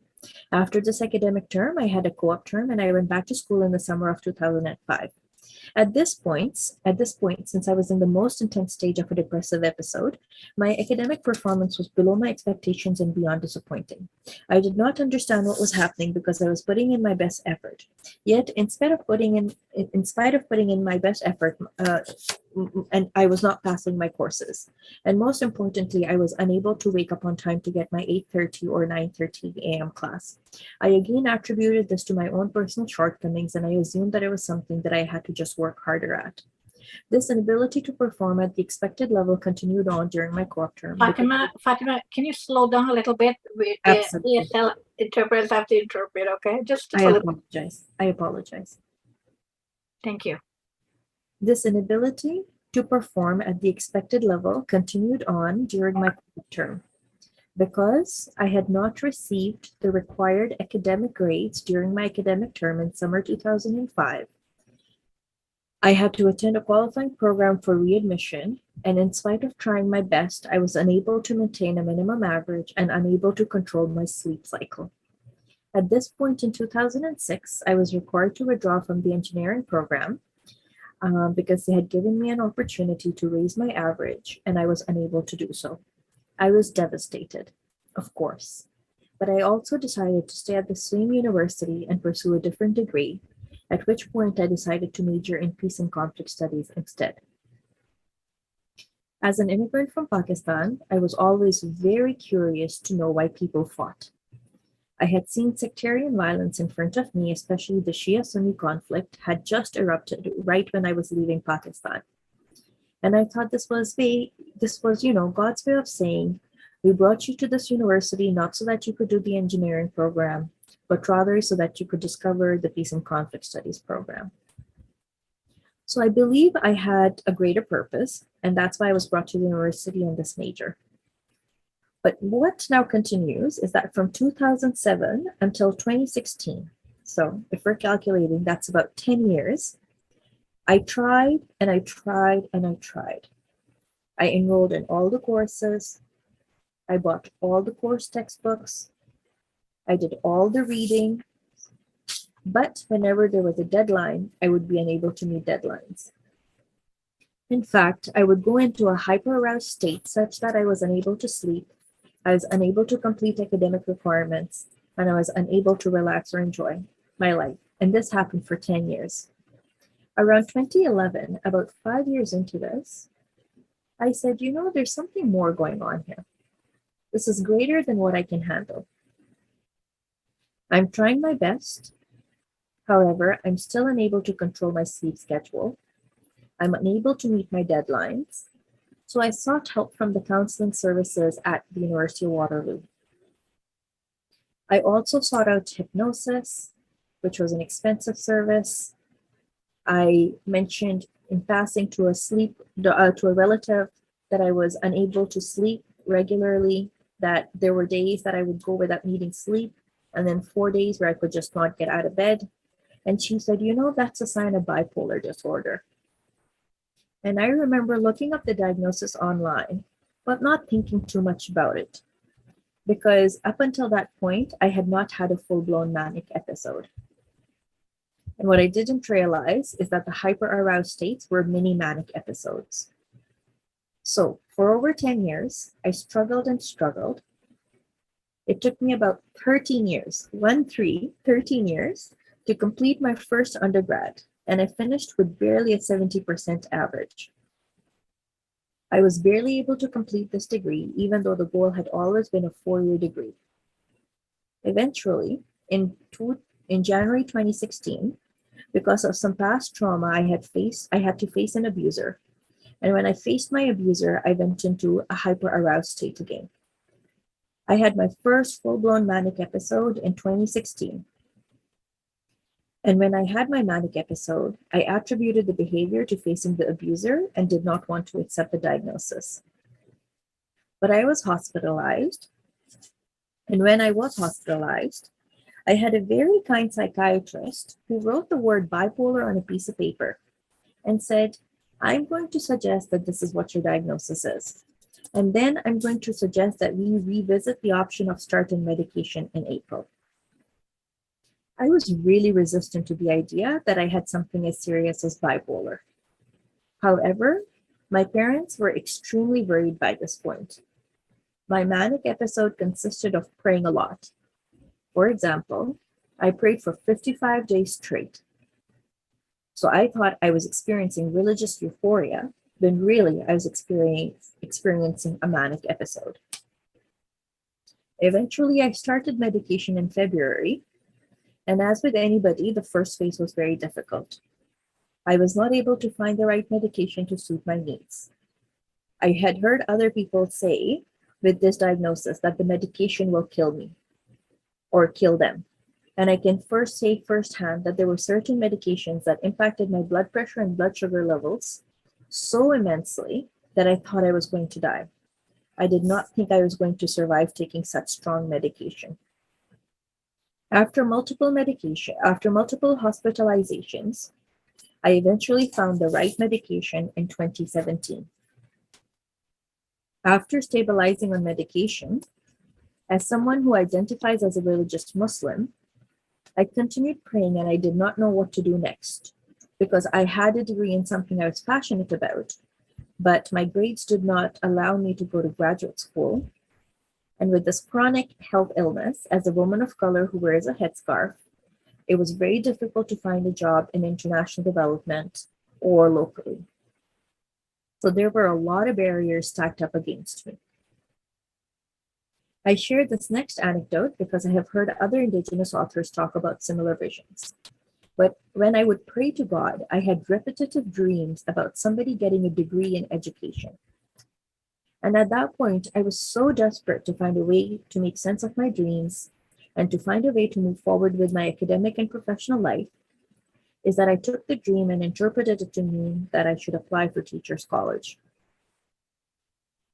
After this academic term, I had a co-op term and I went back to school in the summer of 2005. At this point, since I was in the most intense stage of a depressive episode, my academic performance was below my expectations and beyond disappointing. I did not understand what was happening because I was putting in my best effort. Yet, in spite of putting in my best effort, and I was not passing my courses. And most importantly, I was unable to wake up on time to get my 8:30 or 9:30 a.m. class. I again attributed this to my own personal shortcomings, and I assumed that it was something that I had to just work harder at. This inability to perform at the expected level continued on during my co-op term. Fatima, can you slow down a little bit? Absolutely. ESL interpreters have to interpret, okay? Just I a little. apologize. I apologize. Thank you. This inability to perform at the expected level continued on during my co-op term. Because I had not received the required academic grades during my academic term in summer 2005, I had to attend a qualifying program for readmission, and in spite of trying my best, I was unable to maintain a minimum average and unable to control my sleep cycle. At this point in 2006, I was required to withdraw from the engineering program because they had given me an opportunity to raise my average, and I was unable to do so. I was devastated, of course, but I also decided to stay at the same university and pursue a different degree, at which point I decided to major in peace and conflict studies instead. As an immigrant from Pakistan, I was always very curious to know why people fought. I had seen sectarian violence in front of me, especially the Shia-Sunni conflict had just erupted right when I was leaving Pakistan. And I thought this was, God's way of saying, we brought you to this university not so that you could do the engineering program, but rather so that you could discover the peace and conflict studies program. So I believe I had a greater purpose, and that's why I was brought to the university in this major. But what now continues is that from 2007 until 2016, so if we're calculating, that's about 10 years, I tried and I tried and I tried. I enrolled in all the courses. I bought all the course textbooks. I did all the reading. But whenever there was a deadline, I would be unable to meet deadlines. In fact, I would go into a hyper-aroused state such that I was unable to sleep, I was unable to complete academic requirements, and I was unable to relax or enjoy my life. And this happened for 10 years. Around 2011, about 5 years into this, I said, you know, there's something more going on here. This is greater than what I can handle. I'm trying my best. However, I'm still unable to control my sleep schedule. I'm unable to meet my deadlines. So I sought help from the counseling services at the University of Waterloo. I also sought out hypnosis, which was an expensive service. I mentioned in passing to a relative that I was unable to sleep regularly, that there were days that I would go without needing sleep, and then 4 days where I could just not get out of bed. And she said, you know, that's a sign of bipolar disorder. And I remember looking up the diagnosis online, but not thinking too much about it, because up until that point, I had not had a full-blown manic episode. And what I didn't realize is that the hyper-aroused states were mini manic episodes. So for over 10 years, I struggled and struggled. It took me about 13 years, 13 years, to complete my first undergrad, and I finished with barely a 70% average. I was barely able to complete this degree, even though the goal had always been a 4-year degree. Eventually, in January 2016, because of some past trauma I had to face an abuser. And when I faced my abuser, I went into a hyper-aroused state again. I had my first full-blown manic episode in 2016. And when I had my manic episode, I attributed the behavior to facing the abuser and did not want to accept the diagnosis. But I was hospitalized. And when I was hospitalized, I had a very kind psychiatrist who wrote the word bipolar on a piece of paper and said, I'm going to suggest that this is what your diagnosis is. And then I'm going to suggest that we revisit the option of starting medication in April. I was really resistant to the idea that I had something as serious as bipolar. However, my parents were extremely worried by this point. My manic episode consisted of praying a lot. For example, I prayed for 55 days straight. So I thought I was experiencing religious euphoria, when really I was experiencing a manic episode. Eventually, I started medication in February, and as with anybody, the first phase was very difficult. I was not able to find the right medication to suit my needs. I had heard other people say with this diagnosis that the medication will kill me or kill them. And I can say firsthand that there were certain medications that impacted my blood pressure and blood sugar levels so immensely that I thought I was going to die. I did not think I was going to survive taking such strong medication. After multiple hospitalizations, I eventually found the right medication in 2017. After stabilizing on medication, as someone who identifies as a religious Muslim, I continued praying and I did not know what to do next because I had a degree in something I was passionate about, but my grades did not allow me to go to graduate school. And with this chronic health illness, as a woman of color who wears a headscarf, it was very difficult to find a job in international development or locally. So there were a lot of barriers stacked up against me. I share this next anecdote because I have heard other Indigenous authors talk about similar visions. But when I would pray to God, I had repetitive dreams about somebody getting a degree in education. And at that point, I was so desperate to find a way to make sense of my dreams and to find a way to move forward with my academic and professional life, is that I took the dream and interpreted it to mean that I should apply for Teachers College.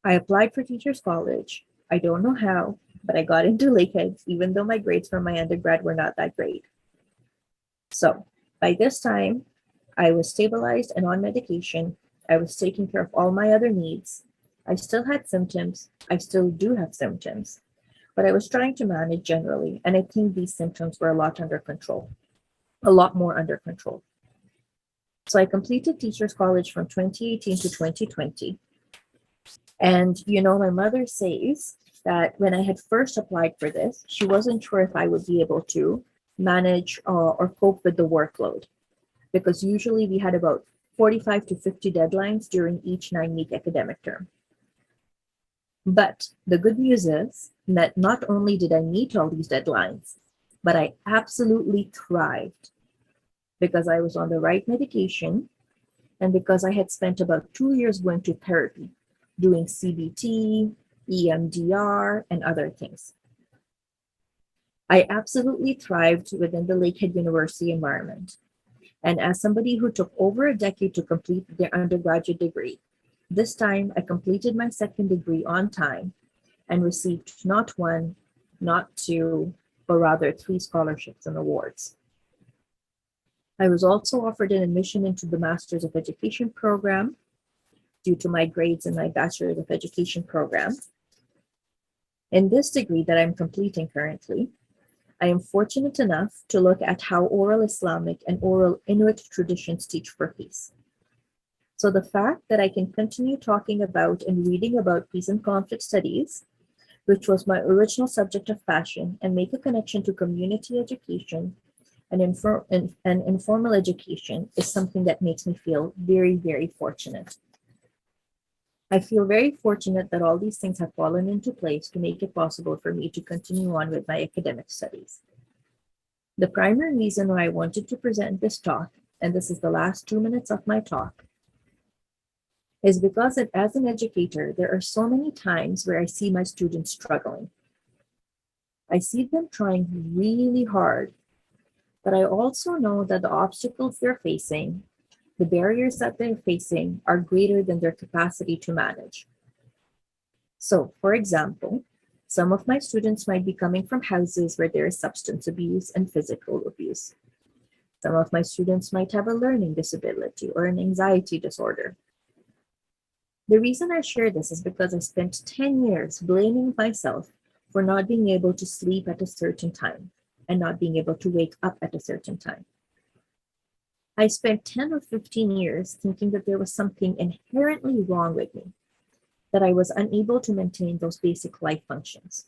I applied for Teachers College. I don't know how, but I got into Lakehead, even though my grades for my undergrad were not that great. So by this time, I was stabilized and on medication. I was taking care of all my other needs. I still had symptoms. I still do have symptoms, but I was trying to manage generally. And I think these symptoms were a lot more under control. So I completed Teachers College from 2018 to 2020. And, my mother says that when I had first applied for this, she wasn't sure if I would be able to manage or cope with the workload, because usually we had about 45 to 50 deadlines during each 9-week academic term. But the good news is that not only did I meet all these deadlines, but I absolutely thrived because I was on the right medication and because I had spent about 2 years going to therapy, doing CBT, EMDR, and other things. I absolutely thrived within the Lakehead University environment. And as somebody who took over a decade to complete their undergraduate degree, this time I completed my second degree on time and received not one, not two, but rather 3 scholarships and awards. I was also offered an admission into the Masters of Education program due to my grades in my Bachelor of Education program. In this degree that I'm completing currently, I am fortunate enough to look at how oral Islamic and oral Inuit traditions teach for peace. So the fact that I can continue talking about and reading about peace and conflict studies, which was my original subject of passion, and make a connection to community education and informal education is something that makes me feel very, very fortunate. I feel very fortunate that all these things have fallen into place to make it possible for me to continue on with my academic studies. The primary reason why I wanted to present this talk, and this is the last 2 minutes of my talk, is because as an educator, there are so many times where I see my students struggling. I see them trying really hard, but I also know that the obstacles they're facing, the barriers that they're facing, are greater than their capacity to manage. So, for example, some of my students might be coming from houses where there is substance abuse and physical abuse. Some of my students might have a learning disability or an anxiety disorder. The reason I share this is because I spent 10 years blaming myself for not being able to sleep at a certain time and not being able to wake up at a certain time. I spent 10 or 15 years thinking that there was something inherently wrong with me, that I was unable to maintain those basic life functions.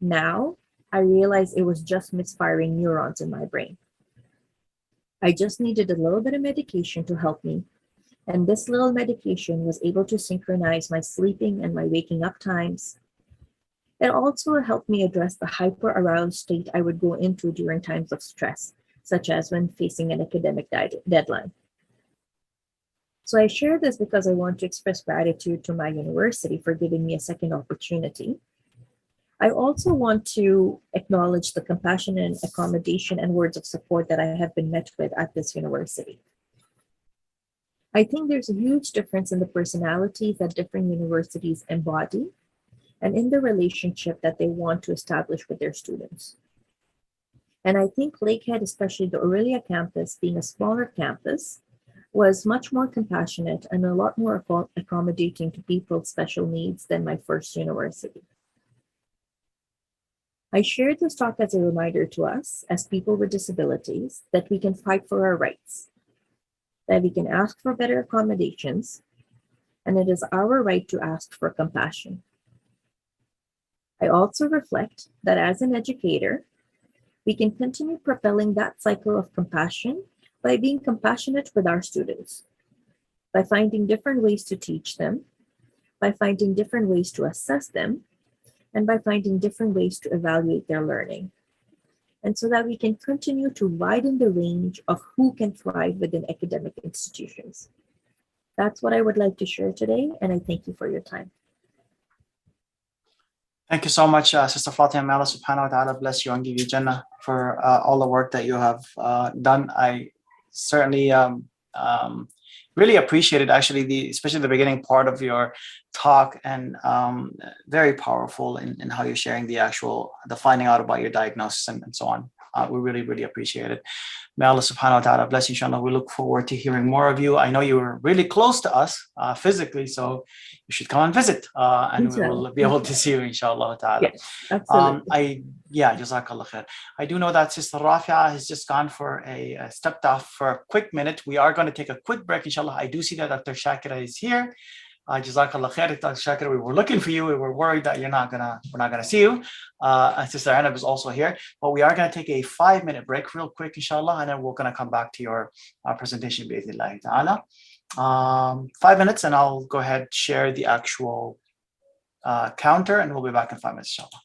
Now, I realize it was just misfiring neurons in my brain. I just needed a little bit of medication to help me, and this little medication was able to synchronize my sleeping and my waking up times. It also helped me address the hyper-aroused state I would go into during times of stress, such as when facing an academic deadline. So I share this because I want to express gratitude to my university for giving me a second opportunity. I also want to acknowledge the compassion and accommodation and words of support that I have been met with at this university. I think there's a huge difference in the personalities that different universities embody and in the relationship that they want to establish with their students. And I think Lakehead, especially the Aurelia campus, being a smaller campus, was much more compassionate and a lot more accommodating to people's special needs than my first university. I shared this talk as a reminder to us, as people with disabilities, that we can fight for our rights, that we can ask for better accommodations, and it is our right to ask for compassion. I also reflect that as an educator, we can continue propelling that cycle of compassion by being compassionate with our students, by finding different ways to teach them, by finding different ways to assess them, and by finding different ways to evaluate their learning. And so that we can continue to widen the range of who can thrive within academic institutions. That's what I would like to share today, and I thank you for your time. Thank you so much, Sister Fatima. May Allah subhanahu wa ta'ala bless you and give you Jannah for all the work that you have done. I certainly really appreciated actually especially the beginning part of your talk, and very powerful in how you're sharing the finding out about your diagnosis and so on. We really, really appreciate it. May Allah subhanahu wa ta'ala bless you, inshallah. We look forward to hearing more of you. I know you were really close to us physically, so you should come and visit and we will be able to see you, inshallah ta'ala. Yes, absolutely. Jazakallah khair. I do know that Sister Rafia has just gone for stepped off for a quick minute. We are going to take a quick break, inshallah. I do see that Dr. Shakira is here. Jazakallah khair, Dr. Shakira. We were looking for you. We were worried that we're not gonna see you. And Sister Anab is also here. But we are gonna take a 5-minute break, real quick, inshallah, and then we're gonna come back to your presentation, bi'idhnillahi ta'ala. 5 minutes, and I'll go ahead share the actual counter, and we'll be back in 5 minutes, inshallah.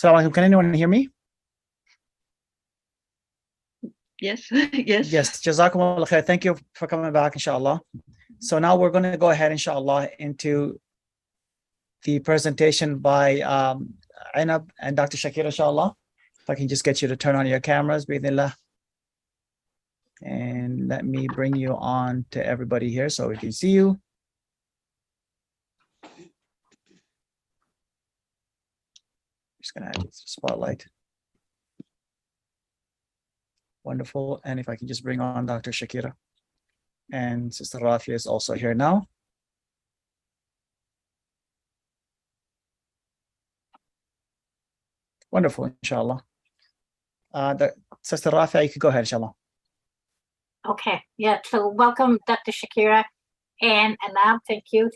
Assalamu alaikum. Can anyone hear me? Yes, yes. Yes, Jazakumullah khair. Thank you for coming back, inshallah. So now we're going to go ahead, inshallah, into the presentation by Ainab and Dr. Shakir, inshallah. If I can just get you to turn on your cameras, bismillah. And let me bring you on to everybody here so we can see you. Just gonna add the spotlight. Wonderful. And if I can just bring on Dr. Shakira. And Sister Rafia is also here now. Wonderful, inshallah. Sister Rafia, you can go ahead, inshallah. Okay, yeah, so welcome, Dr. Shakira and Anab. Thank you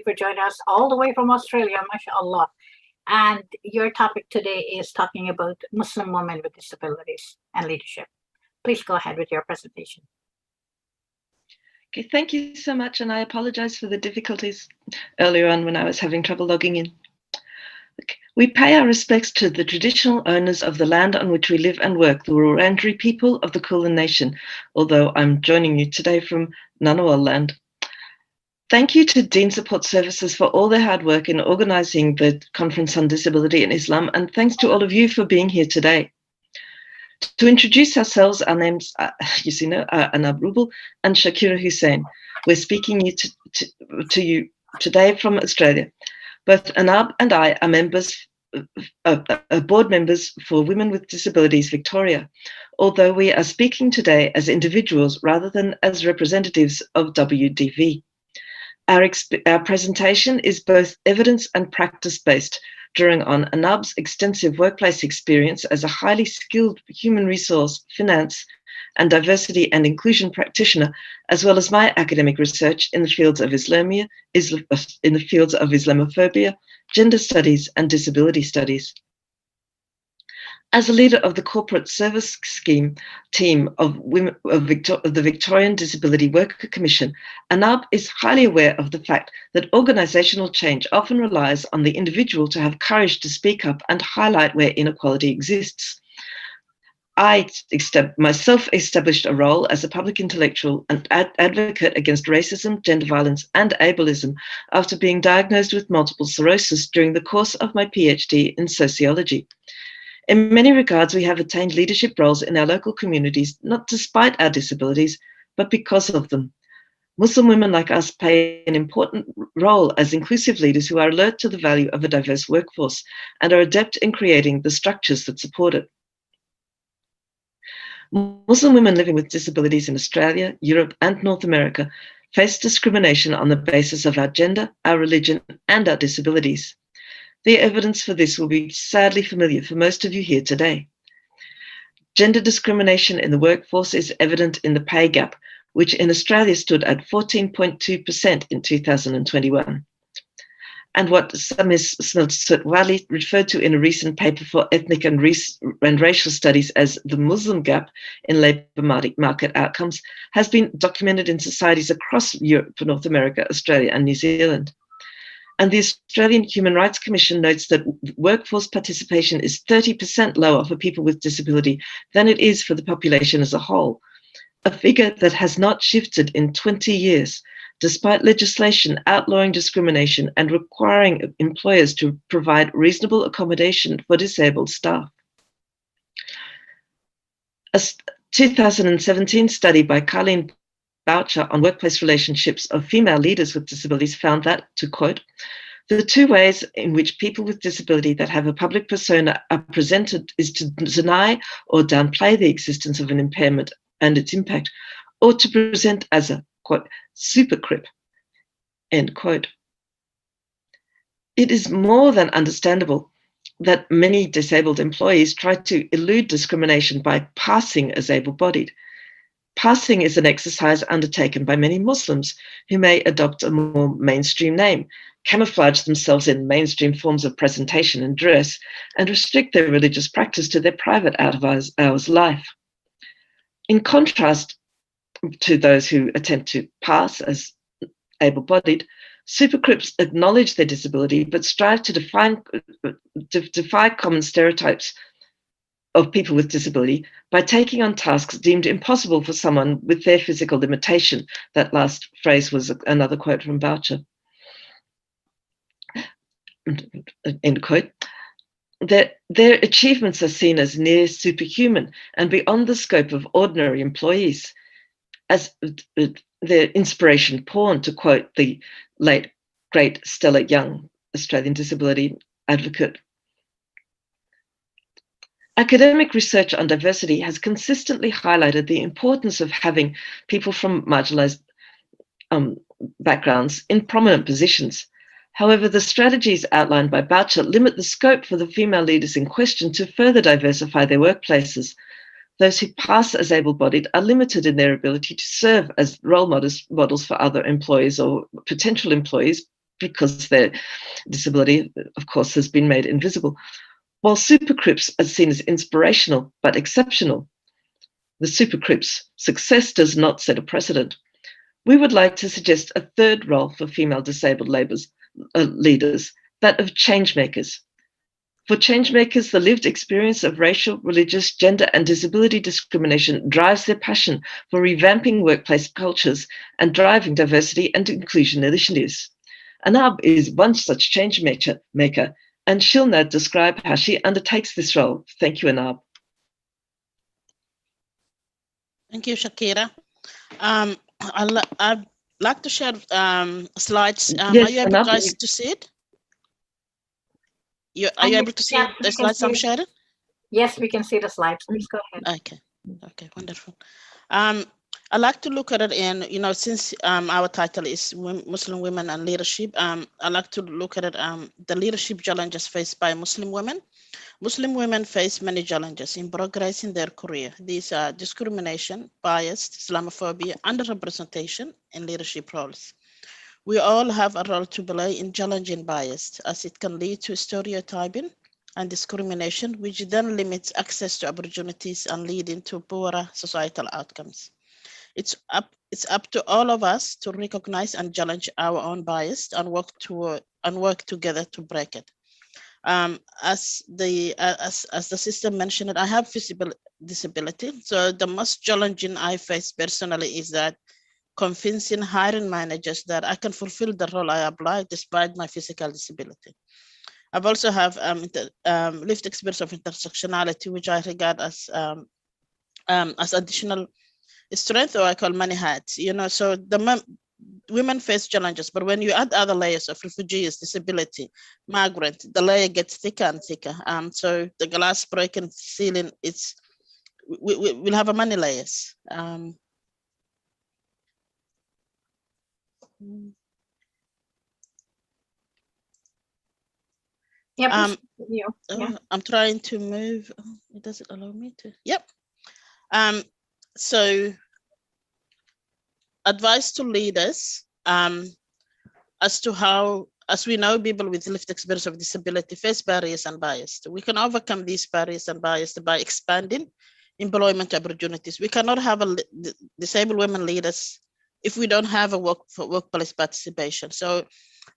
for joining us all the way from Australia, mashallah. And your topic today is talking about Muslim women with disabilities and leadership. Please go ahead with your presentation. Okay, thank you so much, and I apologize for the difficulties earlier on when I was having trouble logging in. We pay our respects to the traditional owners of the land on which we live and work, the Wurundjeri people of the Kulin Nation, although I'm joining you today from Ngunnawal land. Thank you to Dean Support Services for all their hard work in organising the Conference on Disability in Islam, and thanks to all of you for being here today. To introduce ourselves, our names are Anab Rubel and Shakira Hussain. We're speaking to you today from Australia. Both Anab and I are board members for Women with Disabilities Victoria, although we are speaking today as individuals rather than as representatives of WDV. Our presentation is both evidence and practice-based, drawing on Anab's extensive workplace experience as a highly skilled human resource, finance, and diversity and inclusion practitioner, as well as my academic research in the fields of Islamophobia, gender studies, and disability studies. As a leader of the corporate service scheme team of the Victorian Disability Worker Commission, Anab is highly aware of the fact that organisational change often relies on the individual to have courage to speak up and highlight where inequality exists. I myself established a role as a public intellectual and advocate against racism, gender violence, and ableism after being diagnosed with multiple sclerosis during the course of my PhD in sociology. In many regards, we have attained leadership roles in our local communities, not despite our disabilities, but because of them. Muslim women like us play an important role as inclusive leaders who are alert to the value of a diverse workforce and are adept in creating the structures that support it. Muslim women living with disabilities in Australia, Europe, and North America face discrimination on the basis of our gender, our religion, and our disabilities. The evidence for this will be sadly familiar for most of you here today. Gender discrimination in the workforce is evident in the pay gap, which in Australia stood at 14.2% in 2021. And what Ms. Sotwali referred to in a recent paper for ethnic and racial studies as the Muslim gap in labour market outcomes has been documented in societies across Europe, North America, Australia, and New Zealand. And the Australian Human Rights Commission notes that workforce participation is 30% lower for people with disability than it is for the population as a whole, a figure that has not shifted in 20 years, despite legislation outlawing discrimination and requiring employers to provide reasonable accommodation for disabled staff. A 2017 study by Carleen Boucher on workplace relationships of female leaders with disabilities found that, to quote, the two ways in which people with disability that have a public persona are presented is to deny or downplay the existence of an impairment and its impact, or to present as a, quote, super crip, end quote. It is more than understandable that many disabled employees try to elude discrimination by passing as able-bodied. Passing is an exercise undertaken by many Muslims who may adopt a more mainstream name, camouflage themselves in mainstream forms of presentation and dress, and restrict their religious practice to their private out-of-hours life. In contrast to those who attempt to pass as able-bodied, Supercrips acknowledge their disability, but strive to defy common stereotypes of people with disability by taking on tasks deemed impossible for someone with their physical limitation. That last phrase was another quote from Boucher. End quote. Their achievements are seen as near superhuman and beyond the scope of ordinary employees, as their inspiration porn, to quote the late, great Stella Young, Australian disability advocate. Academic research on diversity has consistently highlighted the importance of having people from marginalized backgrounds in prominent positions. However, the strategies outlined by Boucher limit the scope for the female leaders in question to further diversify their workplaces. Those who pass as able-bodied are limited in their ability to serve as role models for other employees or potential employees because their disability, of course, has been made invisible. While supercrips are seen as inspirational but exceptional, the supercrips' success does not set a precedent. We would like to suggest a third role for female disabled leaders, that of changemakers. For changemakers, the lived experience of racial, religious, gender, and disability discrimination drives their passion for revamping workplace cultures and driving diversity and inclusion initiatives. Anab is one such change maker, and she'll now describe how she undertakes this role. Thank you, Anab. Thank you, Shakira. I'd like to share slides. Yes, are you able Anab, guys to see it? Are you able to see Yeah, the we can slides I'm see- sharing? Yes, we can see the slides. Please go ahead. Okay, wonderful. I like to look at it in, since our title is Muslim Women and Leadership, I like to look at it, the leadership challenges faced by Muslim women. Muslim women face many challenges in progressing their career. These are discrimination, bias, Islamophobia, underrepresentation in leadership roles. We all have a role to play in challenging bias, as it can lead to stereotyping and discrimination, which then limits access to opportunities and leading to poorer societal outcomes. It's up to all of us to recognize and challenge our own bias and work together to break it. As the system mentioned, I have physical disability. So the most challenging I face personally is that convincing hiring managers that I can fulfill the role I apply despite my physical disability. I've also have lived experience of intersectionality, which I regard as additional strength, or I call money hats. So the women face challenges, but when you add other layers of refugees, disability, migrant, the layer gets thicker and thicker. So the glass breaking ceiling, we'll have a many layers. Yeah, I'm trying to move. It doesn't allow me to. Yep. So advice to leaders as to how, as we know, people with lived experience of disability face barriers and bias. We can overcome these barriers and bias by expanding employment opportunities. We cannot have disabled women leaders if we don't have a workplace participation. So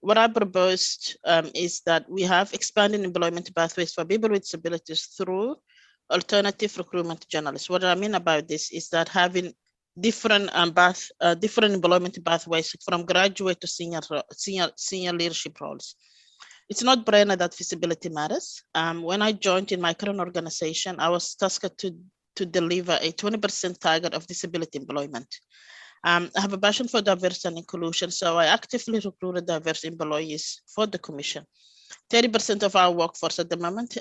what I proposed is that we have expanding employment pathways for people with disabilities through alternative recruitment channels. What I mean about this is that having different employment pathways from graduate to senior leadership roles. It's not brainer that feasibility matters. When I joined in my current organization, I was tasked to deliver a 20% target of disability employment. I have a passion for diversity and inclusion, so I actively recruited diverse employees for the commission. 30% of our workforce at the moment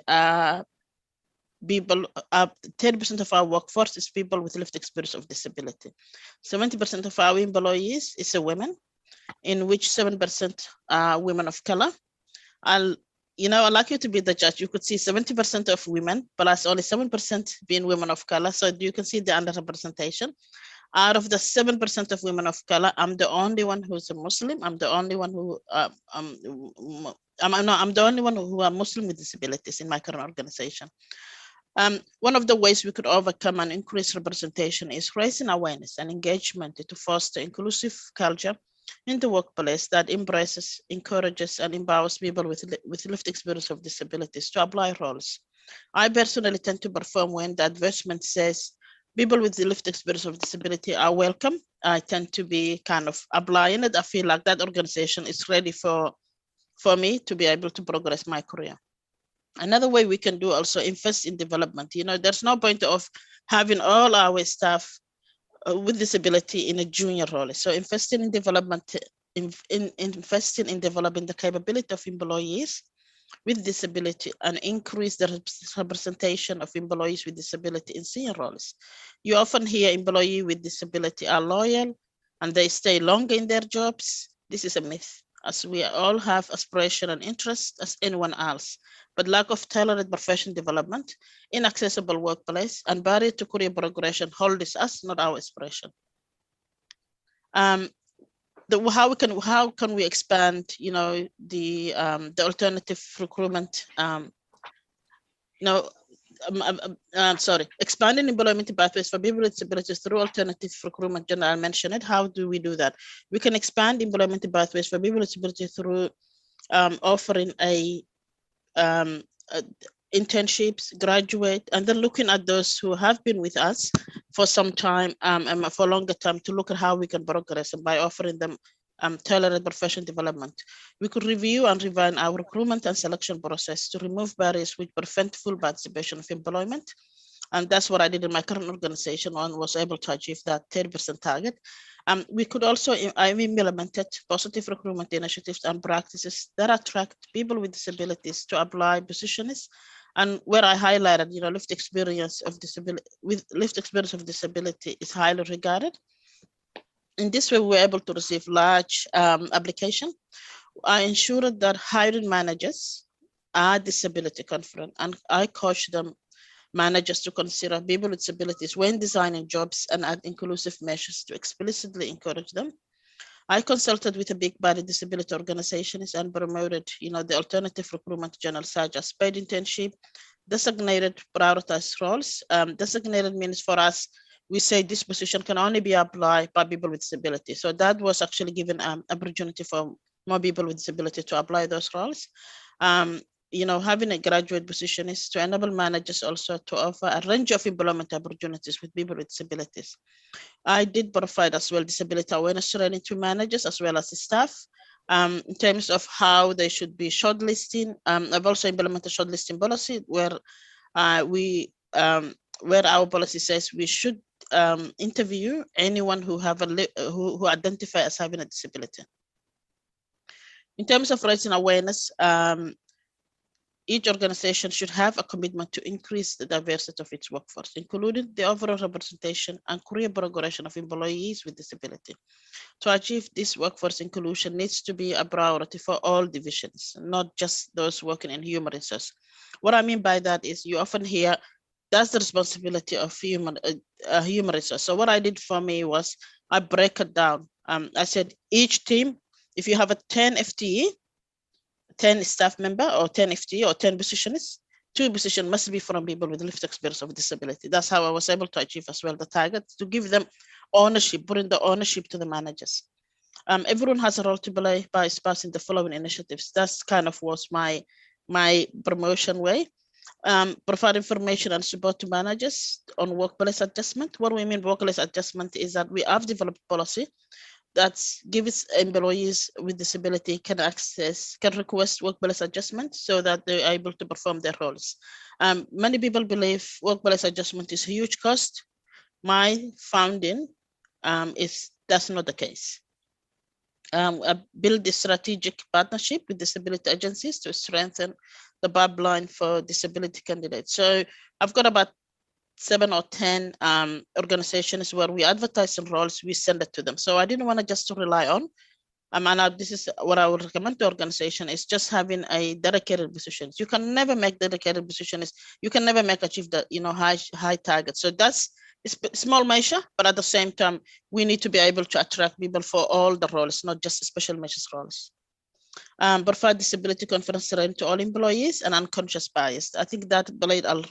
people, 30% of our workforce is people with lived experience of disability. 70% of our employees is a women, in which 7% are women of color. I'd like you to be the judge. You could see 70% of women, plus only 7% being women of color. So you can see the underrepresentation. Out of the 7% of women of color, I'm the only one who's a Muslim. I'm the only one who I'm the only one who are Muslim with disabilities in my current organization. One of the ways we could overcome and increase representation is raising awareness and engagement to foster inclusive culture in the workplace that embraces, encourages, and empowers people with lived experience of disabilities to apply roles. I personally tend to perform when the advertisement says people with the lived experience of disability are welcome. I tend to be kind of applying it. I feel like that organization is ready for me to be able to progress my career. Another way we can do also invest in development. You know, there's no point of having all our staff with disability in a junior role. So investing in development, investing in developing the capability of employees with disability and increase the representation of employees with disability in senior roles. You often hear employees with disability are loyal and they stay longer in their jobs. This is a myth, as we all have aspiration and interest as anyone else, but lack of tailored professional development, inaccessible workplace, and barrier to career progression hold us, not our aspiration. How can we expand, you know, the alternative recruitment, expanding employment pathways for people with disabilities through alternative recruitment. General mentioned it. How do we do that? We can expand employment pathways for people with disabilities through offering internships, graduate, and then looking at those who have been with us for some time and for a longer time to look at how we can progress, and by offering them tailored professional development. We could review and refine our recruitment and selection process to remove barriers which prevent full participation of employment. And that's what I did in my current organization and was able to achieve that 30% target. We could also, I implemented positive recruitment initiatives and practices that attract people with disabilities to apply positions, and where I highlighted, you know, lived experience of disability is highly regarded. In this way, we were able to receive large application. I ensured that hiring managers are disability confident, and I coach them managers to consider people with disabilities when designing jobs and add inclusive measures to explicitly encourage them. I consulted with a big body disability organizations and promoted, you know, the alternative recruitment channels such as paid internship, designated prioritized roles. Designated means for us, we say this position can only be applied by people with disability. So that was actually given an opportunity for more people with disability to apply those roles. You know, having a graduate position is to enable managers also to offer a range of employment opportunities with people with disabilities. I did provide as well disability awareness training to managers as well as the staff in terms of how they should be shortlisting. I've also implemented shortlisting policy where where our policy says we should interview anyone who have who identify as having a disability. In terms of raising awareness, each organization should have a commitment to increase the diversity of its workforce, including the overall representation and career progression of employees with disability. To achieve this, workforce inclusion needs to be a priority for all divisions, not just those working in human resources. What I mean by that is you often hear that's the responsibility of human resource. So what I did for me was I break it down. I said each team, if you have a 10 FTE, 10 staff member or 10 FTE or 10 positions, 2 positions must be from people with lived experience of disability. That's how I was able to achieve as well the target, to give them ownership, bring the ownership to the managers. Everyone has a role to play by espousing the following initiatives. That's kind of was my promotion way. Provide information and support to managers on workplace adjustment. What we mean workplace adjustment is that we have developed policy that gives employees with disability can request workplace adjustment so that they're able to perform their roles. Many people believe workplace adjustment is a huge cost. My founding is that's not the case. I build a strategic partnership with disability agencies to strengthen the pipeline for disability candidates. So I've got about 7 or 10 organizations where we advertise some roles, we send it to them. So I didn't want to just rely on, and this is what I would recommend to organization is just having a dedicated positions. You can never make dedicated positions. You can never achieve the high targets. So that's a small measure, but at the same time, we need to be able to attract people for all the roles, not just special measures roles. Provide disability confidence training to all employees and unconscious bias. I think that played a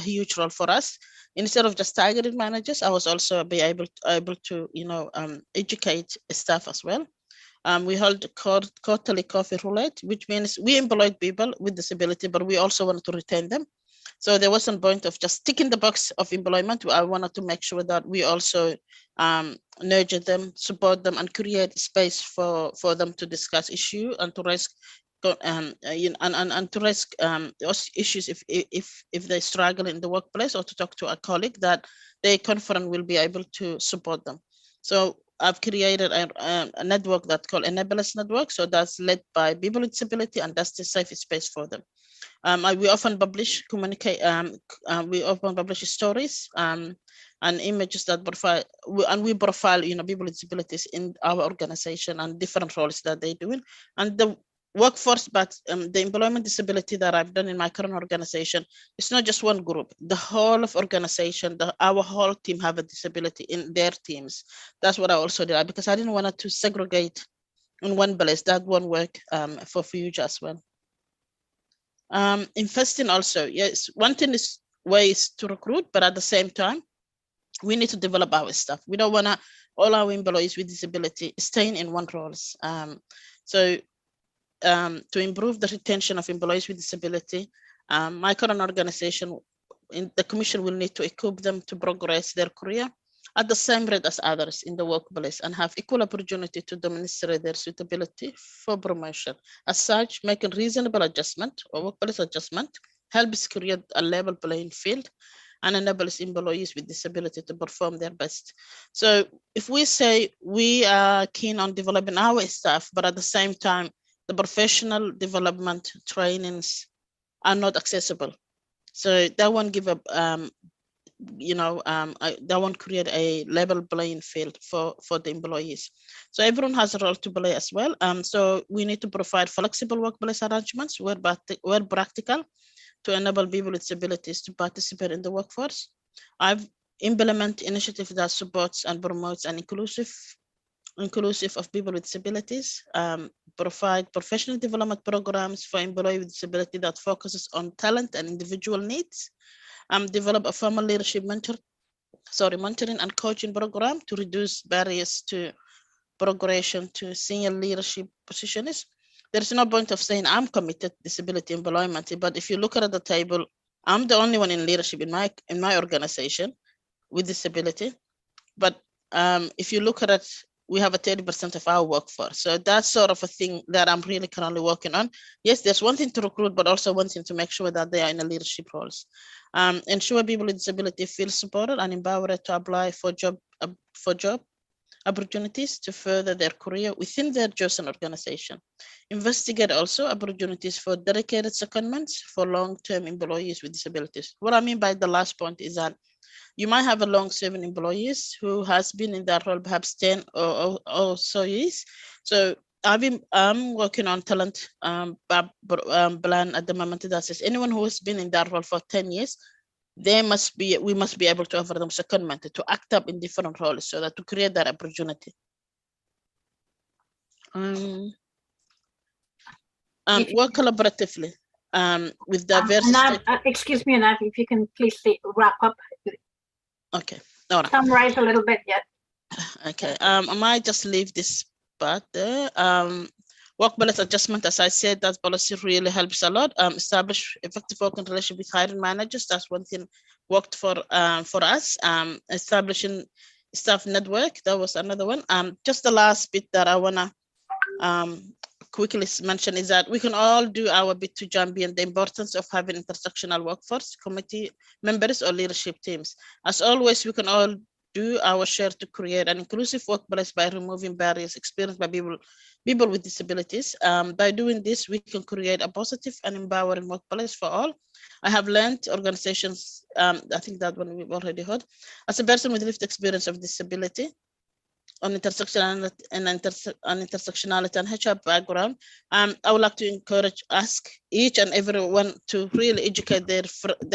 huge role for us. Instead of just targeted managers, I was also be able to educate staff as well. We hold quarterly coffee roulette, which means we employ people with disability, but we also want to retain them. So there wasn't point of just ticking the box of employment. I wanted to make sure that we also nurture them, support them, and create space for them to discuss issue and to raise and to raise those issues if they struggle in the workplace, or to talk to a colleague that they confident will be able to support them. So I've created a network that's called Enablers Network. So that's led by people with disability, and that's the safe space for them. We often publish, we often publish stories and images that profile, and we profile, people with disabilities in our organization and different roles that they're doing. And the workforce, but the employment disability that I've done in my current organization, it's not just one group. The whole of organization, our whole team have a disability in their teams. That's what I also did, because I didn't want to segregate in one place. That won't work for future as well. Investing also, yes, one thing is ways to recruit, but at the same time, we need to develop our staff. We don't want to all our employees with disability staying in one roles. To improve the retention of employees with disability, my current organization, in the commission, will need to equip them to progress their career at the same rate as others in the workplace and have equal opportunity to demonstrate their suitability for promotion. As such, making reasonable adjustment or workplace adjustment helps create a level playing field and enables employees with disability to perform their best. So if we say we are keen on developing our staff, but at the same time, the professional development trainings are not accessible, so that won't give up, that won't create a level playing field for the employees. So everyone has a role to play as well. So we need to provide flexible workplace arrangements where practical, to enable people with disabilities to participate in the workforce. I've implemented initiatives that supports and promotes an inclusive of people with disabilities, provide professional development programs for employees with disability that focuses on talent and individual needs, develop a formal leadership mentoring and coaching program to reduce barriers to progression to senior leadership positions. There's no point of saying I'm committed to disability employment, but if you look at the table, I'm the only one in leadership in my organization with disability. But if you look at it, we have a 30% of our workforce. So that's sort of a thing that I'm really currently working on. Yes, there's one thing to recruit, but also one thing to make sure that they are in a leadership roles. Ensure people with disability feel supported and empowered to apply for job opportunities to further their career within their chosen organization. Investigate also opportunities for dedicated secondments for long-term employees with disabilities. What I mean by the last point is that you might have a long-serving employees who has been in that role perhaps 10 or so years. So I'm working on talent plan at the moment that says anyone who has been in that role for 10 years, we must be able to offer them secondment to act up in different roles so that to create that opportunity. Work collaboratively with diverse excuse me, Anat, if you can please wrap up. Okay. All right. Summarize a little bit yet. Okay. I might just leave this part there. Workplace adjustment, as I said, that policy really helps a lot. Establish effective working relationship with hiring managers. That's one thing worked for us. Establishing staff network. That was another one. Just the last bit that I wanna quickly mention is that we can all do our bit to champion the importance of having intersectional workforce, committee members or leadership teams. As always, we can all do our share to create an inclusive workplace by removing barriers experienced by people with disabilities. By doing this, we can create a positive and empowering workplace for all. I have learned organizations, I think that one we've already heard, as a person with lived experience of disability, on intersectionality and HR background, I would like to ask each and everyone to really educate their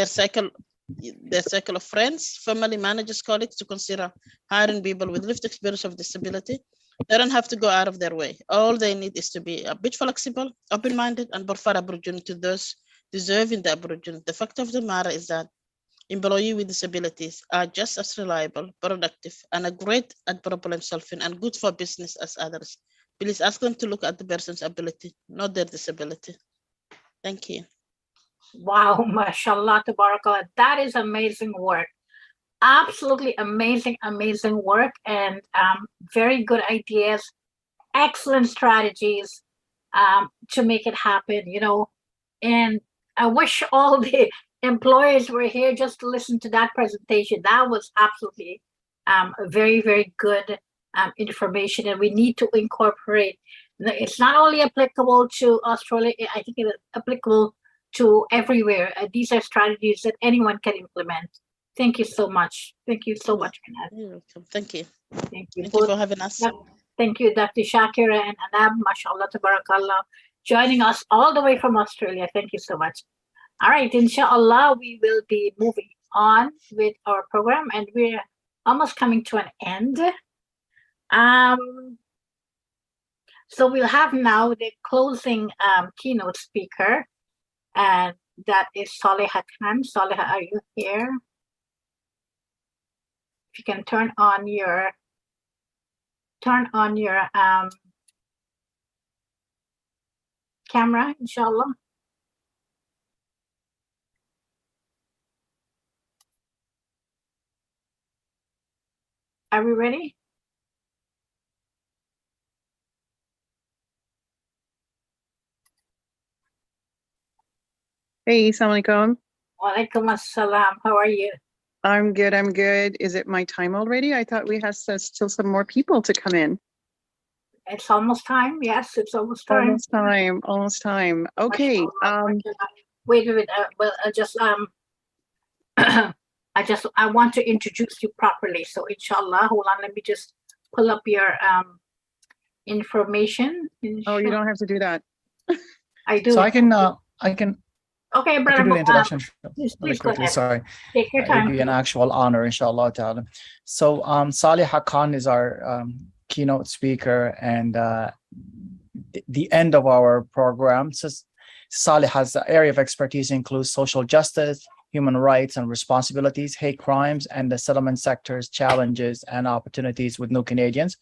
circle of friends, family, managers, colleagues to consider hiring people with lived experience of disability. They don't have to go out of their way. All they need is to be a bit flexible, open-minded, and provide opportunity to those deserving the opportunity. The fact of the matter is that employees with disabilities are just as reliable, productive, and are great at problem solving and good for business as others. Please ask them to look at the person's ability, not their disability. Thank you. Wow, mashallah, tabarakallah. That is amazing work. Absolutely amazing, amazing work, and very good ideas, excellent strategies to make it happen, you know. And I wish all the employers were here just to listen to that presentation. That was absolutely very, very good information, and we need to incorporate. It's not only applicable to Australia, I think it is applicable to everywhere. These are strategies that anyone can implement. Thank you so much. Thank you so much, Minad. You're welcome. Thank you. Thank you. Thank you for having us. Thank you, Dr. Shakira and Anab, mashallah, tabarakallah, joining us all the way from Australia. Thank you so much. All right, inshallah, we will be moving on with our program, and we're almost coming to an end. So we'll have now the closing keynote speaker, and that is Saliha Khan. Saliha, are you here? If you can turn on your camera, inshallah. Are we ready? Hey, assalamu alaikum. Walaikum assalam. How are you? I'm good. I'm good. Is it my time already? I thought we had still some more people to come in. It's almost time. Yes, it's almost time. Almost time. Almost time. Okay. Wait a minute. Well, I want to introduce you properly. So inshallah, hold on. Let me just pull up your information. Oh, you don't have to do that. I do. So I can. Okay, I brother. can do the introduction. Please really go quickly. ahead. Sorry. Take your It'd time. be an actual honor, inshallah ta'ala. So Saliha Khan is our keynote speaker, and the end of our program. So Saliha's area of expertise includes social justice, human rights and responsibilities, hate crimes, and the settlement sector's challenges and opportunities with new Canadians.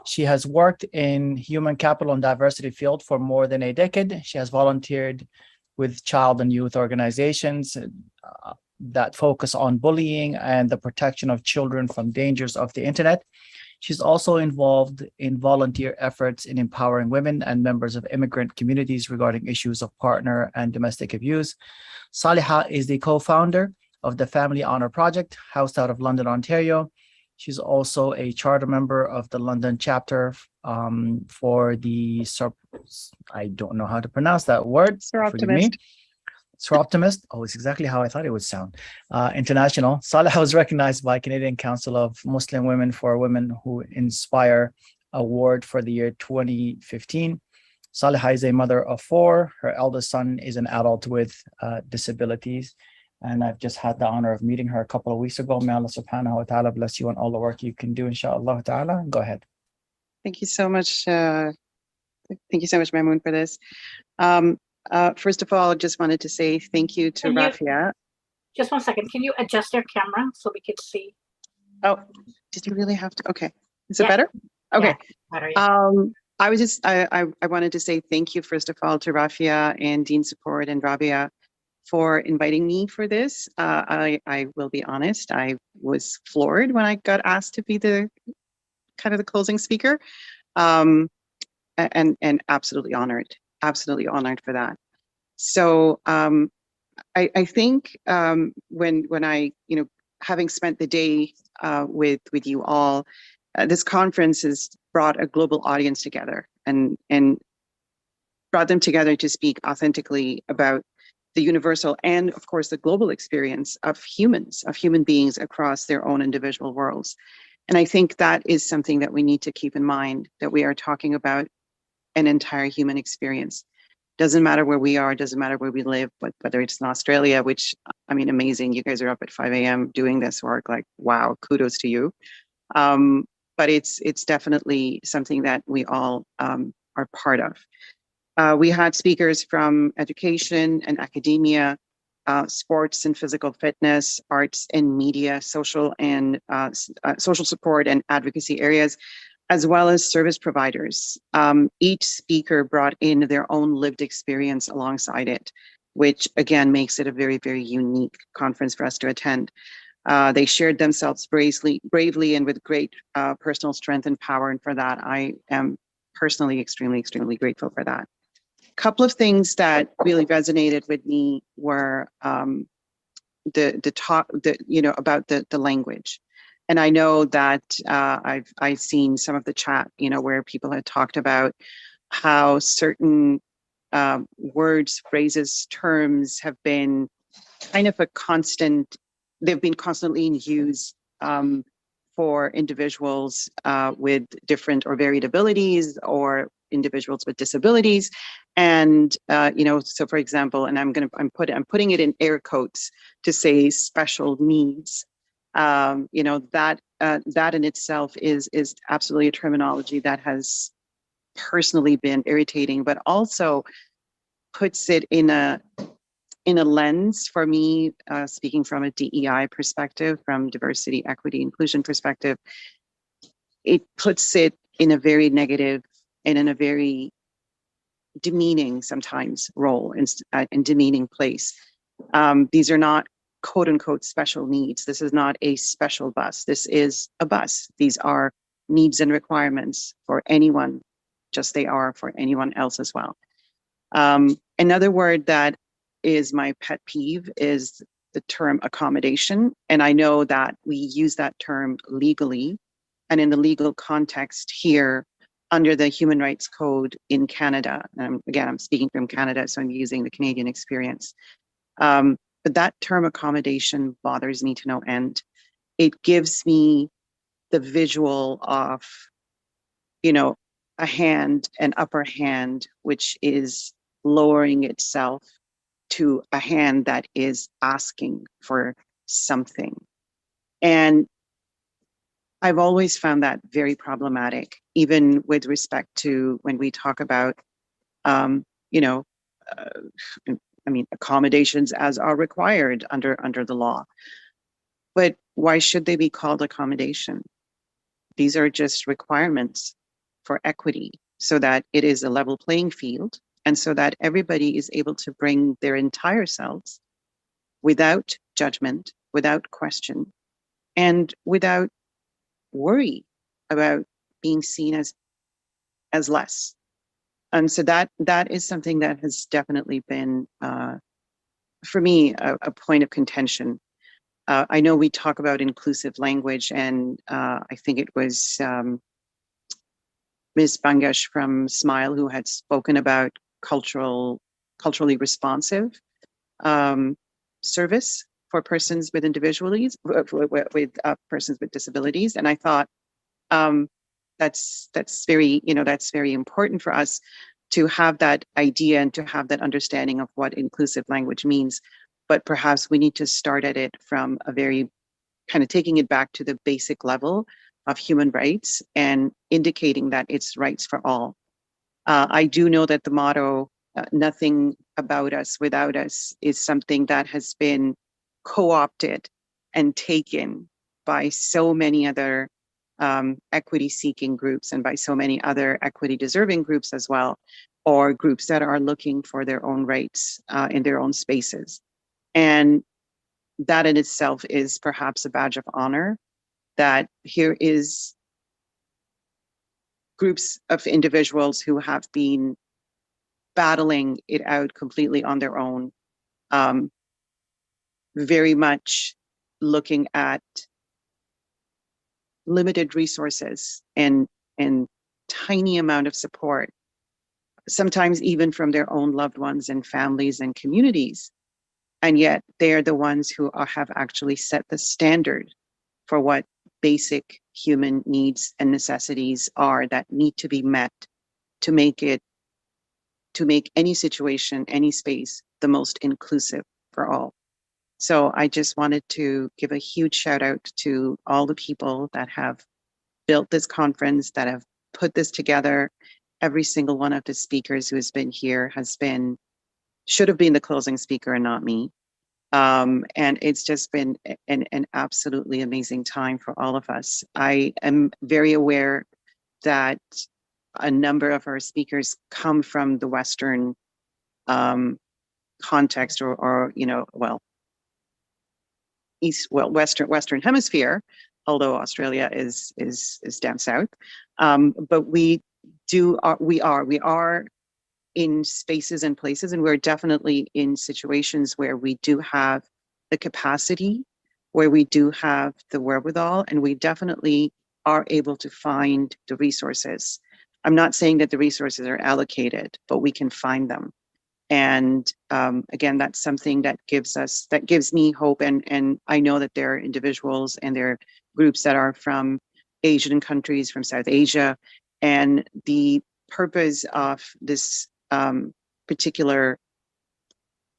She has worked in human capital and diversity field for more than a decade. She has volunteered with child and youth organizations that focus on bullying and the protection of children from dangers of the internet. She's also involved in volunteer efforts in empowering women and members of immigrant communities regarding issues of partner and domestic abuse. Saliha is the co-founder of the Family Honor Project, housed out of London, Ontario. She's also a charter member of the London chapter for the, I don't know how to pronounce that word. Forgive me. Optimist. Oh, it's exactly how I thought it would sound. International. Saliha was recognized by Canadian Council of Muslim Women for Women Who Inspire Award for the year 2015. Saliha is a mother of 4. Her eldest son is an adult with disabilities. And I've just had the honor of meeting her a couple of weeks ago. May Allah subhanahu wa ta'ala bless you on all the work you can do, inshallah ta'ala. Go ahead. Thank you so much. Thank you so much, Mamoon, for this. First of all, I just wanted to say thank you to Rafia. Just one second. Can you adjust your camera so we can see? Oh, did you really have to? Okay. Is it better? Okay. Better, yeah. I was just, I wanted to say thank you, first of all, to Rafia and Dean Support and Rabia for inviting me for this. I will be honest, I was floored when I got asked to be the kind of the closing speaker, and absolutely honored for that. So I think when I, having spent the day with you all, this conference has brought a global audience together and brought them together to speak authentically about the universal and, of course, the global experience of human beings across their own individual worlds. And I think that is something that we need to keep in mind, that we are talking about an entire human experience. Doesn't matter where we are, doesn't matter where we live, but whether it's in Australia, which, I mean, amazing. You guys are up at 5 a.m. doing this work, like, wow, kudos to you. But it's definitely something that we all are part of. We had speakers from education and academia, sports and physical fitness, arts and media, social and social support and advocacy areas. as well as service providers. Each speaker brought in their own lived experience alongside it, which again makes it a very, very unique conference for us to attend. They shared themselves bravely and with great personal strength and power. And for that, I am personally extremely grateful for that. A couple of things that really resonated with me were the talk, about the language. And I know that I've seen some of the chat, where people had talked about how certain words, phrases, terms have been kind of a constant, they've been constantly in use for individuals with different or varied abilities, or individuals with disabilities. And so for example, and I'm putting it in air quotes to say special needs. That in itself is absolutely a terminology that has personally been irritating, but also puts it in a lens for me, speaking from a DEI perspective, from diversity, equity, inclusion perspective. It puts it in a very negative and in a very demeaning sometimes role and demeaning place. These are not quote unquote special needs. This is not a special bus. This is a bus. These are needs and requirements for anyone, just they are for anyone else as well. Another word that is my pet peeve is the term accommodation. And I know that we use that term legally and in the legal context here under the Human Rights Code in Canada. Again, I'm speaking from Canada, so I'm using the Canadian experience. But that term accommodation bothers me to no end. It gives me the visual of, a hand, an upper hand, which is lowering itself to a hand that is asking for something. And I've always found that very problematic, even with respect to when we talk about, accommodations as are required under the law. But why should they be called accommodation? These are just requirements for equity so that it is a level playing field and so that everybody is able to bring their entire selves without judgment, without question, and without worry about being seen as less. And so that is something that has definitely been, for me, a point of contention. I know we talk about inclusive language, and I think it was Ms. Bangash from SMILE who had spoken about culturally responsive service for persons with individualities, with persons with disabilities. And I thought that's very, that's very important for us to have that idea and to have that understanding of what inclusive language means. But perhaps we need to start at it from a very kind of taking it back to the basic level of human rights and indicating that it's rights for all. I do know that the motto, nothing about us without us, is something that has been co-opted and taken by so many other equity seeking groups and by so many other equity deserving groups as well, or groups that are looking for their own rights in their own spaces. And that in itself is perhaps a badge of honor, that here is groups of individuals who have been battling it out completely on their own, very much looking at limited resources and tiny amount of support, sometimes even from their own loved ones and families and communities. And yet they are the ones who have actually set the standard for what basic human needs and necessities are that need to be met to make any situation, any space, the most inclusive for all. So I just wanted to give a huge shout out to all the people that have built this conference, that have put this together. Every single one of the speakers who has been here should have been the closing speaker and not me. And it's just been an absolutely amazing time for all of us. I am very aware that a number of our speakers come from the Western context, or Western Hemisphere, although Australia is down south. But we are in spaces and places, and we're definitely in situations where we do have the capacity, where we do have the wherewithal, and we definitely are able to find the resources. I'm not saying that the resources are allocated, but we can find them. And again, that's something that gives me hope. And I know that there are individuals and there are groups that are from Asian countries, from South Asia. And the purpose of this particular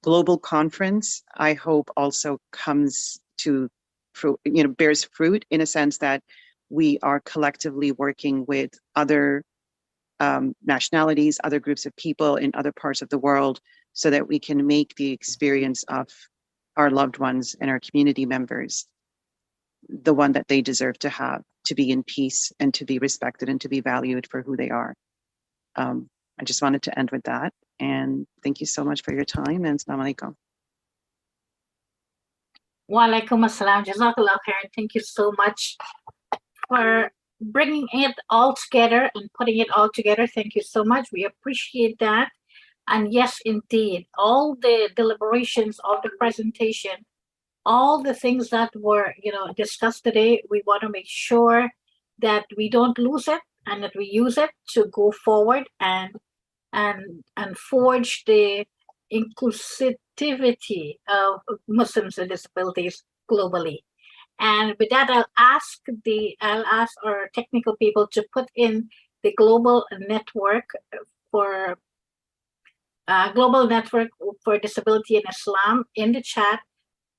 global conference, I hope also comes to fruit, bears fruit, in a sense that we are collectively working with other nationalities, other groups of people in other parts of the world, so that we can make the experience of our loved ones and our community members the one that they deserve to have, to be in peace and to be respected and to be valued for who they are. I just wanted to end with that. And thank you so much for your time, and Assalamu alaikum. Wa alaikum assalam. Jazakallah khair. Thank you so much for bringing it all together and putting it all together. Thank you so much. We appreciate that. And yes, indeed, all the deliberations, all the presentation, all the things that were, discussed today, we want to make sure that we don't lose it and that we use it to go forward and forge the inclusivity of Muslims with disabilities globally. And with that, I'll ask our technical people to put in the global network for disability in Islam in the chat.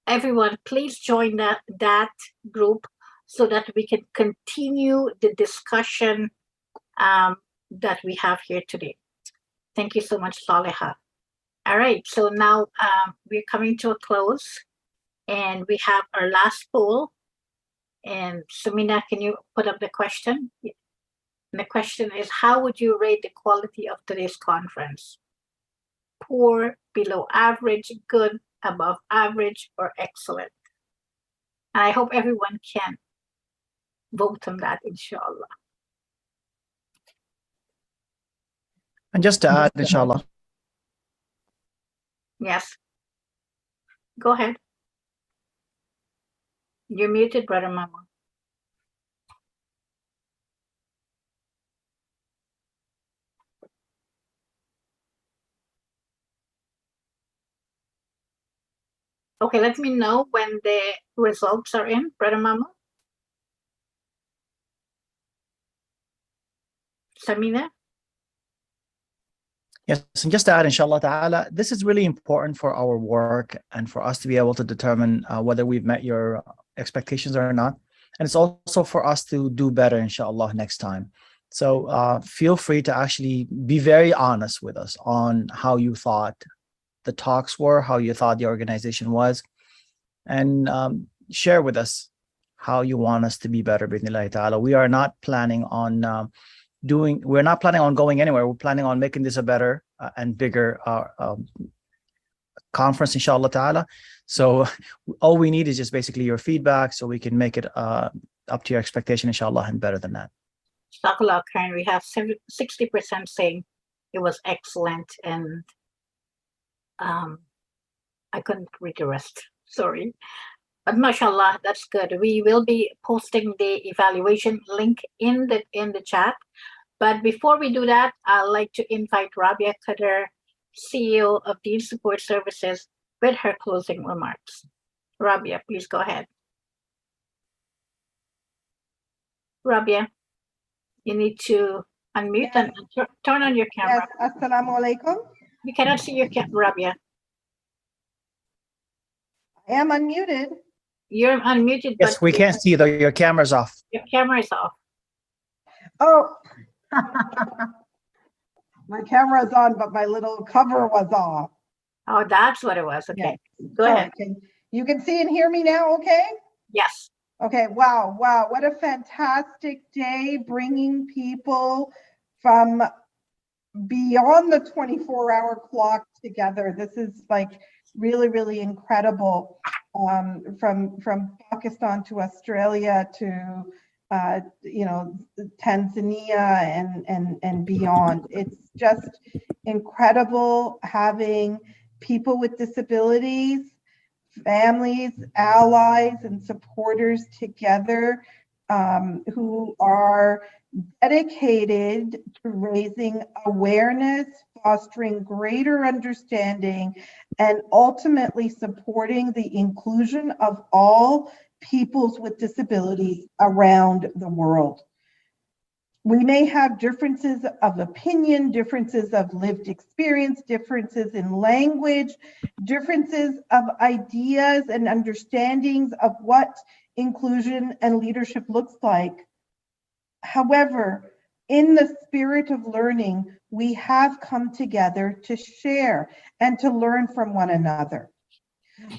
Everyone, please join that group so that we can continue the discussion that we have here today. Thank you so much, Saleha. All right, so now we're coming to a close, and we have our last poll. And Samina, can you put up the question? And the question is, how would you rate the quality of today's conference? Poor, below average, good, above average, or excellent? And I hope everyone can vote on that, inshallah. And just to add, inshallah. Yes. Go ahead. You're muted, Brother Mama. Okay, let me know when the results are in, Brother Mama. Samina? Yes, and just to add, inshallah ta'ala, this is really important for our work and for us to be able to determine whether we've met your expectations or not. And it's also for us to do better, inshallah, next time. So feel free to actually be very honest with us on how you thought the talks were, how you thought the organization was, and share with us how you want us to be better, bi'idhnillahi ta'ala. We are not planning on we're not planning on going anywhere. We're planning on making this a better and bigger conference, inshallah ta'ala. So all we need is just basically your feedback so we can make it up to your expectation, inshallah, and better than that. Jazakallah khair. We have 60% saying it was excellent, and I couldn't read the rest, sorry. But mashallah, that's good. We will be posting the evaluation link in the chat. But before we do that, I'd like to invite Rabia Kader, CEO of Deen Support Services, with her closing remarks. Rabia, please go ahead. Rabia, you need to unmute and turn on your camera. Yes, assalamu alaikum. We cannot see your camera, Rabia. I am unmuted. You're unmuted. Yes, but we can't see though. Your camera's off. Your camera is off. Oh, my camera is on, but my little cover was off. Oh, that's what it was. Okay, Yes. go ahead. You can see and hear me now, okay? Yes. Okay, wow, wow, what a fantastic day, bringing people from beyond the 24-hour clock together. This is like really, really incredible. From Pakistan to Australia to Tanzania and beyond. It's just incredible having people with disabilities, families, allies, and supporters together who are dedicated to raising awareness, fostering greater understanding, and ultimately supporting the inclusion of all peoples with disabilities around the world. We may have differences of opinion, differences of lived experience, differences in language, differences of ideas and understandings of what inclusion and leadership looks like. However, in the spirit of learning, we have come together to share and to learn from one another.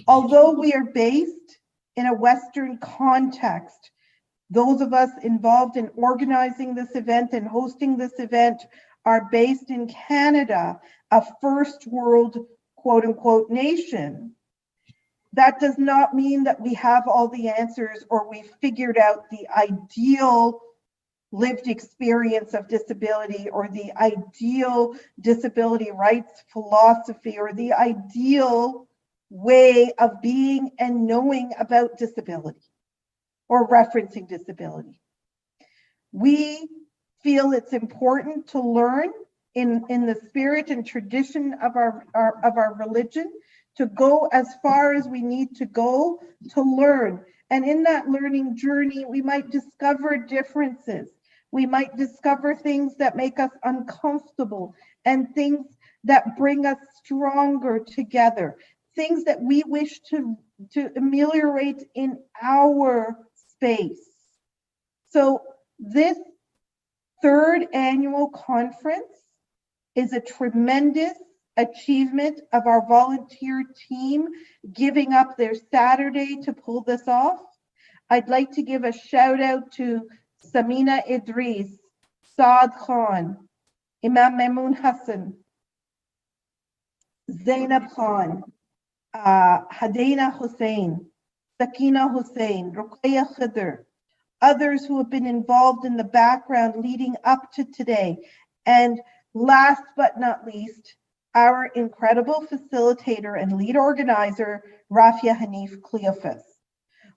Although we are based in a Western context, those of us involved in organizing this event and hosting this event are based in Canada, a first world quote unquote nation. That does not mean that we have all the answers or we figured out the ideal lived experience of disability or the ideal disability rights philosophy or the ideal way of being and knowing about disability or referencing disability. We feel it's important to learn in the spirit and tradition of our religion, to go as far as we need to go to learn. And in that learning journey, we might discover differences. We might discover things that make us uncomfortable and things that bring us stronger together, things that we wish to ameliorate in our space. So this third annual conference is a tremendous achievement of our volunteer team giving up their Saturday to pull this off. I'd like to give a shout out to Samina Idris, Saad Khan, Imam Mamoon Hassan, Zainab Khan, Hadaina Hussein, Sakina Hussein, Ruqayya Khidr, others who have been involved in the background leading up to today. And last but not least, our incredible facilitator and lead organizer, Rafia Hanif Cleophas.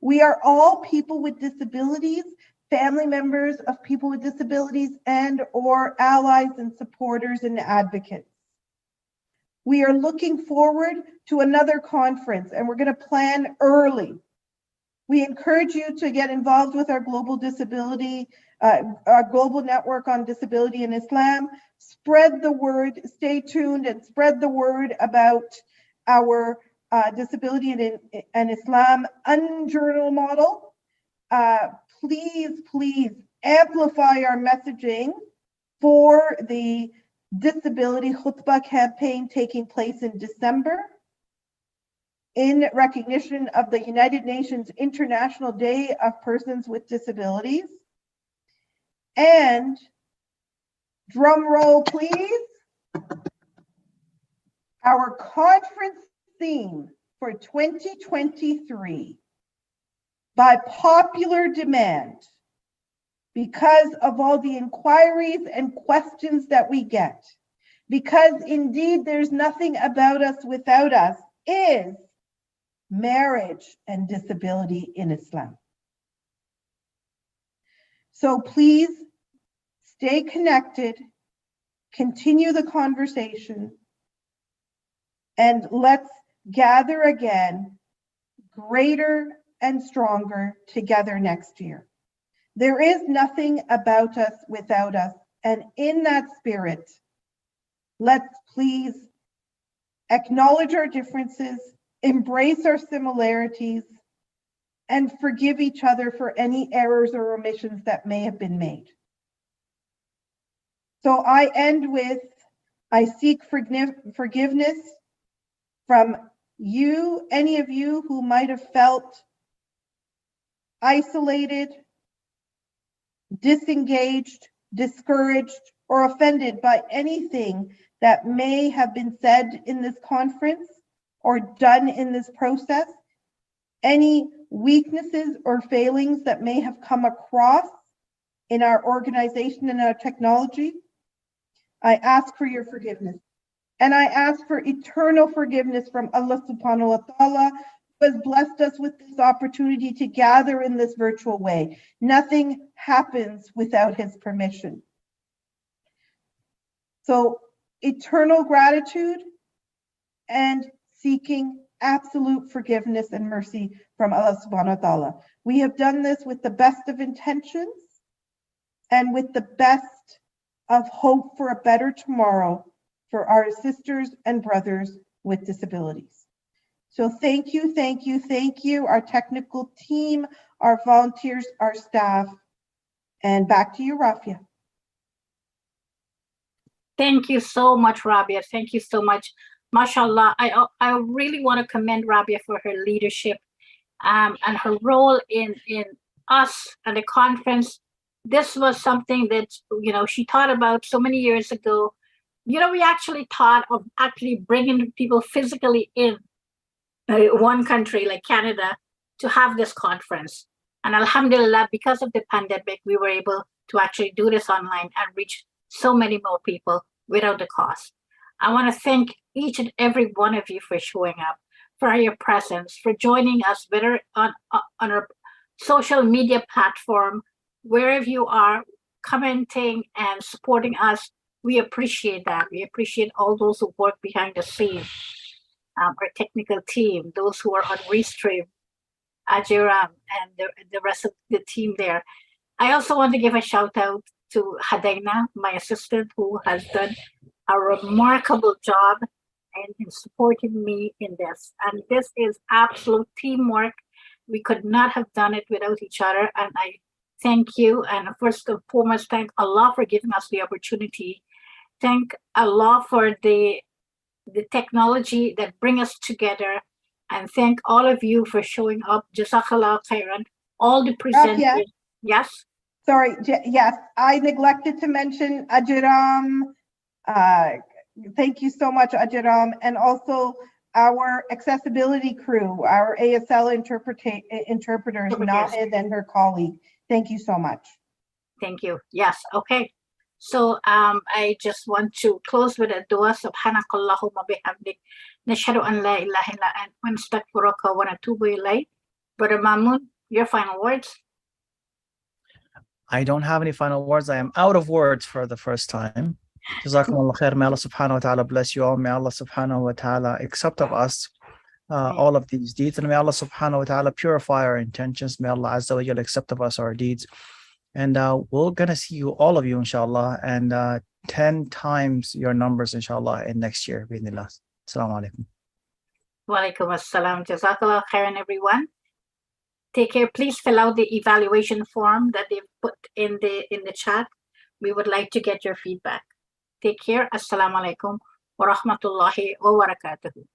We are all people with disabilities, family members of people with disabilities, and or allies and supporters and advocates. We are looking forward to another conference, and we're going to plan early. We encourage you to get involved with our global disability, our global network on disability in Islam. Spread the word, stay tuned and spread the word about our disability and Islam unjournal model. Please, please amplify our messaging for the disability khutbah campaign taking place in December, in recognition of the United Nations International Day of Persons with Disabilities. And drum roll, please. Our conference theme for 2023, by popular demand, because of all the inquiries and questions that we get, because indeed there's nothing about us without us, is marriage and disability in Islam. So please stay connected, continue the conversation, and let's gather again, greater and stronger together next year. There is nothing about us without us, and in that spirit, let's please acknowledge our differences, embrace our similarities, and forgive each other for any errors or omissions that may have been made. So I end with, I seek forgiveness from you, any of you who might have felt isolated, disengaged, discouraged, or offended by anything that may have been said in this conference or done in this process, any weaknesses or failings that may have come across in our organization and our technology, I ask for your forgiveness. And I ask for eternal forgiveness from Allah subhanahu wa ta'ala, who has blessed us with this opportunity to gather in this virtual way. Nothing happens without his permission. So eternal gratitude and seeking absolute forgiveness and mercy from Allah subhanahu wa ta'ala. We have done this with the best of intentions and with the best of hope for a better tomorrow for our sisters and brothers with disabilities. So thank you, thank you, thank you, our technical team, our volunteers, our staff, and back to you, Rafia. Thank you so much, Rabia. Thank you so much. MashaAllah, I really want to commend Rabia for her leadership and her role in us and the conference. This was something that, she thought about so many years ago. We actually thought of actually bringing people physically in one country like Canada to have this conference. And alhamdulillah, because of the pandemic, we were able to actually do this online and reach so many more people without the cost. I want to thank each and every one of you for showing up, for your presence, for joining us, whether on our social media platform, wherever you are, commenting and supporting us. We appreciate that. We appreciate all those who work behind the scenes, our technical team, those who are on Restream, Ajiram, and the rest of the team there. I also want to give a shout out to Hadaina, my assistant, who has done a remarkable job in supporting me in this. And this is absolute teamwork. We could not have done it without each other. And I thank you. And first and foremost, thank Allah for giving us the opportunity. Thank Allah for the technology that bring us together. And thank all of you for showing up. Jazakallah khairan. All the presenters. Rafia? Yes? Sorry, yes, I neglected to mention Ajiram. Thank you so much, Ajiram. And also our accessibility crew, our ASL interpreters, Nahid and her colleague. Thank you so much. Thank you. Yes, okay. So I just want to close with a dua. Subhanakallahumma bihamdik. Nashhadu an la ilaha illa anta wa nastaghfiruka wa natubu ilayk. Brother Mamoon, your final words. I don't have any final words. I am out of words for the first time. Jazakumullah khair. May Allah subhanahu wa ta'ala bless you all. May Allah subhanahu wa ta'ala accept of us all of these deeds. And may Allah subhanahu wa ta'ala purify our intentions. May Allah azza wa jalla accept of us our deeds. And we're going to see you, all of you, inshallah, and 10 times your numbers, inshallah, in next year. Bismillah. Assalamu alaikum. Wa alaikum assalam. Jazakallah khairan, everyone. Take care. Please fill out the evaluation form that they've put in the chat. We would like to get your feedback. Take care. Assalamu alaikum wa rahmatullahi wa barakatuhu.